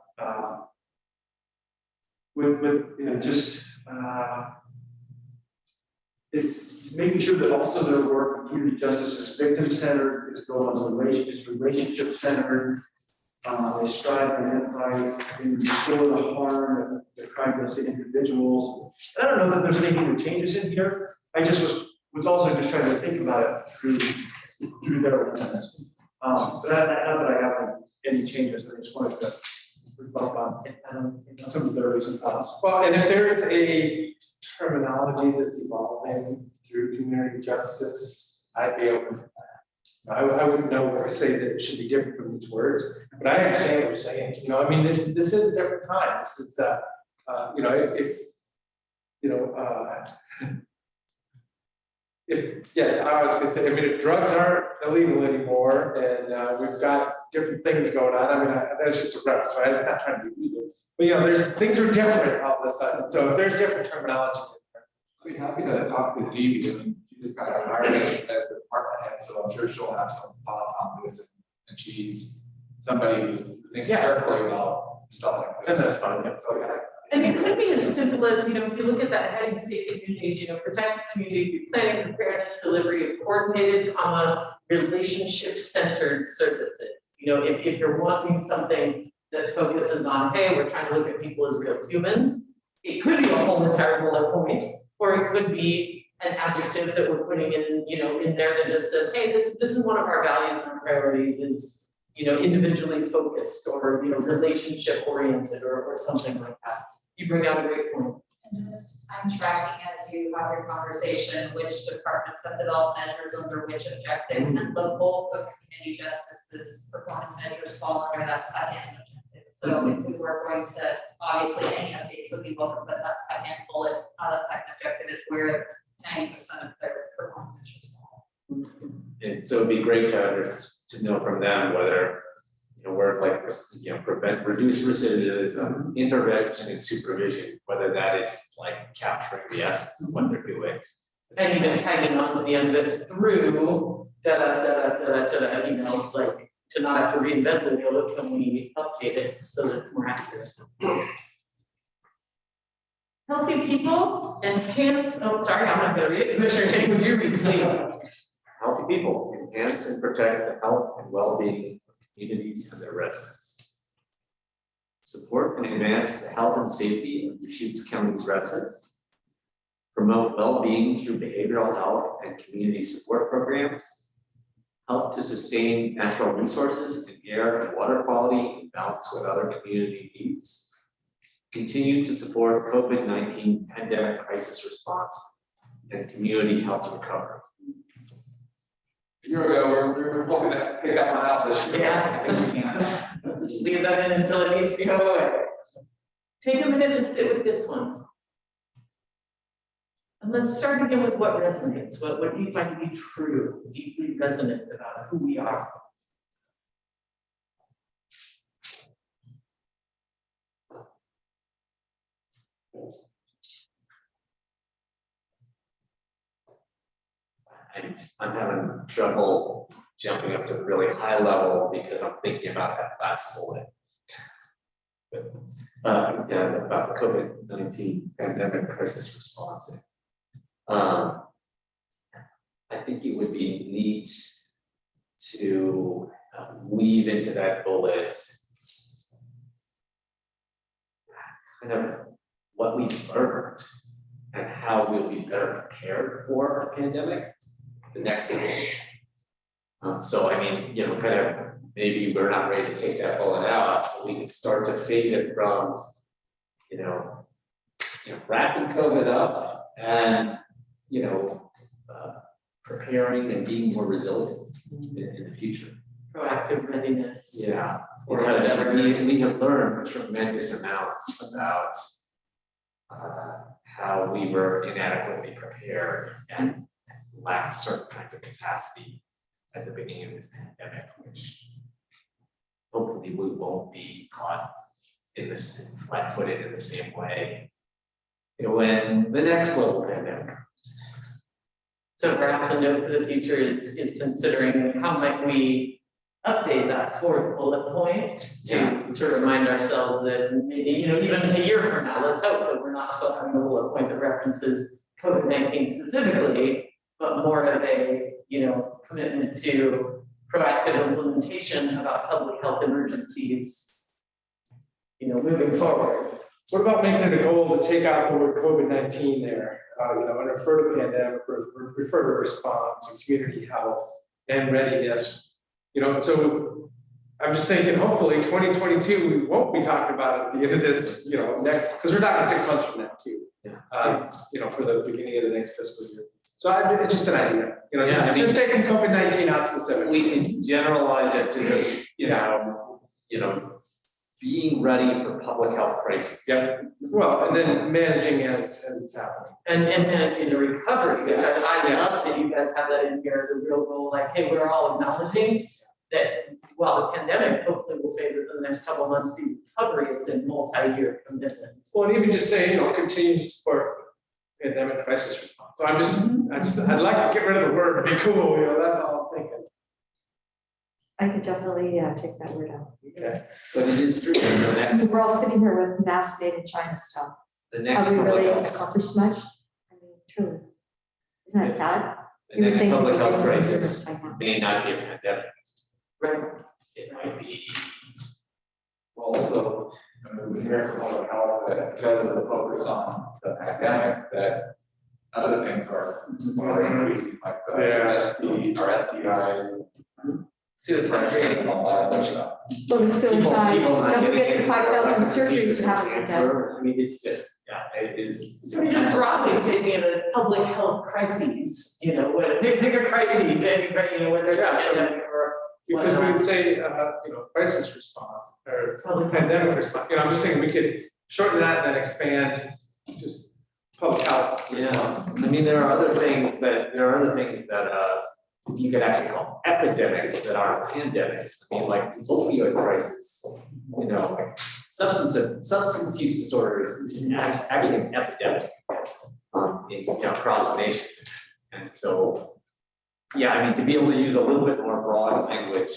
making sure that also their work in community justice is victim-centered, is relationship-centered. They strive to identify and restore the harm that crime does to individuals. And I don't know that there's anything that changes in here. I just was also just trying to think about it through their lens. But not that I have any changes, I just wanted to reflect on some of their recent thoughts. Well, and if there's a terminology that's evolving through community justice, I'd be open to that. I wouldn't know where to say that it should be different from these words, but I understand what you're saying. I mean, this is a different time. This is, I was gonna say, I mean, if drugs aren't illegal anymore and we've got different things going on, I mean, that's just a reference, right? I'm not trying to be legal. But things are different all of a sudden. So if there's different terminology. I'd be happy to talk to Dee, because she just got hired as the department head, so I'm sure she'll have some thoughts on this. And she's somebody who thinks carefully about stuff like And this. that's fine. And it could be as simple as, if you look at that heading, safety communities, protect the community through planning, preparedness, delivery of coordinated, relationship-centered services. If you're wanting something that focuses on, hey, we're trying to look at people as real humans, it could be a whole entire bullet point, or it could be an adjective that we're putting in there that just says, hey, this is one of our values and our priorities is, individually focused or, relationship oriented or something like that. You bring out a great point. And just, I'm tracking as you have your conversation, which departments have developed measures under which objectives, and the bulk of community justice's performance measures fall under that second objective. So if we were going to, obviously, any updates would be welcome, but that second bullet, that second objective is where 90% of their performance measures fall. And so it'd be great to know from them whether, words like, prevent, reduce recidivism, intervention and supervision, whether that is like capturing the essence of what they're doing. And even tagging on to the end of it through like to not have to reinvent the wheel, can we update it so that it's more accurate? Healthy people enhance, I'm not gonna read it. Commissioner Chang, would you read, please? Healthy people enhance and protect the health and well-being of communities and their residents. Support and advance the health and safety of Deschutes County's residents. Promote well-being through behavioral health and community support programs. Help to sustain natural resources and air and water quality in balance with other community needs. Continue to support COVID-19 pandemic crisis response and community health recovery. A year ago, we were hoping to pick that one out this year. Yeah. I think we can. Just leave that in until it needs to go away. Take a minute to sit with this one. And let's start again with what resonates, what do you find to be true, deeply resonant about who we are? I'm having trouble jumping up to the really high level because I'm thinking about that last bullet. But, about the COVID-19 pandemic crisis response. I think it would be neat to weave into that bullet kind of what we've learned and how we'll be better prepared for a pandemic the next one. So I mean, kind of maybe we're not ready to take that bullet out, but we can start to phase it from, wrapping COVID up and, preparing and being more resilient in the future. Proactive readiness. Yeah, because we have learned a tremendous amount about how we were inadequately prepared and lacked certain kinds of capacity at the beginning of this pandemic, which hopefully we won't be caught in this flat-footed in the same way when the next global pandemic comes. So perhaps a note for the future is considering how might we update that fourth bullet point to remind ourselves that maybe, even a year from now, let's hope that we're not still having a bullet point that references COVID-19 specifically, but more of a, commitment to proactive implementation about public health emergencies, moving forward. What about making it a goal to take out the word COVID-19 there, and refer to pandemic, refer to response and community health and readiness, so I'm just thinking hopefully 2022, we won't be talking about it at the end of this, next, because we're talking 6 months from now too. For the beginning of the next fiscal year. So it's just an idea, just taking COVID-19 out specifically. We can generalize it to just, being ready for public health crises. Yeah, well, and then managing as it's happening. And managing the recovery, which I love that you guys have that in here as a real goal, like, hey, we're all acknowledging that while the pandemic hopefully will fade within the next couple of months, the recovery is a multi-year commitment. Well, and even just say, continue to support pandemic crisis response. So I'd like to get rid of the word, be cool, that's all I'm thinking. I could definitely take that word out. Okay. But it is true, the next, We're all sitting here with mass made in China stuff. the next Have we public really health, accomplished much? I mean, truly. Isn't that sad? the next You would public think health we could do crisis this by now. may not be a pandemic. Right. It might be, Well, also, we hear from public health that because of the focus on the pandemic, that other things are increasing, like the STIs. Suicide rate. And all that other stuff. Well, the suicide, people not don't forget getting the 5,000 surgeries disease that haven't been done. cancer. I mean, it's just, it is. So we just broadly facing it as public health crises, what, bigger crises, anybody, whether it's Yeah, so- pandemic or. Because we would say, crisis response or pandemic response, I'm just thinking we could shorten that and then expand just public health. Yeah, I mean, there are other things that you could actually call epidemics that aren't pandemics. I mean, like opioid crisis, like substance use disorders is actually an epidemic across the nation. And so, yeah, I mean, to be able to use a little bit more broad language,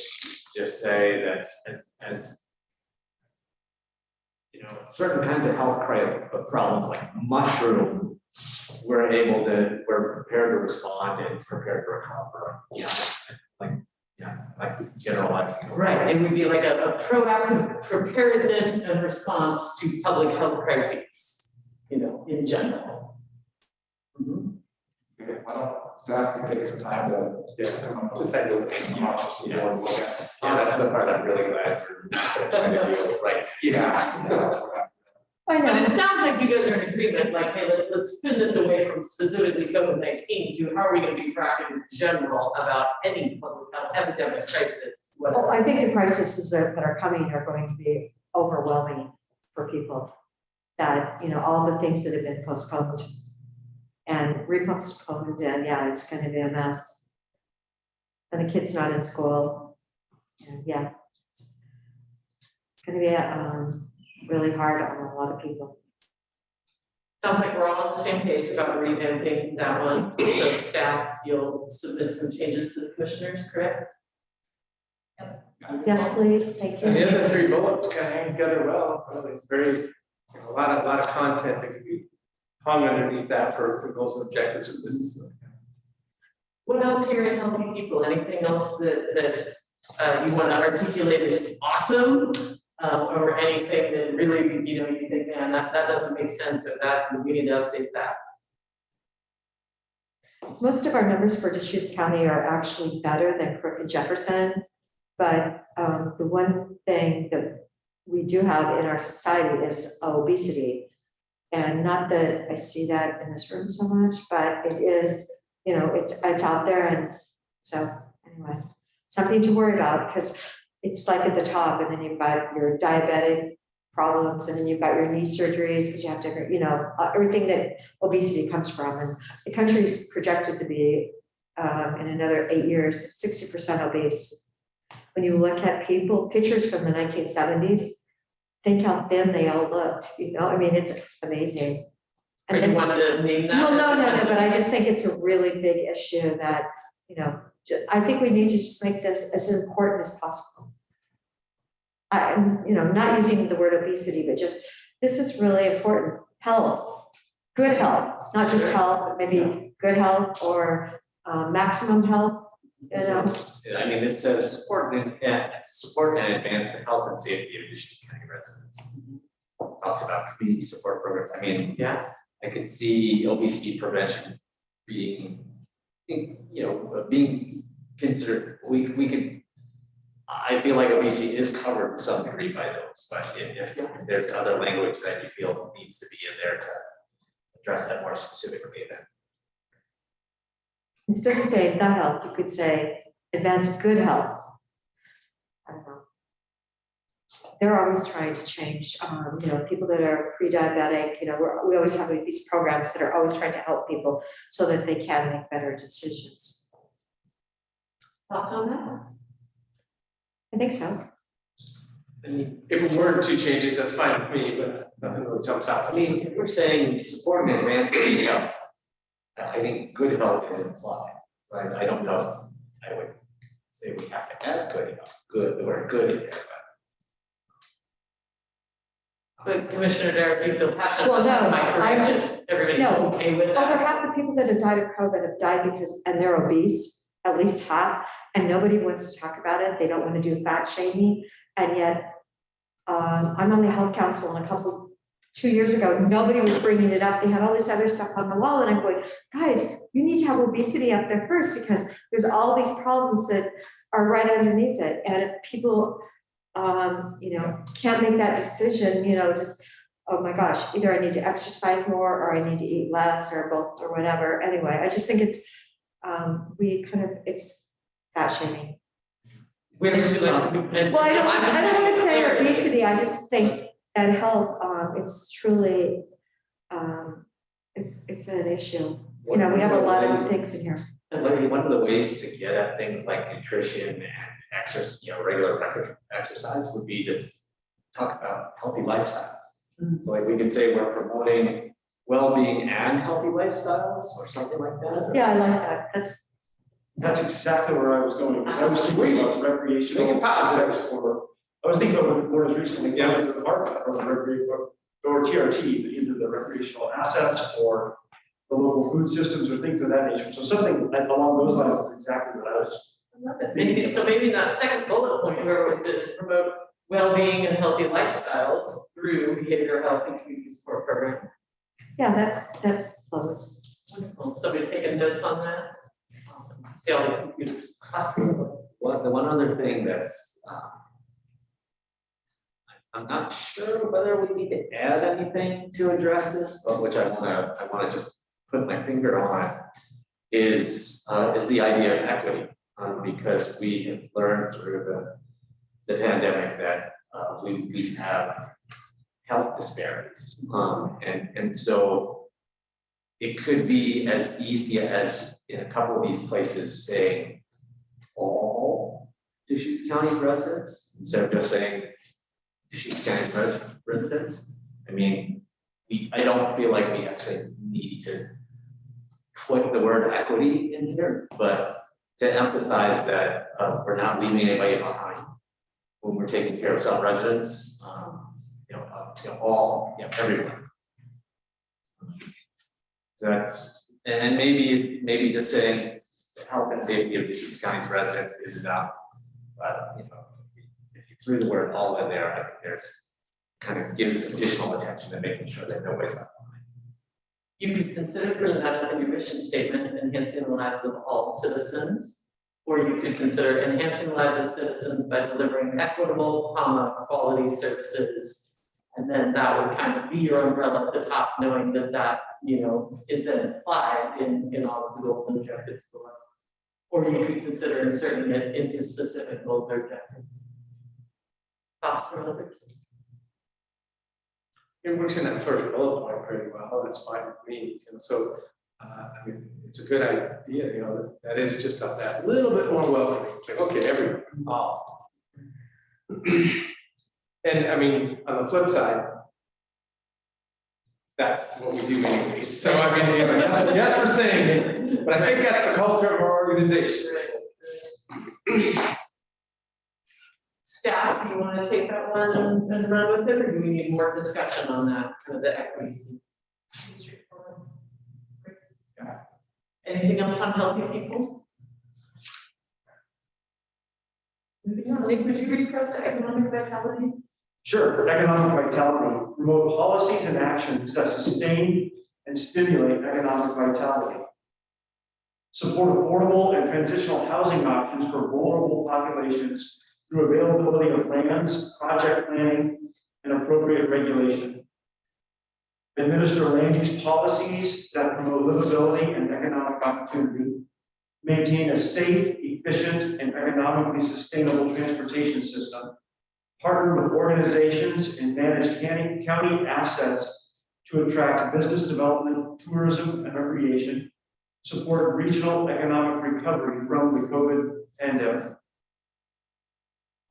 just say that as certain kinds of health problems like mushroom, we're prepared to respond and prepared to recover. Like generalizing. Right, it would be like a proactive preparedness and response to public health crises, in general. Mhm. Okay, why don't staff can take some time to, Just take a look. Yeah, that's the part I'm really glad for trying to deal with, right? I But know. it sounds like you guys are in agreement, like, hey, let's spin this away from specifically COVID-19 to how are we gonna be proactive in general about any public health epidemic crisis, Well, whatever. I think the crises that are coming are going to be overwhelming for people. That, all the things that have been postponed and repostponed, and yeah, it's gonna be a mess. And the kid's not in school, and yeah. It's gonna be really hard on a lot of people. Sounds like we're all on the same page about revamping that one, so staff, you'll submit some changes to the commissioners, correct? Yes, please, thank And the you. other three bullets kind of hang together well, really very, a lot of content that could be hung underneath that for goals and objectives of this. What else here in helping people, anything else that you wanna articulate as awesome? Or anything that really, you think, man, that doesn't make sense, or that, we need to update that. Most of our numbers for Deschutes County are actually better than Crook and Jefferson. But the one thing that we do have in our society is obesity. And not that I see that in this room so much, but it is, it's out there. And so anyway, something to worry about, because it's like at the top, and then you've got your diabetic problems, and then you've got your knee surgeries, because you have to, everything that obesity comes from. And the country's projected to be, in another 8 years, 60% obese. When you look at pictures from the 1970s, think how thin they all looked, I mean, it's amazing. Or you wanted to name that? No, but I just think it's a really big issue that, I think we need to just make this as important as possible. I'm, not using the word obesity, but just, this is really important. Health, good health, not just health, but maybe good health or maximum health, I mean, this says support and advance the health and safety of Deschutes County residents. Talks about community support programs. I mean, Yeah. I could see obesity prevention being, being considered. We could. I feel like obesity is covered to some degree by those, but if there's other language that you feel needs to be in there to address that more specifically, then. instead of saying the health, you could say advance good health. I don't know. they're always trying to change, people that are pre-diabetic, we always have these programs that are always trying to help people so that they can make better decisions. Thoughts on that? I think so. I mean, if it weren't two changes, that's fine with me, but nothing really jumps out I to me. mean, if we're saying support and advance good health, I think good health is implied, right? I don't know. I would say we have to add good health, good, the word good in there, But Commissioner Derek, you feel passionate Well, no, about my career, I'm just- everybody's no. okay with Over that. half the people that have died of COVID have died and they're obese, at least half, and nobody wants to talk about it. They don't want to do fat shaming. And yet, I'm on the health council, and 2 years ago, nobody was bringing it up. They had all this other stuff on the wall, and I'm going, guys, you need to have obesity up there first, because there's all these problems that are right underneath it. And if people, can't make that decision, just, oh my gosh, either I need to exercise more, or I need to eat less, or both, or whatever. Anyway, I just think it's, it's fat shaming. We're doing. Well, I don't want to say obesity, I just think that health, it's truly, it's an issue. We have a lot of things in here. And one of the ways to get at things like nutrition and exercise, regular exercise would be to talk about healthy lifestyles. So like we could say we're promoting well-being and healthy lifestyles or something like that. Yeah, I like that. That's exactly where I was going, because I was thinking about the recreational. Make it positive. I was thinking about what the board has recently done in the department or the or TRT, either the recreational assets or the local food systems or things of that nature. So something along those lines is exactly what I was. Maybe that second bullet point where we just promote well-being and healthy lifestyles through behavioral health and community support program. Yeah, that flows. Wonderful. Somebody taking notes on that? Awesome. See all the computers. The one other thing that's, I'm not sure whether we need to add anything to address this, but which I wanna just put my finger on is the idea of equity. Because we have learned through the pandemic that we have health disparities. And so it could be as easy as in a couple of these places saying all Deschutes County residents instead of just saying Deschutes County's residents. I mean, I don't feel like we actually need to put the word equity in here, but to emphasize that we're not leaving anybody behind when we're taking care of some residents, everyone. So that's, and maybe just saying the health and safety of Deschutes County's residents is enough. But if you threw the word all in there, I think there's kind of gives additional attention to making sure that nobody's left behind. You could consider putting that in your mission statement, enhancing the lives of all citizens. Or you could consider enhancing the lives of citizens by delivering equitable, quality services. And then that would kind of be your umbrella at the top, knowing that is then applied in all of the goals and objectives. Or you could consider inserting it into specific goals or objectives. Thoughts from others? It works in that first bullet point pretty well, that's fine with me, so, I mean, it's a good idea, that is just that little bit more welcoming, it's like, okay, everyone involved. And I mean, on the flip side, that's what we do anyways, so I mean, yes for saying it, but I think that's the culture of our organization. Staff, do you want to take that one and run with it, or do we need more discussion on that, the equity? Anything else on healthy people? Moving on, Nick, would you read the economic vitality? Sure, economic vitality, promote policies and actions that sustain and stimulate economic vitality. Support affordable and transitional housing options for vulnerable populations through availability of lands, project planning, and appropriate regulation. Administer land use policies that promote livability and economic opportunity. Maintain a safe, efficient, and economically sustainable transportation system. partner with organizations and manage county assets to attract business development, tourism, and recreation, support regional economic recovery from the COVID pandemic.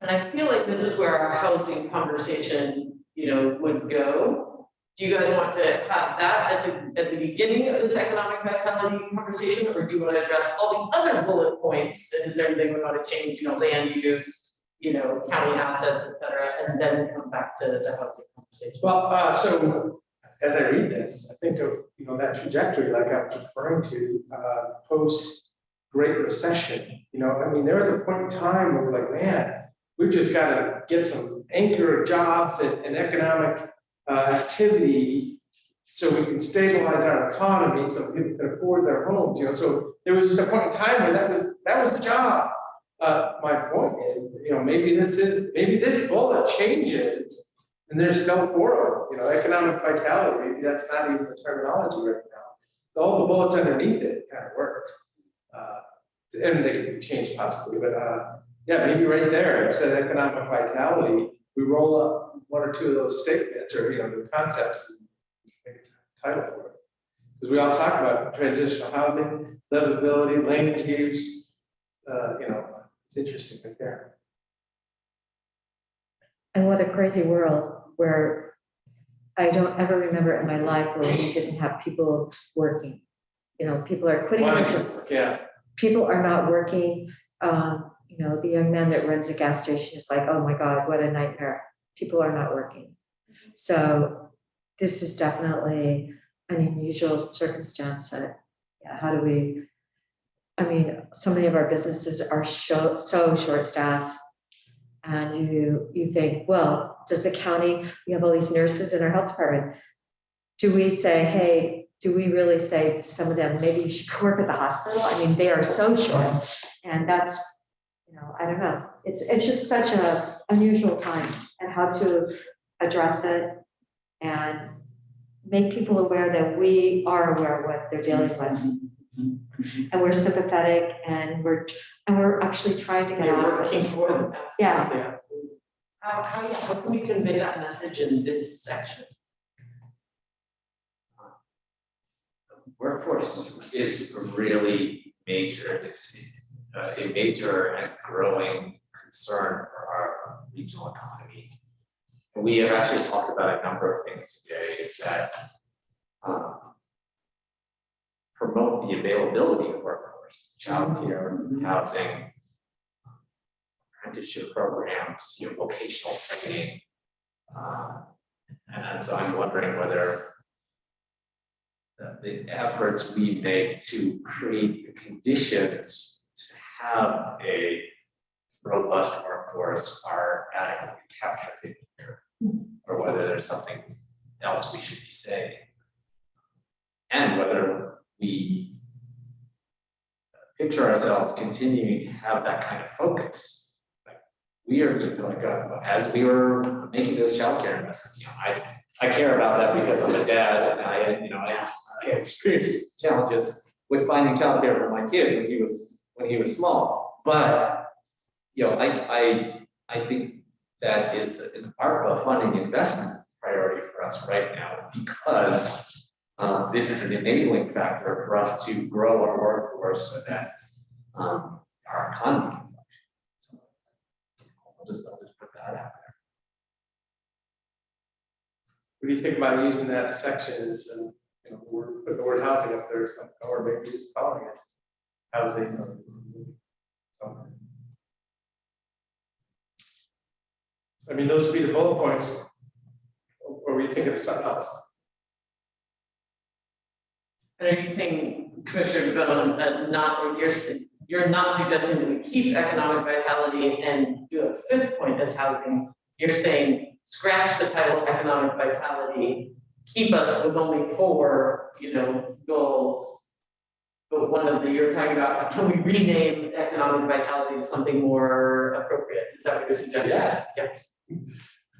And I feel like this is where our housing conversation, would go. Do you guys want to have that at the beginning of this economic vitality conversation, or do you want to address all the other bullet points? And is there anything we want to change, land use, county assets, et cetera, and then come back to the housing conversation? Well, so as I read this, I think of, that trajectory like I was referring to, post Great Recession. There was a point in time where we're like, man, we've just got to get some anchor jobs and economic activity so we can stabilize our economy so people can afford their homes, so there was just a point in time where that was the job. My point is, maybe this bullet changes and there's still four, economic vitality, maybe that's not even the terminology right now. All the bullets underneath it kind of work. And they can be changed possibly, but yeah, maybe right there, it said economic vitality, we roll up one or two of those statements or, the concepts and make a title for it. Because we all talk about transitional housing, livability, land use, it's interesting right there. And what a crazy world where I don't ever remember in my life where we didn't have people working. People are quitting. Yeah. People are not working. The young man that runs a gas station is like, oh my God, what a nightmare. People are not working. So this is definitely an unusual circumstance that, how do we, so many of our businesses are so short-staffed. And you think, well, does the county, we have all these nurses in our health department. Do we say, hey, do we really say to some of them, maybe you should work at the hospital? They are so short. And that's, I don't know. It's just such an unusual time, and how to address it and make people aware that we are aware of what they're dealing with. And we're sympathetic, and we're actually trying to get You're out. working for them. Yeah. How can we convey that message in this section? Workforce is really major. It's a major and growing concern for our regional economy. And we have actually talked about a number of things today that promote the availability of workforce, childcare, housing, apprenticeship programs, vocational training. And so I'm wondering whether the efforts we make to create the conditions to have a robust workforce are adequately captured here, or whether there's something else we should be saying, and whether we picture ourselves continuing to have that kind of focus. Like we are, as we were making those childcare investments, I care about that because I'm a dad, and I experienced challenges with finding childcare for my kid when he was small. But I think that is an ARPA funding investment priority for us right now, because this is an enabling factor for us to grow our workforce so that our economy can function. So I'll just put that out there. What do you think about using that section as, put the word housing up there or something, or maybe just calling it housing or something? Those would be the bullet points, or were you thinking of something else? And are you saying, Commissioner Bone, you're not suggesting that we keep economic vitality and do a fifth point as housing? You're saying scratch the title economic vitality, keep us with only 4, goals. But one of you're talking about, can we rename economic vitality to something more appropriate? Is that what you're suggesting? Yes. Yeah.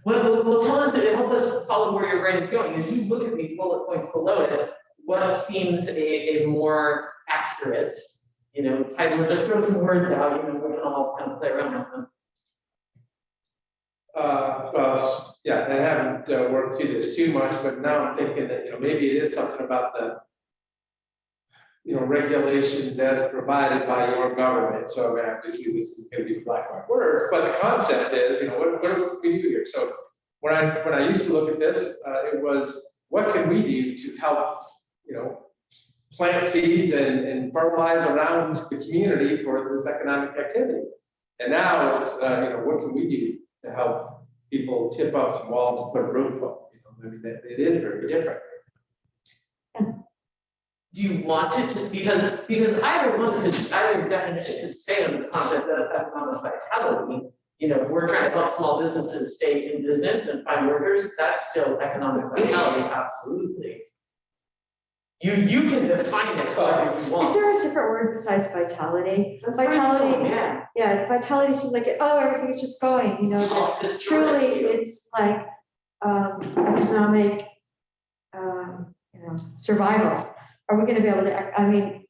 Well, tell us, help us follow where your brain is going. As you look at these bullet points below it, what seems a more accurate, title? Just throw some words out, we can all kind of play around with them. Well, yeah, I haven't worked through this too much, but now I'm thinking that, maybe it is something about the, regulations as provided by your government. So I mean, obviously this is going to be black and white words, but the concept is, what do we do here? So when I used to look at this, it was, what can we do to help, plant seeds and fertilize around the community for this economic activity? And now it's, what can we do to help people tip up some walls and put a roof up? I mean, it is very different. Do you want it just because either definition could stay on the concept of economic vitality. We're trying to help small businesses stay in business and find workers. That's still economic vitality, absolutely. You can define it however you want. Is there a different word besides vitality? That's Vitality, yeah. yeah, vitality seems like, everything's just going, that It's truly, it's like, economic, survival. Are we gonna be able to,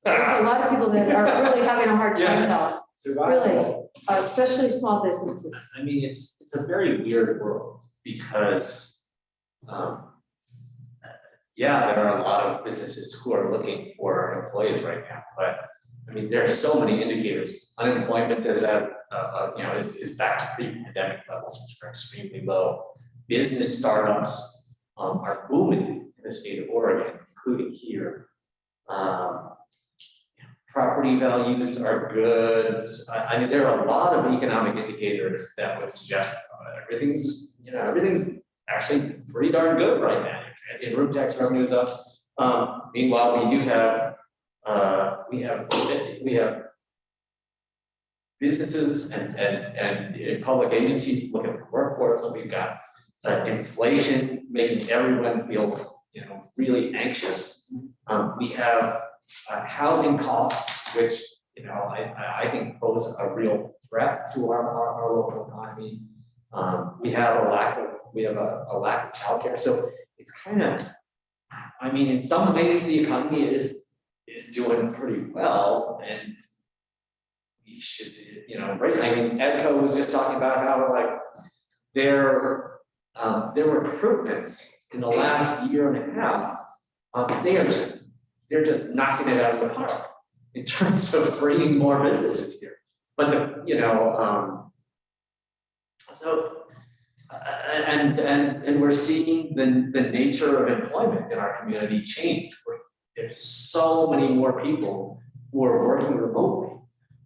there's a lot of people that are really having a hard time though, really, especially small businesses. I mean, it's a very weird world because, yeah, there are a lot of businesses who are looking for employees right now, but I mean, there are so many indicators. Unemployment is at, is back to pre-pandemic levels, which are extremely low. Business startups are booming in the state of Oregon, including here. Property values are good. I mean, there are a lot of economic indicators that would suggest everything's actually pretty darn good right now. Transient room tax revenue is up. Meanwhile, we do have we have businesses and public agencies looking for workforce. We've got inflation making everyone feel really anxious. We have housing costs, which I think pose a real threat to our local economy. We have a lack of childcare, so it's kind of, in some ways the economy is doing pretty well, and we should embrace it. EDCO was just talking about how their recruitments in the last year and a half, they're just knocking it out of the park in terms of bringing more businesses here. But and we're seeing the nature of employment in our community change. There's so many more people who are working remotely,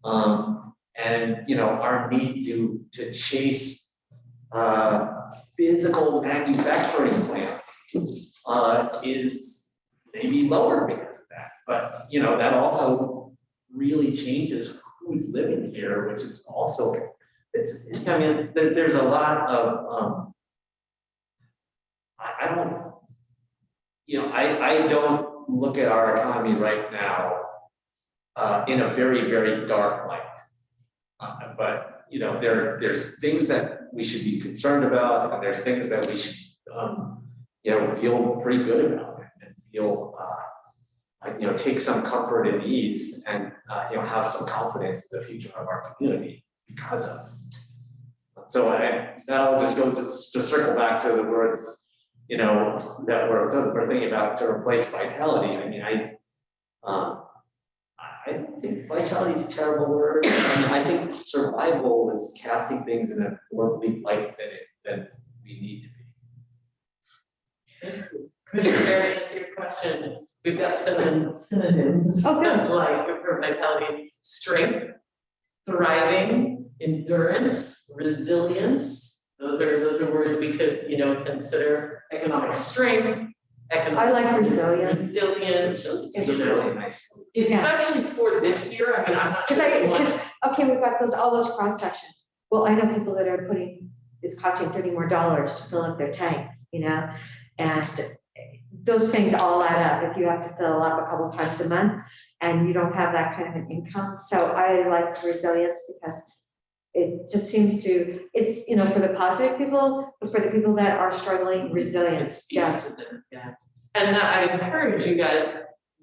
and our need to chase physical manufacturing plants is maybe lower because of that. But that also really changes who's living here, which is also there's a lot of I don't look at our economy right now in a very, very dark light. But there's things that we should be concerned about, and there's things that we should feel pretty good about and feel take some comfort in these and have some confidence in the future of our community because of it. So that all just goes to circle back to the words that we're thinking about to replace vitality. I think vitality is a terrible word. I think survival is casting things in a more bleak light than we need to be. Commissioner Barry, to answer your question, we've got synonyms for vitality: strength, thriving, endurance, resilience. Those are words we could consider. Economic strength. I like resilience. Resilience. It's a really nice. Especially for this year. I'm not sure. Okay, we've got all those cross sections. Well, I know people that are it's costing $30 more to fill up their tank, and those things all add up if you have to fill up a couple times a month and you don't have that kind of an income. So I like resilience because it just seems to, it's, for the positive people, but for the people that are struggling, resilience, yes. Yeah. And I encourage you guys,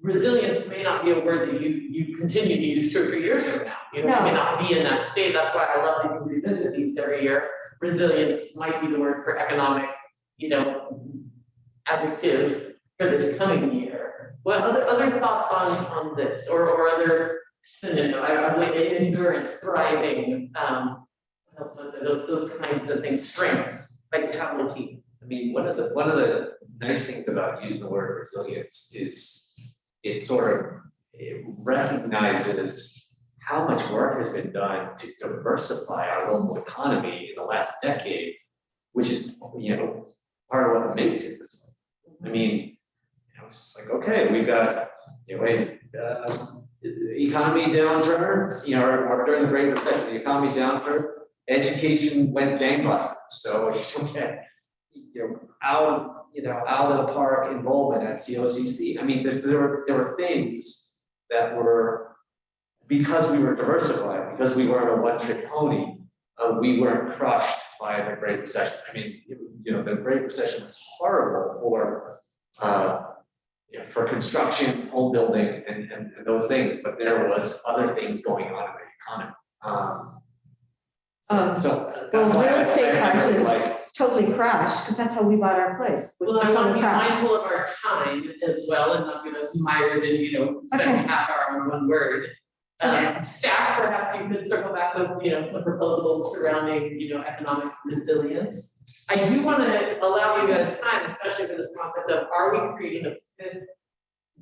resilience may not be a word that you continue to use 2 or 3 years from now. You may not be in that state. That's why I love that you revisit these every year. resilience might be the word for economic, adjective for this coming year. What other thoughts on this or other synonym? I like endurance, thriving, what else was it? Those kinds of things, strength, vitality. I mean, one of the nice things about using the word resilience is it recognizes how much work has been done to diversify our local economy in the last decade, which is, part of what makes it resilient. I mean, it's just like, okay, we've got, economy downturns, or during the Great Recession, the economy downturn, education went gangbusters. So okay, out of the park enrollment at COCC. I mean, there were things that were, because we were diversified, because we weren't a one-trick pony, we weren't crushed by the Great Recession. I mean, the Great Recession was horrible for construction, home building, and those things, but there was other things going on in the economy. So that's why real estate I prices like, totally crashed, because that's how we bought our place. Well, I want to be mindful of our time as well and not get us mired in, spending Okay. half hour on one word. Staff, perhaps you could circle back with, some proposals surrounding, economic resilience. I do want to allow you guys time, especially for this concept of, are we creating a fifth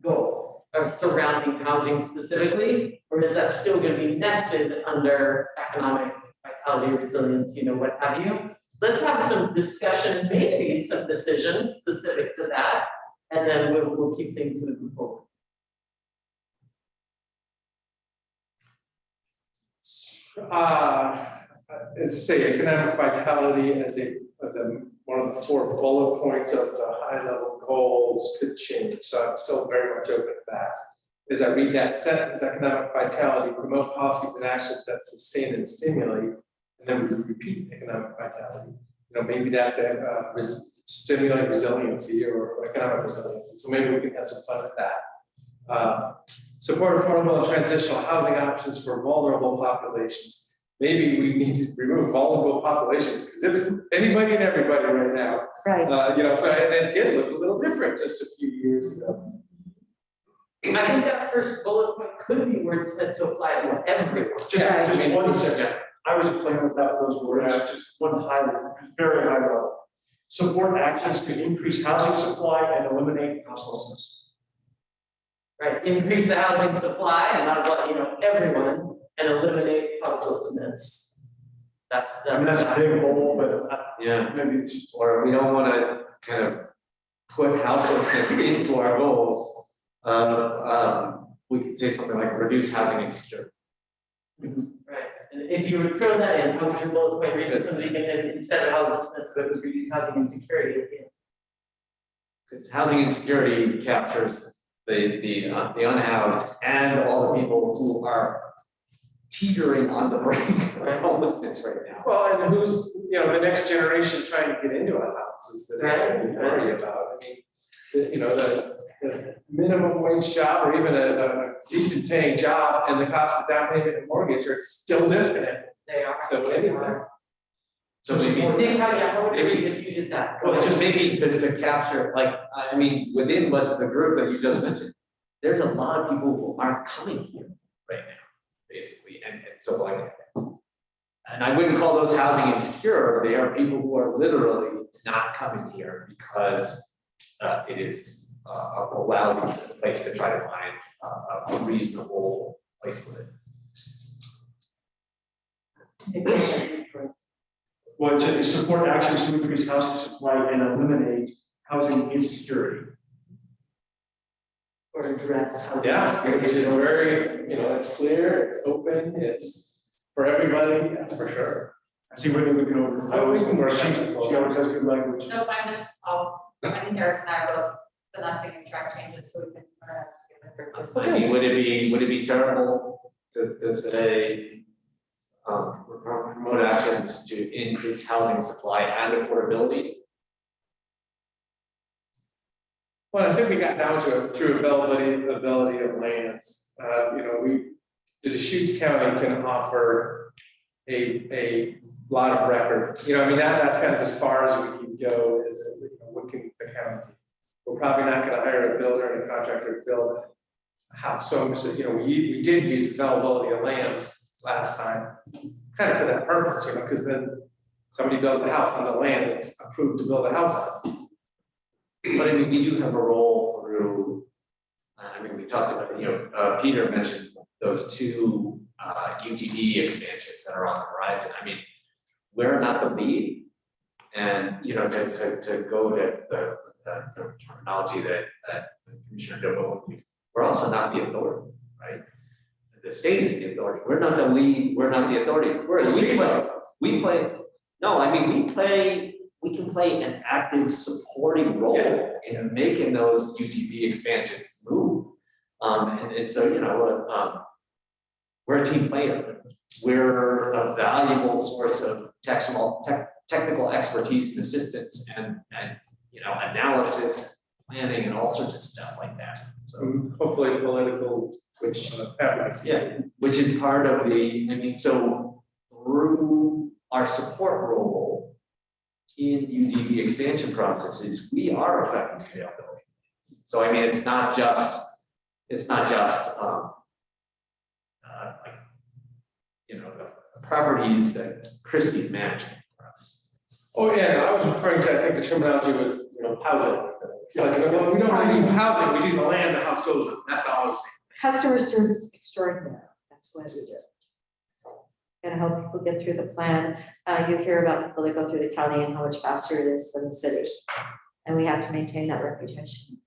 goal of surrounding housing specifically, or is that still going to be nested under economic vitality, resilience, what have you? Let's have some discussion, maybe some decisions specific to that, and then we'll keep things moving forward. As I say, economic vitality as one of the 4 bullet points of the high level goals could change. So I'm still very much open to that. As I read that sentence, economic vitality, promote policies and actions that sustain and stimulate, and then we repeat economic vitality. Maybe that's stimulate resiliency or economic resiliency. So maybe we can have some fun with that. Support affordable and transitional housing options for vulnerable populations. Maybe we need to remove vulnerable populations, because if anybody and everybody right now, Right. so it did look a little different just a few years ago. I think that first bullet point could be words set to apply to everyone. Just one second. I was just playing with that, those words, just one very high level. Support actions to increase housing supply and eliminate houselessness. Right, increase the housing supply and not about, everyone, and eliminate houselessness. That's a big goal, but maybe it's. or we don't want to kind of put houselessness into our goals. We could say something like reduce housing insecurity. right. And if you would throw that in, how would your bullet point read something instead of houselessness, but it would reduce housing insecurity? Because housing insecurity captures the unhoused and all the people who are teetering on the brink of homelessness right now. Well, and who's, the next generation trying to get into a house is the next thing we worry about. I mean, the minimum wage job or even a decent paying job and the cost of down payment and mortgage are still disconnected. They are. So anyway. So maybe How would you if you did that? well, just maybe to capture, I mean, within what the group that you just mentioned, there's a lot of people who aren't coming here right now, basically, and so and I wouldn't call those housing insecure. They are people who are literally not coming here because it is a lousy place to try to find a reasonable place to live. Well, to support actions to increase housing supply and eliminate housing insecurity. Or address housing Yeah, insecurity. which is very, it's clear, it's open, it's for everybody, that's for sure. I see whether we can over. Oh, we can work on She it. always has good language. No, I think Eric and I are both finessing and track changes, so we can learn I mean, would it be terrible to say promote actions to increase housing supply and affordability? Well, I think we got down to it through availability of lands. The Deschutes County can offer a lot of record, you know, I mean, that's kind of as far as we can go, is, you know, what can the county do? We're probably not gonna hire a builder and a contractor to build a house, so, you know, we did use availability of lands last time, kind of for that purpose, you know, because then somebody builds a house on the land that's approved to build a house on. But I mean, we do have a role through, I mean, we talked about, you know, Peter mentioned those two UGB expansions that are on the horizon. I mean, we're not the lead. And, you know, to go to the terminology that Commissioner Dobo used, we're also not the authority, right? The state is the authority. We're not the lead, we're not the authority. Whereas we can play an active supporting role in making those UGB expansions move. And so, you know, we're a team player. We're a valuable source of technical expertise and assistance and you know, analysis, planning, and all sorts of stuff like that. So hopefully political, which which is part of the, I mean, so through our support role in UGB expansion processes, we are affecting availability. So I mean, it's not just like, you know, the properties that Christie's managing for us. Oh, yeah, I was referring to, I think the terminology was, you know, housing. It's like, well, we don't really do housing, we do the land, the house goes in, that's all I was saying. Customer service extraordinary, that's what we do. And help people get through the plan. You hear about people that go through the county and how much faster it is than the city. And we have to maintain that reputation.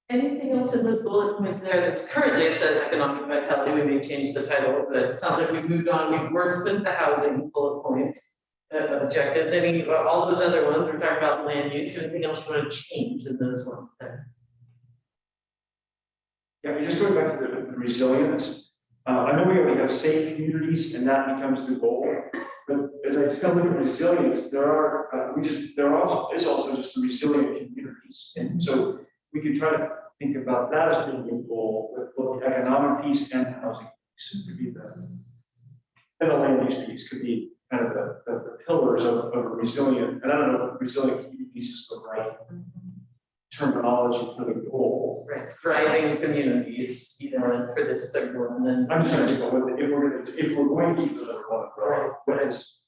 Anything else in this bullet points there that currently it says economic vitality, we may change the title, but it sounds like we've moved on, we've wordsmithed the housing bullet point objectives, any, all those other ones, we're talking about land use, anything else you want to change in those ones there? Yeah, I mean, just going back to the resilience, I know we already have safe communities and that becomes the goal, but as I just kind of look at resilience, there is also just the resilient communities. And so we could try to think about that as being a goal with both the economic piece and the housing piece. Could be and the land use piece could be kind of the pillars of a resilient, and I don't know if resilient communities is the right terminology for the goal. Right, thriving communities, you know, and for this third one, then. I'm just trying to think about if we're going to keep the other one, right,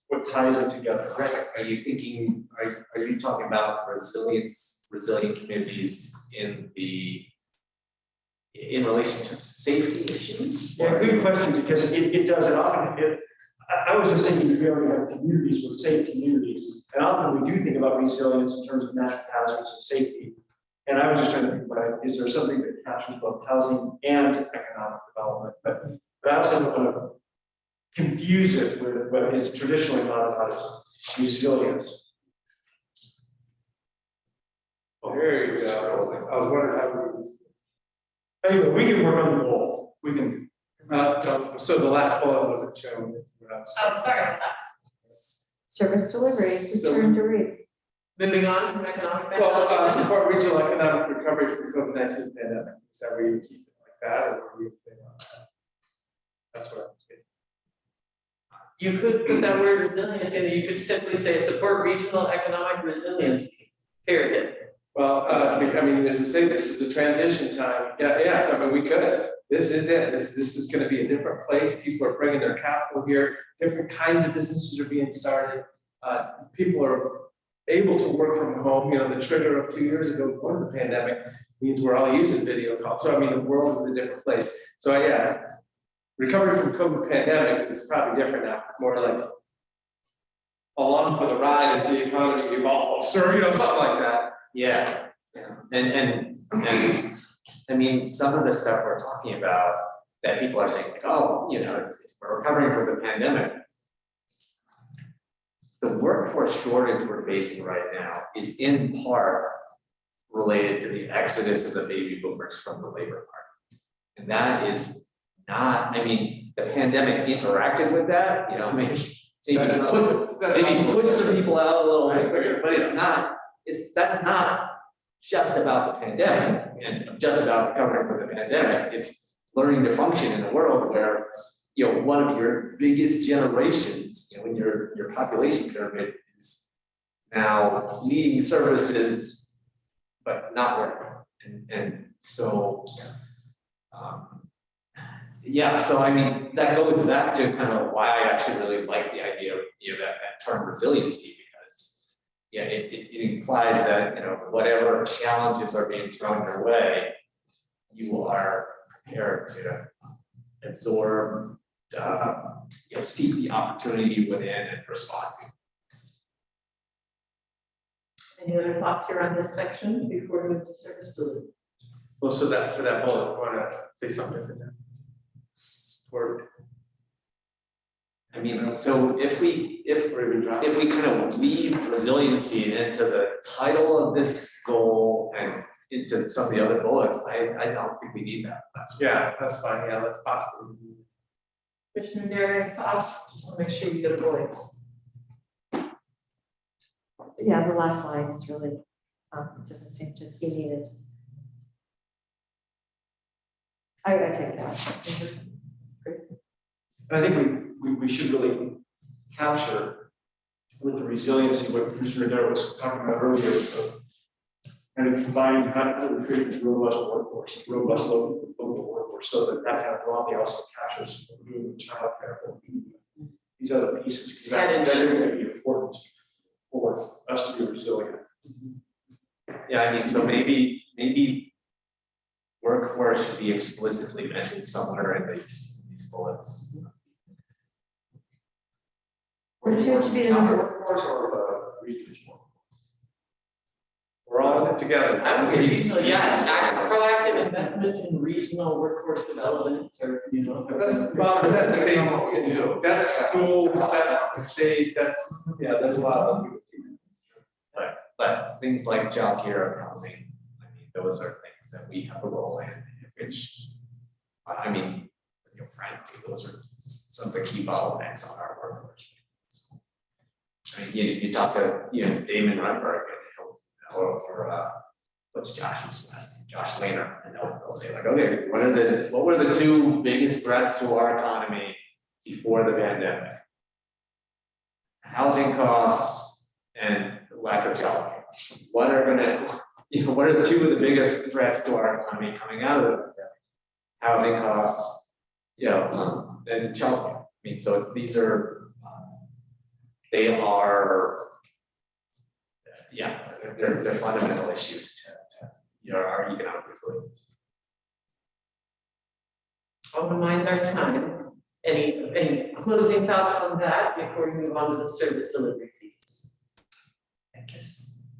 what ties it together. Right. Are you thinking, are you talking about resilient communities in relation to safety issues? Yeah, good question, because it does, and often I was just thinking we already have communities with safe communities, and often we do think about resilience in terms of natural hazards and safety. And I was just trying to think about, is there something that captures both housing and economic development? But I also don't want to confuse it with what is traditionally thought about as resilience. Oh, here you go. I was wondering how we. Anyway, we can work on the goal. We can. So the last bullet wasn't shown. Oh, sorry about that. Service delivery, return to read. Moving on from economic Well, vitality. support regional economic recovery from COVID-19 pandemic. Is that where you would keep it like that, or where you would think on that? That's what I'm saying. You could put that word resilience in, you could simply say support regional economic resilience, period. Well, I mean, as I say, this is the transition time. Yeah, so I mean, we could. This is it. This is going to be a different place. People are bringing their capital here. Different kinds of businesses are being started. People are able to work from home. You know, the trigger of 2 years ago before the pandemic means we're all using video calls. So I mean, the world is a different place. So yeah, recovery from COVID pandemic is probably different now. It's more like along for the ride as the economy evolves, or you know, something like that. Yeah. And I mean, some of the stuff we're talking about that people are saying like, oh, you know, we're recovering from the pandemic. The workforce shortage we're facing right now is in part related to the exodus of the baby boomers from the labor market. And that is not, I mean, the pandemic interacted with that, you know, maybe push some people out a little bit quicker, but it's not, that's not just about the pandemic and just about recovering from the pandemic. It's learning to function in a world where one of your biggest generations, in your population pyramid is now needing services, but not working. And so, so I mean, that goes back to kind of why I actually really like the idea of, that term resiliency, because it implies that, whatever challenges are being thrown your way, you are prepared to absorb, seek the opportunity within and respond to. Any other thoughts here on this section before we move to service delivery? Well, so that, for that bullet, I want to say something different there. Support. I mean, so if we kind of weave resiliency into the title of this goal and into some of the other bullets, I don't think we need that. That's fine. Yeah, that's possible. Commissioner Derrick, thoughts? Just want to make sure you get a voice. Yeah, the last line is really, doesn't seem to be needed. I take that. I think we should really capture with the resiliency, what Commissioner Darrow was talking about earlier, of kind of combining how to create this robust workforce, robust local workforce, so that kind of broadly also captures child care, these other pieces, because that is going to be important for us to be resilient. Yeah, I mean, so maybe workforce should be explicitly mentioned somewhere in these bullets. It seems to be in the Workforce or regions workforce? We're all in it together. I would say regional, proactive investment in regional workforce development, or, That's state, that's school, that's the state, there's a lot of them. But things like childcare and housing, I mean, those are things that we have a role in, which, I mean, frankly, those are some of the key bottlenecks on our workforce. I mean, you talk to, Damon Runberg or what's Josh's last name? Josh Lehner, and they'll say like, okay, what were the two biggest threats to our economy before the pandemic? Housing costs and lack of childcare. What are the two of the biggest threats to our economy coming out of the pandemic? Housing costs, and childcare. I mean, so these are, they are, they're fundamental issues to our economic resilience. I'll remind our time. Any closing thoughts on that before we move on to the service delivery piece?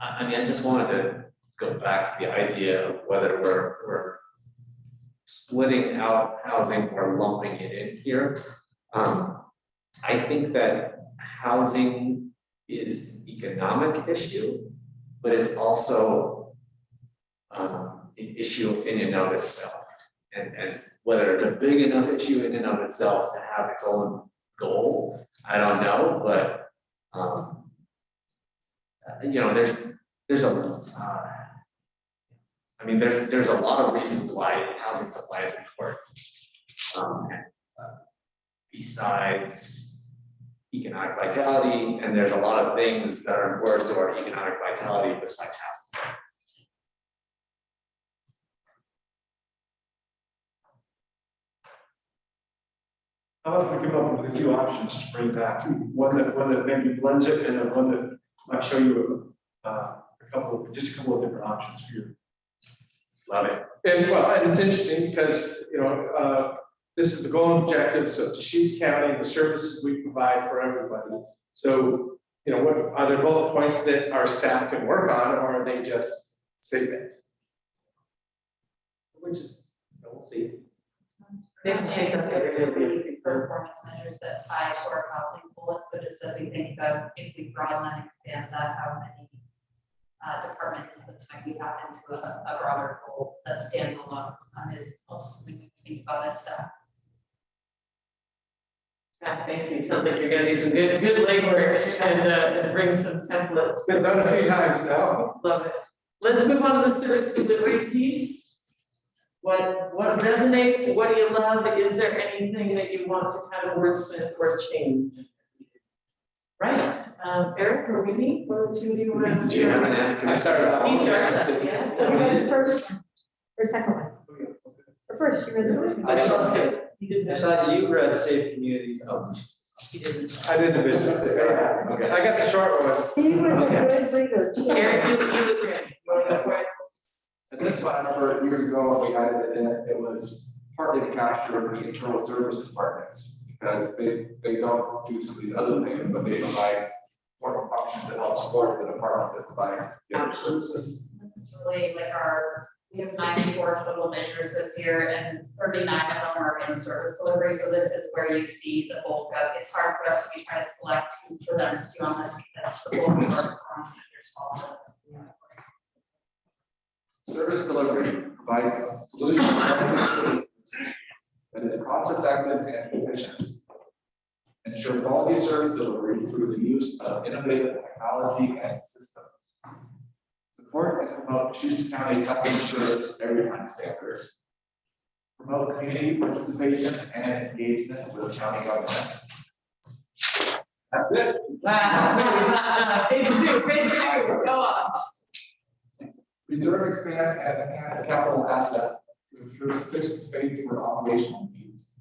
I just wanted to go back to the idea of whether we're splitting out housing or lumping it in here. I think that housing is an economic issue, but it's also an issue in and of itself. And whether it's a big enough issue in and of itself to have its own goal, I don't know, but there's a lot of reasons why housing supply is important. Besides economic vitality, and there's a lot of things that are important to our economic vitality besides housing. How about we come up with a few options to bring back, one that maybe blends it, and then one that might show you a couple of different options here. Love it. And it's interesting because, this is the goal and objectives of Deschutes County, the services we provide for everybody. So, what are there bullet points that our staff can work on, or are they just statements? Which is, we'll see. Performance measures that tie to our housing bullets, so just as we think about if we broaden and expand that, how many department inputs might we have into a broader goal that stands alone is also something we think about as staff. Thank you. Sounds like you're going to do some good legwork and bring some templates. It's been done a few times now. Love it. Let's move on to the service delivery piece. What resonates, what do you love? Is there anything that you want to kind of wordsmith or change? Right, Eric or Whitney, what do you want to? You haven't asked. I started off. He started us, yeah. You read the first one, or second one? Or first, you read the first one. I just, you did that. Besides, you read Safe Communities. Oh, He didn't. I did the business. Okay. I got the short one. He was a good reader. too. Eric, you agree, you want to go for it? And this one, for years ago, we had it in, it was partly to capture the internal service departments, because they don't do some of these other things, but they provide important functions that help support the departments that provide the other services. This is really like we have 94 total measures this year and 39 of them are in service delivery. So this is where you see the bulk of, it's hard for us to be trying to select who presents to on this because the bulk of our performance measures fall into this. Service delivery provides solutions that is cost effective and efficient. Ensure quality service delivery through the use of innovative technology and systems. Support and promote Deschutes County customer service every time standards. Promote community participation and engagement with county government. That's it. Wow, phase two, go on. Preserve, expand, and enhance capital assets to ensure sufficient space for operational needs.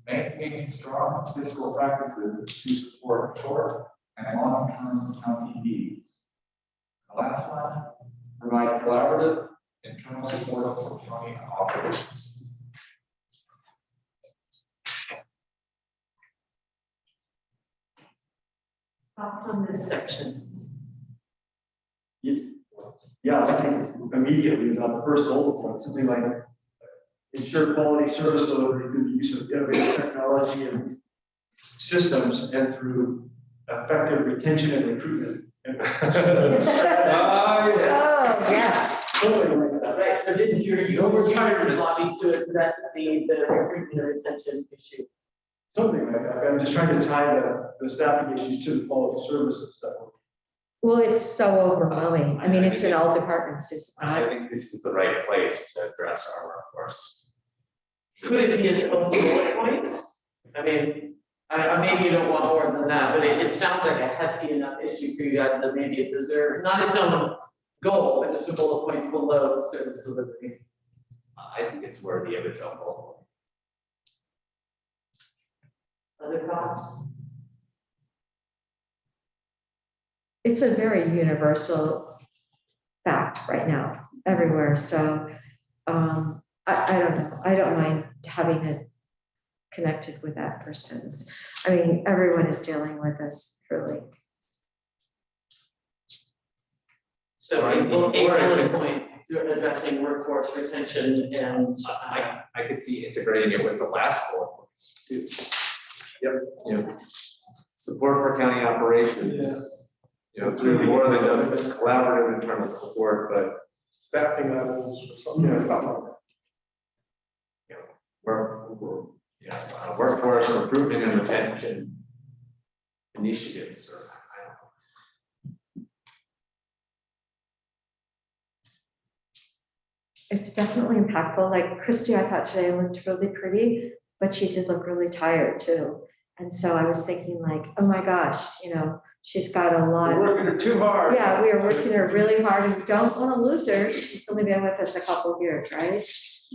Maintain strong fiscal practices to support short and long-term county needs. The last one, provide collaborative internal support for county operations. Thoughts on this section? Yeah, I think immediately on the first bullet point, something like ensure quality service delivery through the use of innovative technology and systems and through effective retention and recruitment. Oh, yeah. Oh, yes. Something like that. Right, for this year, you No overturned retirements. lobby to address the recruitment and retention issue. Something like that. I'm just trying to tie the staffing issues to the quality services stuff. Well, it's so overwhelming. I mean, it's in all departments. It's I think this is the right place to address our workforce. Could it be its own bullet point? I mean, maybe you don't want more than that, but it sounds like a hefty enough issue for you guys that maybe it deserves, not its own goal, but just a bullet point below service delivery. I think it's worthy of its own goal. Other thoughts? It's a very universal fact right now, everywhere. So I don't know. I don't mind having it connected with that person's. I mean, everyone is dealing with this truly. So a bullet point to addressing workforce retention and. I could see integrating it with the last bullet point too. Yep. You know, support for county operations. You know, through more than just collaborative internal support, but Staffing levels or something, yeah, something like that. you know, workforce recruitment and retention initiatives, or I don't know. It's definitely impactful. Like Christy, I thought today looked really pretty, but she did look really tired too. And so I was thinking like, oh my gosh, you know, she's got a lot. We're working her too hard. Yeah, we are working her really hard and we don't want to lose her. She's only been with us a couple of years, right?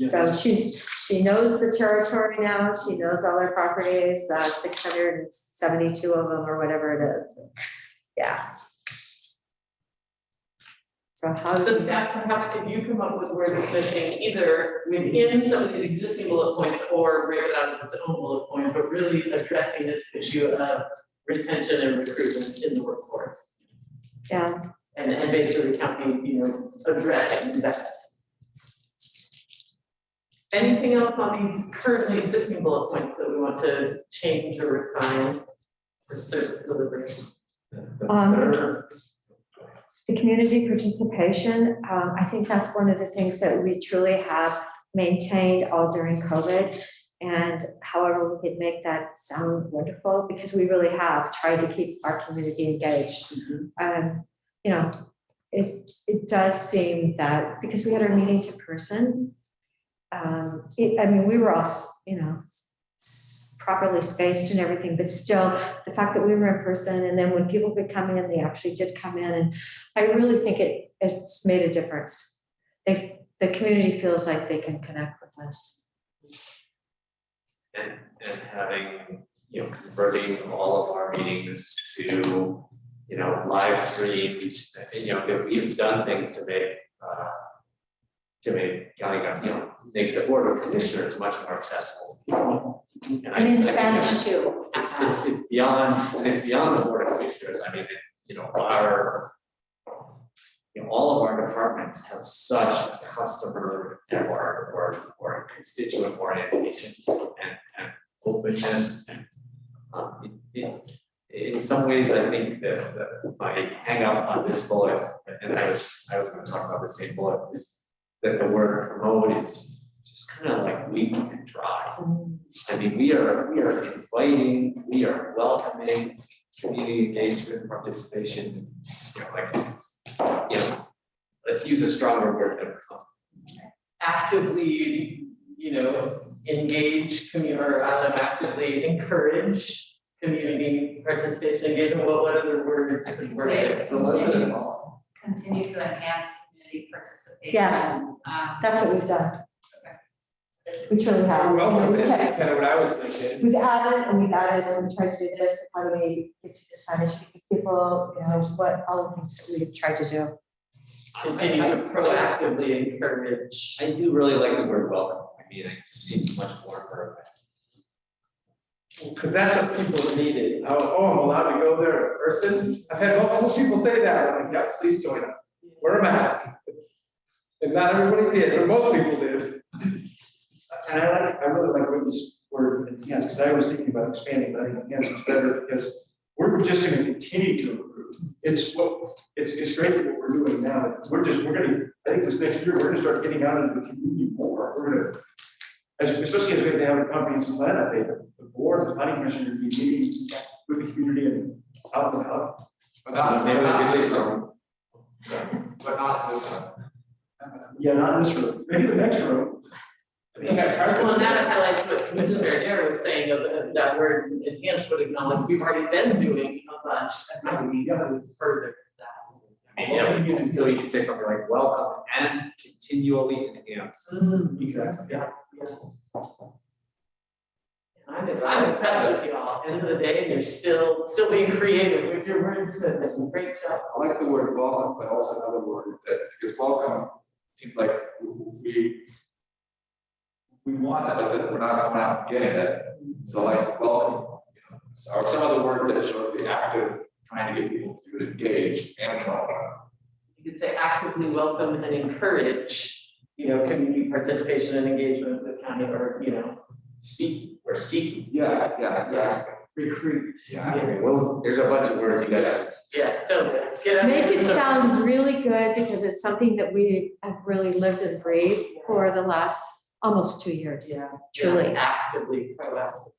So she knows the territory now. She knows all her properties, 672 of them or whatever it is. Yeah. So how So does staff, perhaps if you come up with wordsmithing either within some of these existing bullet points or break it out as its own bullet point, but really addressing this issue of retention and recruitment in the workforce. Yeah. And basically the county, addressing that. Anything else on these currently existing bullet points that we want to change or refine for service delivery? The community participation, I think that's one of the things that we truly have maintained all during COVID. And however we could make that sound wonderful, because we really have tried to keep our community engaged. It does seem that because we had our meetings in person, I mean, we were all, properly spaced and everything, but still, the fact that we were in person, and then when people could come in, they actually did come in, and I really think it's made a difference. The community feels like they can connect with us. And having, converting all of our meetings to, live streams, that we've done things to make county government, make the board of commissioners much more accessible. And in Spanish too. It's beyond the board of commissioners. I mean, all of our departments have such a customer or constituent orientation and openness. And in some ways, I think that my hang up on this bullet, and I was going to talk about the same bullet, is that the word promote is just kind of like weak and dry. I mean, we are inviting, we are welcoming community engagement, participation. Let's use a stronger word than actively, engage or actively encourage community participation, engagement. What other words could work? Continue to enhance community participation. Yes, that's what we've done. We truly have. Welcome, that's kind of what I was thinking. We've added, and we tried to do this, how do we get to decide to speak to people, what, all the things that we've tried to do. Continue to proactively encourage. I do really like the word welcome. I mean, it seems much more perfect. Because that's what people needed. Oh, I'm allowed to go there in person. I've had multiple people say that. I'm like, yeah, please join us. Wear a mask. And not everybody did, but most people did. And I really like what you word enhance, because I was thinking about expanding, but I think enhance is better because we're just going to continue to improve. It's great what we're doing now. I think this next year, we're going to start getting out into the community more. We're going to, especially as we have a comprehensive plan update, the board, the planning commission, are going to be meeting with the community and out and out. But not in this room. Yeah, not in this room, maybe the next room. Well, and that highlights what Commissioner Adair was saying of that word enhance would acknowledge we've already been doing a bunch, and how do we further that? I mean, so you can say something like welcome and continually enhance. Exactly. Yeah. I'm impressed with y'all. End of the day, you're still being creative with your wordsmith. Great job. I like the word welcome, but also another word that, because welcome seems like we want it, but we're not going out and getting it. So like welcome, or some other word that shows the active, trying to get people to engage and welcome. You could say actively welcome and encourage, community participation and engagement with county, or, seeking. Yeah, exactly. Recruit. Yeah, well, there's a bunch of words you guys. Yeah, so good. Make it sound really good, because it's something that we have really lived and breathed for the last almost 2 years. Yeah, truly. Actively, proactively.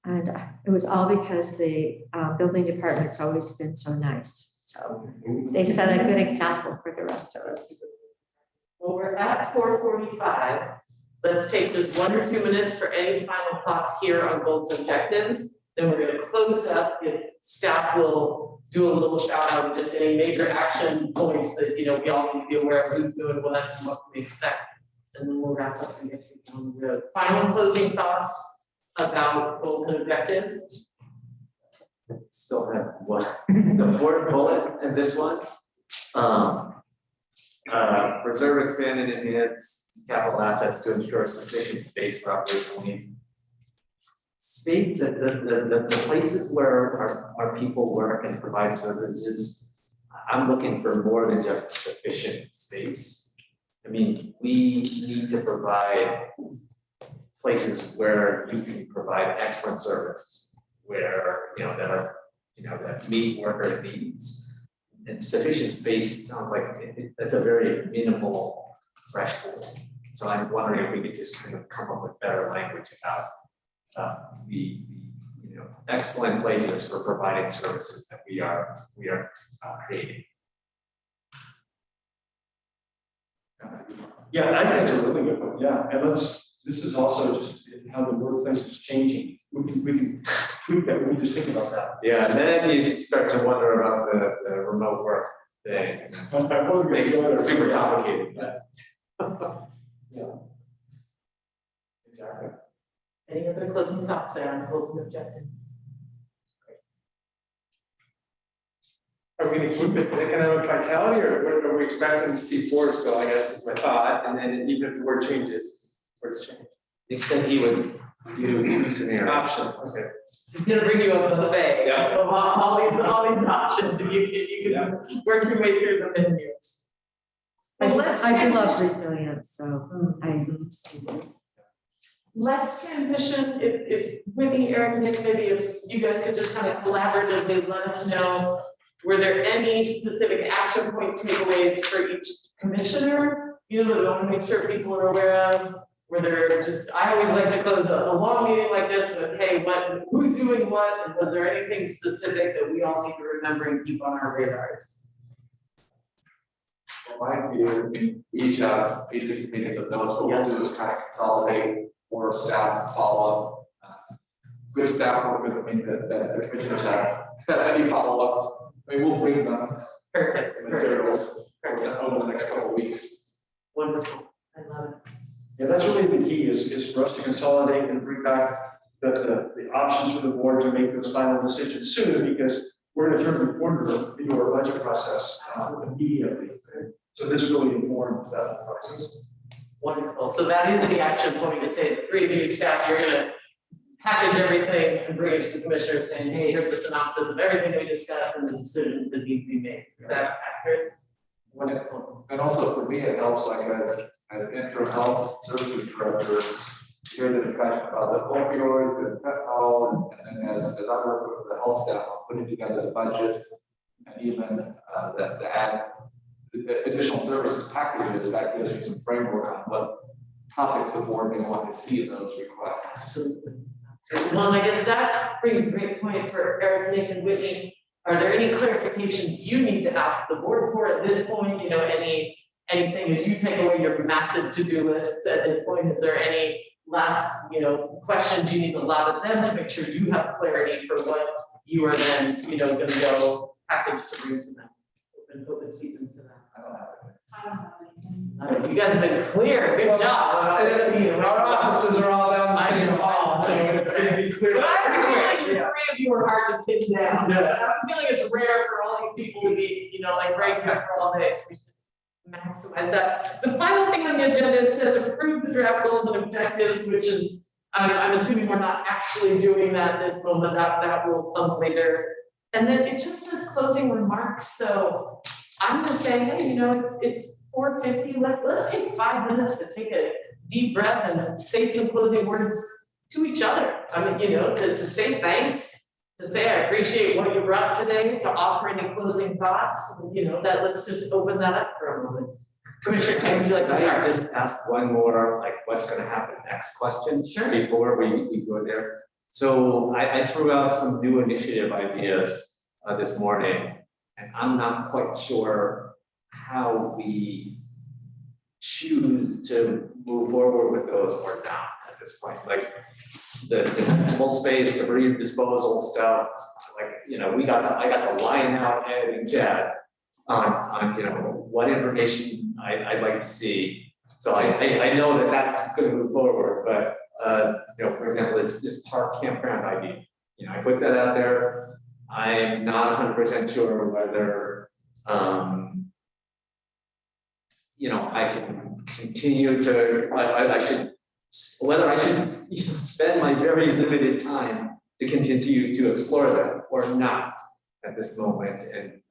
And it was all because the building department's always been so nice. So they set a good example for the rest of us. Well, we're at 4:45. Let's take just 1 or 2 minutes for any final thoughts here on goals and objectives. Then we're going to close up. If staff will do a little shout out of just any major action points that we all need to be aware of who's doing what and what we expect. And then we'll wrap up and get you on the road. Final closing thoughts about goals and objectives. Still have one, the fourth bullet in this one. Preserve, expand, and enhance capital assets to ensure sufficient space for operational needs. State that the places where our people work and provide services, I'm looking for more than just sufficient space. I mean, we need to provide places where you can provide excellent service, where that meet workers' needs. And sufficient space sounds like that's a very minimal threshold. So I'm wondering if we could just kind of come up with better language about the excellent places for providing services that we are creating. Yeah, I think that's a really good one, yeah, and this is also just how the workplace is changing. We can tweak that, we can just think about that. Yeah, and then you start to wonder about the remote work thing. And that's- I wasn't gonna Makes go there. it super complicated. Yeah. Exactly. Any other closing thoughts there on closing objective? Are we gonna keep it economic vitality, or what are we expecting to see forest go, I guess is my thought, and then even if the word changes, words change. He said he would do two scenarios. Options, okay. It's gonna bring you a buffet. Yeah. Of all these options, and you can work your way through the menu. Well, I do love resilience, so Let's transition, if Whitney, Eric, Nick, maybe if you guys could just kind of collaboratively let us know, were there any specific action point takeaways for each commissioner? You know, that we want to make sure people are aware of, were there just, I always like to close a long meeting like this with, hey, who's doing what? And was there anything specific that we all need to remember and keep on our radars? My view, we each have 8 different meetings of those, what we'll do is kind of consolidate for staff, follow up. Good staff work with, that the commissioners have, any follow up, I mean, we'll bring them Perfect. materials over the next couple of weeks. Wonderful, I love it. Yeah, that's really the key is for us to consolidate and bring back the options for the board to make those final decisions soon, because we're going to turn the corner into our budget process immediately. Okay? So this really informs that process. Wonderful, so that is the action point to say, the three of you staff, you're gonna package everything and bring it to the commissioner saying, hey, here's a synopsis of everything we discussed and the decision that needs to be made. Is that accurate? Wonderful. And also for me, it helps like as interim health services director, hear the discussion about the opioids and fentanyl, and as I work with the health staff, on putting together the budget and even the add the additional services packages, that gives you some framework on what topics the board may want to see in those requests. Absolutely. Well, I guess that brings a great point for Eric, Nick, and Whitney. Are there any clarifications you need to ask the board for at this point? You know, anything as you take away your massive to-do lists at this point, is there any last, questions you need to lob at them to make sure you have clarity for what you are then, gonna go package to bring to them? Open season for that. I don't have anything. You guys have been clear, good job. Our offices are all down the same hall, so it's gonna be clear. But I feel like the three of you are hard to pin down. Yeah. I'm feeling it's rare for all these people to be, right here for all day. So we should maximize that. The final thing on the agenda, it says approve the draft goals and objectives, which is, I'm assuming we're not actually doing that this moment, that will come later. And then it just says closing remarks, so I'm gonna say, hey, it's 4:50, let's take 5 minutes to take a deep breath and say some closing words to each other. I mean, to say thanks, to say I appreciate what you brought today, to offer any closing thoughts, that let's just open that up for a moment. Commissioner, Kane, would you like to Can I start? just ask one more, like, what's gonna happen next question? Sure. Before we go there. So I threw out some new initiative ideas this morning, and I'm not quite sure how we choose to move forward with those or not at this point. Like the defensible space, the bereaved disposal stuff, I got to line out Ed and Jed on what information I'd like to see. So I know that's going to move forward, but for example, this park campground idea, I put that out there. I'm not 100% sure whether I can continue to, whether I should spend my very limited time to continue to explore that or not at this moment. And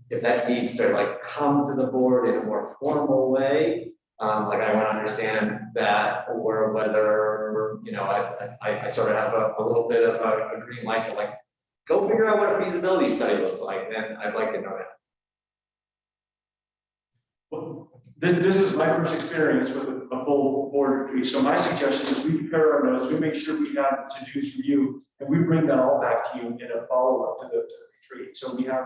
if that needs to come to the board in a more formal way, I want to understand that, or whether, I sort of have a little bit of a green light to go figure out what a feasibility study looks like, then I'd like to know that. Well, this is my first experience with a full board retreat. So my suggestion is we prepare our notes, we make sure we have to-dos for you, and we bring that all back to you in a follow-up to the retreat. So we have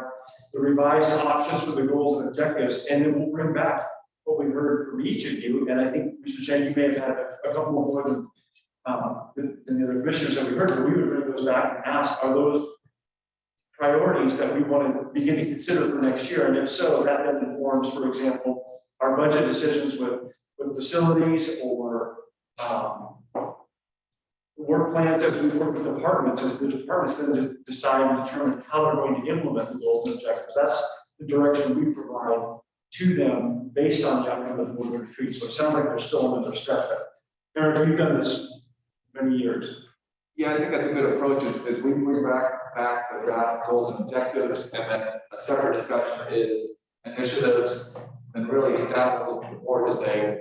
the revised options for the goals and objectives, and then we'll bring back what we heard from each of you, and I think, Mr. Chang, you may have had a couple more than the other commissioners that we heard, but we would bring those back and ask, are those priorities that we want to begin to consider for next year? And if so, that then informs, for example, our budget decisions with facilities or work plans as we work with departments, as the departments then decide and determine how they're going to implement the goals and objectives. That's the direction we provide to them based on the outcome of the board retreat. So it sounds like they're still in their step. Eric, you've done this many years. Yeah, I think that's a good approach, is we bring back the draft goals and objectives, and then a separate discussion is initiatives, and really staff will look to the board to say,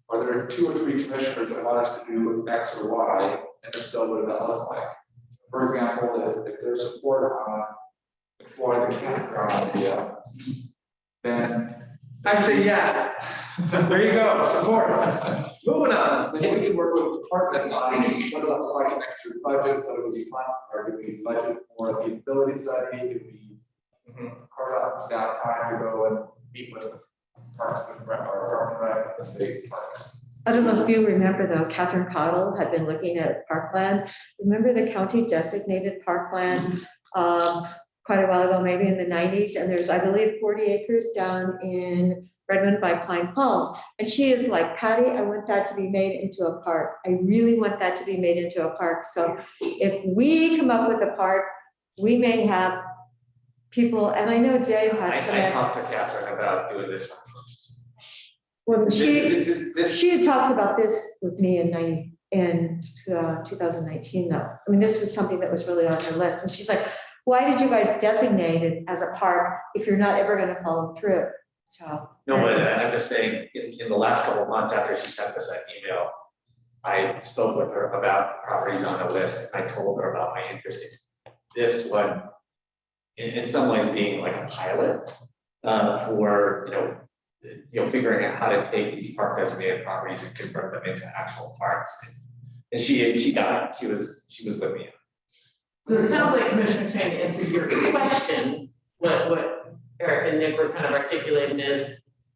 are there 2 or 3 commissioners that want us to do X or Y, and if so, what does that look like? For example, if there's support on exploring the campground idea, then I say yes. There you go, support. Moving on. then we can work with departments on what does that look like in next year's budget, so do we plan, or do we budget for a feasibility study, do we carve out some staff time to go and meet with Parks and Rec, the state parks? I don't know if you remember though, Catherine Cottle had been looking at parkland. Remember the county designated parkland quite a while ago, maybe in the 90s, and there's, I believe, 40 acres down in Redmond by Klein Falls. And she is like, Patty, I want that to be made into a park. I really want that to be made into a park. So if we come up with a park, we may have people, and I know Dave had some. I talked to Catherine about doing this one first. Well, she had talked about this with me in 2019 though. I mean, this was something that was really on her list. And she's like, why did you guys designate it as a park if you're not ever going to follow through? So. No, but I'm just saying, in the last couple of months after she sent us that email, I spoke with her about properties on the list. I told her about my interest in this one, in some ways being like a pilot for, figuring out how to take these park designated properties and convert them into actual parks. And she got it. She was with me. So it sounds like Commissioner Chang answered your question. What Eric and Nick were kind of articulating is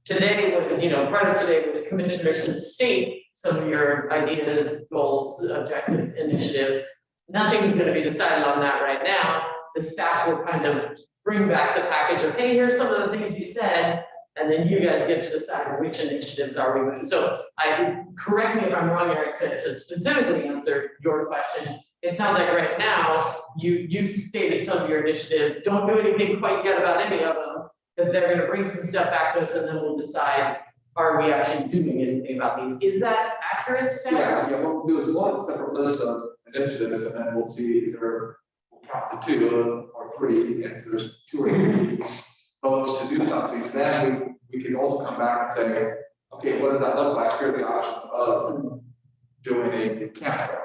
today, part of today was commissioners to state some of your ideas, goals, objectives, initiatives. Nothing's going to be decided on that right now. The staff will kind of bring back the package of, hey, here's some of the things you said, and then you guys get to decide which initiatives are we moving. So correct me if I'm wrong, Eric, to specifically answer your question. It sounds like right now, you stated some of your initiatives. Don't do anything quite yet about any of them, because they're gonna bring some stuff back to us and then we'll decide, are we actually doing anything about these? Is that accurate, staff? Yeah, what we'll do is one separate list of initiatives, and then we'll see, we'll count to 2 or 3, and if there's 2 or 3 votes to do something, then we can also come back and say, okay, what does that look like? Here are the options of doing a campground.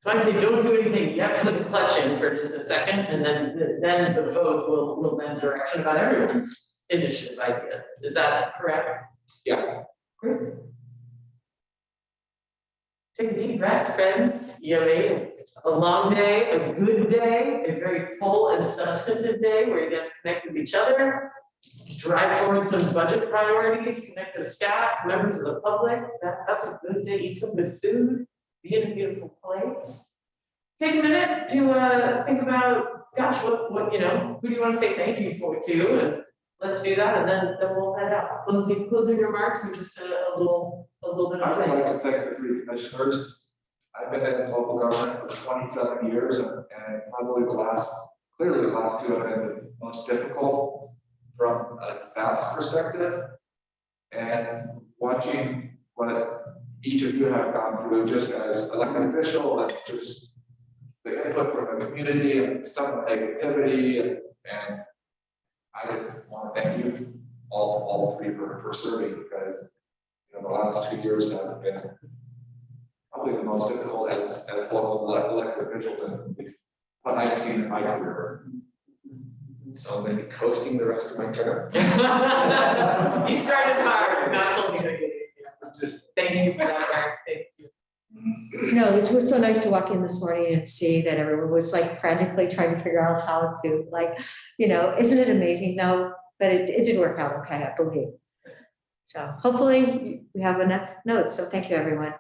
So I say, don't do anything yet, put the clutch in for just a second, and then the vote will then direction about everyone's initiative ideas. Is that correct? Yeah. Great. Take a deep breath, friends. You made a long day, a good day, a very full and substantive day where you get to connect with each other, drive forward some budget priorities, connect with staff, members of the public. That's a good day. Eat some good food. Be in a beautiful place. Take a minute to think about, gosh, what who do you want to say thank you to, and let's do that, and then we'll head out. Closing remarks and just a little bit of. I would like to thank the 3 commissioners. I've been in local government for 27 years, and probably the last 2 have been the most difficult from a staff's perspective. And watching what each of you have gone through just as elected official, and just the input from the community and some negativity, and I just want to thank you all 3 for serving, because the last 2 years have been probably the most difficult as local elected officials and what I've seen in my career. So I'm going to be coasting the rest of my term. You started hard, not something that gets easier. Thank you for that, Eric. Thank you. No, it was so nice to walk in this morning and see that everyone was like frantically trying to figure out how to, isn't it amazing? No, but it did work out okay, I believe. So hopefully we have enough notes. So thank you, everyone.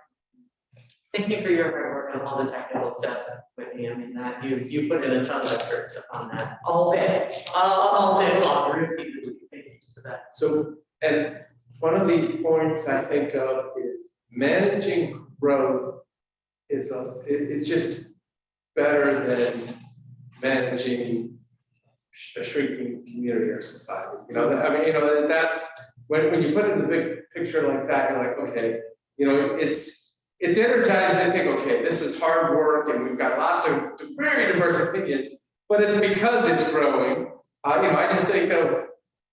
Thank you for your hard work on all the technical stuff with me. I mean, that you put in a ton of effort on that all day long. Repeatedly. Thank you for that. So, and one of the points I think of is managing growth is it's just better than managing a shrinking community or society. You know, I mean, you know, and that's when you put it in the big picture like that, you're like, okay, you know, it's energizing to think, okay, this is hard work and we've got lots of very diverse opinions, but it's because it's growing. You know, I just think of a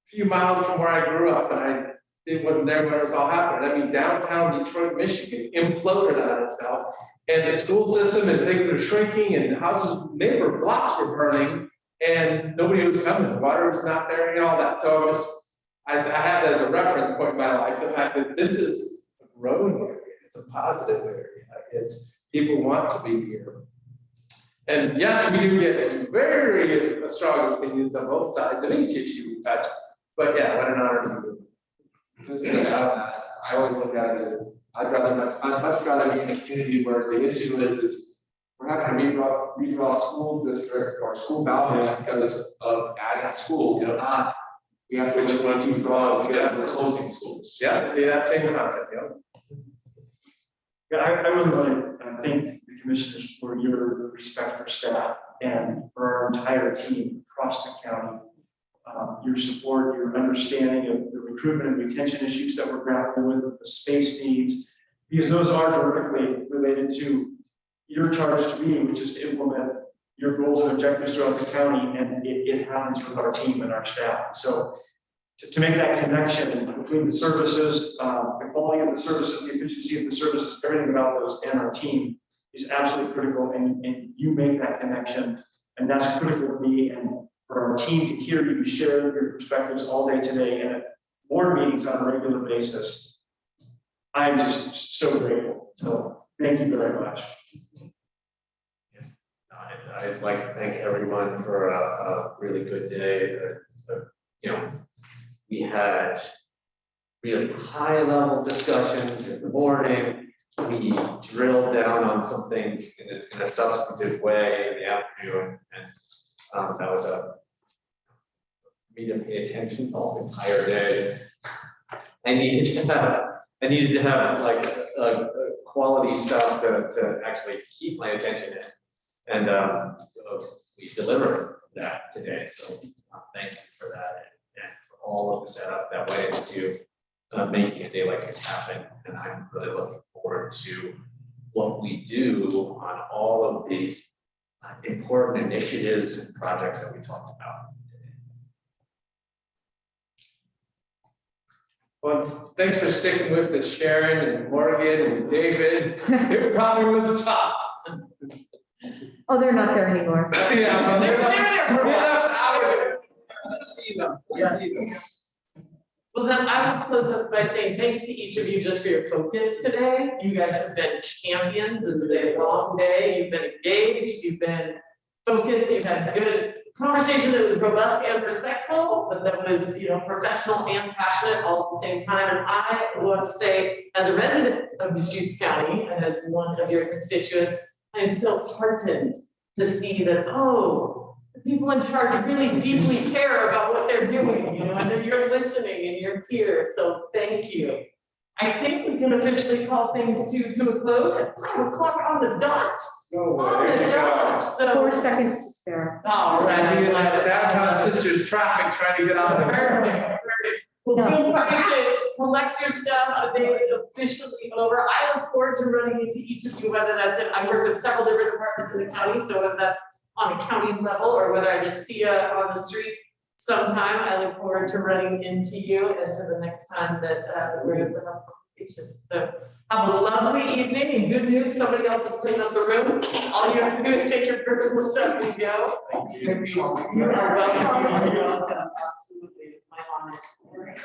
few miles from where I grew up, and it wasn't there when it was all happening. I mean, downtown Detroit, Michigan imploded on itself, and the school system and things were shrinking, and houses, neighbor blocks were burning, and nobody was coming. The water was not there, and all that. So I have that as a reference point in my life, the fact that this is a growing area. It's a positive area. It's people want to be here. And yes, we do get some very strong opinions on both sides of each issue we touch. But yeah, what an honor to do. Just to add on that, I always look at it as, I'd much rather be in a community where the issue is we're having to redraw school district or school boundaries because of adding schools, not we have to redraw instead of closing schools. Yeah, see that same concept, yeah. Yeah, I really want to thank the commissioners for your respect for staff and for our entire team across the county. Your support, your understanding of the recruitment and retention issues that we're grappling with the space needs, because those are directly related to your charge to me, which is to implement your goals and objectives throughout the county, and it happens with our team and our staff. So to make that connection between the services, the quality of the services, the efficiency of the services, everything about those and our team is absolutely critical, and you make that connection, and that's critical to me and for our team to hear you share your perspectives all day today and at board meetings on a regular basis. I'm just so grateful. So thank you very much. I'd like to thank everyone for a really good day. You know, we had really high level discussions in the morning. We drilled down on some things in a substantive way in the afternoon, and that was me to pay attention all the entire day. I needed to have like a quality stuff to actually keep my attention in, and we delivered that today. So thank you for that, and for all of the setup that went into making a day like this happen. And I'm really looking forward to what we do on all of the important initiatives and projects that we talked about. Well, thanks for sticking with us, Sharon and Morgan and David. It probably was tough. Oh, they're not there anymore. Yeah, well, they're there for a while. Let's see them. Let's see them. Well, then I would close us by saying thanks to each of you just for your focus today. You guys have been champions. This is a long day. You've been engaged, you've been focused, you've had good conversation that was robust and respectful, but that was, you know, professional and passionate all at the same time. And I want to say, as a resident of Deschutes County and as one of your constituents, I am so heartened to see that, oh, the people in charge really deeply care about what they're doing, you know, and that you're listening and you're here. So thank you. I think we can officially call things to a close at 5 o'clock on the dot. On the dot. So 4 seconds to spare. all right. Like the downtown sisters traffic trying to get out of there. Well, feel free to collect your stuff. The day is officially over. I look forward to running into each of you, whether that's I work with several different departments in the county, so whether that's on a county level or whether I just see you on the street sometime, I look forward to running into you and to the next time that we're able to have a conversation. So have a lovely evening, and good news, somebody else is cleaning up the room. All you have to do is take your personal stuff and go. Thank you. You're welcome. You're welcome. Absolutely, it's my honor. All right.